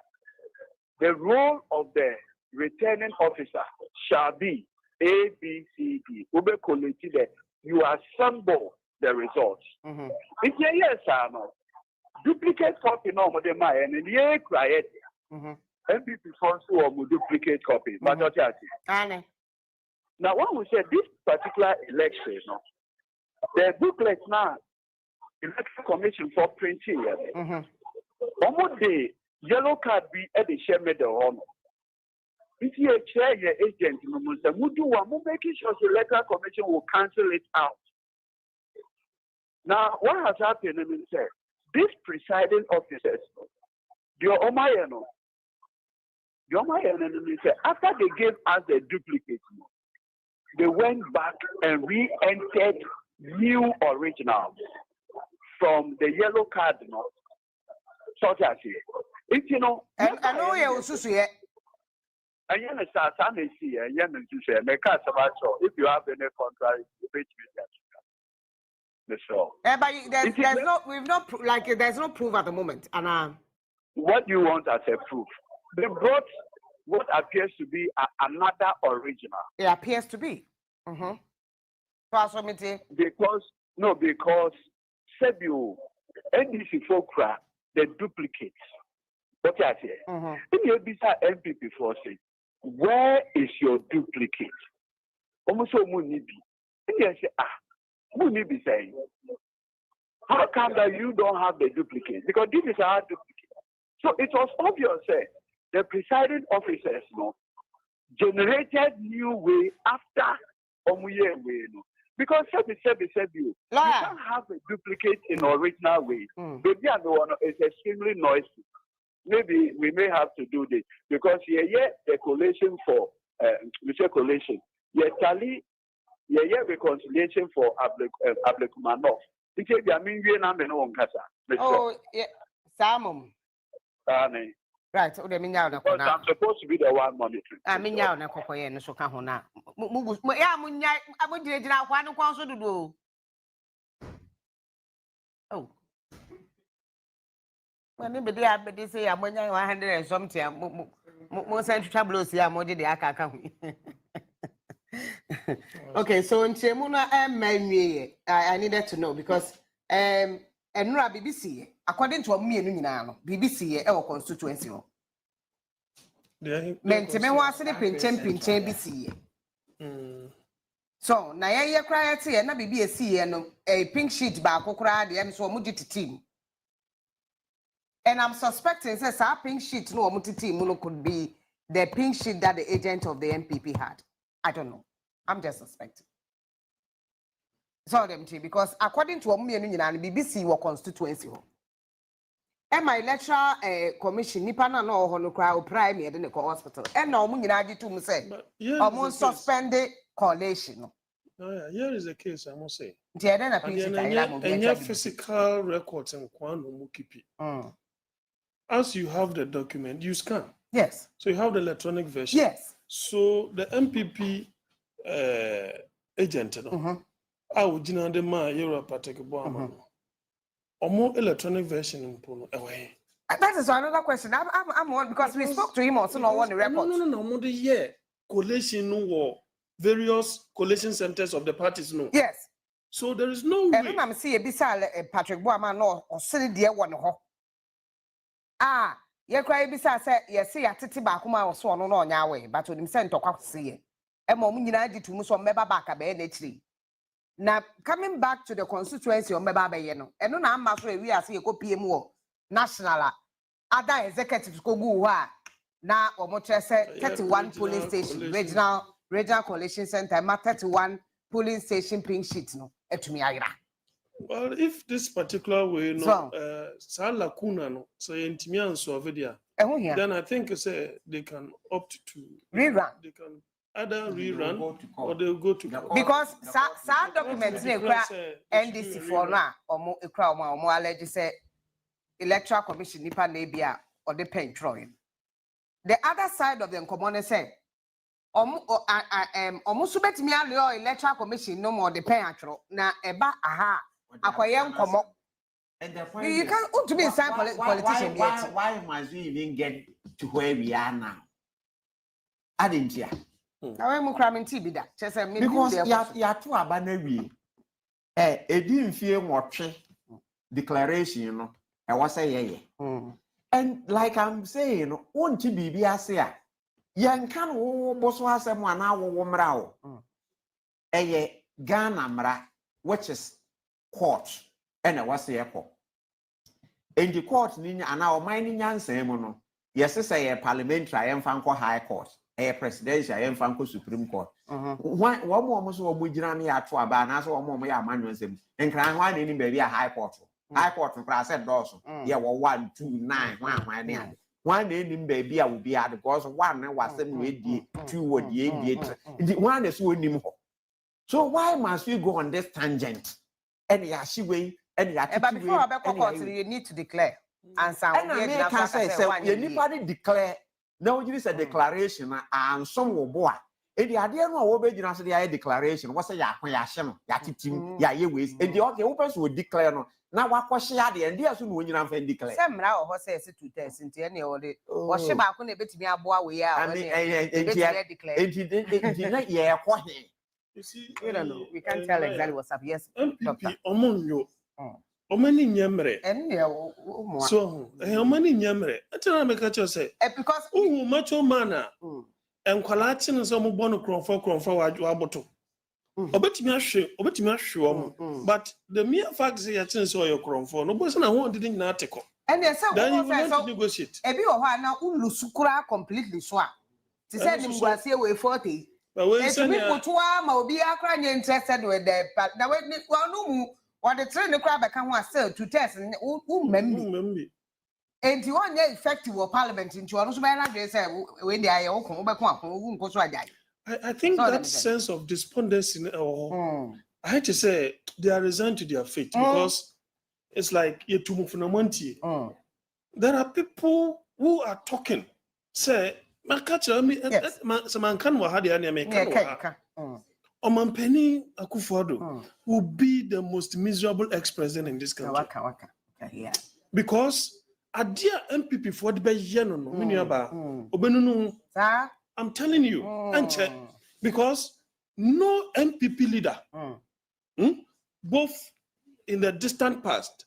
the role of the returning officer shall be A, B, C, D. You assemble the results. It's yes, duplicate copy no more than my and the quiet. MPP funds will duplicate copy, but not that. Now, when we say this particular election, the booklet now. Electoral Commission for printing. Almost the yellow card be at the share the honor. If you chair your agent, making sure the Electoral Commission will cancel it out. Now, what has happened? These presiding officers, after they gave us the duplicate, they went back and re-entered new originals. From the yellow card, such as here. It's I know you also see it. And you understand, see, and you understand, if you have any contract, you pay me that. But there's no proof at the moment. And what do you want as a proof? They brought what appears to be another original. It appears to be. Because Sebio, NDC Fokra, the duplicates. What I say? In your MPP for say, where is your duplicate? Almost so Munibi. And you say, Munibi saying, how come that you don't have the duplicate? Because this is our duplicate. So it was obvious that the presiding officers generated new way after Omuye way. Because you can't have a duplicate in original way. Maybe it's extremely noisy. Maybe we may have to do this because the collation for collation. Reconciliation for Ablekumanov. Oh, yeah, Samum. Right, so I'm supposed to be the one monitoring. I mean, now, no so can na. Oh. When anybody say I'm 100 and something, most central blows here, more the aka. Okay, so in Chemuna and I needed to know because and BBC, according to me and BBC, our constituency. Mentime was the pinchen BC. So, na ya cry at here, na BBC and a pink sheet back, and so much team. And I'm suspecting says our pink sheet no multi team could be the pink sheet that the agent of the MPP had. I don't know. I'm just suspecting. So them too, because according to Omu and BBC or constituency. And my electoral commission, nipa na no hono kra o prime ye de ne hospital. And no Omu nyina agi to say, almost suspended coalition. Here is the case, I must say. And your physical records and quantum keep. As you have the document, you scan. Yes. So you have the electronic version. Yes. So the MPP agent, I would the man Europe particular more electronic version away. That is another question. I'm on because we spoke to him also on one record. No, yeah. Collation no various collation centers of the parties no. Yes. So there is no way. I'm see a bisal Patrick Boama no or silly dear one ho. Ah, ye cry bisa say yes, see a titi bakuma or so on your way, but when him sent to quack see. A moment you did to Musso Meba back a bay. Now coming back to the constituency of Meba Bayeno, and no I'm afraid we are see a copy more national other executives go now or more 31 polling station, regional coalition center, 31 polling station pink sheets no to me. Well, if this particular way no lacuna no so intimian so then I think they can opt to rerun. They can either rerun or they'll go to court. Because some documents NDC for now or more alleged say electoral commission nipa nebia or the pen drawing. The other side of the common say almost bet me a electoral commission no more the pen atro na eba aha akoyen komo. And the point you can't to be a politician. Why must we even get to where we are now? I didn't hear. Because you are too abandoned. It didn't feel much declaration, you know. I was saying, and like I'm saying, won't you be a say? Yan can also have someone hour woman. A Ghana mra, which is court, and I was the airport. In the court, and our mining answer, yes, I say a parliamentary, I am Fanco High Court. A presidential and Franco Supreme Court. One more was what we generally are to about and also one more manuals and crying one in baby a high court. High court for class at Dawson. Yeah, 1, 2, 9, 1, 1 in baby, I will be at the course of 1 was 7 with the 2 would the 8. One is winning. So why must we go on this tangent? And yeah, she way and but before you need to declare. And some can say, anybody declare. No, you said declaration and some will boy. And the idea no obey you answer the declaration. What's a yaquasham, yakitim, yaways, and the okay opens will declare no. Now what was she had the idea soon when you have declare? Some now or says it to test into any order. Or she back on a bit me a boy we are. I mean, yeah, what you see, we don't know. We can't tell exactly what's up. Yes, doctor. Among you. Omani nyamre. So, omani nyamre. Atana meka cho say. Because macho mana. Enkwalati no so mo bono kronfo waboto. Obetimi ahwe but the mere fact say yatin so your kronfo no boss na ho didn't na ateko. And yes, then you want to negotiate. Ebi o ha na ulusukura completely so. Ti say nimguase we 40. It's people to ma obi akra nye interested with the but na we no or the train the crab can want sell to test and remember. And you want effective or parliament into one so when they are I think that sense of despondency or I had to say they are resigned to their fate because it's like you to move from there are people who are talking say Omampeni Akufo-Addo will be the most miserable ex-president in this country. Yeah. Because a dear MPP for the I'm telling you, because no MPP leader, both in the distant past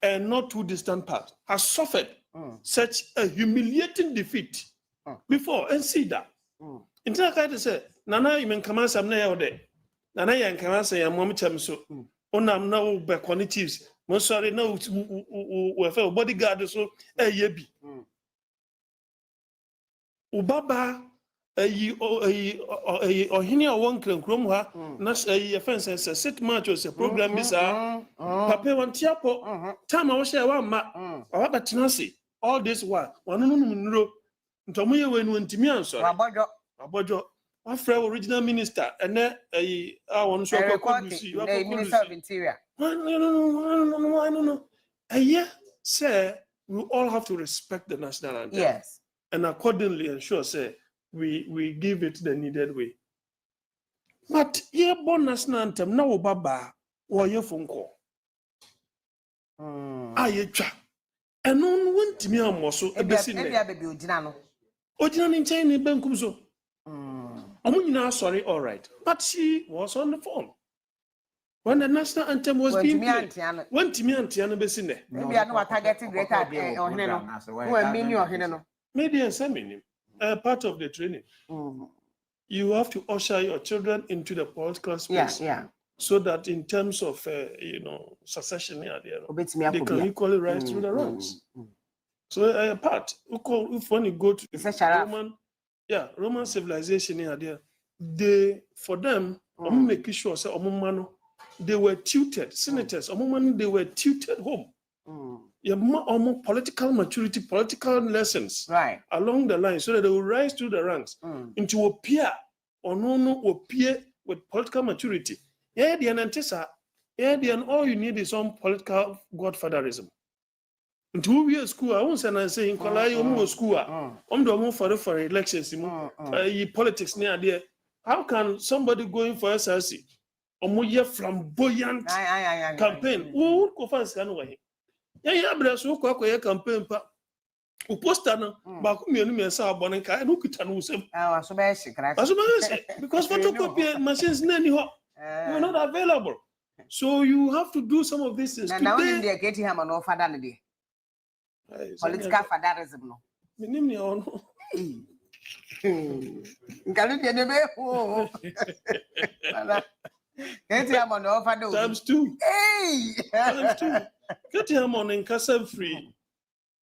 and not too distant past, has suffered such a humiliating defeat before. And see that. In fact, I say, Nana, you can come some now there. Nana, you can say, I'm Mamma Chamso. Onam no back quantities. Most sorry, no, we bodyguard so a yebi. Ubaba ɔhene a wɔn krankrom ha na offense sɛ sit match was a program bi saa papa wɔnte apɔ time a wɔhyɛ wa ma ɔbɛtena ase all this while wɔn no nnuro ntɔmo yɛ wɔ no ntimi ansɔre wabɔdɔ wafrɛ original minister ɛnɛ a wɔn so akɔkɔ minister of interior no ɛyɛ sɛ we all have to respect the national anthem. Yes. And accordingly ensure say we give it the needed way. But yeah, born national anthem now baba or your phone call. Ayecha. And no one to me almost so a basin. Ojina in China Benkumso. Sorry, all right. But she was on the phone. When the national anthem was being played, when Timmy and Tiana Besine. Maybe I know what targeting greater maybe a seminar, part of the training. You have to usher your children into the political space. So that in terms of succession, they can equally rise through the ranks. So a part, if when you go to Roman civilization here, they for them, make sure say they were tutored, senators, they were tutored home. More political maturity, political lessons along the line so that they will rise through the ranks into a peer or no peer with political maturity. Yeah, the antessa, all you need is some political godfatherism. Into we are school, I won't say in Kalai, school, for elections, politics near there. How can somebody going for SRC? Omoye flamboyant campaign. Who would go first anyway? Yeah, but so kwa campaign pa. Uposta na ba ku mienu me sa abone kai no kita no usem. So be because photocopy machines na ni ho. You're not available. So you have to do some of these things. Now in the get him no father na dey. Political fatherism no. Minim ni ono. Ngalu dey be ho. Get him on offer times 2. Hey! Times 2. Get him on in Kasa Free.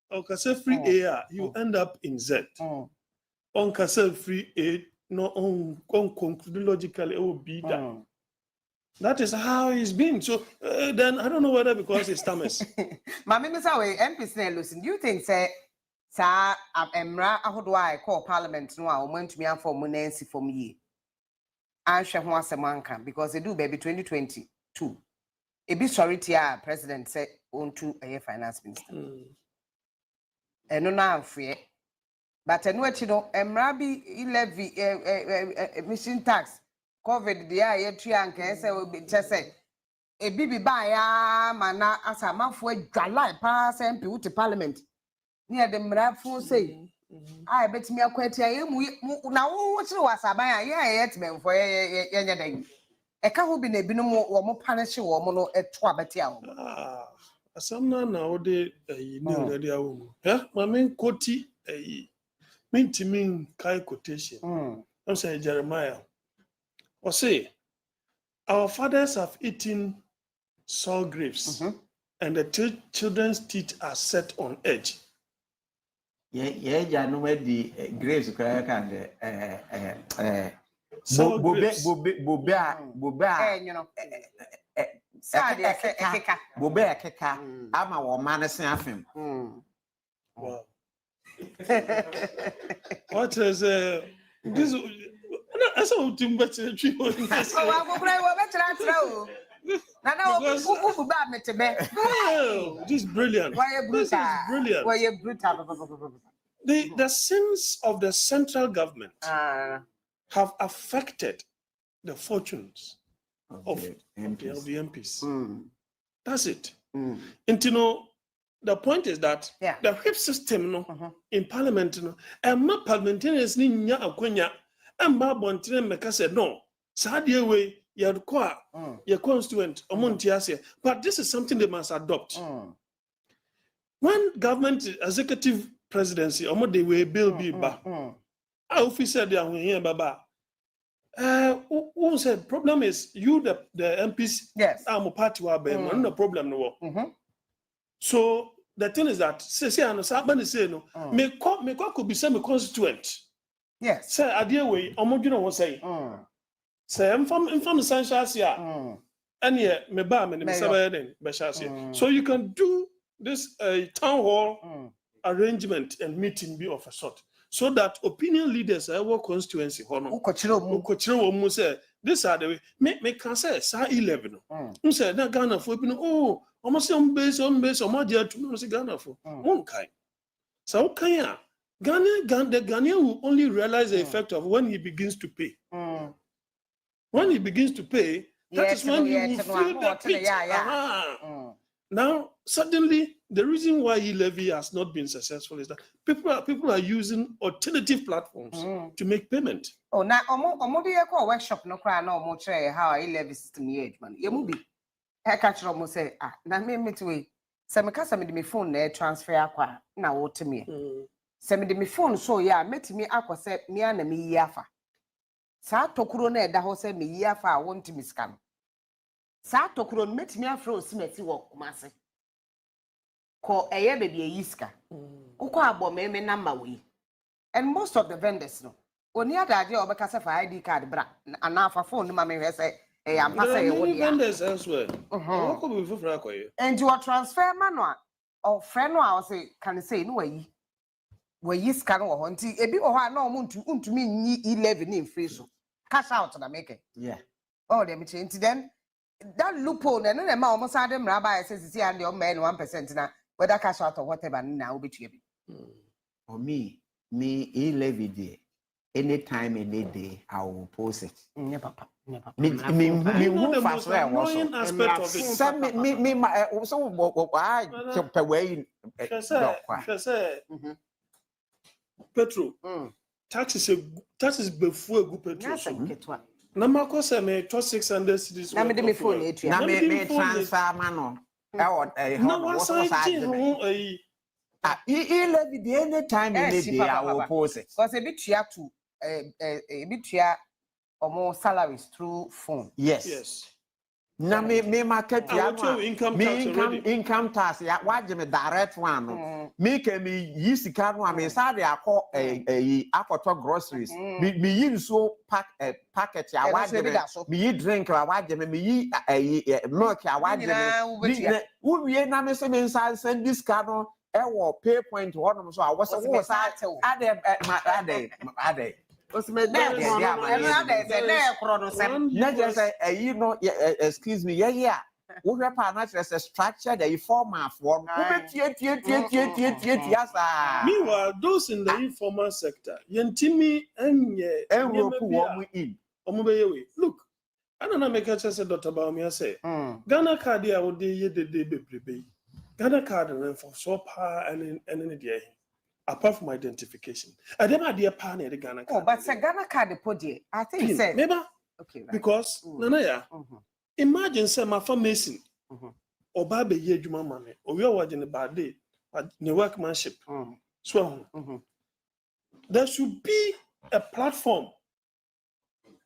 Or Kasa Free A, you end up in Z. On Kasa Free A, no on conclude logically, it will be that. That is how it's been. So then I don't know whether because it's Thomas. Mammy Miss Away, MP listen. Do you think say Sir Emra Ahodwa call Parliament no I went to me for Munensi for me? I shall want some manka because they do baby 2022. A bit sorry to president said on to a finance minister. And no now free. But I know what you know, Emrabi levy mission tax, COVID the year 3 and can just say a baby by mana as a month for July pass MP to Parliament near the Mrafu say. I bet me a question. Now, what was a buyer? Yet, men for a day. A couple be a binomo or more punish or mono at Twabatia. Some now they know that they are woman. My main quote a mean to mean Kai quotation. I'm saying Jeremiah. Or say, our fathers have eaten sour grapes, and the children's teeth are set on edge. Yeah, no way the grapes crack and Boba keka ama wo manese afem. Wow. What is this? I saw him better tree. This is brilliant. This is brilliant. The sins of the central government have affected the fortunes of the MPs. That's it. And the point is that the whip system in parliament, and my parliamentarians need nya and my bontin make us say no. Sadia way your constituent but this is something they must adopt. When government executive presidency they will bill be ba. Officer they are here baba. Who said problem is you the MPs I'm a party no problem no. So the thing is that say no me could be semi constituent. Yes. Say idea way omodwene wo say. Say mfam essentials ya. And yeah, me ba me say den be shase. So you can do this town hall arrangement and meeting be of a sort. So that opinion leaders our constituency hono. Ukochiro mu say this are the way. Me can say sa 11 no. Say na Ghana for be oh, almost on base omo dia to no say Ghana for. Won kai. So kan ya the Ghanaian will only realize the effect of when he begins to pay. When he begins to pay, that is when he will feel that pinch. Now, suddenly, the reason why e-levy has not been successful is that people are using alternative platforms to make payment. Oh, now, omo dey call workshop no cry no omo try how e-levy system yet man. You mu bi. I catch omo say na me to we. Say me ka say me phone na transfer akwa na wo to me. Say me me phone so yeah, metimi akwa say me na me yi afa. Sa tokuro na eda ho say me yi afa a won timi sika no. Sa tokuro metimi afro osimeti wo kumase. Ko eye baby e yi sika. Uko abo me number we. And most of the vendors no. Oni adaje obeka say for ID card bra. Ana fa phone no ma me say am pass e wo dia. Vendors elsewhere. And you transfer manual or friend no say can say no way. We yi scan wo ho nti ebi wo ho a na ntumi nyi 11 in free so cash out na make yeah oh dem change then that loophole na no ma almost ade mra ba say sisi and your man 1% na whether cash out or whatever na obetua bi for me 11 day anytime any day I will post it yeah papa me who fast where was aspect of it so me so I per way petrol taxes before a good petrol na mako say me 600 cedis na me dey me phone etu na me transfer mano na wasa ji e-levy the anytime any day I will post it because e bitua omo salaries through phone yes na me market ya income tax ya waje me direct one no me can me yi sika no me say dey akoto groceries me yi so packet ya waje me yi drink ya waje me yi milk ya waje me we na me say me send this card no e wo pay point one so I was ade excuse me, yeah. We have a structure that you form a form. Meanwhile, those in the informal sector, Yentimi and look, I don't know, make a chance Dr. Baumia say, Ghana card, I would be Ghana card and for so power and any day. Apart from identification, I never had a pan at the Ghana card. Oh, but the Ghana card podium, I think say maybe okay, because Nanaya, imagine say my Mason or Baby Yejuma money, or you're watching a bad day, but the workmanship. So there should be a platform.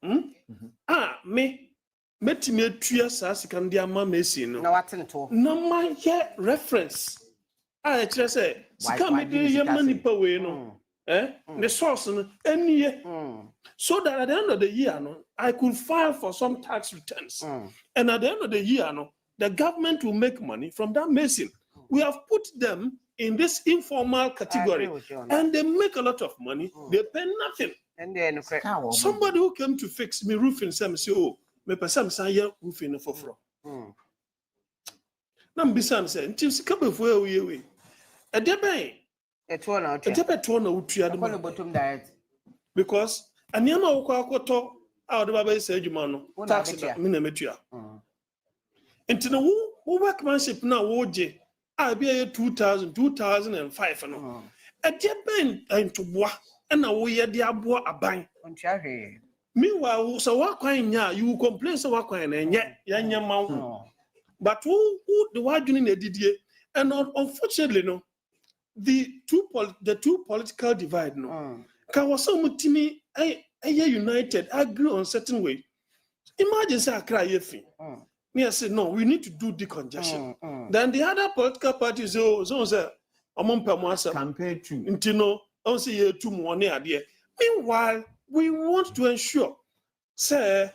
Me 2 years as you can dear Mason. No, what's in it all? No, my reference. I just say, come do your money per way, no, the source any year, so that at the end of the year, no, I could file for some tax returns, and at the end of the year, no, the government will make money from that mason. We have put them in this informal category, and they make a lot of money. They pay nothing. And then somebody who came to fix me roofing, some say, oh, me person say roofing for fraud. Nam bisan say, until she come before we. A debate. A tour now. The bottom direct. Because a Niama Okakoto out of Baba said, you man, tax minametia. Into the who workmanship now, Woje, I'll be 2005. A debate into bois, and a way a diabo a bang. Meanwhile, so what kind you complain so what kind and yet, young mouth. But who the word you need Didier, and unfortunately, no. The two political divide no. Kawaso mutimi united agree on certain way. Imagine say Accra yefi. Me say no, we need to do decongestion. Then the other political parties say oh so say omon pe mo asa campaign to ntino on say ye too money ade Meanwhile, we want to ensure, say,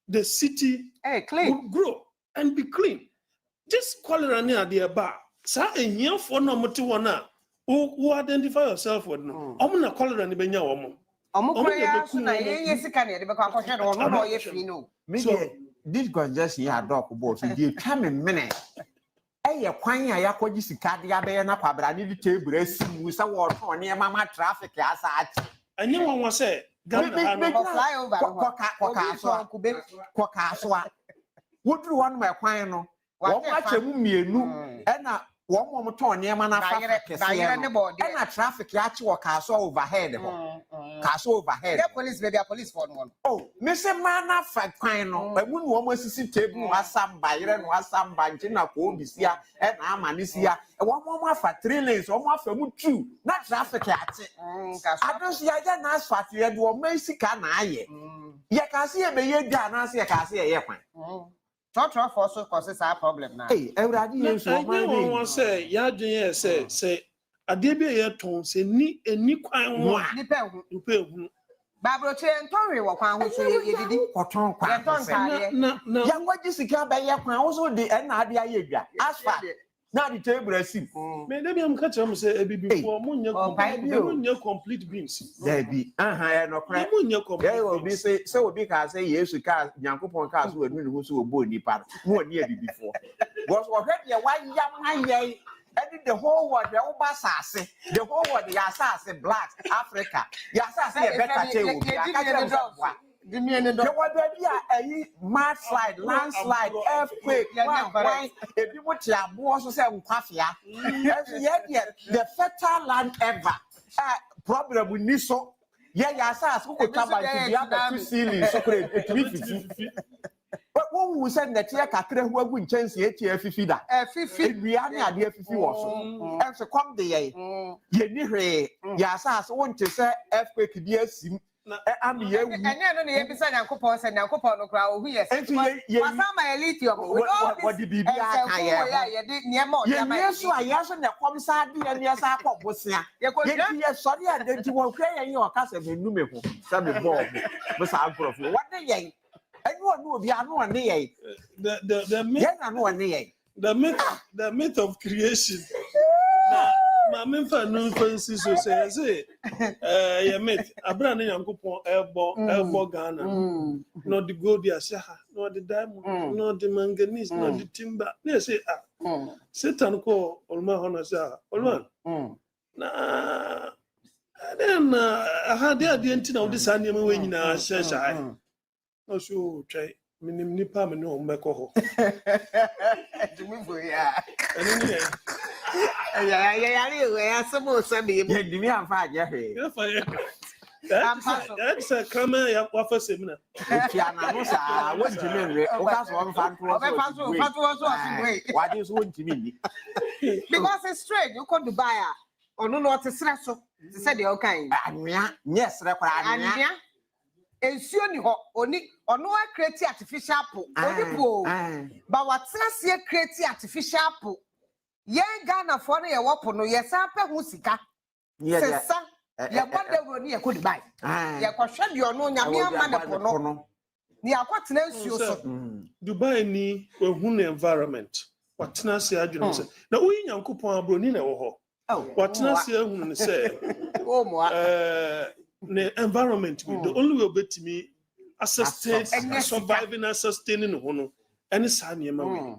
the city will grow and be clean. Just cholera near the bar. Sa a year for no motiwana who identify yourself with no. Omuna cholera ni benya womo. So this congestion ya dog boss dey come in minute. Eye kwan ya yakoji sika de abe na kwabra ni table asimu sa wo ton ne mama traffic asa ati. Anye won say Kokaswa. Wodru won my kwan no. Wo achemu mienu e na wo mo ton ne mana fa kese e na traffic ya chi wo kaso overhead ho. Kaso overhead. Police baby, police for one. Oh, Mr. Mana fa kwan no. Ba mu no wo sisi table asamba yire no asamba nti na ko bisia e na amanisia. E wo mo afa 3 lanes, wo mo afa mu 2. Na traffic ya chi. Ados ya ja na asfalt ye do o sika na aye. Ye ka se ye be ye dwa na se ye ka se ye kwan. Trotro for so causes our problem now. Hey, everybody is so man. Say, ya dwen say ade bi ye ton se ni kwan ho a ni pe hu. Babro chen tonwe wo kwan ho so ye didi koton kwan. Na ya ngwaji sika ba ye kwan wo so de na ade aye dwa. Asfa na the table asim. Me dem am catch am say ebibi for munye complete beans. There be no cry. Munye complete. There will be say obi ka say yesu ka nyankopon ka so enu ne so obo nipa. Mo ni ebibi for. Because what ye wa yam aye and the whole world, the over sassy, the whole world, the assassin, black Africa, the assassin, better there will be a mad slide, landslide, earthquake, if you want to have more so say coffee, the fertile land ever. Problem with Niso, yeah, assassin who could come back to the other 2 ceilings, so could it. But when we send the tia kakre who win chance yet ye fifida. We are near the fifi was. And so come the ye ni re ya sas want to say earthquake dear sim. I'm ye and then the episode and coupons and coupon no crowd who yes. And ye was my elite what the BB yes, so I yes and the commissar and yes, I pop was here. Yes, sorry, I didn't want to pray in your castle in Numero. Sammy Bob was out of what the ye. Anyone know the myth of creation. My member no fancy so say myth abrane yankopon elbow Ghana no the gold ya no the diamond no the manganese no the timber they say Satan ko olma hono say olma na then had the antina of this animal when you na share no so try minim nipa me no mbeko ho dumi ya ya somo sabi ye dumi amfa aje he that's a come ya wafa semina tia na no sa won timi nre o ka so mfa nto so what is won timi ni because it's strange you come to buy ono no te sra so te say the okan anua yes re kwara anua ensio ni ho oni ono create artificial po oni po but what say create artificial po ye Ghana for ye wopo no ye sa pe hu sika sesa ye bode wo ni ye ko Dubai ye ko hwe de ono nyame ama ne po no ni akwatena ensio so Dubai ni hu na environment watena se adwene se na uyi nyankopon abroni na wo ho watena se hu ne se o mo the environment the only way bet me surviving and sustaining no any sanya we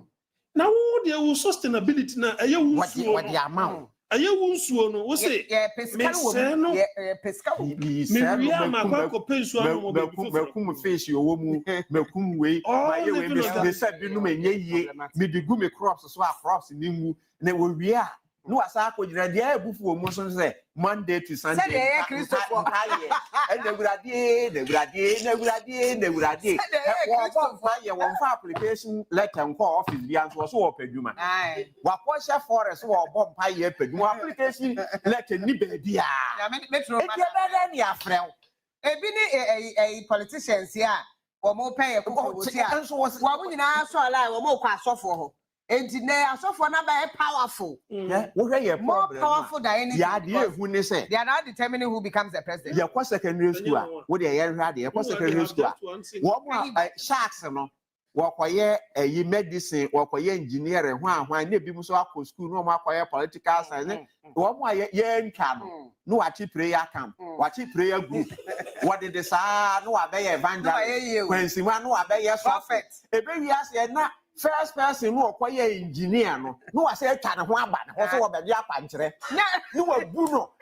now there will sustainability na aye wunsuo what the amount aye wunsuo no we say pesca no me ma ko pensuo no mo mekum fish yo mu mekum we my we me say bi no menye yie me digu me crops so crops ni mu na we wi a no asa ko jira dia ebufu omo so say Monday to Sunday. Say the Christopher. And the Guradi. One application letter and call office the answer was so peduma. Waposha forest or bomb pie peduma application letter nibedia. Metro a politicians here or more pay a cook. And so was one in our so alive or more class for Engineer, so for number powerful. More powerful than anything. They are not determining who becomes the president. Yeah, what secondary school? What they are ready? What secondary school? What more sharks? Wakoye a medicine, wakoye engineering, why maybe so school, no more political science. What more yen camp? No, what prayer camp? What prayer group? What did they say? No, obey evangelist. When Simon, no, obey a prophet. A baby has not first person who acquire engineer. No, I say, can one bad, also about your pantre. No, a Bruno.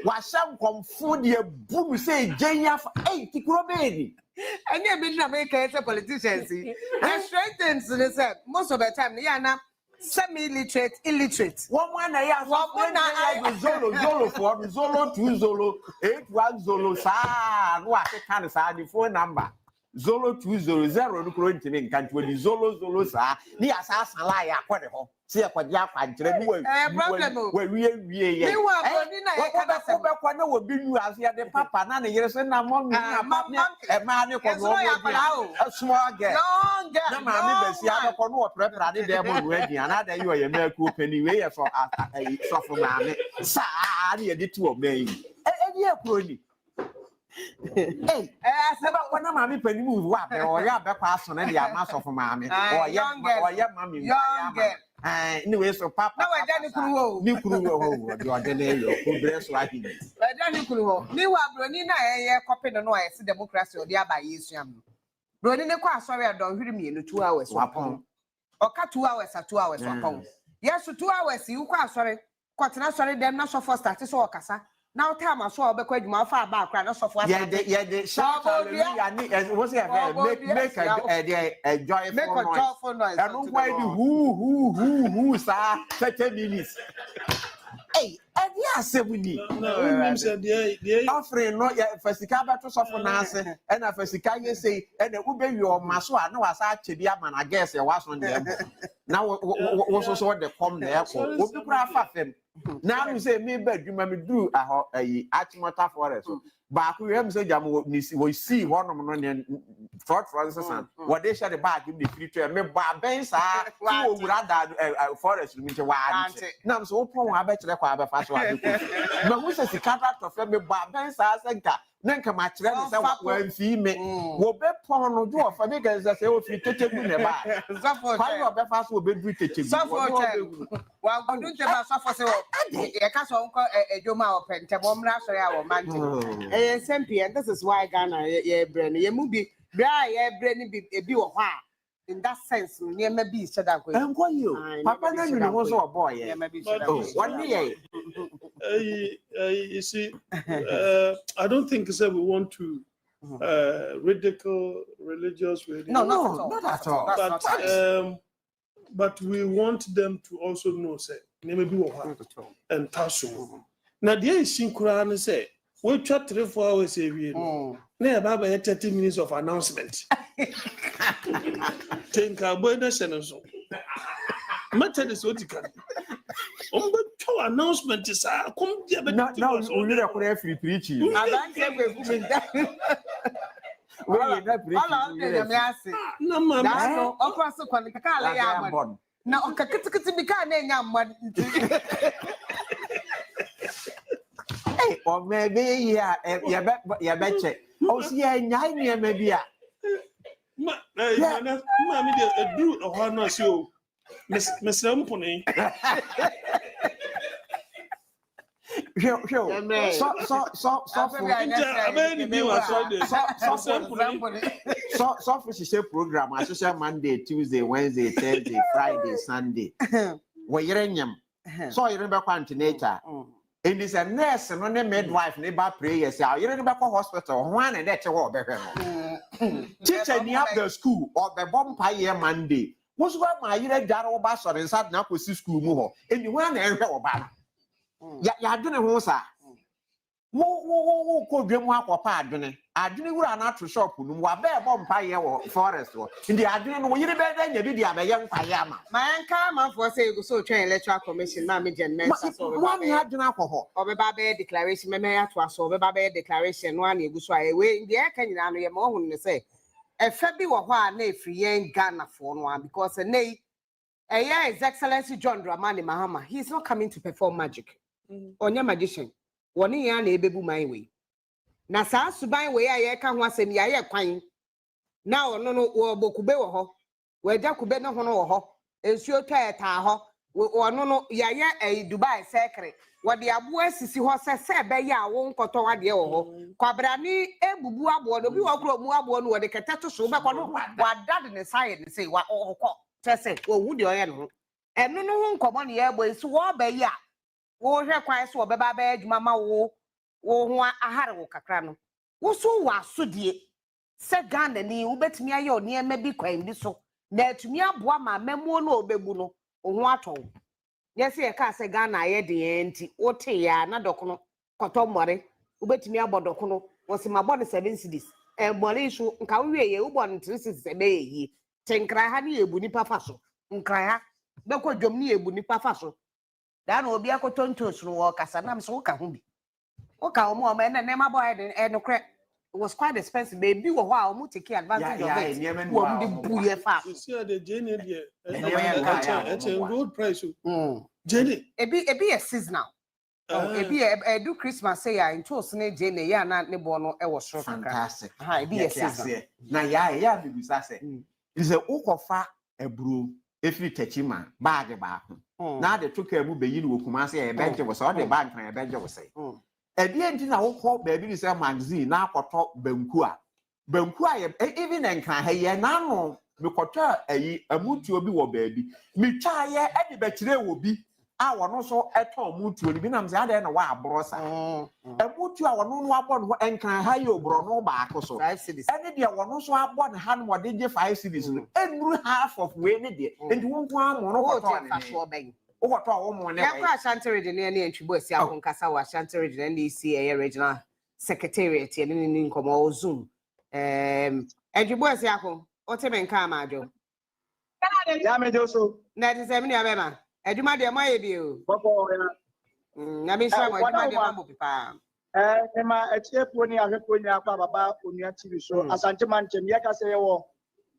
Was some confound your boo say, Jania for 80 baby. And you been American politicians. And strengthens the most of the time, they are now semi-literate, illiterate. One I have one Zolo for Zolo 2 Zolo 81 Zolo sa what kind of the phone number. Zolo 200 currently can't with Zolo sa near Sasa Laya Quadeho. See a quadra problem. Where we are. What would be you as the papa, none of years and a mom, a man, a small girl. No, mamma, see, I don't know prepare the devil ready. Another you are a mere coop anyway for a soft man. Sa, I did to obey. Yeah, Brody. Hey, I said, when a mammy penny move, what, or your back person, and the mass of mammy, or young mammy, young girl. Anyway, so Papa, no, I don't know who you are the who bless like him. I don't know. Meanwhile, Bronina, I copy the noise, democracy or the Abba Yisiam. Bronina, sorry, I don't hear me in 2 hours. Or cut 2 hours at 2 hours. Yes, for 2 hours, you quite sorry. Quite not sorry, them not so for status or Cassa. Now, time I saw because my far background, not so for the shout was make a joyful noise. I don't why who, sir, 30 minutes. Hey, and yes, we need. Offering not yet for Sicaba to suffer answer, and a Fessica say, and the Ube your Masua, no, as actually, man, I guess I was on them. Now, was also the come there for what the craft them. Now you say, maybe you may do a Achimota forest. But we have said, we see one of them, for instance, what they shall back in the future. Maybe Barbens are rather forest, which are wild. Now, so poor, I bet you the fast one. But we say the contract of me, Barbens are sent. Then come at when female will be porn or do for niggas as if you take it in the back. Fire fast will be treated. Well, I don't ever suffer so. I can't uncle a Joma or Pentabom last hour, man. And this is why Ghana, yeah, Brenny, you movie, Bray, Brenny, a bill of in that sense, near maybe said that. And what you, Papa, you was a boy, maybe 1 day. You see, I don't think we want to ridicule religious religion. No, not at all. But we want them to also know, say, maybe and Tasso. Now, the Synchron say, we chat 3-4 hours a week. Never 30 minutes of announcement. Think about and so. Matter is what you can. Announcement is come here, but no, we need a free preaching. I don't say no, mamma, across the quality. Now, hey, or maybe, yeah, betcha. Oh, see, I know, maybe. Mammy, a dude of honor, so Miss Lampony. So program, I social Monday, Tuesday, Wednesday, Thursday, Friday, Sunday. Where you're in them. So you remember continuator. And it's a nurse and on a midwife, neighbor prayers. You remember hospital, one and that's all better. Teacher near the school or the vampire Monday. What's what my year Darrow Bass or inside now with school move? And you want to enter about. Ya dwene ho sa wo ko dwem akwa pa adwene wura na to shop nu wa be bo mpa ye wo forest wo ndi adwene no wo yire be da nya bi dia be ye mpa ye ama man ka man for say go so twen electoral commission ma me gen mensa so wa me adwene akwa ho obeba be declaration me ya to aso obeba be declaration no ana egu so aye we ndi e ka nyina no ye ma ohun ne say e fa bi wo ho a na efri yen Ghana fo no because nei His Excellency John Dramani Mahama, he's not coming to perform magic. Onya magician. One year na ebebu my way. Na saa suban we ya ka ho asem ya ye kwan. Na ono no wo bokube wo ho. We ja kube no ho no wo ho. Ensuo twa eta ho. Ono no ya ye Dubai secret. Wo de abo asisi ho se be ya wo nkoto wade wo ho. Kwabrani ebubu abo no bi wo kro mu abo no wo de kete to so be ko no wada de ne side ne say wa okọ. Say owu de oye no. Eno no ho nkomo ne ye boy so wo be ya. Wo hwe kwan so obeba ba adwuma ma wo ho ahare wo kakra no wo so wa asodie se Ghana ni wo betimi aye oni ema bi kwan bi so na atumi aboa ma mamuo no obebu no ho ato yes ye ka se Ghana aye de enti wo te ya na dokono koto mmore wo betimi abodokono wo se mabo ne 7 cities mmore so nka wo wie ye wo bo ne 3 cities e be yi tenkra ha ni ebu nipa fa so nkra ha be ko dwom ni ebu nipa fa so dan obi akotonto so wo kasa na so ka ho bi oka omo na nema boy no cre it was quite expensive baby wo ho a omo take advantage of it wo mo di buye fa you see the jenny there it's a good price jenny ebi a seasonal ebi do Christmas say ya into so na jenny ya na ne bo no e wo so fantastic ebi a seasonal na ya bibi sa say is a ukofa ebru efiri techima bag ba na de toka mu beyi no kuma say e benje wo so de bag kan e benje wo say edi enti na wokọ ba bi say magazine na akọtọ banku a even enkan ha ye na no me kọtọ ayi amutuo bi wo ba bi me twa ye edi ba kire wo bi a wono so eto amutuo ni bi na mse ade na wa aboro sa amutuo a wono no abọ no enkan ha ye obro no ba akoso 5 cities ene de wono so abọ na ha no de 5 cities no enuru half of we ne de enti wonko amu no kọtọ ne Owato awo mo ne. Yakwa Ashanti region ne ntwibo asi akonkasa wa Ashanti region ne isi regional secretariat ne ni nkomo Zoom. Ntwibo asi akon, o te men ka amajo. Ya mejo so. Na ti se mi ni abema. Adwuma de mo ye bi o. Boko ya. Na mi sha mo adwuma de mambo pipa. Ema etiepo ni ahwepo ni akwa baba onua TV so Asante manchem ye ka se ye wo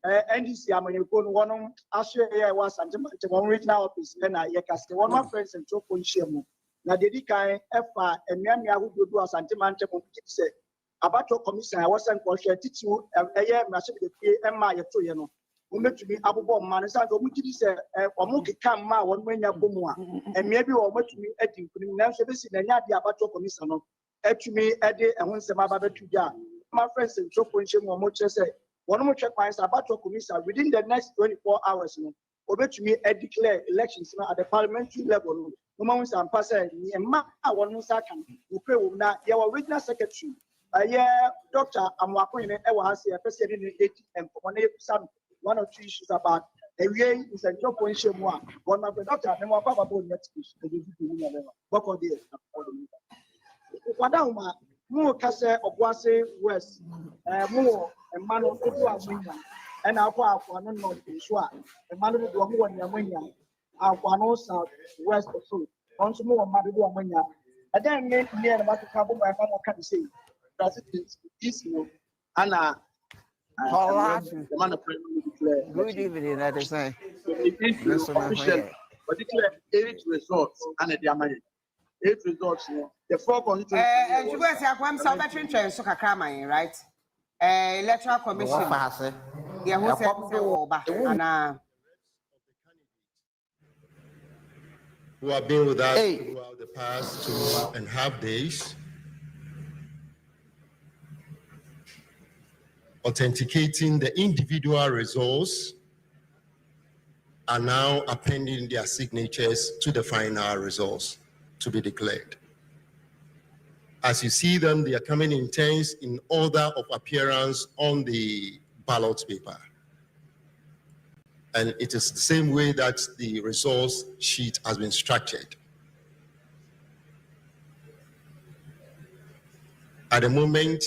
NDC amanyeko no wono ahwe ye wa Asante manchem won regional office na ye ka se wono friends and tropo nhyiamu na dedi kan efa emiami ahododo Asante manchem mo kiti se abato commission I was ko hwe titiwo eye mrahye de pie ema ye to ye no umetumi abobo mma no sanzo mu kiti se omo keka mma won manya bomu a emia bi wo matumi adi nkunim na so besi na nya de abato commission no etumi ede ehun se ma ba betudja my friends in tropo nhyiamu mo kire se wono mo check kwans about commission within the next 24 hours no obetumi declare elections at the parliamentary level no mo ma san pass ni emma wono sa kan wo pre wo na ye wa regional secretary Dr. Amwakwe ne e wa ha se e pese ni ATM for na yebusa one or two issues about ewie in St. Tropo nhyiamu a one of the doctor ne mo pa baba on next speech e dey do ni na bako dey Kwadahuma mu kase Obuase West mu emano odu amunya and akwa no no so a emano do mo woni amunya akwa no South West so onso mu madu do amunya adan me near na batuka bo ma mo kan say president is no ana good evening that is say but declare 8 results and the amount 8 results the 4 constituencies and you guys are going to veteran train so kakra man right electoral commission yeah who said and who have been with us throughout the past 2.5 days, authenticating the individual results, are now appending their signatures to the final results to be declared. As you see them, they are coming in turns in order of appearance on the ballot paper. And it is the same way that the results sheet has been structured. At the moment,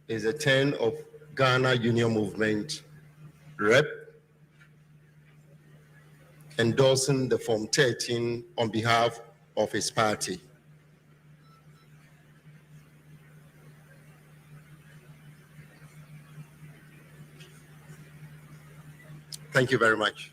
is a turn of Ghana Union Movement rep endorsing the Form 13 on behalf of his party. Thank you very much.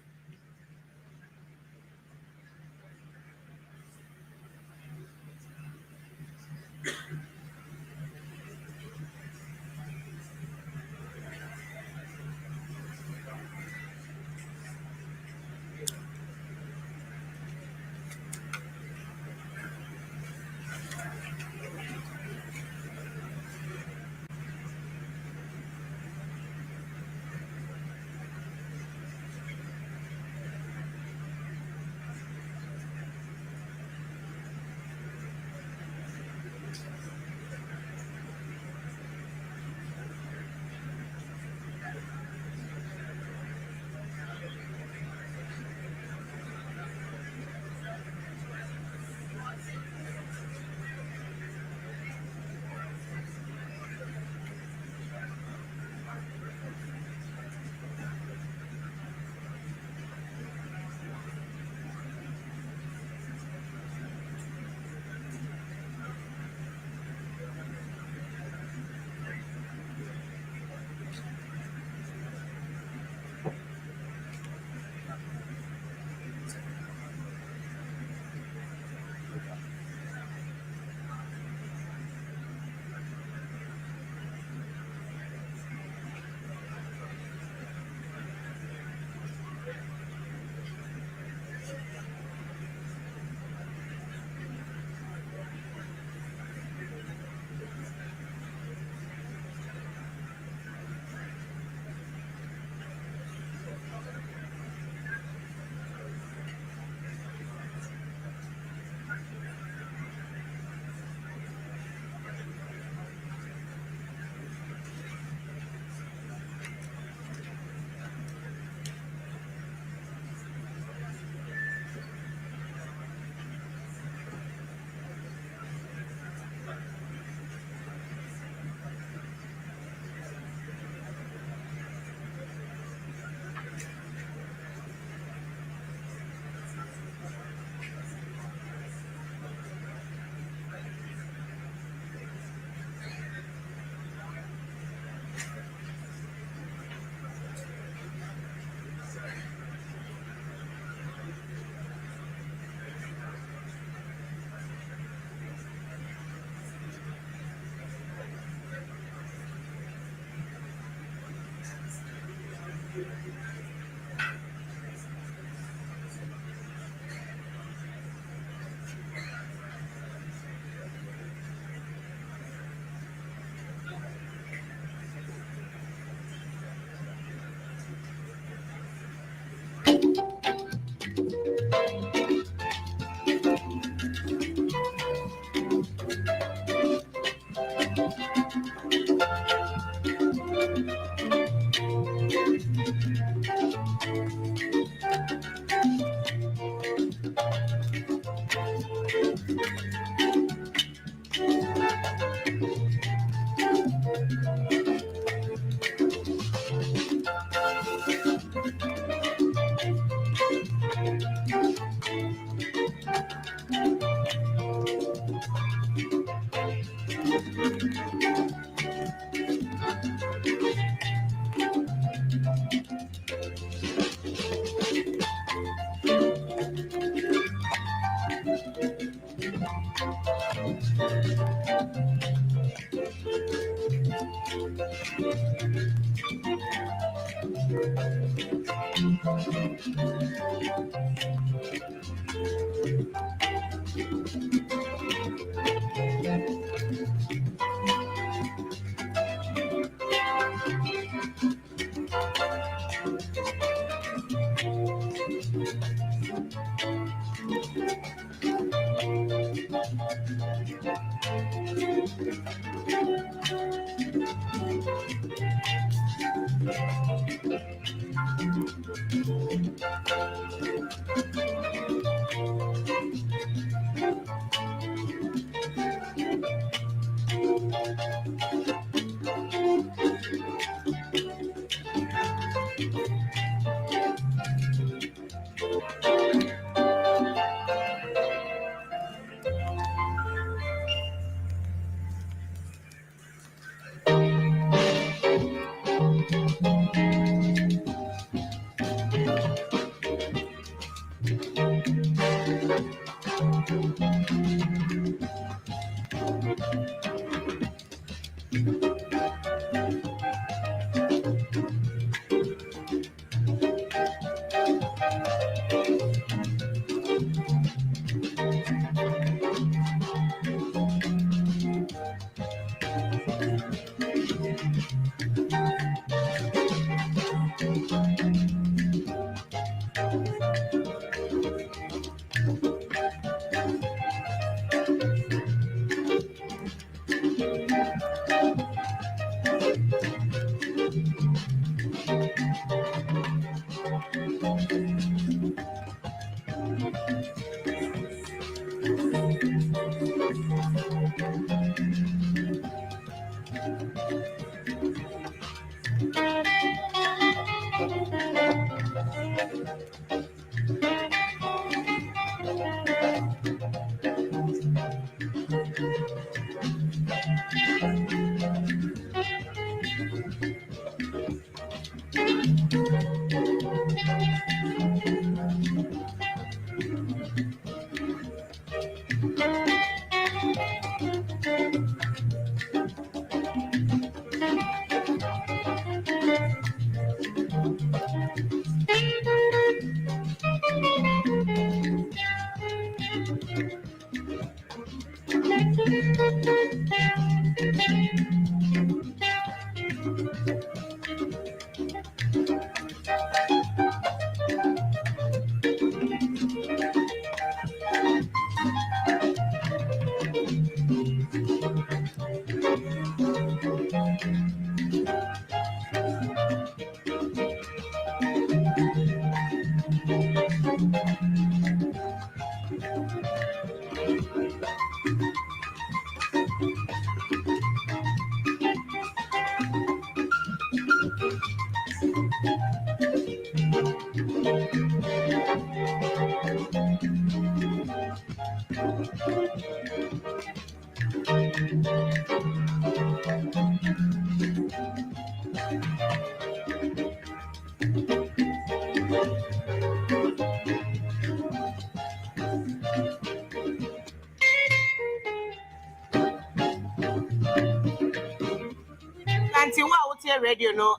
Radio no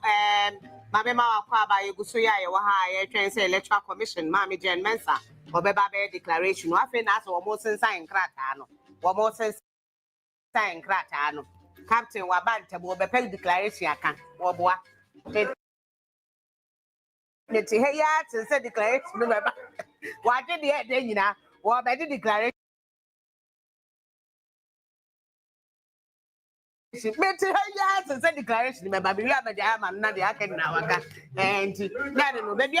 my mema akwa ba yeguso ya ye wa ha ye twen say electoral commission ma me Jen Mensa obeba be declaration no afi na so wo sensan nkrata no wo sensan nkrata no captain wa bante bo be pe declaration aka wo boa ne ti he ya tin say declaration no be ba wa de de nyina wo be declaration Betty, yes, and said declaration, but we have a jam and not the Akan now. And no, baby,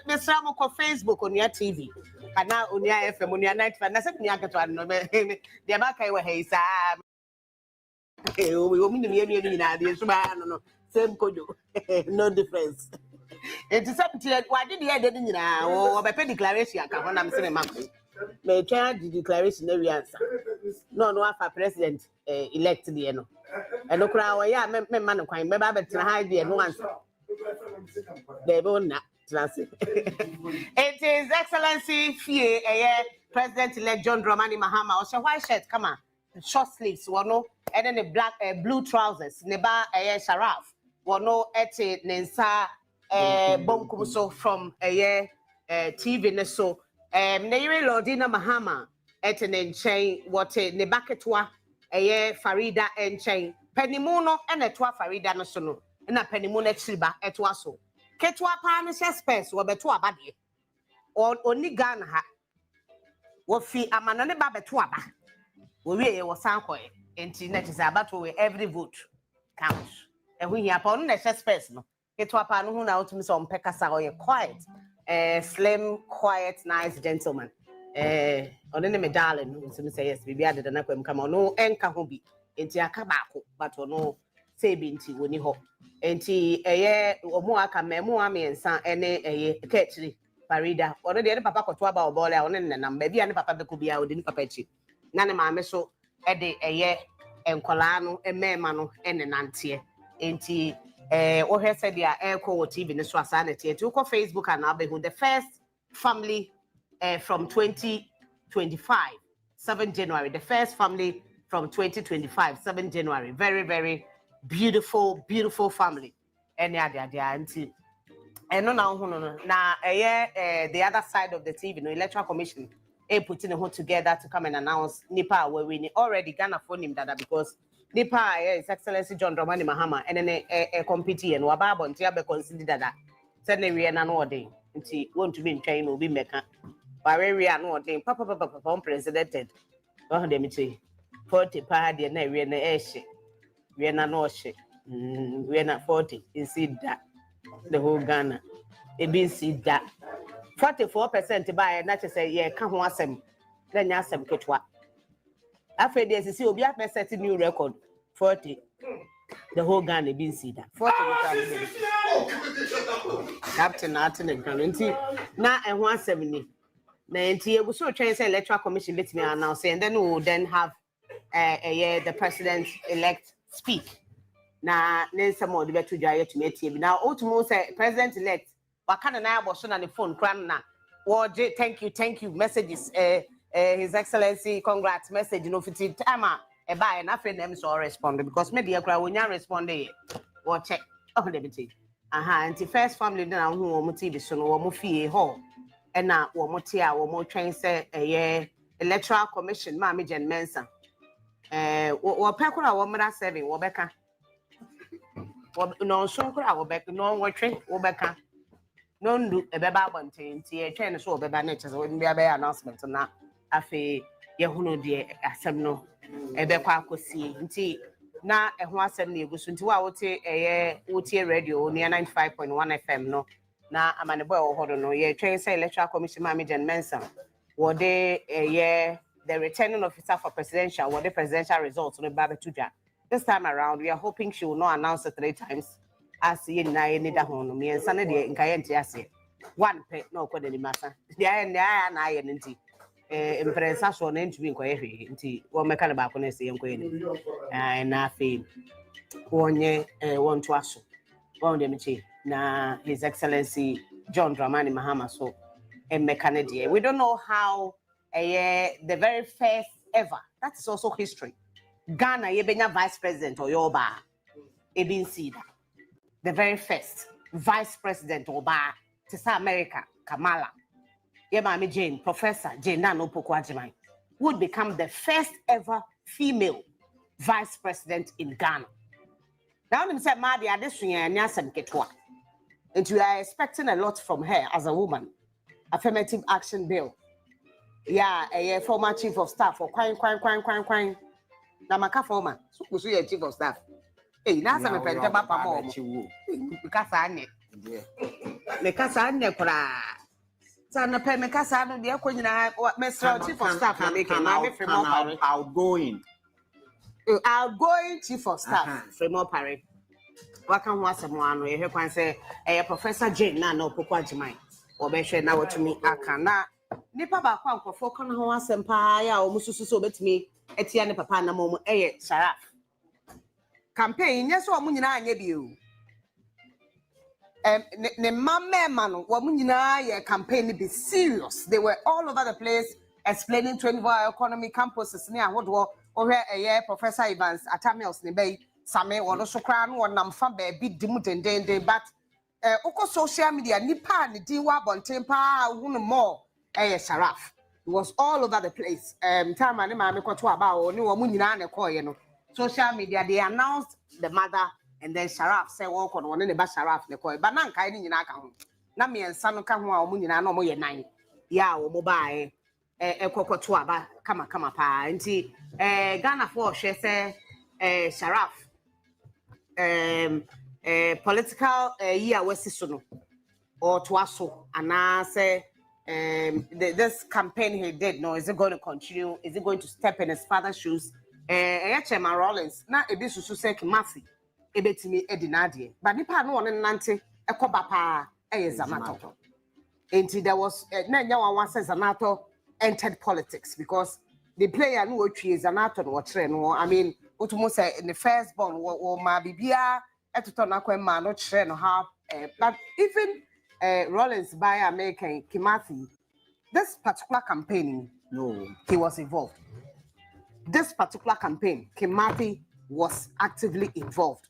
Miss Ramoko Facebook on your TV. And now on your FM on your night, and I said, Yakatan, the Amaka were hey, Sam. We will mean the same code, no difference. It's something why did you didn't know or by declaration? I can't I'm saying, may change the declaration every answer. No, for president elect the no. And no crowd, yeah, me man, quite maybe I hide the no answer. They won't not translate. It is Excellency Fie, President elect John Dramani Mahama, or so white shirt, come on, short sleeves, one no, and then the black blue trousers, neba sharaf, one no, ete nensa bonkumso from TV ne so. Neyre Lordina Mahama ete chain what ne baketwa Farida and chain Penimuno and a twa Farida no sono and a Penimuna chiba etwa so Ketwa panisha space or betua badi or only gun ha what fee a manane babetua ba we was sanko and net is about every vote counts and we hear upon the space no Ketwa panu who now to me some pekasa or quiet. Slim, quiet, nice gentleman. On any darling, so say yes, we added an aquam come on, no, and Kahobi, into a cabacco, but no, say binti when you hope. And tea a year or more can memoami and son, a catchy, Parida, or the other papa could twab or ball on and number, maybe and papa could be out in papachi. None of my meso, a year, and Colano, and Memano, and an auntie, and tea. Or her said their echo TV in the Swasanity to Facebook and Abehu, the first family from 2025, 7 January, the first family from 2025, 7 January. Very, very beautiful, beautiful family. And yeah, auntie. And no, now, the other side of the TV, no electoral commission, putting the whole together to come and announce Nipa where we already Ghana phone him that because Nipa is Excellency John Dramani Mahama and then a compete and Wababo and Tiabe consider that. Suddenly we are not ordained. Nti want to be in train will be meka. But we are not ordained. Papa presented. Oh, let me say 40 pa de na we na eshe. We are not no shit. We are not 40. You see that the whole Ghana. It be see that 44% by not to say yeah, come on some. Then you some ketwa. After this, you see, we have set a new record 40. The whole Ghana been see that 40. Captain Martin and Guarantee now and 170. 90 we so train say electoral commission let me announce and then we will then have the president elect speak na nensa mo de beto dwa yet metie bi na otumo say president elect wakana na aboso na the phone kran na thank you messages his excellency congrats message no fiti time e ba na friend them so respond because me dey kra wonya respond e wo check oh let me take anti first family na hu wo muti bi so no wo fie ho e na wo muti a wo twen say electoral commission ma me Jen Mensa wo pekura wo mra 7 wo beka no so kura wo beka no wo twen wo beka no ndu ebeba abonten ti e twen so obeba na chese wo bia be announcement na afi ye hunu de asem no ebekwa akosie nti na eho asem na egusu nti wa wote wote radio ne 95.1 FM no na amane boy wo hodo no ye twen say electoral commission ma Jen Mensa wo de the returning officer for presidential what the presidential results no baba tuja. This time around we are hoping she will not announce it 3 times as ye na ye need ho no me ensa ne de nkayenti ase one pe no ko de ni masa de aye na aye nti impresa so na ntumi nkoye hwe nti wo meka ne ba ko na se yenkoye ni na afi wonye wonto aso won de mchi na his excellency John Dramani Mahama so meka ne de we don't know how the very first ever that is also history Ghana yebenya vice president or yoba ebin see that the very first vice president oba tisa America Kamala Yemami Jane Professor Jane Nano Pokwajimai would become the first ever female vice president in Ghana. Now them said Madi Adesunya Nyasem Ketwa. And we are expecting a lot from her as a woman. Affirmative action bill. Yeah, a former chief of staff for quine. Namaka former. So was a chief of staff. Hey, now some penta papa mom. Because I ne. Because I ne kra. Sana pe me kasa no de akonya Mr. Chief of Staff na make na from outgoing chief of staff from Opare. Waka ho asemo ano ye hekwan say Professor Jane na opokwa jiman. Obehwe na wotumi aka na nipa ba kwa nkofo kono ho asempa ya o mususu so betumi etia ne papa na mom Sharaf. Campaign nyeso o munyina anya bi o. Ne mama no wo munyina ye campaign be serious. They were all over the place explaining 24-hour economy campuses ne ahodo o hwe Professor Evans Atamios ne bay same wono so kra no wonam fa ba bi dimu dendende but oko social media nipa ne din wa bonten pa hunu more Sharaf. It was all over the place. Time and ma me kwoto aba o ne wo munyina ne koye no social media they announced the mother and then Sharaf say walk on one ne ba Sharaf ne koy ba na nkai ni nyina ka ho na me ensa no ka ho a omu nyina na omo ye nan ya o mo ba ekokoto aba kama pa nti Ghana for hwe say Sharaf political year wesi so no or to aso ana say this campaign he did no is it going to continue, is it going to step in his father's shoes Chairman Rollins na ebi susu say Kimasi ebetimi edinadie but nipa no one nante ekoba pa Zanato enti there was na nya one say Zanato entered politics because the player no otwie Zanato no kire no I mean otumo say in the first born wo ma bibia etoto na kwema no kire no how but even Rollins by American Kimasi this particular campaign no he was involved. This particular campaign, Kimati was actively involved.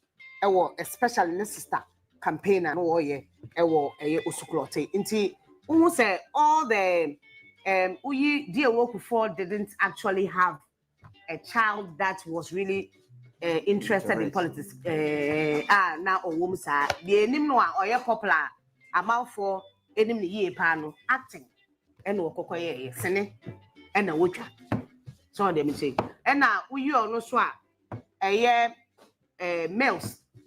Especially in the sister campaign and Usuklote. Inti, almost all the we dear work before didn't actually have a child that was really interested in politics. Now a woman say the name no or popular amount for enemy ye pano acting and wokoye sene and a wucha. So them say and now we all know so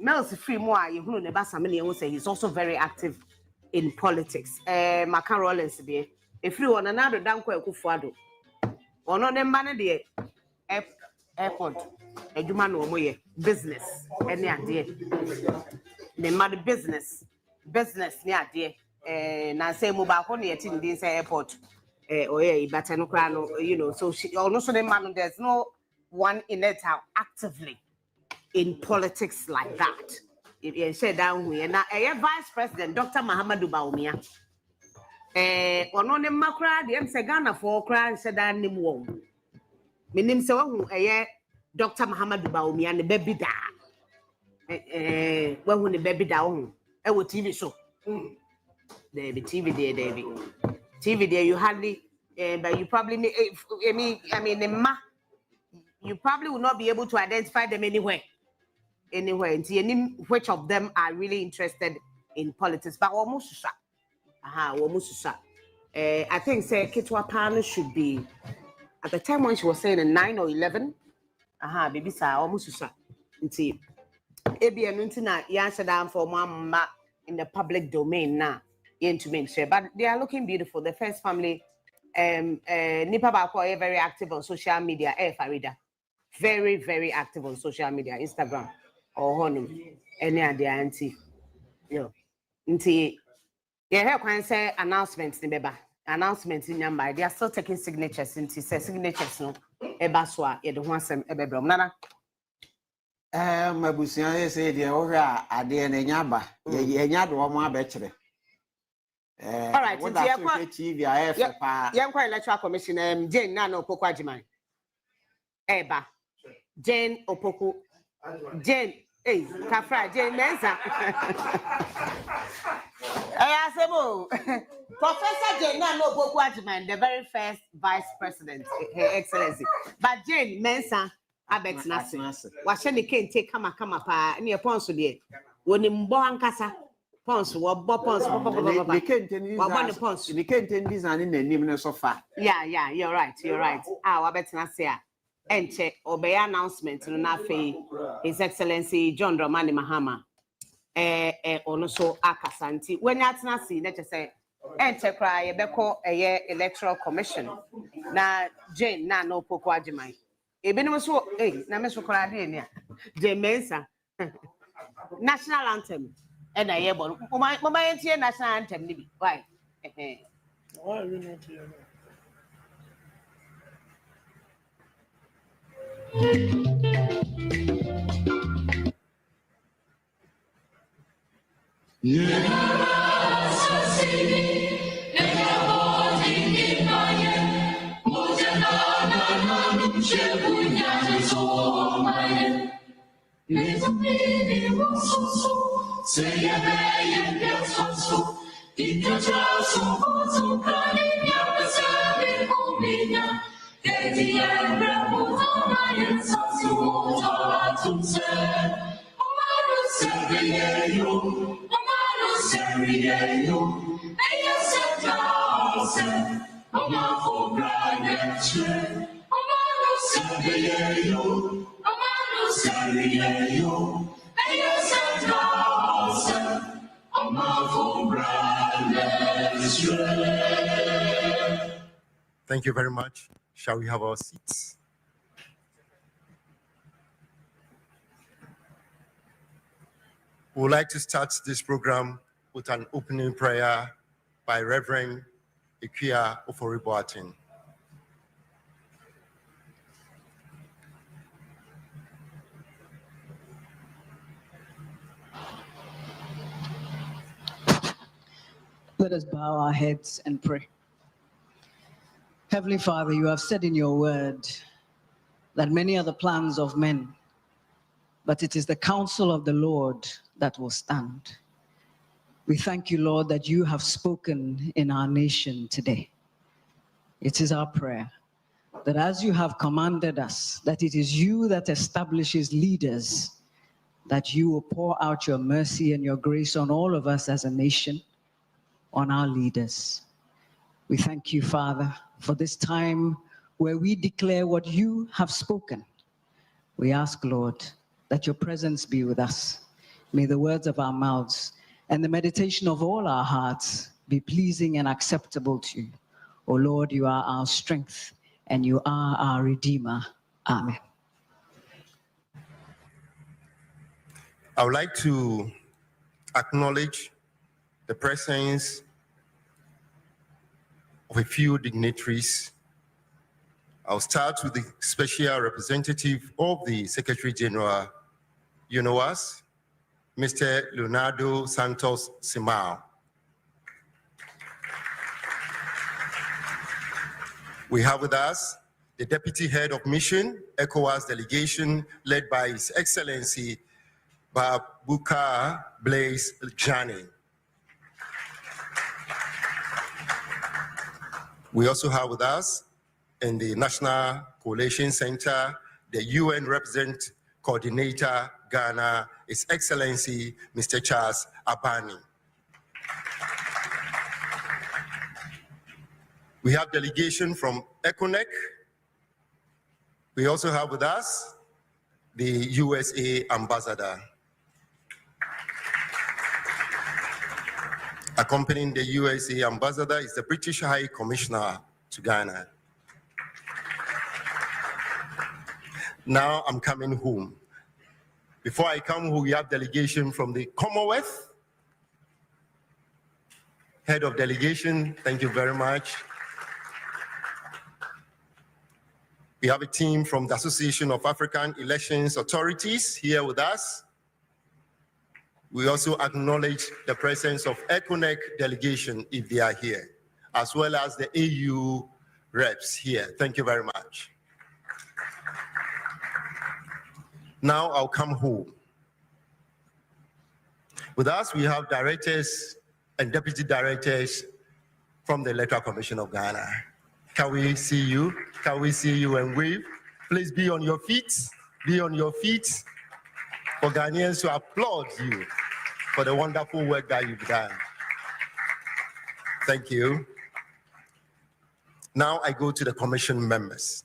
Mels free more you know never family who say he's also very active in politics Macan Rollins be if you want another danko ekufuado ono ne mane de airport aduma no moye business any ade the mad business ni ade na say mo ba ko ne yeti ndi say airport but no, you know, so she also the man there's no one in it actively in politics like that. You said down here now, Vice President Dr. Mahamadou Bawumia. One makra, the Ghana for cry said that name won. Minim so Dr. Mahamadou Bawumia and the baby da. When the baby down, TV show. There be TV there, David. TV there, you hardly, but you probably, you probably will not be able to identify them anywhere. And see which of them are really interested in politics. But almost I think say Kitwa Pan should be at the time when she was saying 9 or 11. Baby sa almost see. Ebi enuntina yansha down for mama in the public domain now. To make sure, but they are looking beautiful. The first family, Nipa Bako, very active on social media. Farida, very, very active on social media, Instagram or Honum, any of the auntie. Yo, yeah, can say announcements, announcements in Yamba. They are still taking signatures. Signatures, no, Ebaswa, you don't want some Ebebrom, Nana. My Busia said, the Ora, Ade Nyaba, Yanyad, one more better. All right, young electoral commission, Jane Nano Pokwajiman. Eba, Jane Opoku, Jane, Kafra, Jane Mensa. Professor Jane Nano Pokwajiman, the very first vice president, Her Excellency. But Jane Mensa, I bet nothing. Washani can't take kama pa near Ponsuli. When in Boancasa. Pons, what pons, they can't end this and in the name so far. Yeah, you're right. I bet not say. And check obey announcement to Nafe, His Excellency John Dramani Mahama. Also Akasanti. When that's not seen, let us say, and check cry, Beko, a year electoral commission. Now, Jane, no Pokwaji. Even was so, Nameso Coradinia, Jane Mensa, national anthem. And I able my national anthem. Why? Why are we not here? Thank you very much. Shall we have our seats? We would like to start this program with an opening prayer by Reverend Ikia Oforiboatin. Let us bow our heads and pray. Heavenly Father, you have said in your word that many are the plans of men, but it is the counsel of the Lord that will stand. We thank you, Lord, that you have spoken in our nation today. It is our prayer that as you have commanded us, that it is you that establishes leaders, that you will pour out your mercy and your grace on all of us as a nation, on our leaders. We thank you, Father, for this time where we declare what you have spoken. We ask, Lord, that your presence be with us. May the words of our mouths and the meditation of all our hearts be pleasing and acceptable to you. O Lord, you are our strength and you are our Redeemer. Amen. I would like to acknowledge the presence of a few dignitaries. I'll start with the special representative of the Secretary General UNOAS, Mr. Leonardo Santos Simao. We have with us the Deputy Head of Mission, ECOWAS delegation, led by His Excellency Babuka Blaise Jani. We also have with us in the National Coalition Center, the UN Representative Coordinator, Ghana, His Excellency Mr. Charles Abani. We have delegation from ECONEC. We also have with us the USA Ambassador. Accompanying the USA Ambassador is the British High Commissioner to Ghana. Now I'm coming home. Before I come home, we have delegation from the Commonwealth. Head of delegation, thank you very much. We have a team from the Association of African Elections Authorities here with us. We also acknowledge the presence of ECONEC delegation if they are here, as well as the AU reps here. Thank you very much. Now I'll come home. With us, we have directors and deputy directors from the Electoral Commission of Ghana. Can we see you? Can we see you and wave? Please be on your feet. Be on your feet for Ghanaians to applaud you for the wonderful work that you've done. Thank you. Now I go to the commission members.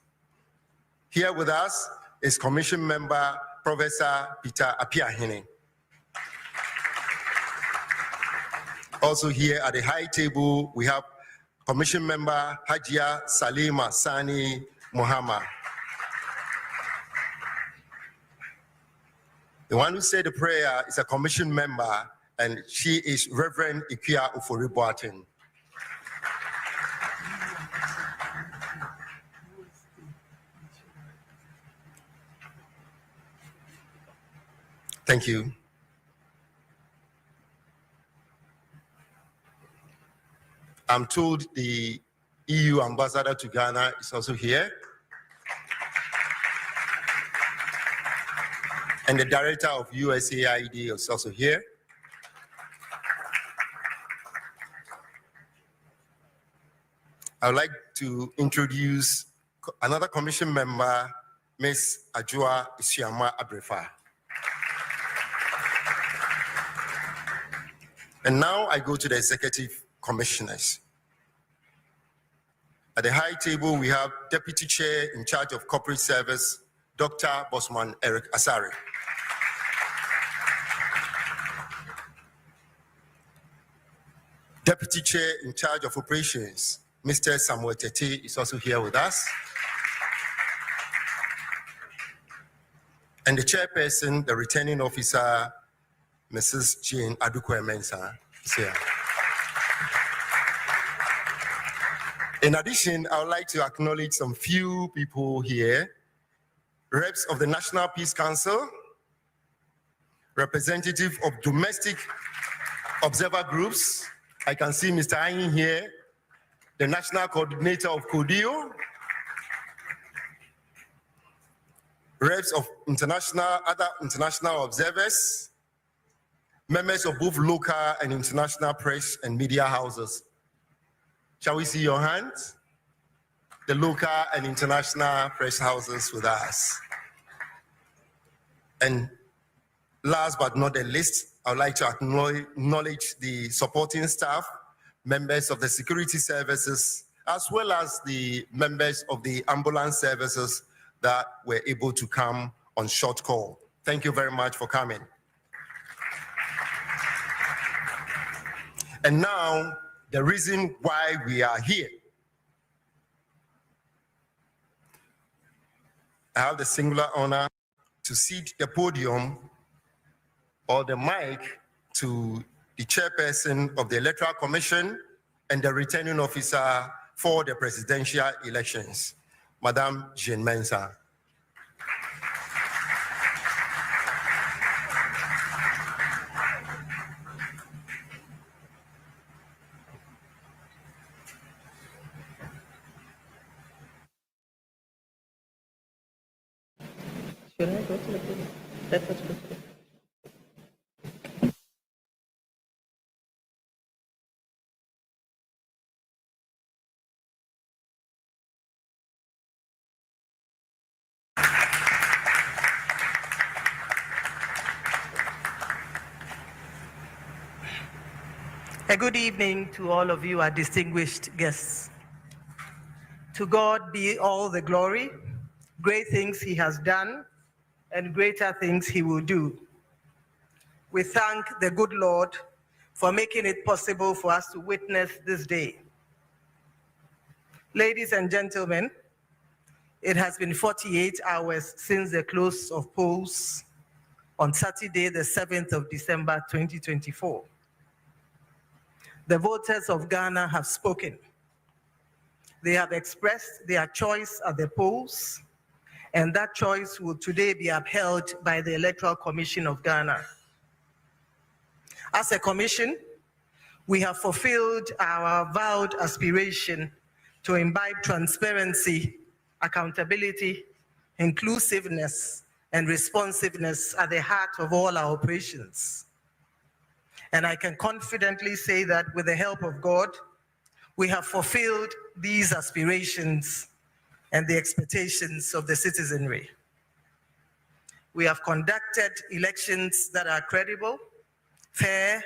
Here with us is Commission Member Professor Peter Apiahene. Also here at the high table, we have Commission Member Hajia Salima Sani Muhammad. The one who said the prayer is a commission member, and she is Reverend Ikia Ufori-Boateng. Thank you. I'm told the EU ambassador to Ghana is also here. And the director of USAID is also here. I would like to introduce another commission member, Ms. Ajua Isiama Abrefa. And now I go to the executive commissioners. At the high table, we have Deputy Chair in charge of Corporate Service, Dr. Bosman Eric Asare. Deputy Chair in charge of Operations, Mr. Samuel Tete, is also here with us. And the chairperson, the returning officer, Mrs. Jane Adukwe-Mensah, is here. In addition, I would like to acknowledge some few people here. Reps of the National Peace Council, representative of domestic observer groups. I can see Mr. Ayin here, the national coordinator of CODIO, reps of other international observers, members of both local and international press and media houses. Shall we see your hands? The local and international press houses with us. And last but not the least, I would like to acknowledge the supporting staff, members of the security services, as well as the members of the ambulance services that were able to come on short call. Thank you very much for coming. And now, the reason why we are here. I have the singular honor to cede the podium or the mic to the chairperson of the Electoral Commission and the returning officer for the presidential elections, Madame Jane Mensah. Should I go to the podium? Let's go to the podium. A good evening to all of you, our distinguished guests. To God be all the glory, great things he has done, and greater things he will do. We thank the good Lord for making it possible for us to witness this day. Ladies and gentlemen, it has been 48 hours since the close of polls on Saturday, the 7th of December, 2024. The voters of Ghana have spoken. They have expressed their choice at the polls, and that choice will today be upheld by the Electoral Commission of Ghana. As a commission, we have fulfilled our vowed aspiration to imbibe transparency, accountability, inclusiveness, and responsiveness at the heart of all our operations. And I can confidently say that with the help of God, we have fulfilled these aspirations and the expectations of the citizenry. We have conducted elections that are credible, fair,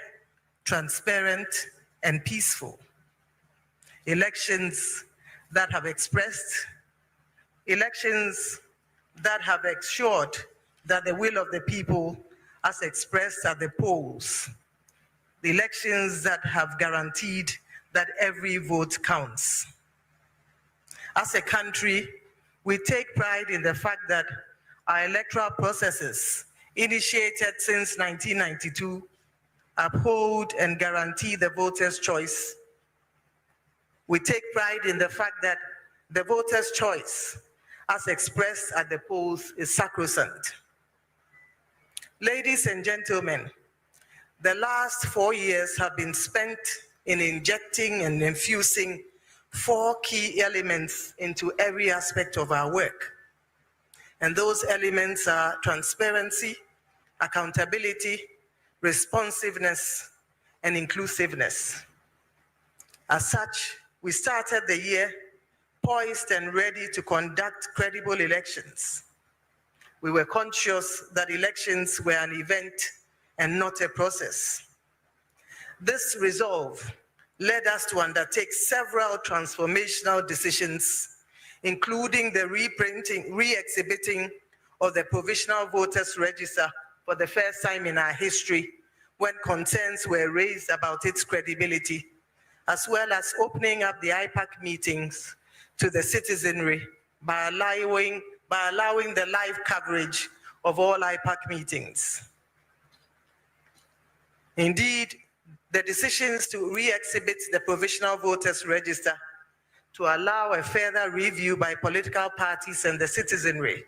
transparent, and peaceful. Elections that have ensured that the will of the people as expressed at the polls. The elections that have guaranteed that every vote counts. As a country, we take pride in the fact that our electoral processes, initiated since 1992, uphold and guarantee the voter's choice. We take pride in the fact that the voter's choice, as expressed at the polls, is sacrosanct. Ladies and gentlemen, the last 4 years have been spent in injecting and infusing 4 key elements into every aspect of our work. And those elements are transparency, accountability, responsiveness, and inclusiveness. As such, we started the year poised and ready to conduct credible elections. We were conscious that elections were an event and not a process. This resolve led us to undertake several transformational decisions, including the re-exhibiting of the Provisional Voters Register for the first time in our history, when concerns were raised about its credibility, as well as opening up the IPAC meetings to the citizenry by allowing the live coverage of all IPAC meetings. Indeed, the decisions to re-exhibit the Provisional Voters Register to allow a further review by political parties and the citizenry,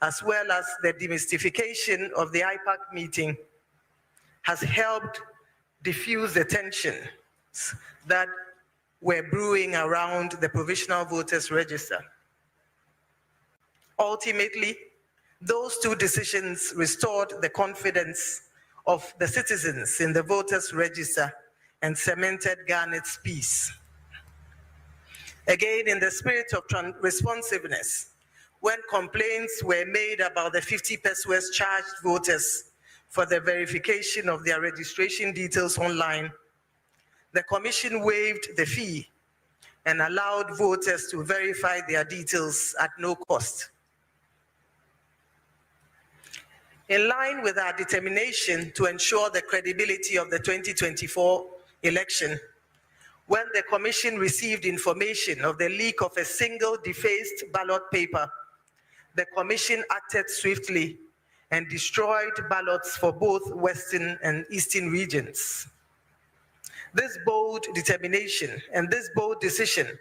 as well as the demystification of the IPAC meeting, has helped diffuse the tensions that were brewing around the Provisional Voters Register. Ultimately, those 2 decisions restored the confidence of the citizens in the Voters Register and cemented Ghana's peace. Again, in the spirit of responsiveness, when complaints were made about the 50 persons charged voters for the verification of their registration details online, the Commission waived the fee and allowed voters to verify their details at no cost. In line with our determination to ensure the credibility of the 2024 election, when the Commission received information of the leak of a single defaced ballot paper, the Commission acted swiftly and destroyed ballots for both Western and Eastern regions. This bold determination and this bold decision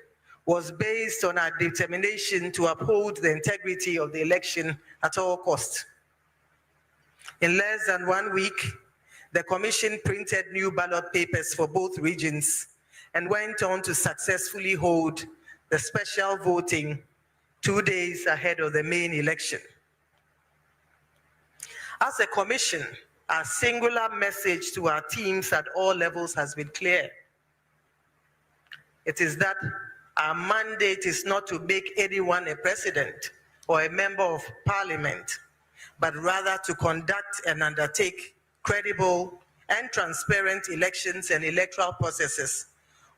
was based on our determination to uphold the integrity of the election at all costs. In less than 1 week, the Commission printed new ballot papers for both regions and went on to successfully hold the special voting 2 days ahead of the main election. As a commission, our singular message to our teams at all levels has been clear. It is that our mandate is not to make anyone a president or a member of parliament, but rather to conduct and undertake credible and transparent elections and electoral processes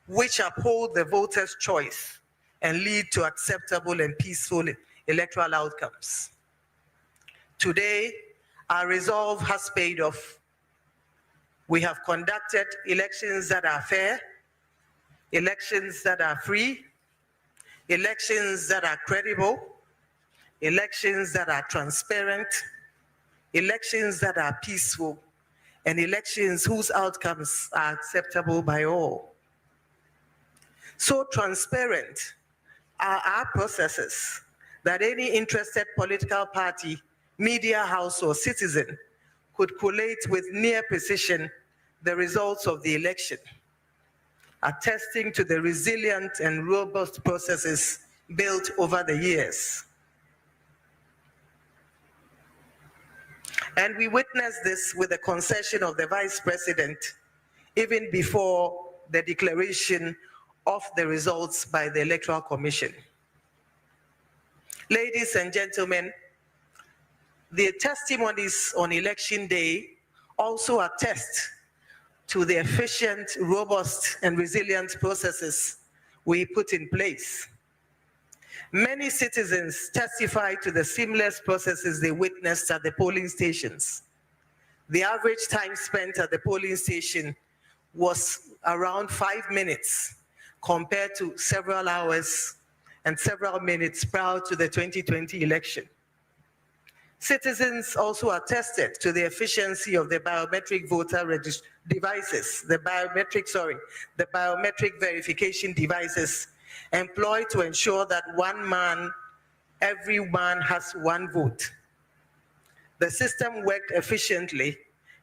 which uphold the voters' choice and lead to acceptable and peaceful electoral outcomes. Today, our resolve has paid off. We have conducted elections that are fair, elections that are free, elections that are credible, elections that are transparent, elections that are peaceful, and elections whose outcomes are acceptable by all. So transparent are our processes that any interested political party, media house, or citizen could collate with near precision the results of the election, attesting to the resilient and robust processes built over the years. And we witnessed this with the concession of the Vice President, even before the declaration of the results by the Electoral Commission. Ladies and gentlemen, the testimonies on election day also attest to the efficient, robust, and resilient processes we put in place. Many citizens testify to the seamless processes they witnessed at the polling stations. The average time spent at the polling station was around 5 minutes compared to several hours and several minutes prior to the 2020 election. Citizens also attested to the efficiency of the biometric voter devices, the biometric verification devices employed to ensure that every man has one vote. The system worked efficiently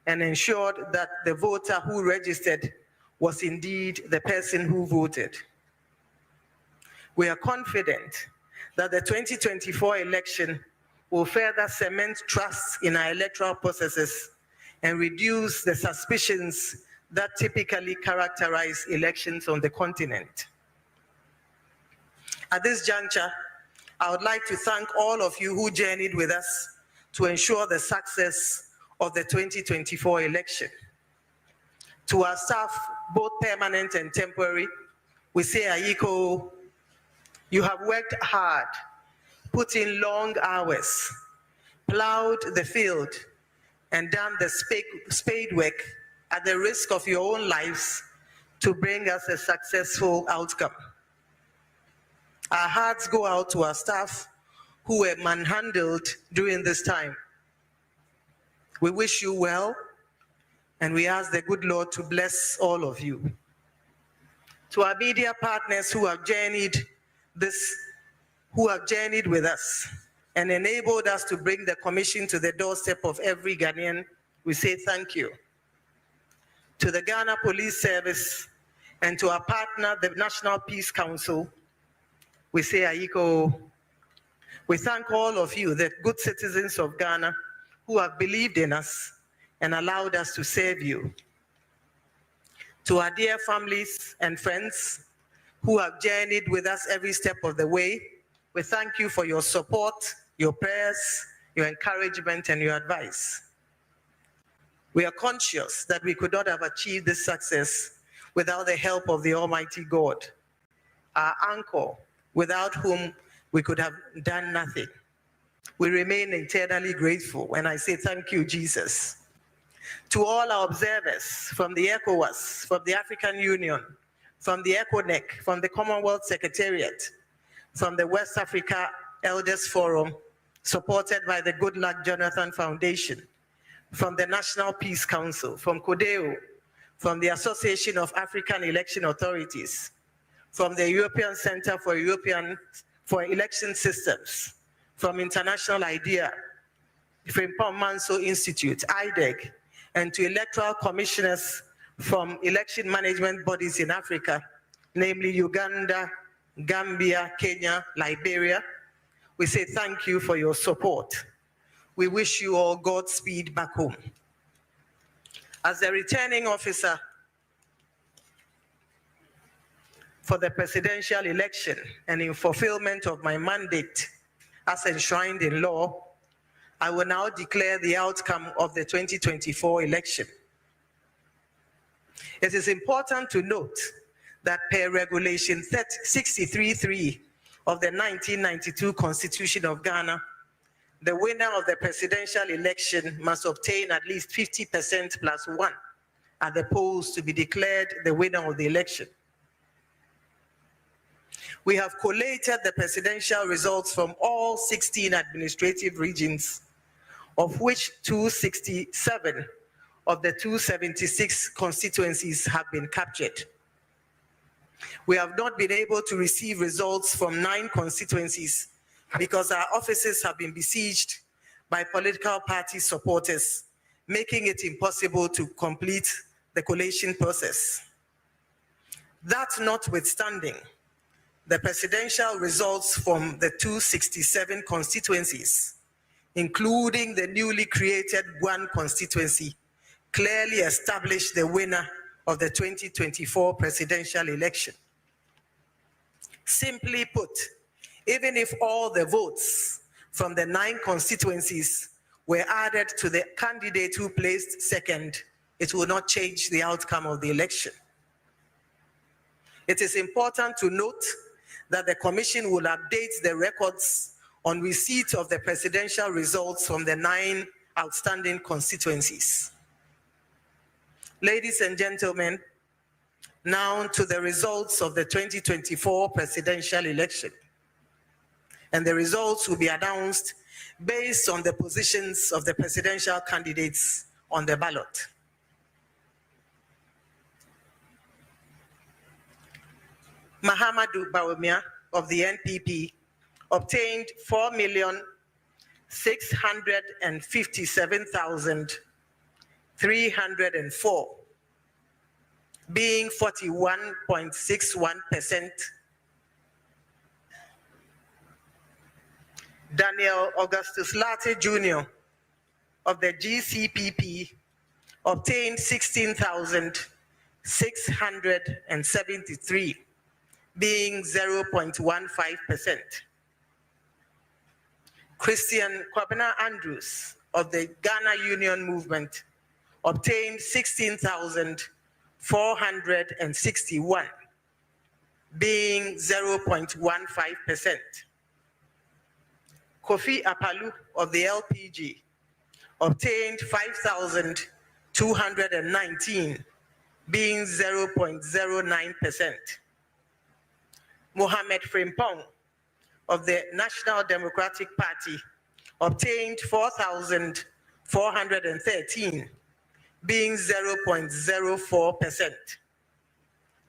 and ensured that the voter who registered was indeed the person who voted. We are confident that the 2024 election will further cement trust in our electoral processes and reduce the suspicions that typically characterize elections on the continent. At this juncture, I would like to thank all of you who journeyed with us to ensure the success of the 2024 election. To our staff, both permanent and temporary, we say, Ayiko, you have worked hard, put in long hours, plowed the field, and done the spade work at the risk of your own lives to bring us a successful outcome. Our hearts go out to our staff who were manhandled during this time. We wish you well, and we ask the good Lord to bless all of you. To our media partners who have journeyed with us and enabled us to bring the commission to the doorstep of every Ghanaian, we say thank you. To the Ghana Police Service and to our partner, the National Peace Council, we say Ayiko. We thank all of you, the good citizens of Ghana, who have believed in us and allowed us to serve you. To our dear families and friends who have journeyed with us every step of the way, we thank you for your support, your prayers, your encouragement, and your advice. We are conscious that we could not have achieved this success without the help of the Almighty God, our anchor, without whom we could have done nothing. We remain eternally grateful, and I say thank you, Jesus. To all our observers from the ECOWAS, from the African Union, from the ECONEC, from the Commonwealth Secretariat, from the West Africa Elders Forum, supported by the Good Luck Jonathan Foundation, from the National Peace Council, from CODEO, from the Association of African Election Authorities, from the European Center for Election Systems, from International IDEA, from Manso Institute, IDEG, and to electoral commissioners from election management bodies in Africa, namely Uganda, Gambia, Kenya, Liberia, we say thank you for your support. we wish you all Godspeed back home. As the returning officer for the presidential election and in fulfillment of my mandate as enshrined in law, I will now declare the outcome of the 2024 election. It is important to note that per Regulation 63.3 of the 1992 Constitution of Ghana, the winner of the presidential election must obtain at least 50% plus 1 at the polls to be declared the winner of the election. We have collated the presidential results from all 16 administrative regions, of which 267 of the 276 constituencies have been captured. We have not been able to receive results from 9 constituencies because our offices have been besieged by political party supporters, making it impossible to complete the collation process. That notwithstanding, the presidential results from the 267 constituencies, including the newly created 1 constituency, clearly established the winner of the 2024 presidential election. Simply put, even if all the votes from the 9 constituencies were added to the candidate who placed second, it will not change the outcome of the election. It is important to note that the Commission will update the records on receipt of the presidential results from the 9 outstanding constituencies. Ladies and gentlemen, now to the results of the 2024 presidential election. And the results will be announced based on the positions of the presidential candidates on the ballot. Mahamadou Bawumia of the NPP obtained 4,657,304, being 41.61%. Daniel Augustus Latte Jr. of the GCPP obtained 16,673, being 0.15%. Christian Kwabena Andrews of the Ghana Union Movement obtained 16,461, being 0.15%. Kofi Apalu of the LPG obtained 5,219, being 0.09%. Mohamed Frimpong of the National Democratic Party obtained 4,413, being 0.04%.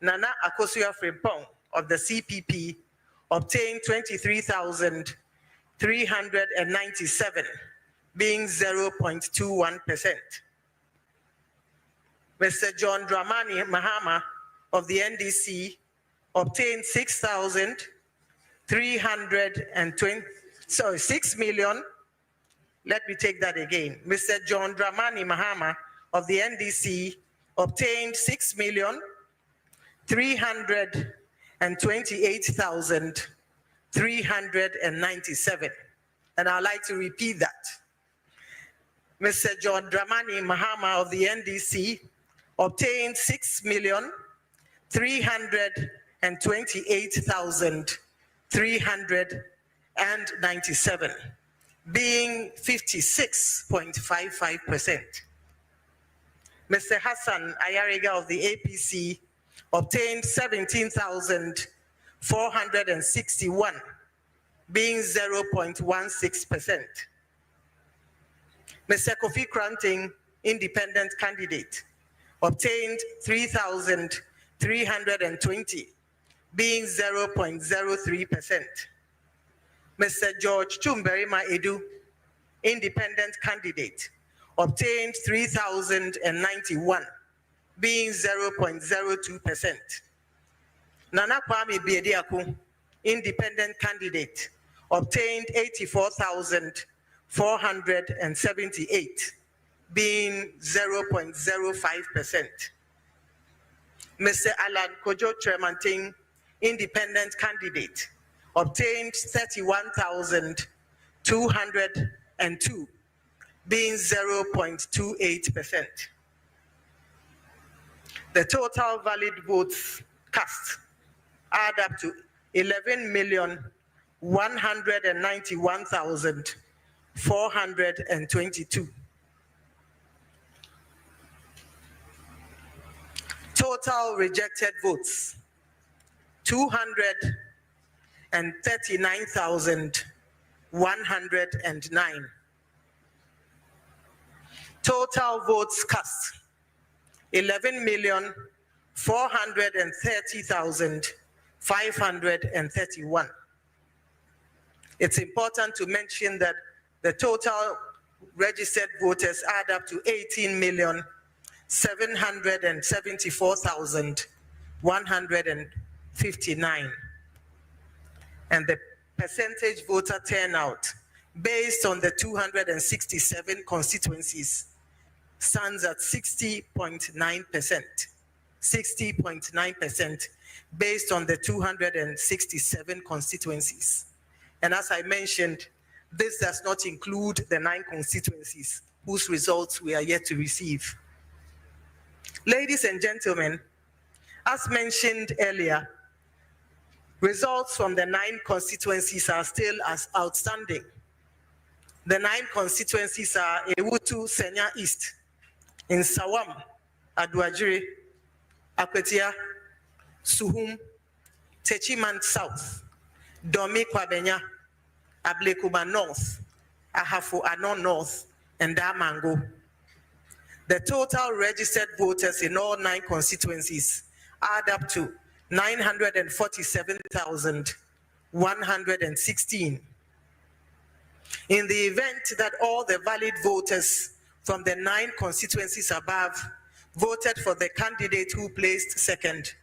Nana Akosua Frimpong of the CPP obtained 23,397, being 0.21%. Mr. John Dramani Mahama of the NDC obtained 6 million. Let me take that again. Mr. John Dramani Mahama of the NDC obtained 6,328,397. And I'd like to repeat that. Mr. John Dramani Mahama of the NDC obtained 6,328,397, being 56.55%. Mr. Hassan Ayariga of the APC obtained 17,461, being 0.16%. Mr. Kofi Kranting, independent candidate, obtained 3,320, being 0.03%. Mr. George Chumberima Edu, independent candidate, obtained 3,091, being 0.02%. Nana Kwame Biediaku, independent candidate, obtained 84,4 478, being 0.05%. Mr. Alan Kojo Tremanting, independent candidate, obtained 31,202, being 0.28%. The total valid votes cast add up to 11,191,422. Total rejected votes, 239,109. Total votes cast, 11,430,531. It's important to mention that the total registered voters add up to 18,774,159. And the percentage voter turnout based on the 267 constituencies stands at 60.9%. 60.9% based on the 267 constituencies. And as I mentioned, this does not include the 9 constituencies whose results we are yet to receive. Ladies and gentlemen, as mentioned earlier, results from the 9 constituencies are still as outstanding. The 9 constituencies are Ewutu Senya East, in Sawam, Aduajiri, Akwetia, Suhum, Techiman South, Domi Kwabenya, Ablekuba North, Ahafo Anon North, and Damango. The total registered voters in all 9 constituencies add up to 947,116. In the event that all the valid voters from the 9 constituencies above voted for the candidate who placed second,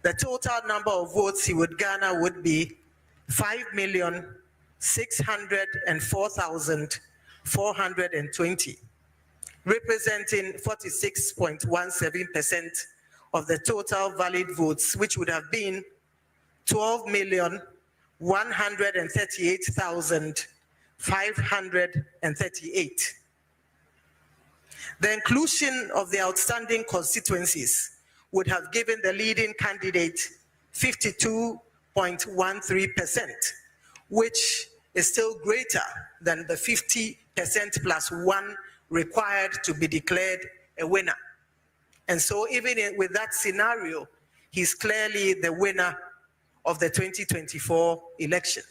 the total number of votes he would garner would be 5,604,420, representing 46.17% of the total valid votes, which would have been 12,138,538. The inclusion of the outstanding constituencies would have given the leading candidate 52.13%, which is still greater than the 50% plus 1 required to be declared a winner. And so even with that scenario, he's clearly the winner of the 2024 election.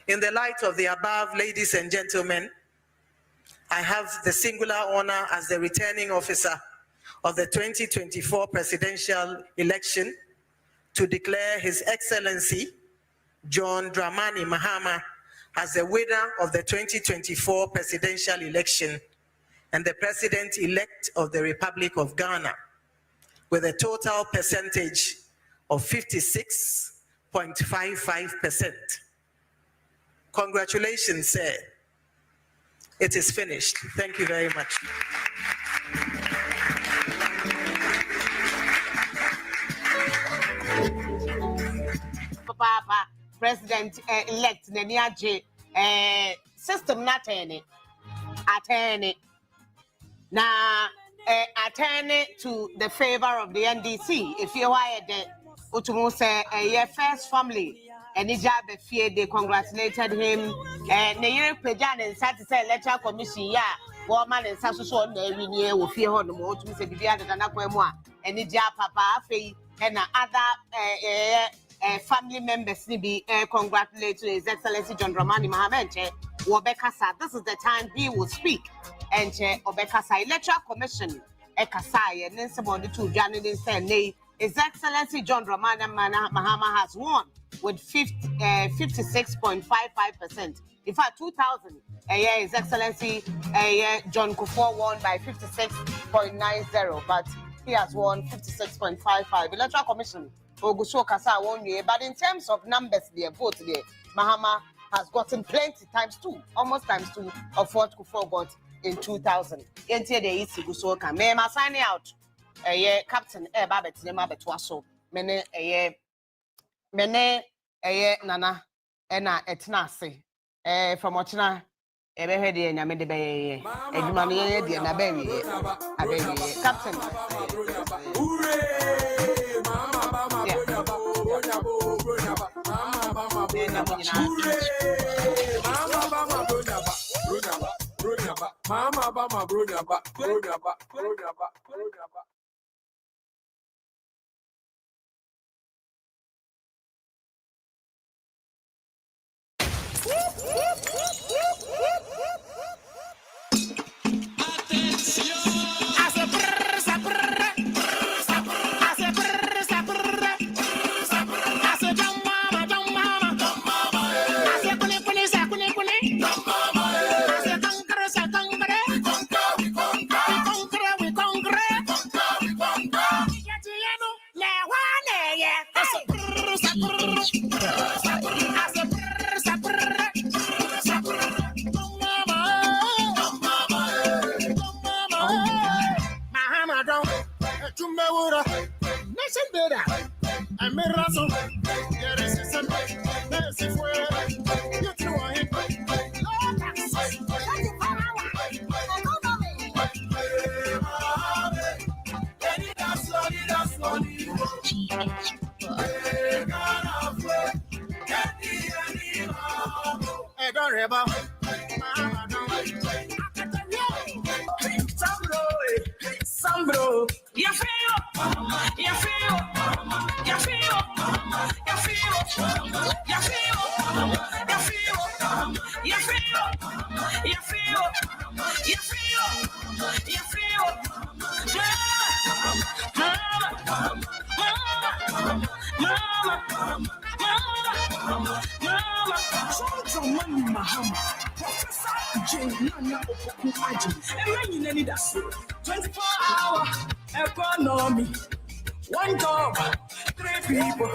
In the light of the above, ladies and gentlemen, I have the singular honor as the returning officer of the 2024 presidential election to declare His Excellency John Dramani Mahama as the winner of the 2024 presidential election and the President-elect of the Republic of Ghana with a total percentage of 56.55%. Congratulations, sir. It is finished. Thank you very much. Papa, President-elect Neniaje, system not attorney. Now, attorney to the favor of the NDC. If you are the Utumuse, your first family, and they congratulated him. And the year Pejan and Saturday Electoral Commission, yeah, woman and Sassuon, every year will fear on the motor, Mr. Bibiana than Aquamoa, and the Papa, and other family members be congratulate to His Excellency John Dramani Mahama. Wobekasa, this is the time he will speak. And Obekasa Electoral Commission, Ekasai, and then somebody to Janet said, nay, His Excellency John Dramani Mahama has won with 56.55%. In fact, 2000, His Excellency John Kufuor won by 56.90, but he has won 56.55. Electoral Commission, Ogusho Kasa won, but in terms of numbers, their vote there, Mahama has gotten plenty times 2, almost times 2 of what Kufuor got in 2000. Enti the isi guso ka me ma sign out. Captain Babet Nema Betwaso. Mene Nana ena etnase. From Ochina ebe hedi nyame de be eduma ne de na be wi Captain. Mama bama bronya ba. Sambro, you feel, Mama, 24-hour economy. One job, 3 people.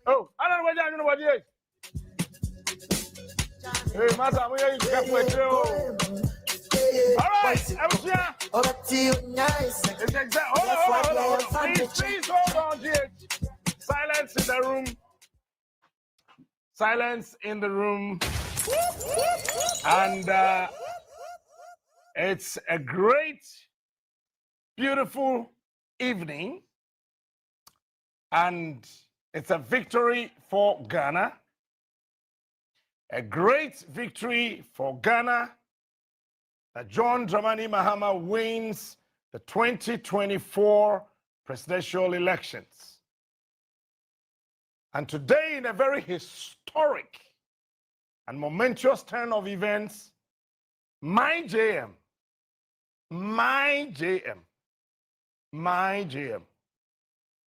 Oh, I don't know what you know. Hey, Master, we are going to go. All right, I'm here. It's exact. Hold on. Please hold on, dear. Silence in the room. Silence in the room. And it's a great, beautiful evening. And it's a victory for Ghana. A great victory for Ghana that John Dramani Mahama wins the 2024 presidential elections. And today, in a very historic and momentous turn of events, my JM,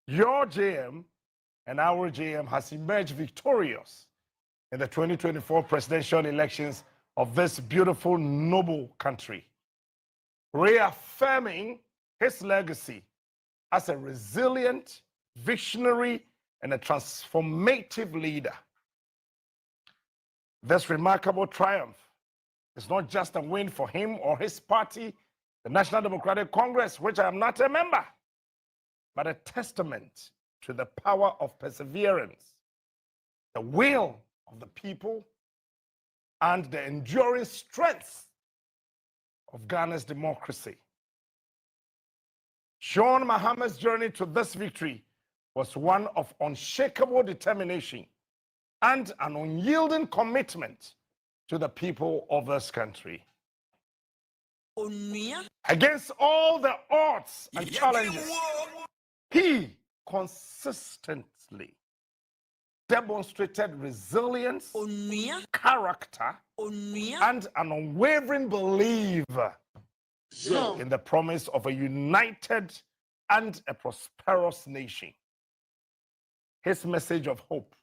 your JM and our JM has emerged victorious in the 2024 presidential elections of this beautiful, noble country, reaffirming his legacy as a resilient, visionary, and a transformative leader. This remarkable triumph is not just a win for him or his party, the National Democratic Congress, which I am not a member, but a testament to the power of perseverance, the will of the people, and the enduring strength of Ghana's democracy. John Mahama's journey to this victory was one of unshakable determination and an unyielding commitment to the people of this country. Against all the odds and challenges, he consistently demonstrated resilience, character, and an unwavering belief in the promise of a united and a prosperous nation. His message of hope,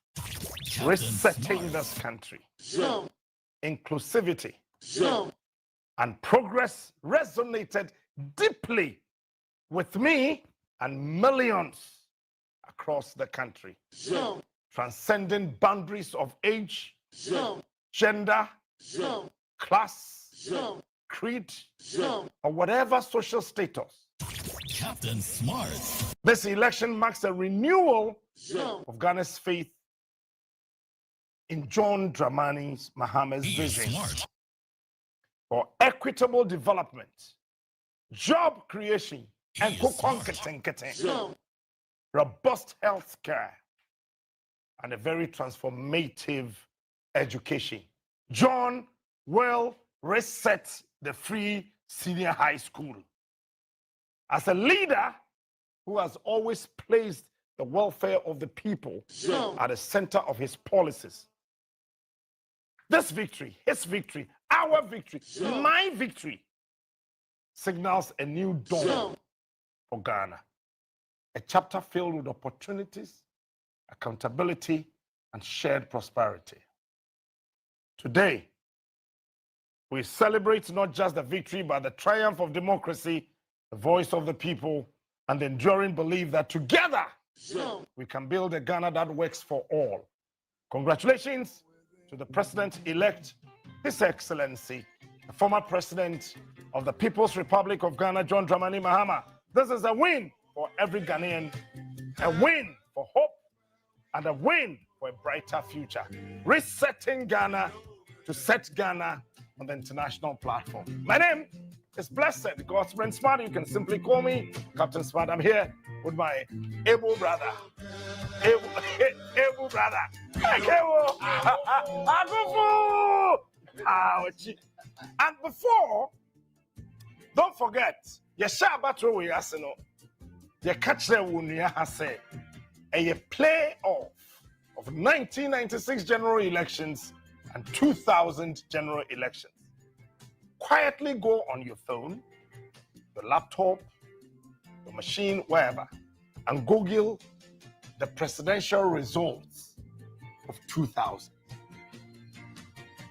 resetting this country, inclusivity, and progress resonated deeply with me and millions across the country, transcending boundaries of age, gender, class, creed, or whatever social status. Captain Smart. This election marks a renewal of Ghana's faith in John Dramani Mahama's vision for equitable development, job creation, and robust health care, and a very transformative education. John will reset the free senior high school. As a leader who has always placed the welfare of the people at the center of his policies, this victory, his victory, our victory, my victory, signals a new dawn for Ghana. A chapter filled with opportunities, accountability, and shared prosperity. Today, we celebrate not just the victory, but the triumph of democracy, the voice of the people, and the enduring belief that together we can build a Ghana that works for all. Congratulations to the President-elect, His Excellency, the former President of the People's Republic of Ghana, John Dramani Mahama. This is a win for every Ghanaian, a win for hope, and a win for a brighter future. Resetting Ghana to set Ghana on the international platform. My name is Blessed Godspring Smart. You can simply call me Captain Smart. I'm here with my able brother. Able brother. And before, don't forget, Yesha Batro Yasino, you catch the Wunia has said, a playoff of 1996 general elections and 2000 general elections. Quietly go on your phone, your laptop, your machine, wherever, and Google the presidential results of 2000.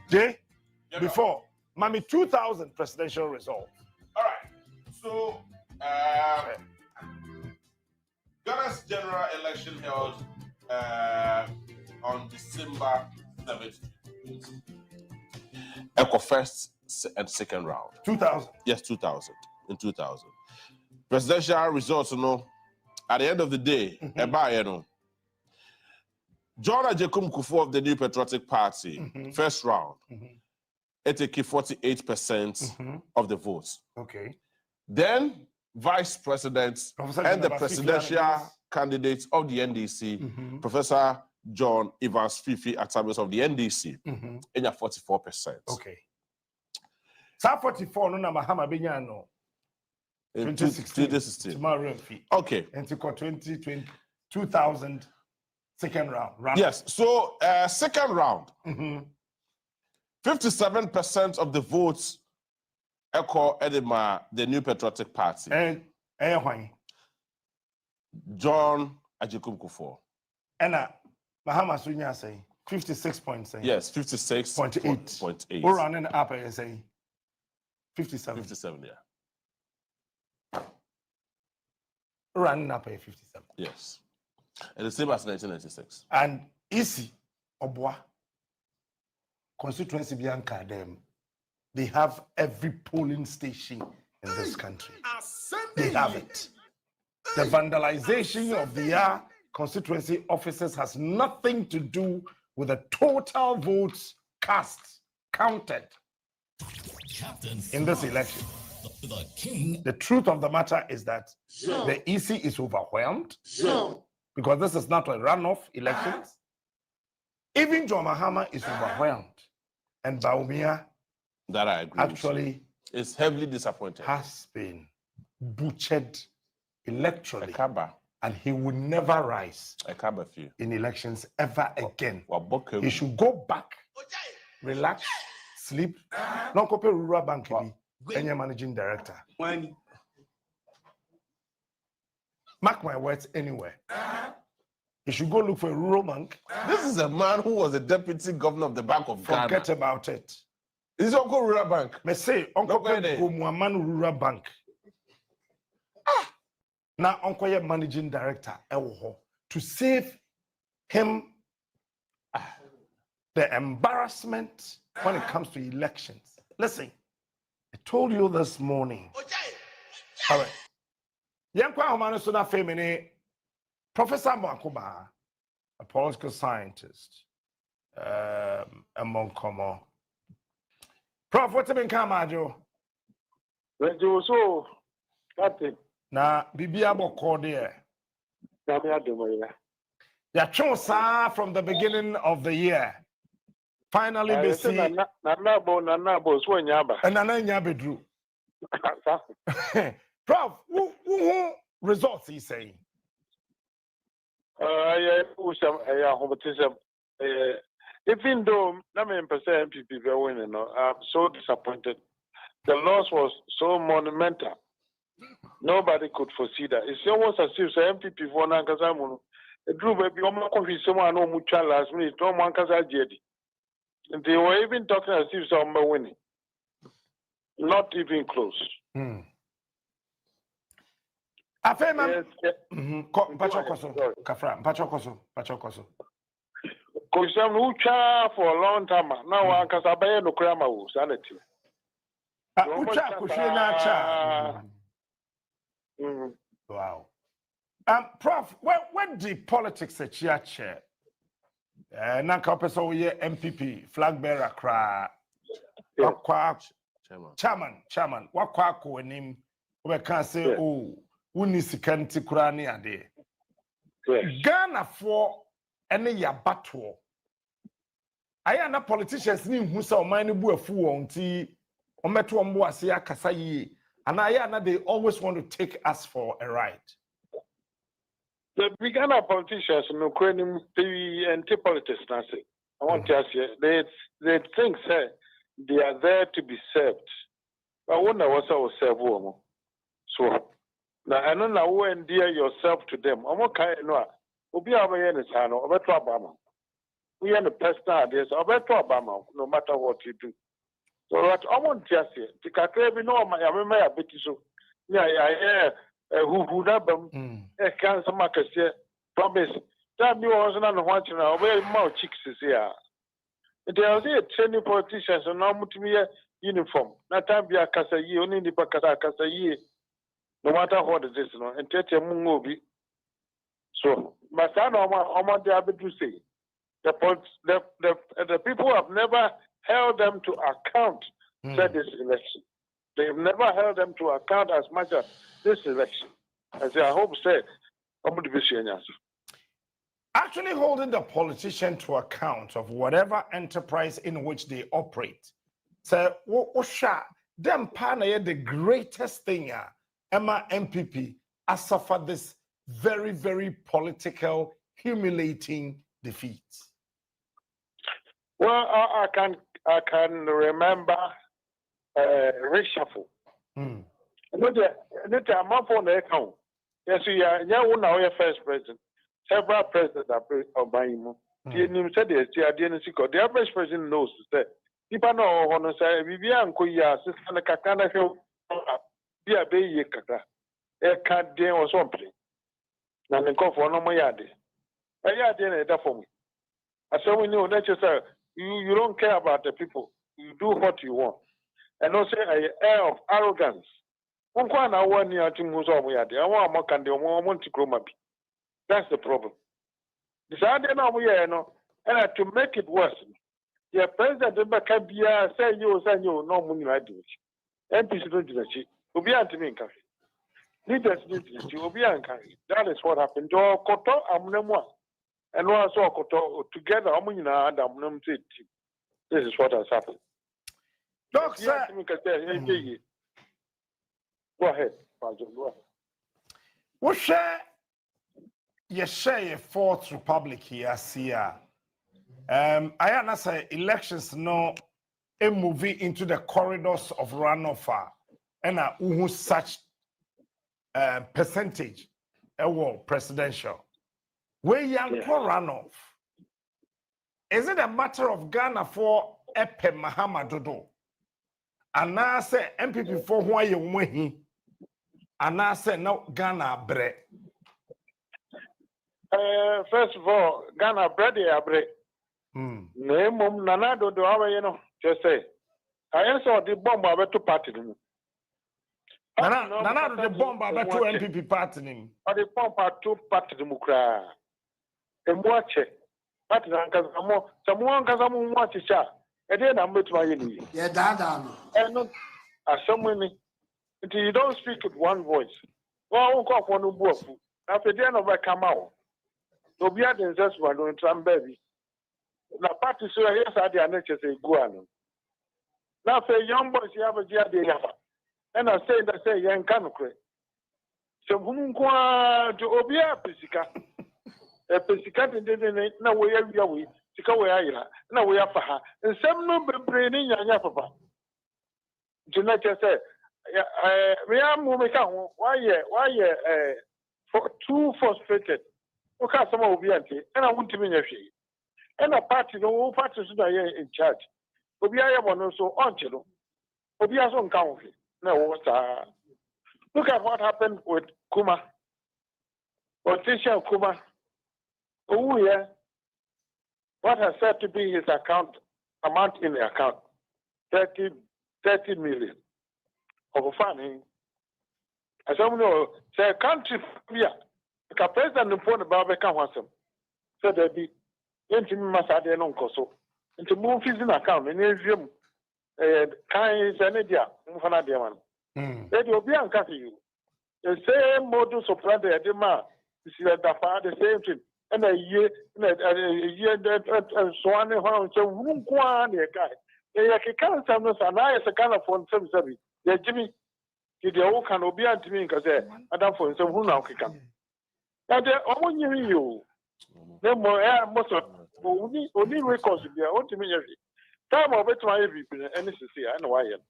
Jay, before, Mami, 2000 presidential results. All right. So, Ghana's general election held on December 7th. Echo first and second round. 2000? Yes, 2000. In 2000. Presidential results, at the end of the day, John Ajekum Kufuor of the New Patriotic Party, first round, it took 48% of the votes. Okay. Then, vice president and the presidential candidate of the NDC, Professor John Evans Fifi Atamis of the NDC, in 44%. Okay. So 44 no Mahama Benyano. 2016. Okay. And to 2020, 2000 second round. Yes. So second round, 57% of the votes echo Edema, the New Patriotic Party. And John Ajekum Kufuor. And Mahama Sunya say 56.8. Yes, 56.8. We're running up and say 57. 57, yeah. Running up at 57. Yes. And the same as 1996. And Isi Obwa constituency Bianca them, they have every polling station in this country. They have it. The vandalization of the constituency offices has nothing to do with the total votes cast, counted in this election. The truth of the matter is that the EC is overwhelmed because this is not a runoff election. Even John Mahama is overwhelmed. And Baumia, that I agree, actually is heavily disappointed. Has been butchered electorally. And he will never rise in elections ever again. He should go back, relax, sleep. Non-copy rural bank. Any managing director. Mark my words anywhere. You should go look for a rural bank. This is a man who was the deputy governor of the Bank of Ghana. Forget about it. Is Uncle Rural Bank? Me say Uncle Muaman Rural Bank. Now Uncle ye managing director to save him the embarrassment when it comes to elections. Listen, I told you this morning. All right. Yankwa Homano Suna Femini, Professor Mwakuba, a political scientist, among common. Prof, what's been Kamajo? So, na Bibia Boko there. Ya chosa from the beginning of the year. Finally, we see. Nanabo, so nyaba. And Nana Drew. Prof, who results he saying? Even though 9% MPP were winning, I'm so disappointed. The loss was so monumental. Nobody could foresee that. It's almost as if the MPP for Nankazamu, a group of people someone no mutual last minute, no one Jedi. And they were even talking as if some were winning. Not even close. Afema Pachokoso, Kafra, Pachokoso. Kusam ucha for a long time. Now one Kasabaye no Krama sanity. Ucha Kushina cha. Wow. Prof, when the politics at your chair? Nanka person ye MPP, flag bearer Accra. Chairman. Wakwa ko enim. We can say oh, wuni sikanti kurani ade. Ghana for any ya battle. Aya na politicians ni hu sa o man ni bu afu won ti o meto o mbo ase akasa yi. And they always want to take us for a ride. The Ghana politicians, no crane anti-politics. I want to ask you, they think they are there to be served. I wonder what I will serve woman. So now I don't know who endear yourself to them. I'm okay. No, we'll be over here in the town. Over to Obama. We are the personal ideas. Over to Obama. No matter what you do. So what I want to say, because every no, I remember a bit so. Yeah, who them? Can some market say promise that you wasn't on watching now. Very more chicks is here. They are there training politicians and now to me uniform. Not time be a casa ye, only the casa ye. No matter what it is, no, and take a movie. So, my son, I want to say the people have never held them to account for this election. They've never held them to account as much as this election. As I hope said, I'm going to be saying yes. Actually holding the politician to account of whatever enterprise in which they operate. So, them partner the greatest thing, Emma MPP, has suffered this very, very political, humiliating defeat. Well, I can remember reshuffle. Not a month on the account. Yes, yeah, one now first president. Several presidents are buying more. The average person knows that people know how to say, Vivian Koya, Sister Kakana, be a baby kaka. A cat day or something. Now, the call for no more yard. A yard dinner for me. As so we know that you don't care about the people. You do what you want. And also an air of arrogance. That's the problem. And to make it worse, the president say you no money like this. MPs don't do that. Leaders need to be that is what happened. Koto amnemwa. And one saw Koto together, this is what has happened. Doc, sir. Go ahead. What share your fourth republic here, see I say elections no a movie into the corridors of runoff and who such percentage presidential. Where young runoff. Is it a matter of Ghana for Epe Mahamadodo? And now say MPP for who you wehi. And now say no Ghana bre. First of all, Ghana bread ya bre. Name Nana do you know, just say. I saw the bomb about 2 party. Nana the bomb about 2 MPP party. Or the bomb about 2 party democrat. And watch it. That is someone can watch it. And then I'm with my enemy. Yeah, Dada. And not as so many. Until you don't speak with one voice. Well, I won't go for no book. After the end of my come out. So be at the investment on Trump baby. Now, party so yes, I did not say go on. Now, say young boys, you have a year they have. And I say, young canocre. So, whom go to Obia Pesica. A Pesica didn't know where we are. Tika where I am. Now we are for her. And some no brain in your papa. Do not just say, we are moving out. Why, for 2 frustrated. Okay, some will be anti, and I want to be a fee. And a party, no parties in charge. Obia one also on Chilo. Obia's on country. No, look at what happened with Kuma. Politician Kuma. Oh, yeah. What has said to be his amount in the account? 30 million of funding. As I know, say a country, the president informed about the council. So there be Masade and Uncle so. And to move his account in Asian kinds and idea, Mufanadiaman. They will be uncapping you. The same modus operandi at the man, the same thing. And a year, and so on, so who go on a guy. They can't tell us, and I as a kind of phone 770. Yeah, Jimmy, the old can be at me because I don't for some who now can. And they're all you. No more air, most of only records be out to me every time of it, my every and this is here, I know I am.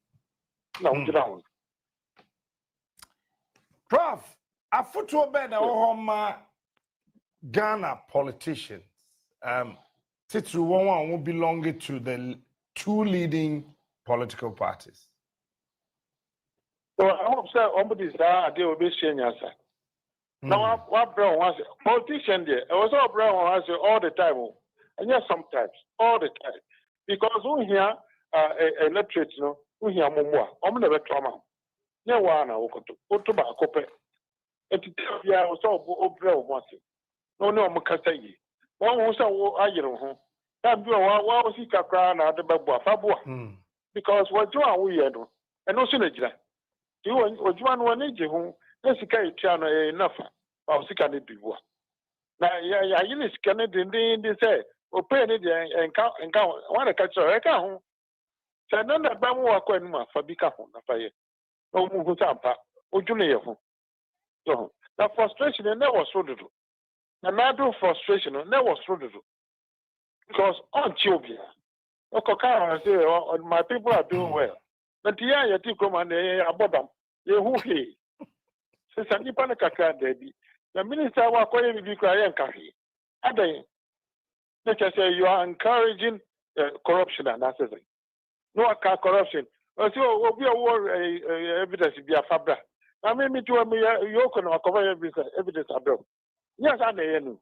Now, down. Prof, I put to a bed home. Ghana politicians, Titru Wong will belong to the 2 leading political parties. So I hope so. Somebody's there, they will be sharing your side. Now, what Brown was politician there? It was all Brown was all the time, and yes, sometimes all the time, because we hear electorate, you know, we hear more. I'm never trauma. No one, I will go to back open. And to tell you, I was all Brown was it. No, Makasayi. One was a year home. That was he crown at the Babua because what you are weird and no sooner. You want one age home, let's carry China enough of Sikani Biwa. Now, yeah, you is Canadian, they say, or penny and count one a catch a account. So none of them were quite much for Bika home, fire. No Mutampa, or Junior home. So, that frustration and never so little. And I do frustration, and that was true. Because on Chobia, Okaka say, my people are doing well. But yeah, you take come and they about them. They who he. Since I'm Nippon Kaka, Debbie, the minister was calling me crying coffee. And then, let us say, you are encouraging corruption and that's it. No corruption. So, we are evidence be a fabra. I mean, me to me, you can cover evidence abroad. Yes, I know.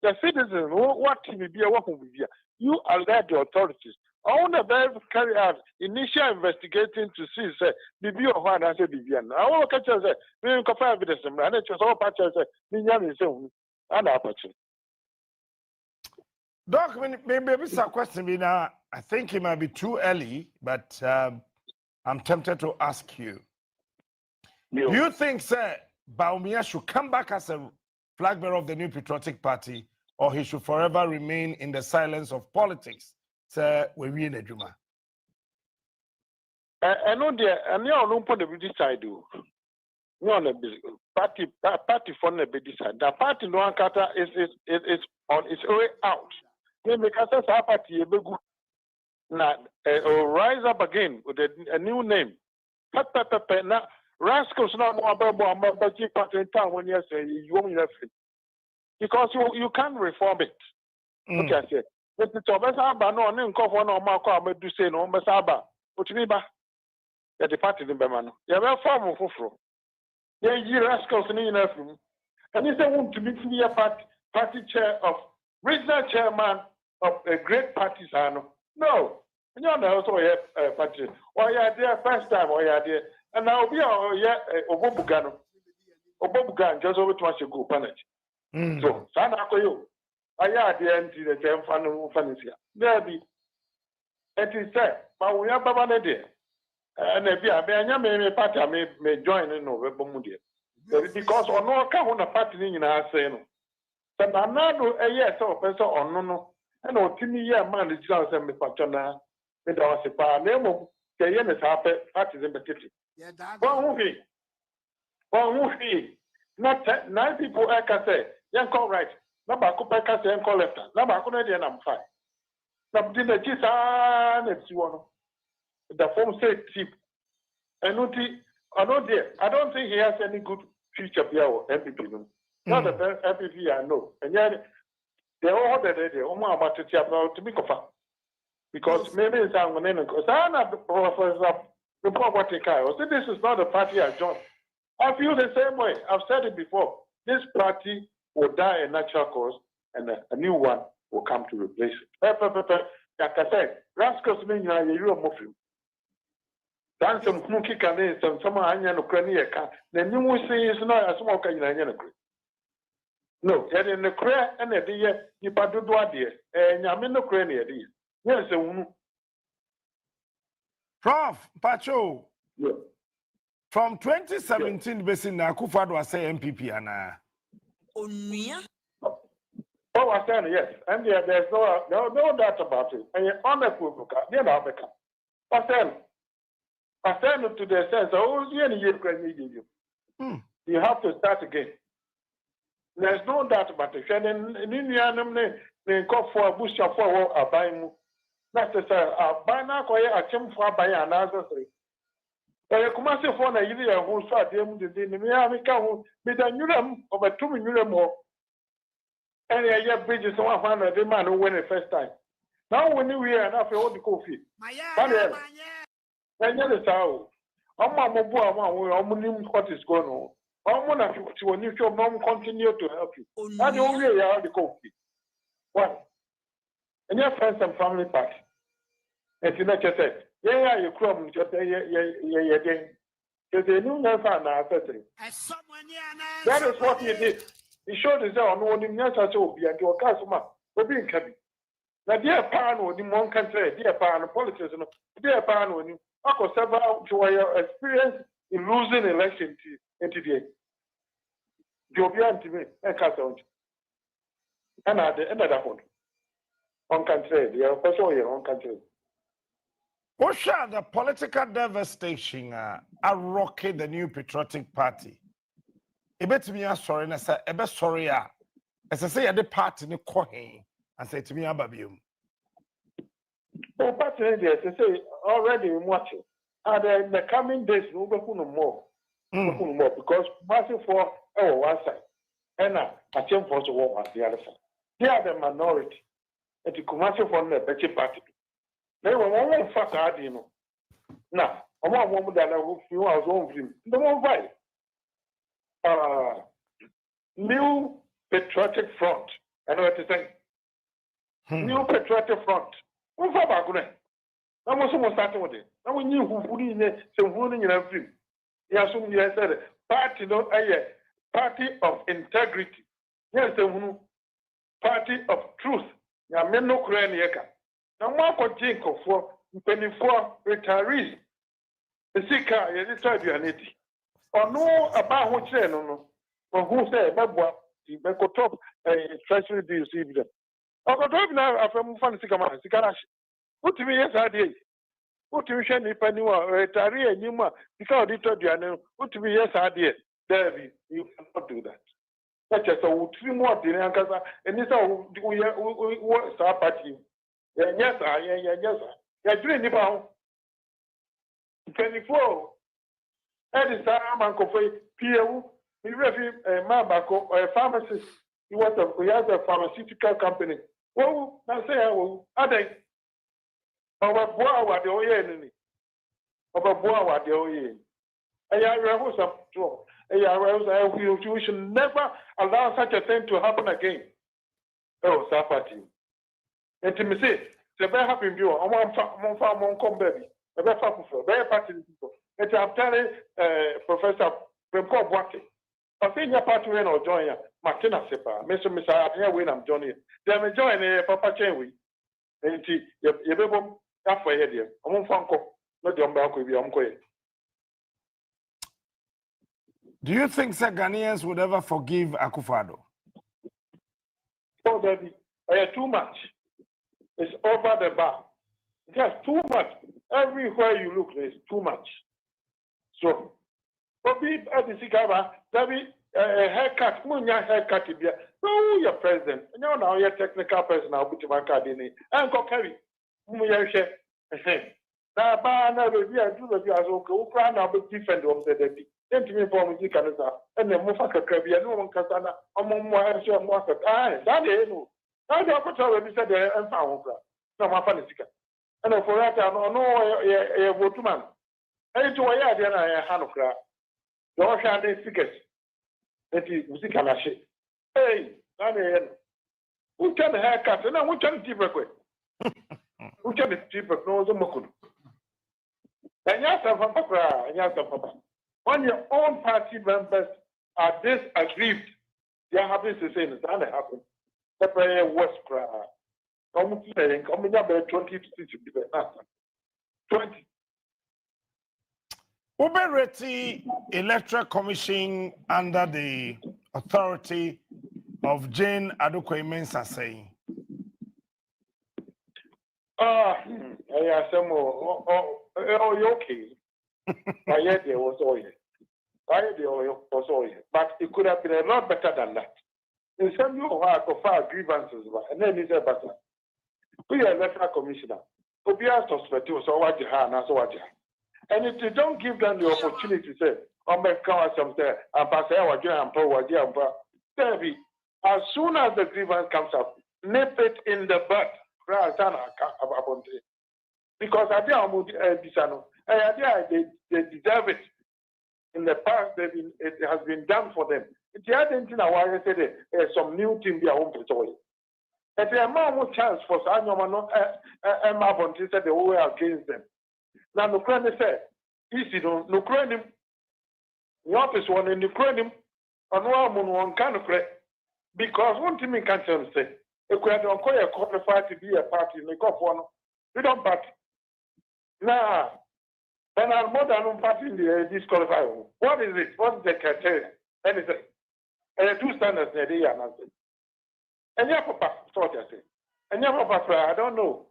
The citizens, what will be a work will be you alert the authorities. I want to carry out initial investigating to see, say, Bibi or one, I say, Bibian. I want to catch us, we can confirm evidence, and it's all patches, Bibian is own, and opportunity. Doc, maybe it's a question. Now, I think it might be too early, but I'm tempted to ask you. Do you think, sir, Baumia should come back as a flag bearer of the New Patriotic Party, or he should forever remain in the silence of politics? Sir, we win a Juma. I know and you don't put the decide. No, party for the decide. The party no one is on its way out. They make us a party Now, rise up again with a new name. Now, rascals now more about party in town when you say you won't have it. Because you can't reform it. Okay, I say. But the Tobasa no name call for no more call do say no Masaba. What you ba? The party in Bemano. You have a form of fufro. You rascals in the and if they want to be a party chair of regional chairman of a great party, no. You know, also a party. Or you are there first time, or you are there. And now we are Obobugano. Obobugan just over 2 months ago, Panet. So, Sana Koyo. I are the empty the term Fanasia. There be. It is said, but we are Babane there. And if you are party, I may join in November. Because on no account on a party in our saying. So now, a yes or person or no. And no Timmy, man, it's just a patona. It was a par name of the Yenis Harper parties in the city. One movie. Not 9 people, I can say, young call right. Number Cooper can say, and call left. Number Conadian, I'm fine. Now, dinner, just and you want the form said tip. And no, I don't think he has any good future here or MPP. Not the MPP I know. And yet, they all that they almost about to tell about to be confirmed. Because maybe it's I'm going to because I'm not the professor. The property car. This is not the party I joined. I feel the same way. I've said it before. This party will die a natural cause, and a new one will come to replace it. Like I said, rascals mean you're a Muslim. Dance some monkey can some onion or cranny. Then you will say it's not a smoker in a no, and in the crack and a dear, you put do dear, and I'm in the cranny. Yes, Prof. Pacho. Yeah. From 2017, basically, Akufo-Addo was say MPP, Anna. Oh, I said yes, and there's no doubt about it. And you're on the book, you know, I said to the sense, oh, you have to start again. There's no doubt about it. And in they call for a bush of a buying. That's a buy now, I came for buy another three. You come and say for a year who start them the America with a new of a 2 million more. And a year bridges 100 the man who win the first time. Now when we are enough all the coffee. And yet it's how. I'm what is going on. I'm going to new job, mom continue to help you. I don't really have the coffee. What? And your friends and family pack. And you just said, yeah, you come, just again. Because they knew never now. That is what he did. He showed his own on him, yes, I told you, and your customer, for being cabin. Now, dear Pan, when you one can say, dear Pan, politics, dear Pan, when you Uncle several to your experience in losing election into the Jobian to me and Castle. And at the end of that one, one can say, they are also your own country. What shall the political devastation are rocking the new patriotic party? A bit to me, I'm sorry, and I said, a bit sorry, as I say, at the party in the coin, and say to me, Ababium. Oh, but they say already watching. And in the coming days, we'll go more. More because massive for one side. And I came for the war on the other side. They are the minority. And the commercial for the better party. They were one factor, you know. Now, I'm one woman that I was on him. The one by New Patriotic Front. I know what to say. New Patriotic Front. What's about going? I was almost starting with it. I was new who put in some wood in your film. Yes, you said party, no, party of integrity. Yes, the party of truth. Ya men no kura ni eka. Na mo akɔgye nkɔfoɔ mpanimfoɔ retirees. Esika yɛ de tɔ aduane di. Ɔno aba ho kyerɛ no no. Ɔho sɛ ɛbɛboa bɛkɔtɔ treasury bills yi bi dɛ. Ɔkɔtɔ bi na afɛn fa ne sika ma sika na hye. Wotumi yɛ saa deɛ yi. Wotumi hwɛ nipa ni wa retiree anim a sika ɔde tɔ aduane no. Wotumi yɛ saa deɛ. Dabi, you cannot do that. That's just a three more dinner and this is our party. Yes, You're doing about 24. And it's a man coffee, PU, he review a Mabako or a pharmacist. He has a pharmaceutical company. Well, I say, are they? Over Boa, the Oyen. Over Boa, the Oyen. And I was up to. We should never allow such a thing to happen again. Oh, Sapati. And to me say, the very happy view, I want come baby. The very happy for very party people. And I'm telling Professor Premko Boake, I think your party when or join Martina Sepa, Mr. Adria when I'm joining. They are joining Papa Chenwi. And you be halfway here. I won't find not the umbrella with your uncle. Do you think Ghanaians would ever forgive Akufo-Addo? Oh, baby, too much. It's over the bar. Just too much. Everywhere you look, there's too much. So, Bobby at the Sigaba, David, a haircut, Munya haircut, no, you're president. No, now you're technical person, I'll put my card in it. And go carry. Munya share. Now, Bana, baby, I do the as okay, Ukraine, I'll be different of the deputy. Then to me, for me, Canada, and then Mufaka Krabia, no one Casana, among more and so more. That is no. Now the opportunity said the Empire. No, my funny. And for that, I know a woman. And to a yard, and I had a crowd. The ocean is tickets. That is music and a shit. Hey, who can the haircut? And I won't tell the cheaper quick. Who can the cheaper? No, the Mokun. And yes, I'm Papa, and yes, I'm Papa. When your own party members are disaggrieved, they are happy to say that that happened. The prayer was cry. Come saying, come in about 20 to 20. Ubereti Electoral Commission under the authority of Jane Adukwei-Mensah saying. Yeah, some okay. I heard there was oil. But it could have been a lot better than that. In some you have file grievances, and then it's a better. We are electoral commissioner. We are suspected, so what you have, and so what you have. And if you don't give them the opportunity to say, I'm going to come some there, and pass our joint and power, as soon as the grievance comes up, nip it in the butt. Because I think they deserve it. In the past, it has been done for them. The other thing I want to say, some new thing they are home to toy. If there are more chance for Sanyo, Emma Bonti said they were against them. Now, the Ukraine said, easy, no Ukraine, the office one in Ukraine, and one kind of credit. Because one thing we can't say, if we don't qualify to be a party, they go for one. We don't party. Now, and our more than one party in the disqualify. What is it? What is the criteria? Anything. And the two standards they are not. And your papa, what I say. And your papa, I don't know.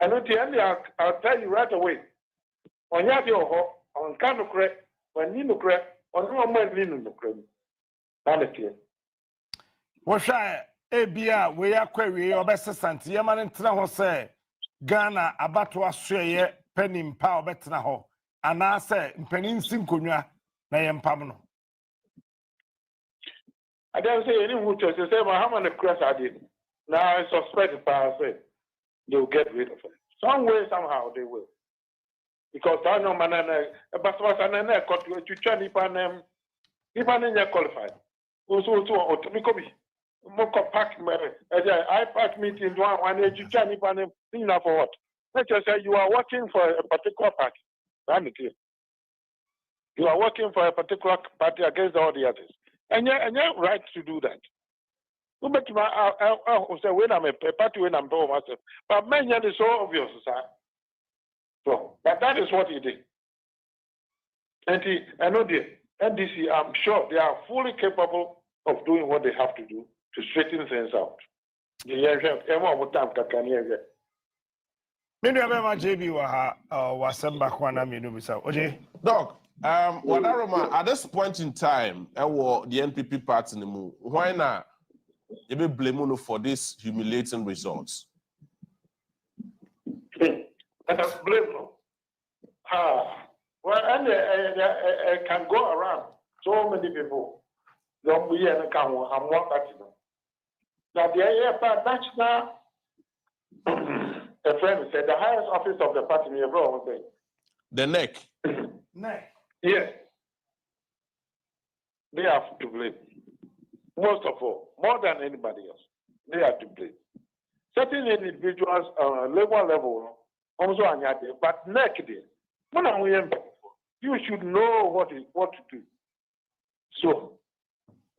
And at the end, I'll tell you right away. On your on kind of credit, when you look correct, on no man leaning the credit. Honestly. What's I? Ebia, we are query or best Santi, Yaman and Traho say, Ghana, Abato Australia, Penny Power Betnaho, and I say, Penin Sincunia, Nayam Pamno. I don't say any who to say, how many cross I did. Now I suspect the power say they will get rid of it. Some way, somehow they will. Because I know man and but was an end got to try if I'm qualified. Also, to me, Moko pack I pack meeting one age you can if I'm for what? Let's just say you are working for a particular party. That's clear. You are working for a particular party against all the others. And you're right to do that. No matter say when I'm a party when I'm doing myself. But many is so obvious, sir. So, but that is what he did. And I know the NDC, I'm sure they are fully capable of doing what they have to do to straighten things out. Maybe I JB was sent back one okay. Doc, Wadaroma, at this point in time, the NPP party in the move. Why not? You be blaming for these humiliating results. Hey, Blame no. Well, and it can go around so many people. Don't be any kind of I'm one party. Now the national a friend said the highest office of the party in everyone say. The neck. Neck. Yes. They have to blame. Most of all, more than anybody else, they have to blame. Certain individuals lower level also but neck there. You should know what to do. So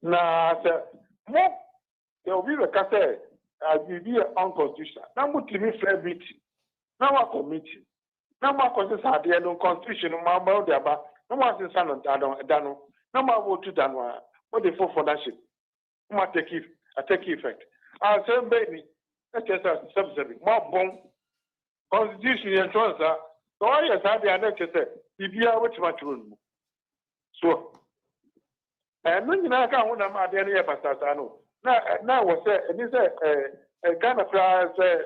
now there will be a case will be unconstitutional. Now we me fair meeting. Now I committee. Now I consider the constitution about the about. Now I say son dano. Now I vote to dano. What the for that shit? I take effect. I say baby. That's just a subsidy. More bomb. Constitution and transfer. So I have the next say. If you are which much room. So and when you can't want to add any pastor. Now was and this a kind of president.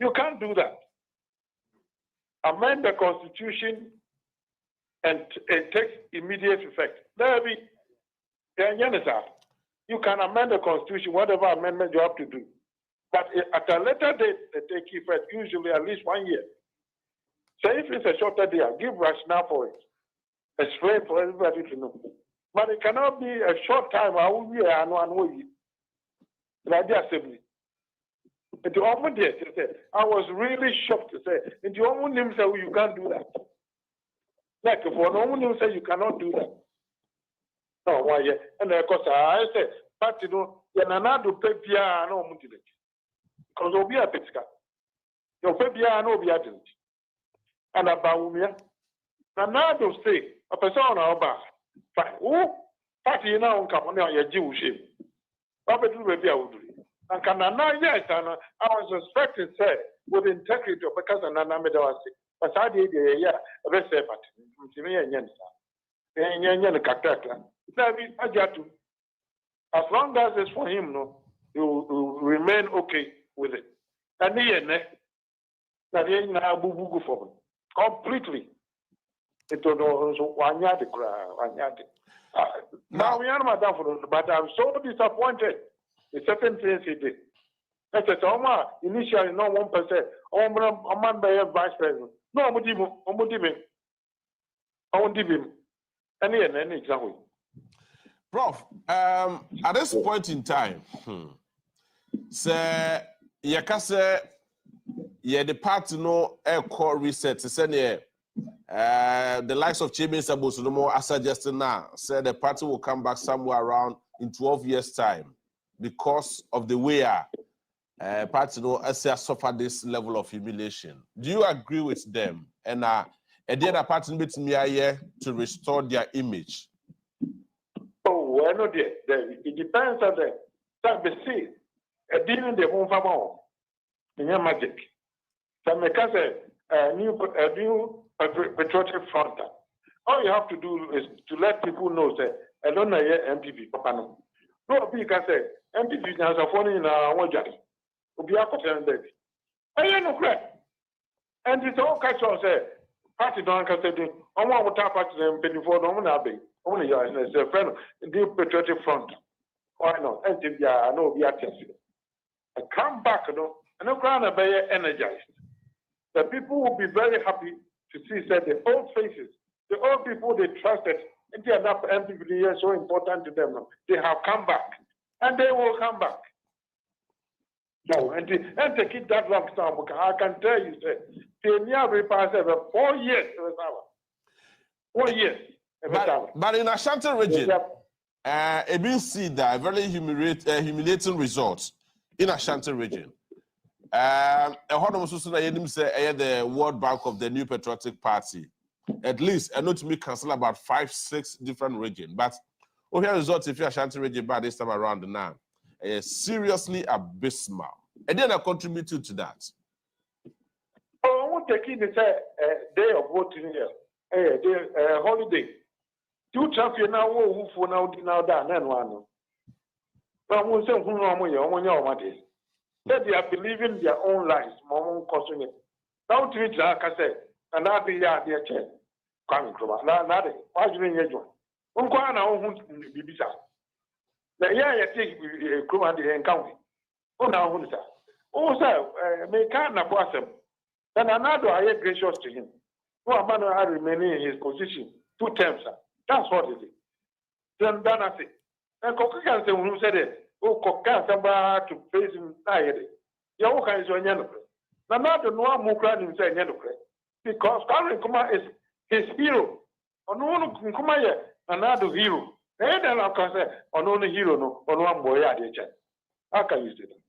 You can't do that. Amend the constitution and it takes immediate effect. You can amend the constitution, whatever amendment you have to do. But at a later date, they take effect, usually at least 1 year. So if it's a shorter day, give rationale for it. Explain for everybody to know. But it cannot be a short time. I will be a like the assembly. I was really shocked to say, and you only say you can't do that. Like for no one say you cannot do that. No, why? And of course I say, but you know, you're not to pay piano motivate. Because you'll be a pesca. You'll pay piano be agent. And about me, and now to say a person or bar. Fine. Oh, party now come on your Jewish. What do we do? And can I yes, and I was suspecting say with integrity because an anamid was but I did a very safe at me and Yensa. As long as it's for him, no, you will remain okay with it. And the for completely. It was one yard. Now we are madam for but I'm so disappointed with certain things he did. That's a initially no 1%. A man by a vice president. No, I won't give him. Any example. Prof, at this point in time, say Yakase, the party no air core reset to send the likes of Chimin Sabosunomo are suggesting now, said the party will come back somewhere around in 12 years' time because of the way party no suffer this level of humiliation. Do you agree with them? And the other party bit me here to restore their image. Oh, well, no, it depends on the time. See, dealing the home farm in your magic. So, because a new patriotic front. All you have to do is to let people know that I don't know MPP. Papa no. No, you can say MPP has a phone in one jari. Obi akọsẹ ndẹ. I no correct. And it's all kinds of say party don't can say ọmọ àwọn tá party dem pay for no na be. Only you are a friend the patriotic front. Why not? MPP I know be attention. And come back no. And no ground be energized. The people will be very happy to see that the old faces, the old people they trusted, and they are not MPP so important to them. They have come back, and they will come back. No, and to keep that long time, I can tell you, they never pass over 4 years. 4 years. But in Ashanti region, we see that very humiliating results in Ashanti region. The World Bank of the New Patriotic Party, at least, I know to me cancel about 5-6 different regions. But here results if you Ashanti region by this time around now, seriously abysmal. And then I contributed to that. Oh, I want to take the day of voting here, holiday. 2 champions now who for now that and one. But we say who know That they are believing their own lies, mom causing it. Now to it, like I said, and now they are their chair. Coming from now, why do you need one? Unquana won't be bizarre. The year you take come at the encounter. Oh, now, who is that? Oh, sir, may can't abort him. Then another I am gracious to him. No man are remaining in his position 2 terms. That's what it is. Then I say, and Coca say who said it. Oh, Coca somebody to face him. Your kind is on Yanoko. Now, not the no more crying inside Yanoko. Because Karen Kuma is his hero. On no Kuma yet, another hero. And then I can say, on only hero, no, on one boy at the chat. How can you say that?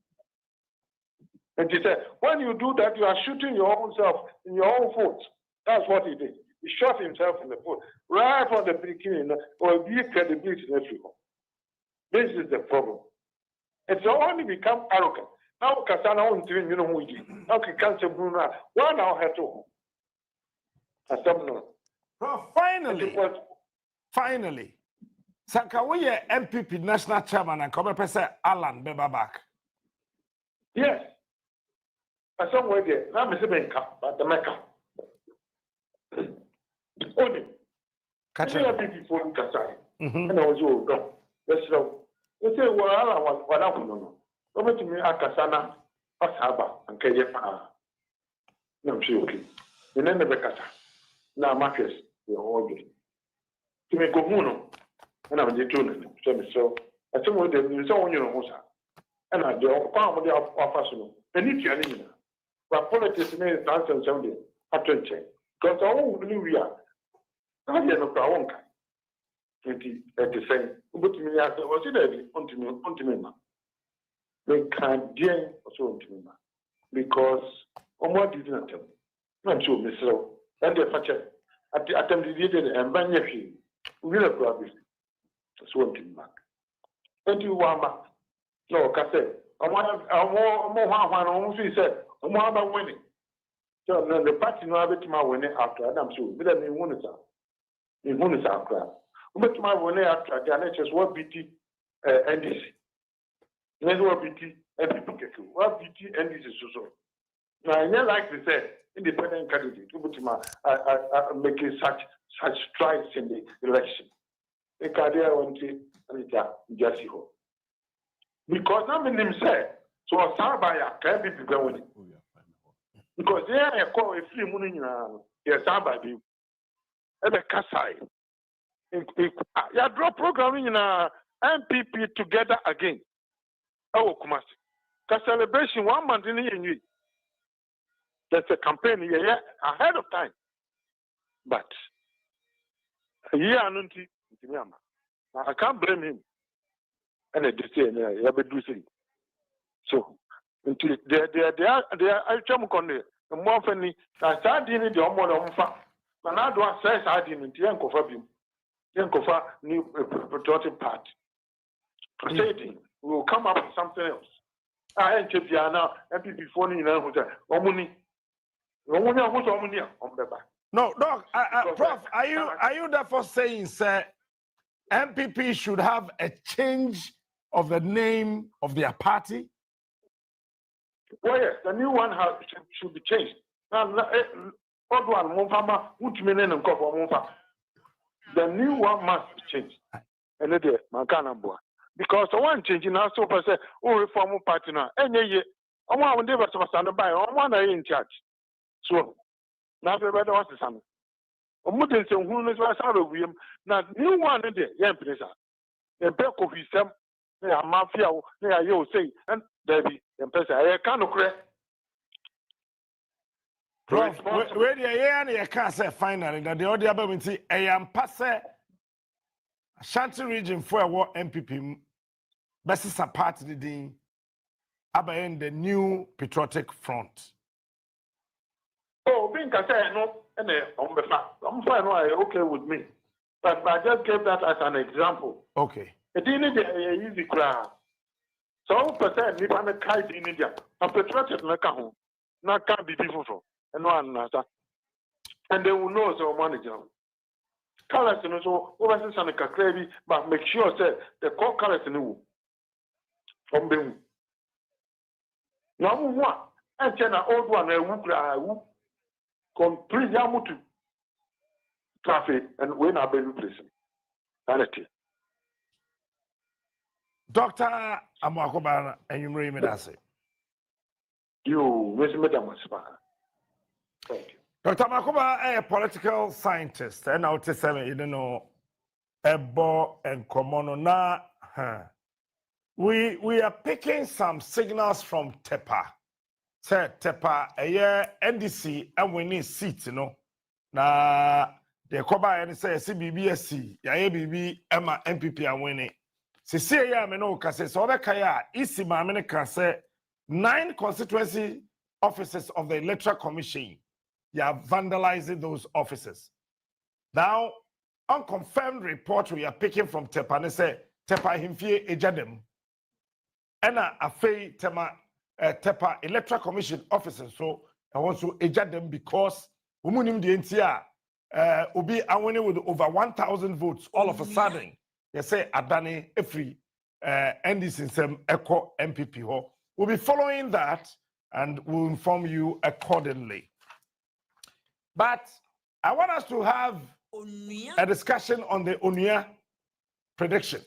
And he said, when you do that, you are shooting your own self in your own foot. That's what he did. He shot himself in the foot right from the beginning, or be credibility in everyone. This is the problem. It's only become arrogant. Now, Kasana won't do you know who he is. Now, he can't say, Bruno, one hour had to. Finally, Sakawe MPP national chairman and come say Alan Beba back. Yes. I somewhere there. Now, Mr. Benka, but the Mecca. Only. Catch up before Kasai. And I was all gone. Let's go. They say, well, I want what I know. Over to me, Akasana, Asaba, and Kayepa. No, I'm sure. Okay. And then the Becata. Now, Marcus, you're all good. To make a moon, and I'm the tuning. So, I think what there's so on your house. And I do all of the officers. And it's your name. But politics may answer someday. After check. Because all we are. I don't know how long. At the same. But me, I was it on me. They can't deal also to me. Because what did not tell me? I'm sure, Miss Lowe. And the fact at the attempt to get it and ban your fee. We will probably. That's one thing back. And you want back. No, Cassette. I want more said, I'm more winning. So the party no have it my winning after, and I'm sure. But I mean, one is out. In one is out. But my winning after the NHS, what BT NDC. Then what BT NDC. What BT NDC so. Now, I like to say, independent candidate, making such strides in the election. The career went to Jesse Ho. Because I'm in himself, so I start by a can't be going. Because they are a call a free money, yes, I by you. And the Kasai. You draw programming in a MPP together again. Oh, Kumasi. Because celebration 1 month in the year. That's a campaign here ahead of time. But a year and I can't blame him. And they say, yeah, but do see. So, until they are Chamukonde, the more funny, I started in the Omo of Fa. And I don't say I didn't Yankofa Bim. Yankofa new patriotic party. Proceeding, we will come up with something else. I ain't now, MPP phone in Omuni. No, Doc, Prof, are you therefore saying, sir, MPP should have a change of the name of their party? Well, yes, the new one should be changed. The new one must be changed. And it is because the one changing now, so per se, reform party now. And I want to stand by, I want to in charge. So, now everybody wants to stand. Omudin se who knows what I will now new one in there, young place. The back of his them, they are mafia, they are you say, and Debbie, and Pesa, I can't correct. Prof, where the air can't say finally that the other will see I am passe Shanty region for a war MPP, best is a party the day, about the new patriotic front. Oh, being no, and I'm fine, okay with me. But I just gave that as an example. Okay. It didn't be easy crowd. So, percent, if I'm a kite in India, I'm patriotic, not can't be difficult. And one another. And they will know so manager. Colors and so, over some crazy, but make sure that the core colors in the from being. Now, one, and China old one, a who complete Yamutu traffic and when I be replacing. Sanity. Dr. Amakoba, and you remember that say. You, Miss Madam. Thank you. Dr. Makoba, a political scientist, and now to say, you know, Ebo and Komono na. We are picking some signals from Tepa. Say Tepa, a year NDC, and we need seats, you know. Na the Koba and say CBBSC, ya ABB, Emma MPP and winning. See, ya me no kase so be kaya isi ma me can say 9 constituency offices of the Electoral Commission. You are vandalizing those offices. Now, unconfirmed report we are picking from Tepa and say Tepa himfie ejadem. Ena afei Tepa Electoral Commission officers so I want to ejadem because umunim the NTA obi awini with over 1,000 votes all of a sudden. They say Adani Efri NDC Sem Echo MPP ho. We'll be following that and we'll inform you accordingly. But I want us to have a discussion on the Onuya prediction.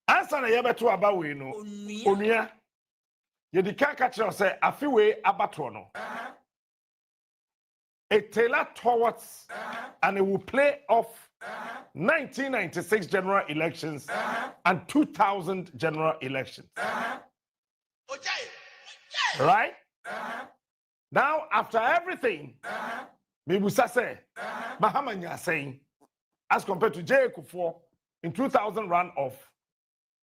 Answer na yebeto about we know Onuya. Yedika catcher say afiwe abato no. A tailor towards and it will play off 1996 general elections and 2000 general elections. Right? Now, after everything, Mibusa say, Mahamanya saying, as compared to J. Kufuor in 2000 runoff,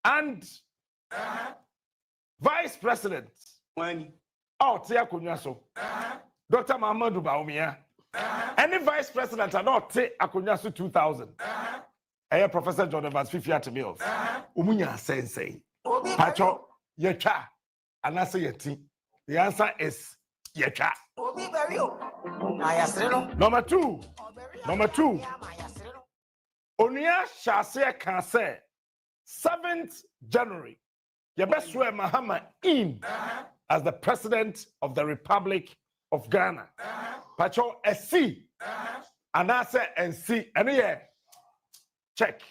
and Vice President, Tia Kunyaso, Dr. Mahamadou Bawumia, any Vice President are not take Akunyasu 2000. Professor John Evans Fifi at Mills. Umunya Sensei. Pacho, Yecha, and I say Yeti. The answer is Yecha. Number two. Onuya shall say can say 7th January. Yebeswe Mahama in as the President of the Republic of Ghana. Pacho SC. And I say NC. And yeah. Check.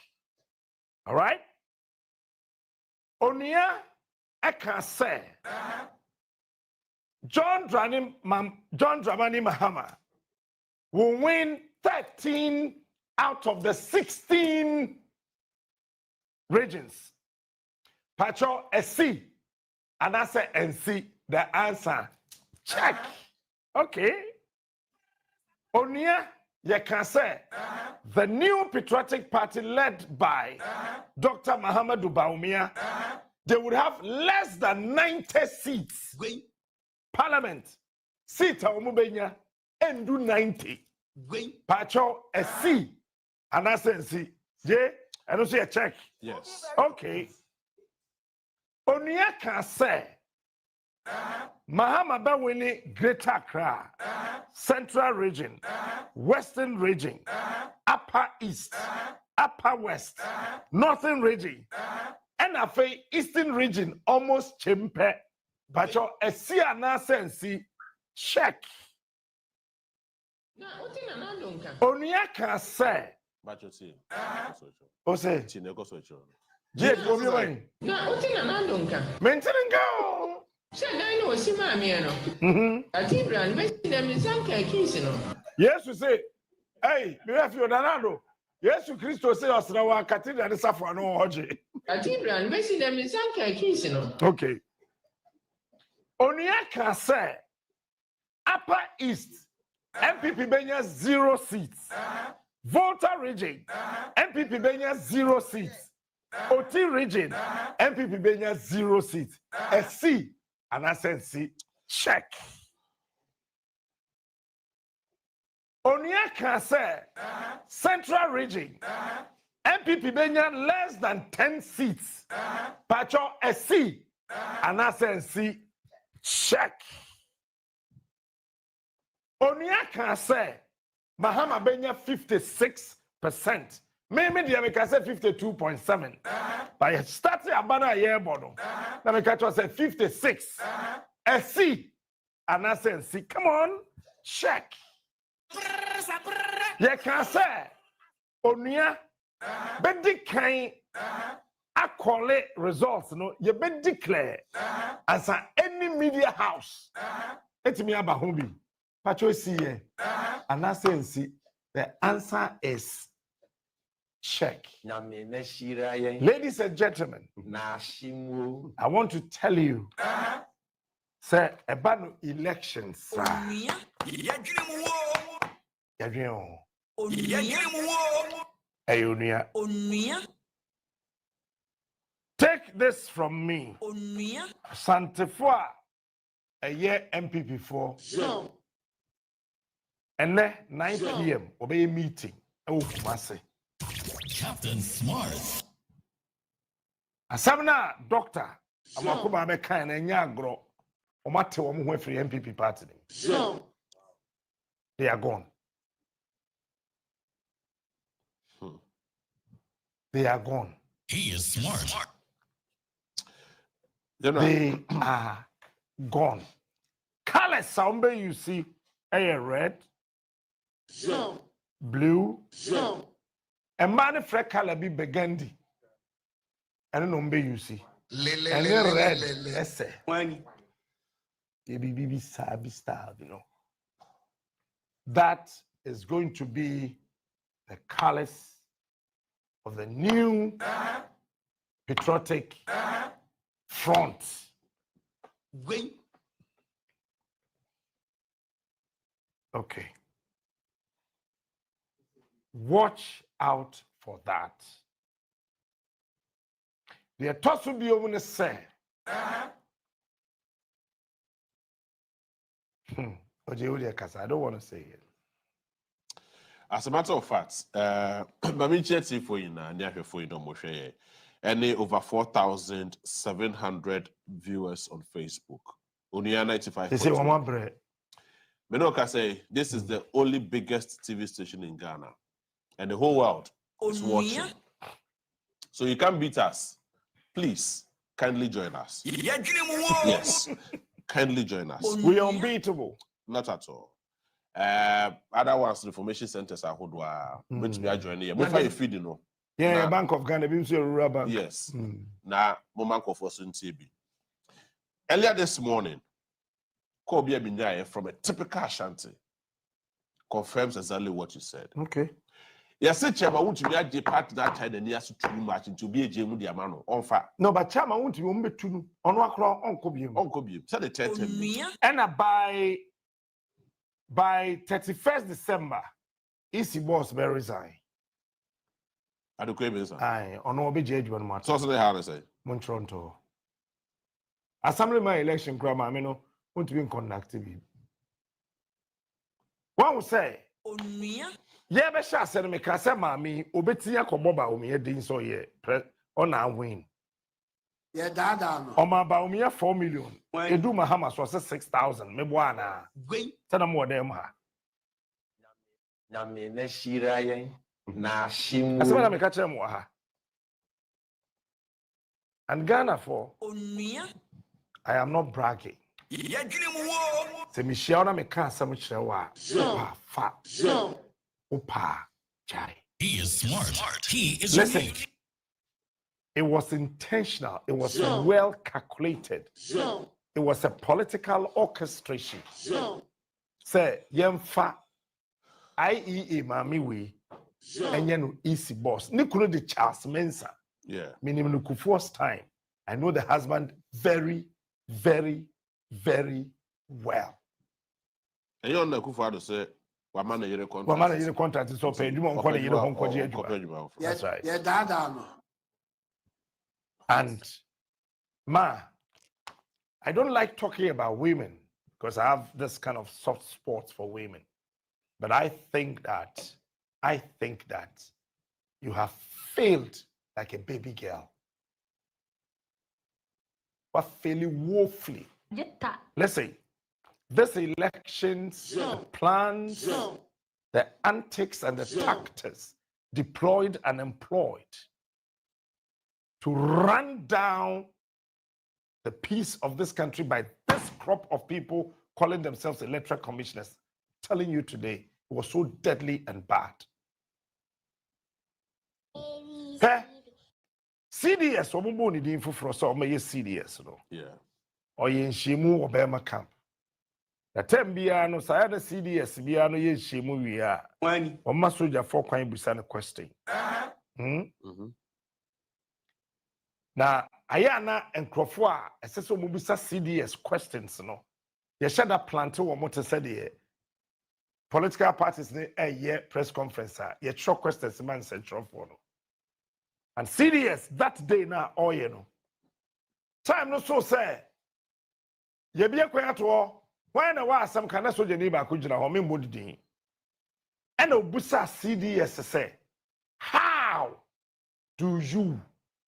All right? Onuya, I can say John Dramani Mahama will win 13 out of the 16 regions. Pacho SC. And I say NC. The answer. Check. Okay. Onuya, you can say the new patriotic party led by Dr. Mahamadou Bawumia, they would have less than 90 seats. Parliament, seat Omubenya, and do 90. Pacho, a C, and I say C. Yeah, I don't see a check. Yes. Okay. Onuya can say Mahama Bawini, Greater Accra, Central Region, Western Region, Upper East, Upper West, Northern Region, and Afe Eastern Region, almost Chimpe, but your Siana Sensi, check. Onuya can say, But you see, Ose, Jake, what you mean? Maintaining go. Yes, you say, hey, me have your Danado. Yes, you Christo say us now, Cathedral and Safra no Hoji. Okay. Onuya can say, Upper East, MPP Benya 0 seats. Volta Region, MPP Benya 0 seats. OT Region, MPP Benya 0 seats. SC. And I said, see, check. Onuya can say, Central Region, MPP Benya less than 10 seats. Pacho SC. And I said, see, check. Onuya can say, Mahama Benya 56%. Maybe the America said 52.7. But starting a banner year bottom. The America said 56. A C. And I said, see, come on, check. You can say, Onia, but the kind I call it results, no, you bet declare as any media house. It's me about hobby. Pacho see, and I say, see, the answer is check. Ladies and gentlemen, I want to tell you, say about elections. Take this from me. Santefua, a year MPP for. And then 9 p.m. obey meeting. Oh, Kumasi. Captain Smart. Asamna doctor. Amakuba be kind and yagro. Omate womu free MPP party. They are gone. They are gone. He is smart. They are gone. Color somebody you see, red, blue, and man fresh color be burgundy. I don't know you see. And then red, let's say. Baby sabi style, you know. That is going to be the colors of the new patriotic front. Okay. Watch out for that. The toss will be over the say. I don't want to say it. As a matter of fact, Mami Chetty for you now, near for you no more share. Any over 4,700 viewers on Facebook. Only 95. They say one bread. Menoka say this is the only biggest TV station in Ghana, and the whole world is watching. So you can't beat us. Please, kindly join us. Yes, kindly join us. We are unbeatable. Not at all. Other ones, information centers are which we are joining here. Before you feed, you know. Yeah, Bank of Ghana, rural bank. Yes. Now, moment of TB. Earlier this morning, Kobe Binyaya from a typical Ashanti confirms exactly what you said. Okay. Yes, Chairman, want to be a part that time and he has to too much to be a Jemu Diamano on fire. No, but Chairman want to be to on Accra on Kobe. Tell the 30. And by 31st December, EC boss may resign. I do crave this. Aye, on no be judge one matter. So they have to say. Montronto. Assembly my election grandma, I mean, want to be in contact with you. One will say, yeah, but shall send me Casa Mammy, Obetia Coboba, me a din so ye, on our win. Yeah, Dada. On my Baumia 4 million. Edu Mahamas was 6,000. Me buana. Tell them what them ha. Yami Neshira na shimu. I said, I catch them wa. And Ghana for. I am not bragging. Se Michelle na me can some chewa. Opa fa. Opa chai. He is smart. He is Listen. unique. It was intentional. It was well calculated. It was a political orchestration. Say, yemfa IEA mami we and yenu easy boss. Nikuru de Charles Mensa. Yeah. Meaning Nukufu's time. I know the husband very, very, very well. And you know Kufuor say, "Wamana yere contract." Wamana yere contract is so paid. You want to yere honko. That's right. Yeah, Dada. And I don't like talking about women because I have this kind of soft spots for women. But I think that you have failed like a baby girl. But failing woefully. Listen, this elections, the plans, the antics and the tactics deployed and employed to run down the peace of this country by this crop of people calling themselves electoral commissioners. I'm telling you today, it was so deadly and bad. Hey, CDS, omubo ni di info for us, CDS, no. Yeah. Or yen shimu Obama camp. The term biano, saya the CDS biano yen shimu wiya. When or masoja for kwan busana question. Na ayana and Crofwa, so mubisa CDS questions, no. You shut up planter or motor said here. Political parties a year press conference, yet short questions man central for no. And CDS that day now, oh, you know. Time no so say. Ye be a quiet war. When I was some kind of soldier neighbor could you know me body. And Obusa CDS say, how do you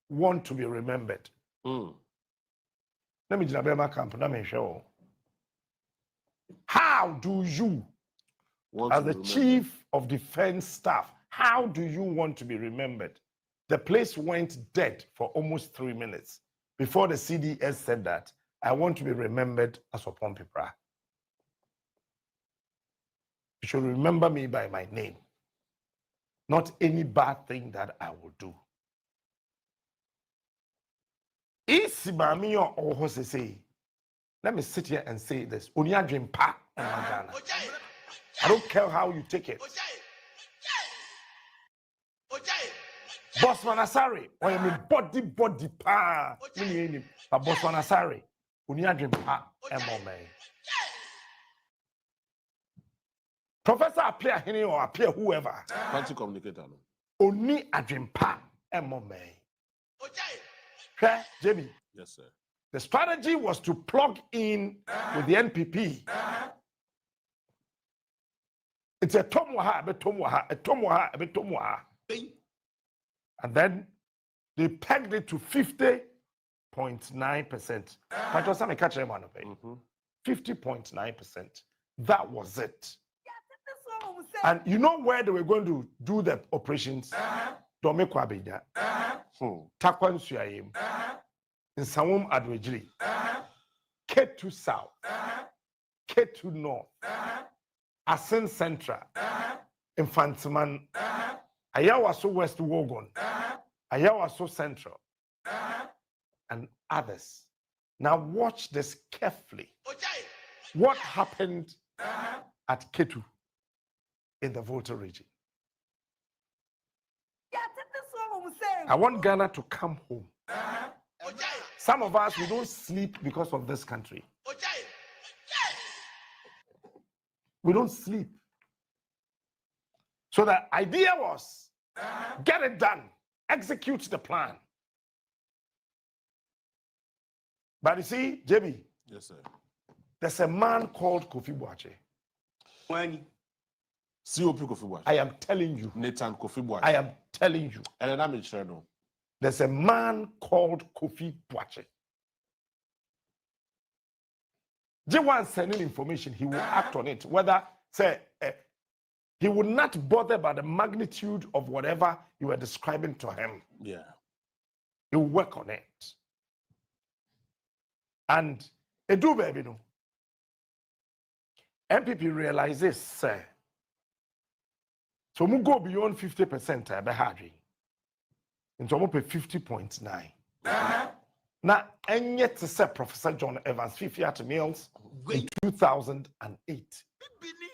want to be remembered? Let me just my camp, let me show. How do you, as the chief of defense staff, how do you want to be remembered? The place went dead for almost 3 minutes before the CDS said that I want to be remembered as a Pompipra. You should remember me by my name, not any bad thing that I will do. Let me sit here and say this. I don't care how you take it. Bossman Asari, or you body pa, but Bossman Asari, Uniadrim pa, Professor appear here or appear whoever. Party communicator. Only a dream pa, Okay, Jamie. Yes, sir. The strategy was to plug in with the NPP. It's a tomwaha, a tomwaha. And then they pegged it to 50.9%. That was some catch them on 50.9%. That was it. And you know where they were going to do the operations? Domekwa Beja, Takwan Suyayim, in Samum Adwejiri, K2 South, K2 North, Asen Central, Infantiman, Ayawaso West Wogon, Ayawaso Central, and others. Now watch this carefully. What happened at K2 in the Volta region? I want Ghana to come home. Some of us, we don't sleep because of this country. We don't sleep. So the idea was, get it done, execute the plan. But you see, JB. Yes, sir. There's a man called Kofi Boakye. When? COP Kofi Boakye. I am telling you. Nathan Kofi Boakye. I am telling you. And then I'm sure no. There's a man called Kofi Boakye. J1 sending information, he will act on it. Whether, say, he would not bother by the magnitude of whatever you were describing to him. Yeah. He will work on it. And Edu baby no. MPP realizes, sir. So we go beyond 50%. I be hard. Into almost 50.9. Now, and yet to say Professor John Evans 50 at meals in 2008.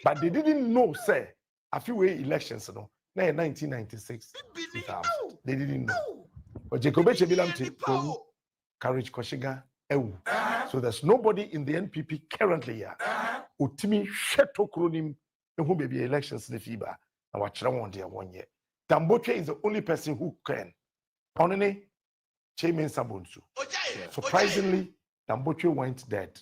But they didn't know, say, a few elections, no, 1996, 2000. They didn't know. But Jacob Echebilam Courage Koshiga, so there's nobody in the NPP currently here. Utimi Sheto Kronim, who may be elections in the FIBA. And watch that 1 year. Damboche is the only person who can. Only Chemin Sabonsu. Surprisingly, Damboche went dead.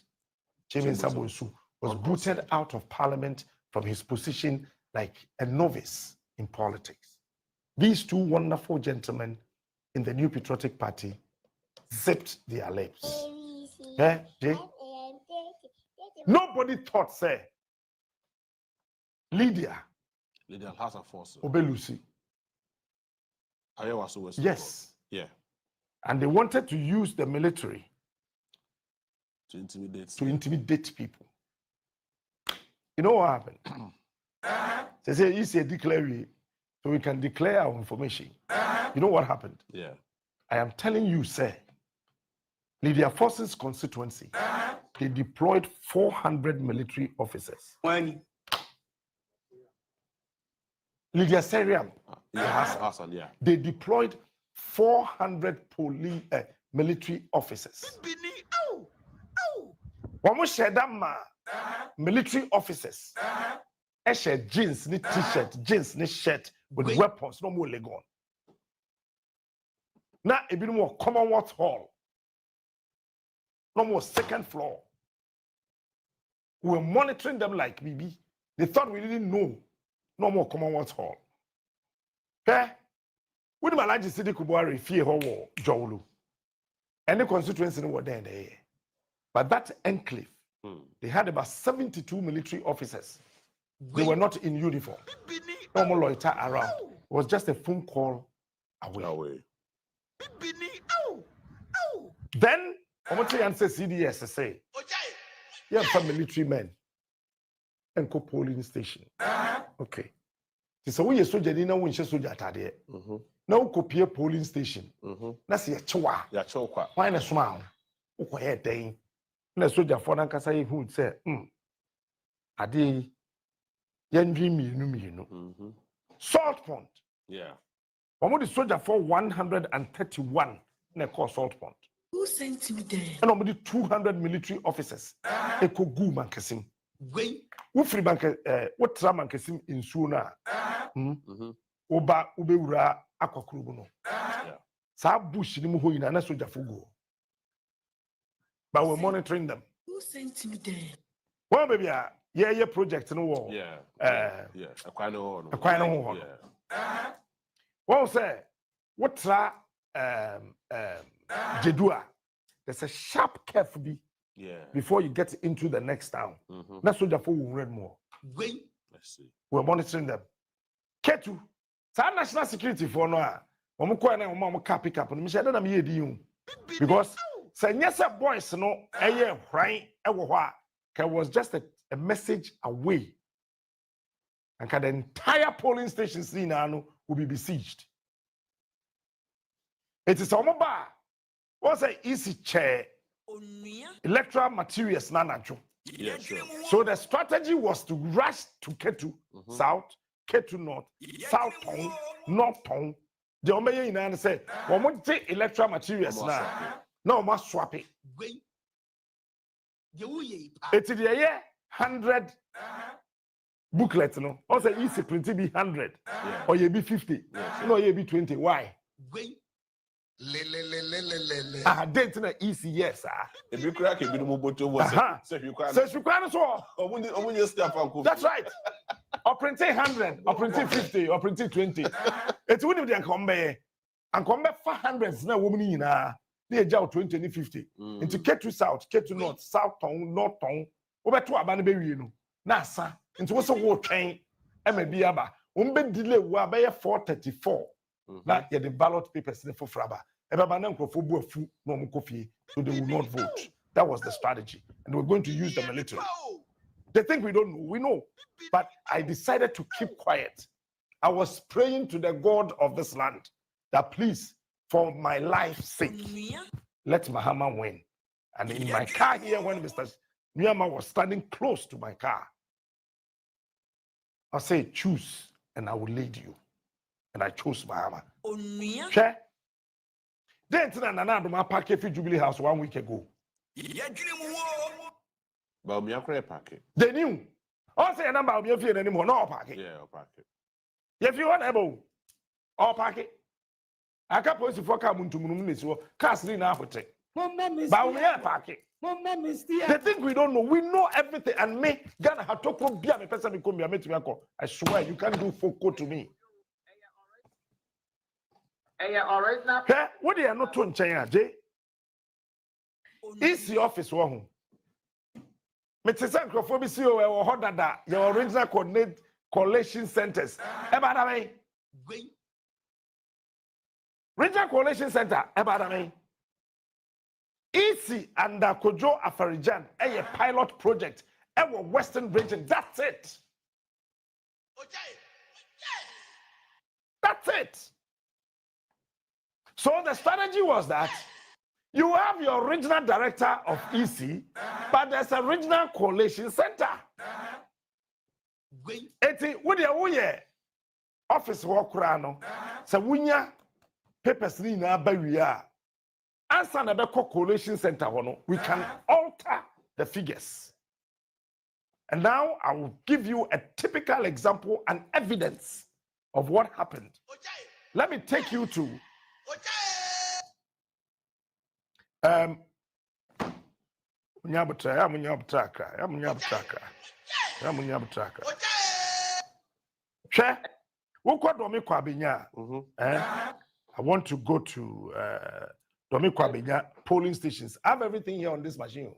Chemin Sabonsu was booted out of parliament from his position like a novice in politics. These two wonderful gentlemen in the New Patriotic Party zipped their lips. Nobody thought, say, Lydia House of Force. Obelusi. Yes. Yeah. And they wanted to use the military to intimidate people. You know what happened? They say it's a declare, so we can declare our information. You know what happened? Yeah. I am telling you, sir, Lydia Force's constituency, they deployed 400 military officers. When? Lydia Serial. Hassan, yeah. They deployed 400 military officers. One share that military officers. Share jeans, ni t-shirt, jeans, ni shirt with weapons, no more leg on. Now, a bit more Commonwealth Hall. No more second floor. We were monitoring them like BB. They thought we didn't know. No more Commonwealth Hall. Okay? With my large city, Kubuari, fear war, Jowlu. And the constituency were there. But that enclave, they had about 72 military officers. They were not in uniform. No more loiter around. It was just a phone call away. Then, Omote answer CDS say, you have some military men and go polling station. Okay. So we are soldier, now we should soldier tade. Now copy polling station. Na see a chwa. Ya chokwa. Why na smile? Uko here day. Na soldier for na kasa who say, ade yendri minu. Salt Pond. Yeah. Omo soldier for 131 na call Salt Pond. Who sent you there? And almost 200 military officers. Eko gu mankesim. Ufri banke what tra mankesim in Suna. Oba ubewura akwakurubu no. Sa bush ni muho ina na soja fugo. But we're monitoring them. Who sent you there? Well, baby, yeah, project no war. Yeah. Akwa no. Yeah. Well, say what tra Jedua, there's a sharp curve before you get into the next town. That's what the fool will read more. I see. We're monitoring them. Ketu, some national security for no. Pick up because say boys no was just a message away. And the entire polling station will be besieged. It is a bar. What's an easy chair? Electoral materials, nanacho. Yeah, sure. So the strategy was to rush to Ketu South, Ketu North, South Town, North Town. The Omeye in and said, "We want take electoral materials now. No, must swap it." It's the year 100 booklet, no. Also, easy print be 100 or you be 50. No, you be 20. Why? Date na easy, yes, sir. If you crack a bit more bottle, that's right. Or printing 100, or printing 50, or printing 20. It's when you come back and come back 400s now, woman in they jail 20 and 50. Into Ketu South, Ketu North, South Town, North Town, over to Abanabay, you know. Nasa, into what's a war train, Aba. Umbe delay wa by 434. That the ballot papers for Fraba. So they will not vote. That was the strategy. And we're going to use the military. They think we don't know. We know. But I decided to keep quiet. I was praying to the God of this land that please, for my life's sake, let Mahama win. And in my car here, when Mr. Nyama was standing close to my car, I said, choose and I will lead you. And I chose Mahama. Sure. Then I parked at Jubilee House 1 week ago. But me park. They knew. I say a number of your fear anymore. No park it. Yeah, park it. If you want able, or park it. I can't post for come to Munis or Castle now for take. But we park it. They think we don't know. We know everything. And me, Ghana had to come be a person become a meeting. I swear you can't do FOCO to me. All right now. What they are not doing, China, Jay? It's the office one. Mr. Sancrophobia, or Hodada, your original coordinate collection centers. Regional Coalition Center, Ebadame. EC and Kojo Afarijan, a pilot project, our Western region. That's it. That's it. So the strategy was that you have your regional director of EC, but there's a regional coalition center. Eti wuye office work rano. So wunya papers ni na bawiya. Answer na beko coalition center hono. We can alter the figures. And now I will give you a typical example and evidence of what happened. Let me take you to I want to go to Domi Kwabenya polling stations. I have everything here on this machine.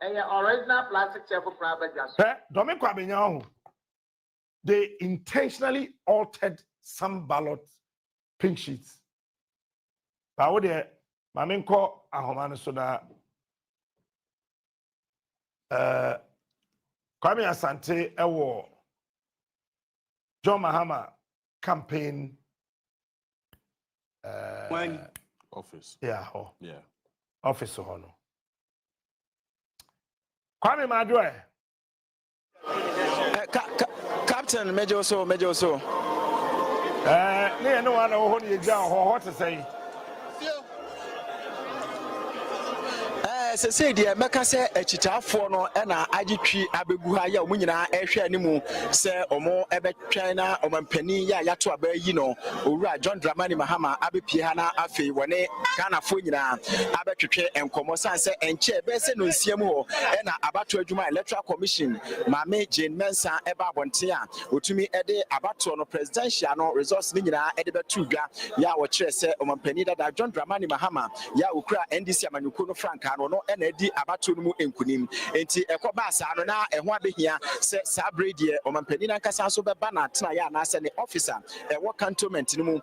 Original plastic table private gas. Domi Kwabenya, they intentionally altered some ballot pink sheets. But what they Mamenko Ahomane Soda Kwame Asante Ewo John Mahama campaign office. Yeah, yeah. Office hono. Kwame Madwe. Captain Major so. No one hold you down, what to say. Say dear meka say echichafo no na agitwi abegu ha ya omunyina ehwe animu say omo ebetwan na omampani ya yato abayi no owura John Dramani Mahama abepie ha na afei wone Ghanafo nyina abetwetwe enkomo sanse enche be se no nsiam ho na abato adwuma electoral commission Mame Jane Mensa eba abonte a otumi ede abato no presidential no resource ni nyina ede betudwa ya wo kire se omampani dada John Dramani Mahama ya okura NDC amanyuko no franka no edi abato no mu enkunim enti ekoba asa no na eho abehia se sabre die omampani na nkasa so beba na tena ya na se ne officer ewo cantonment no mu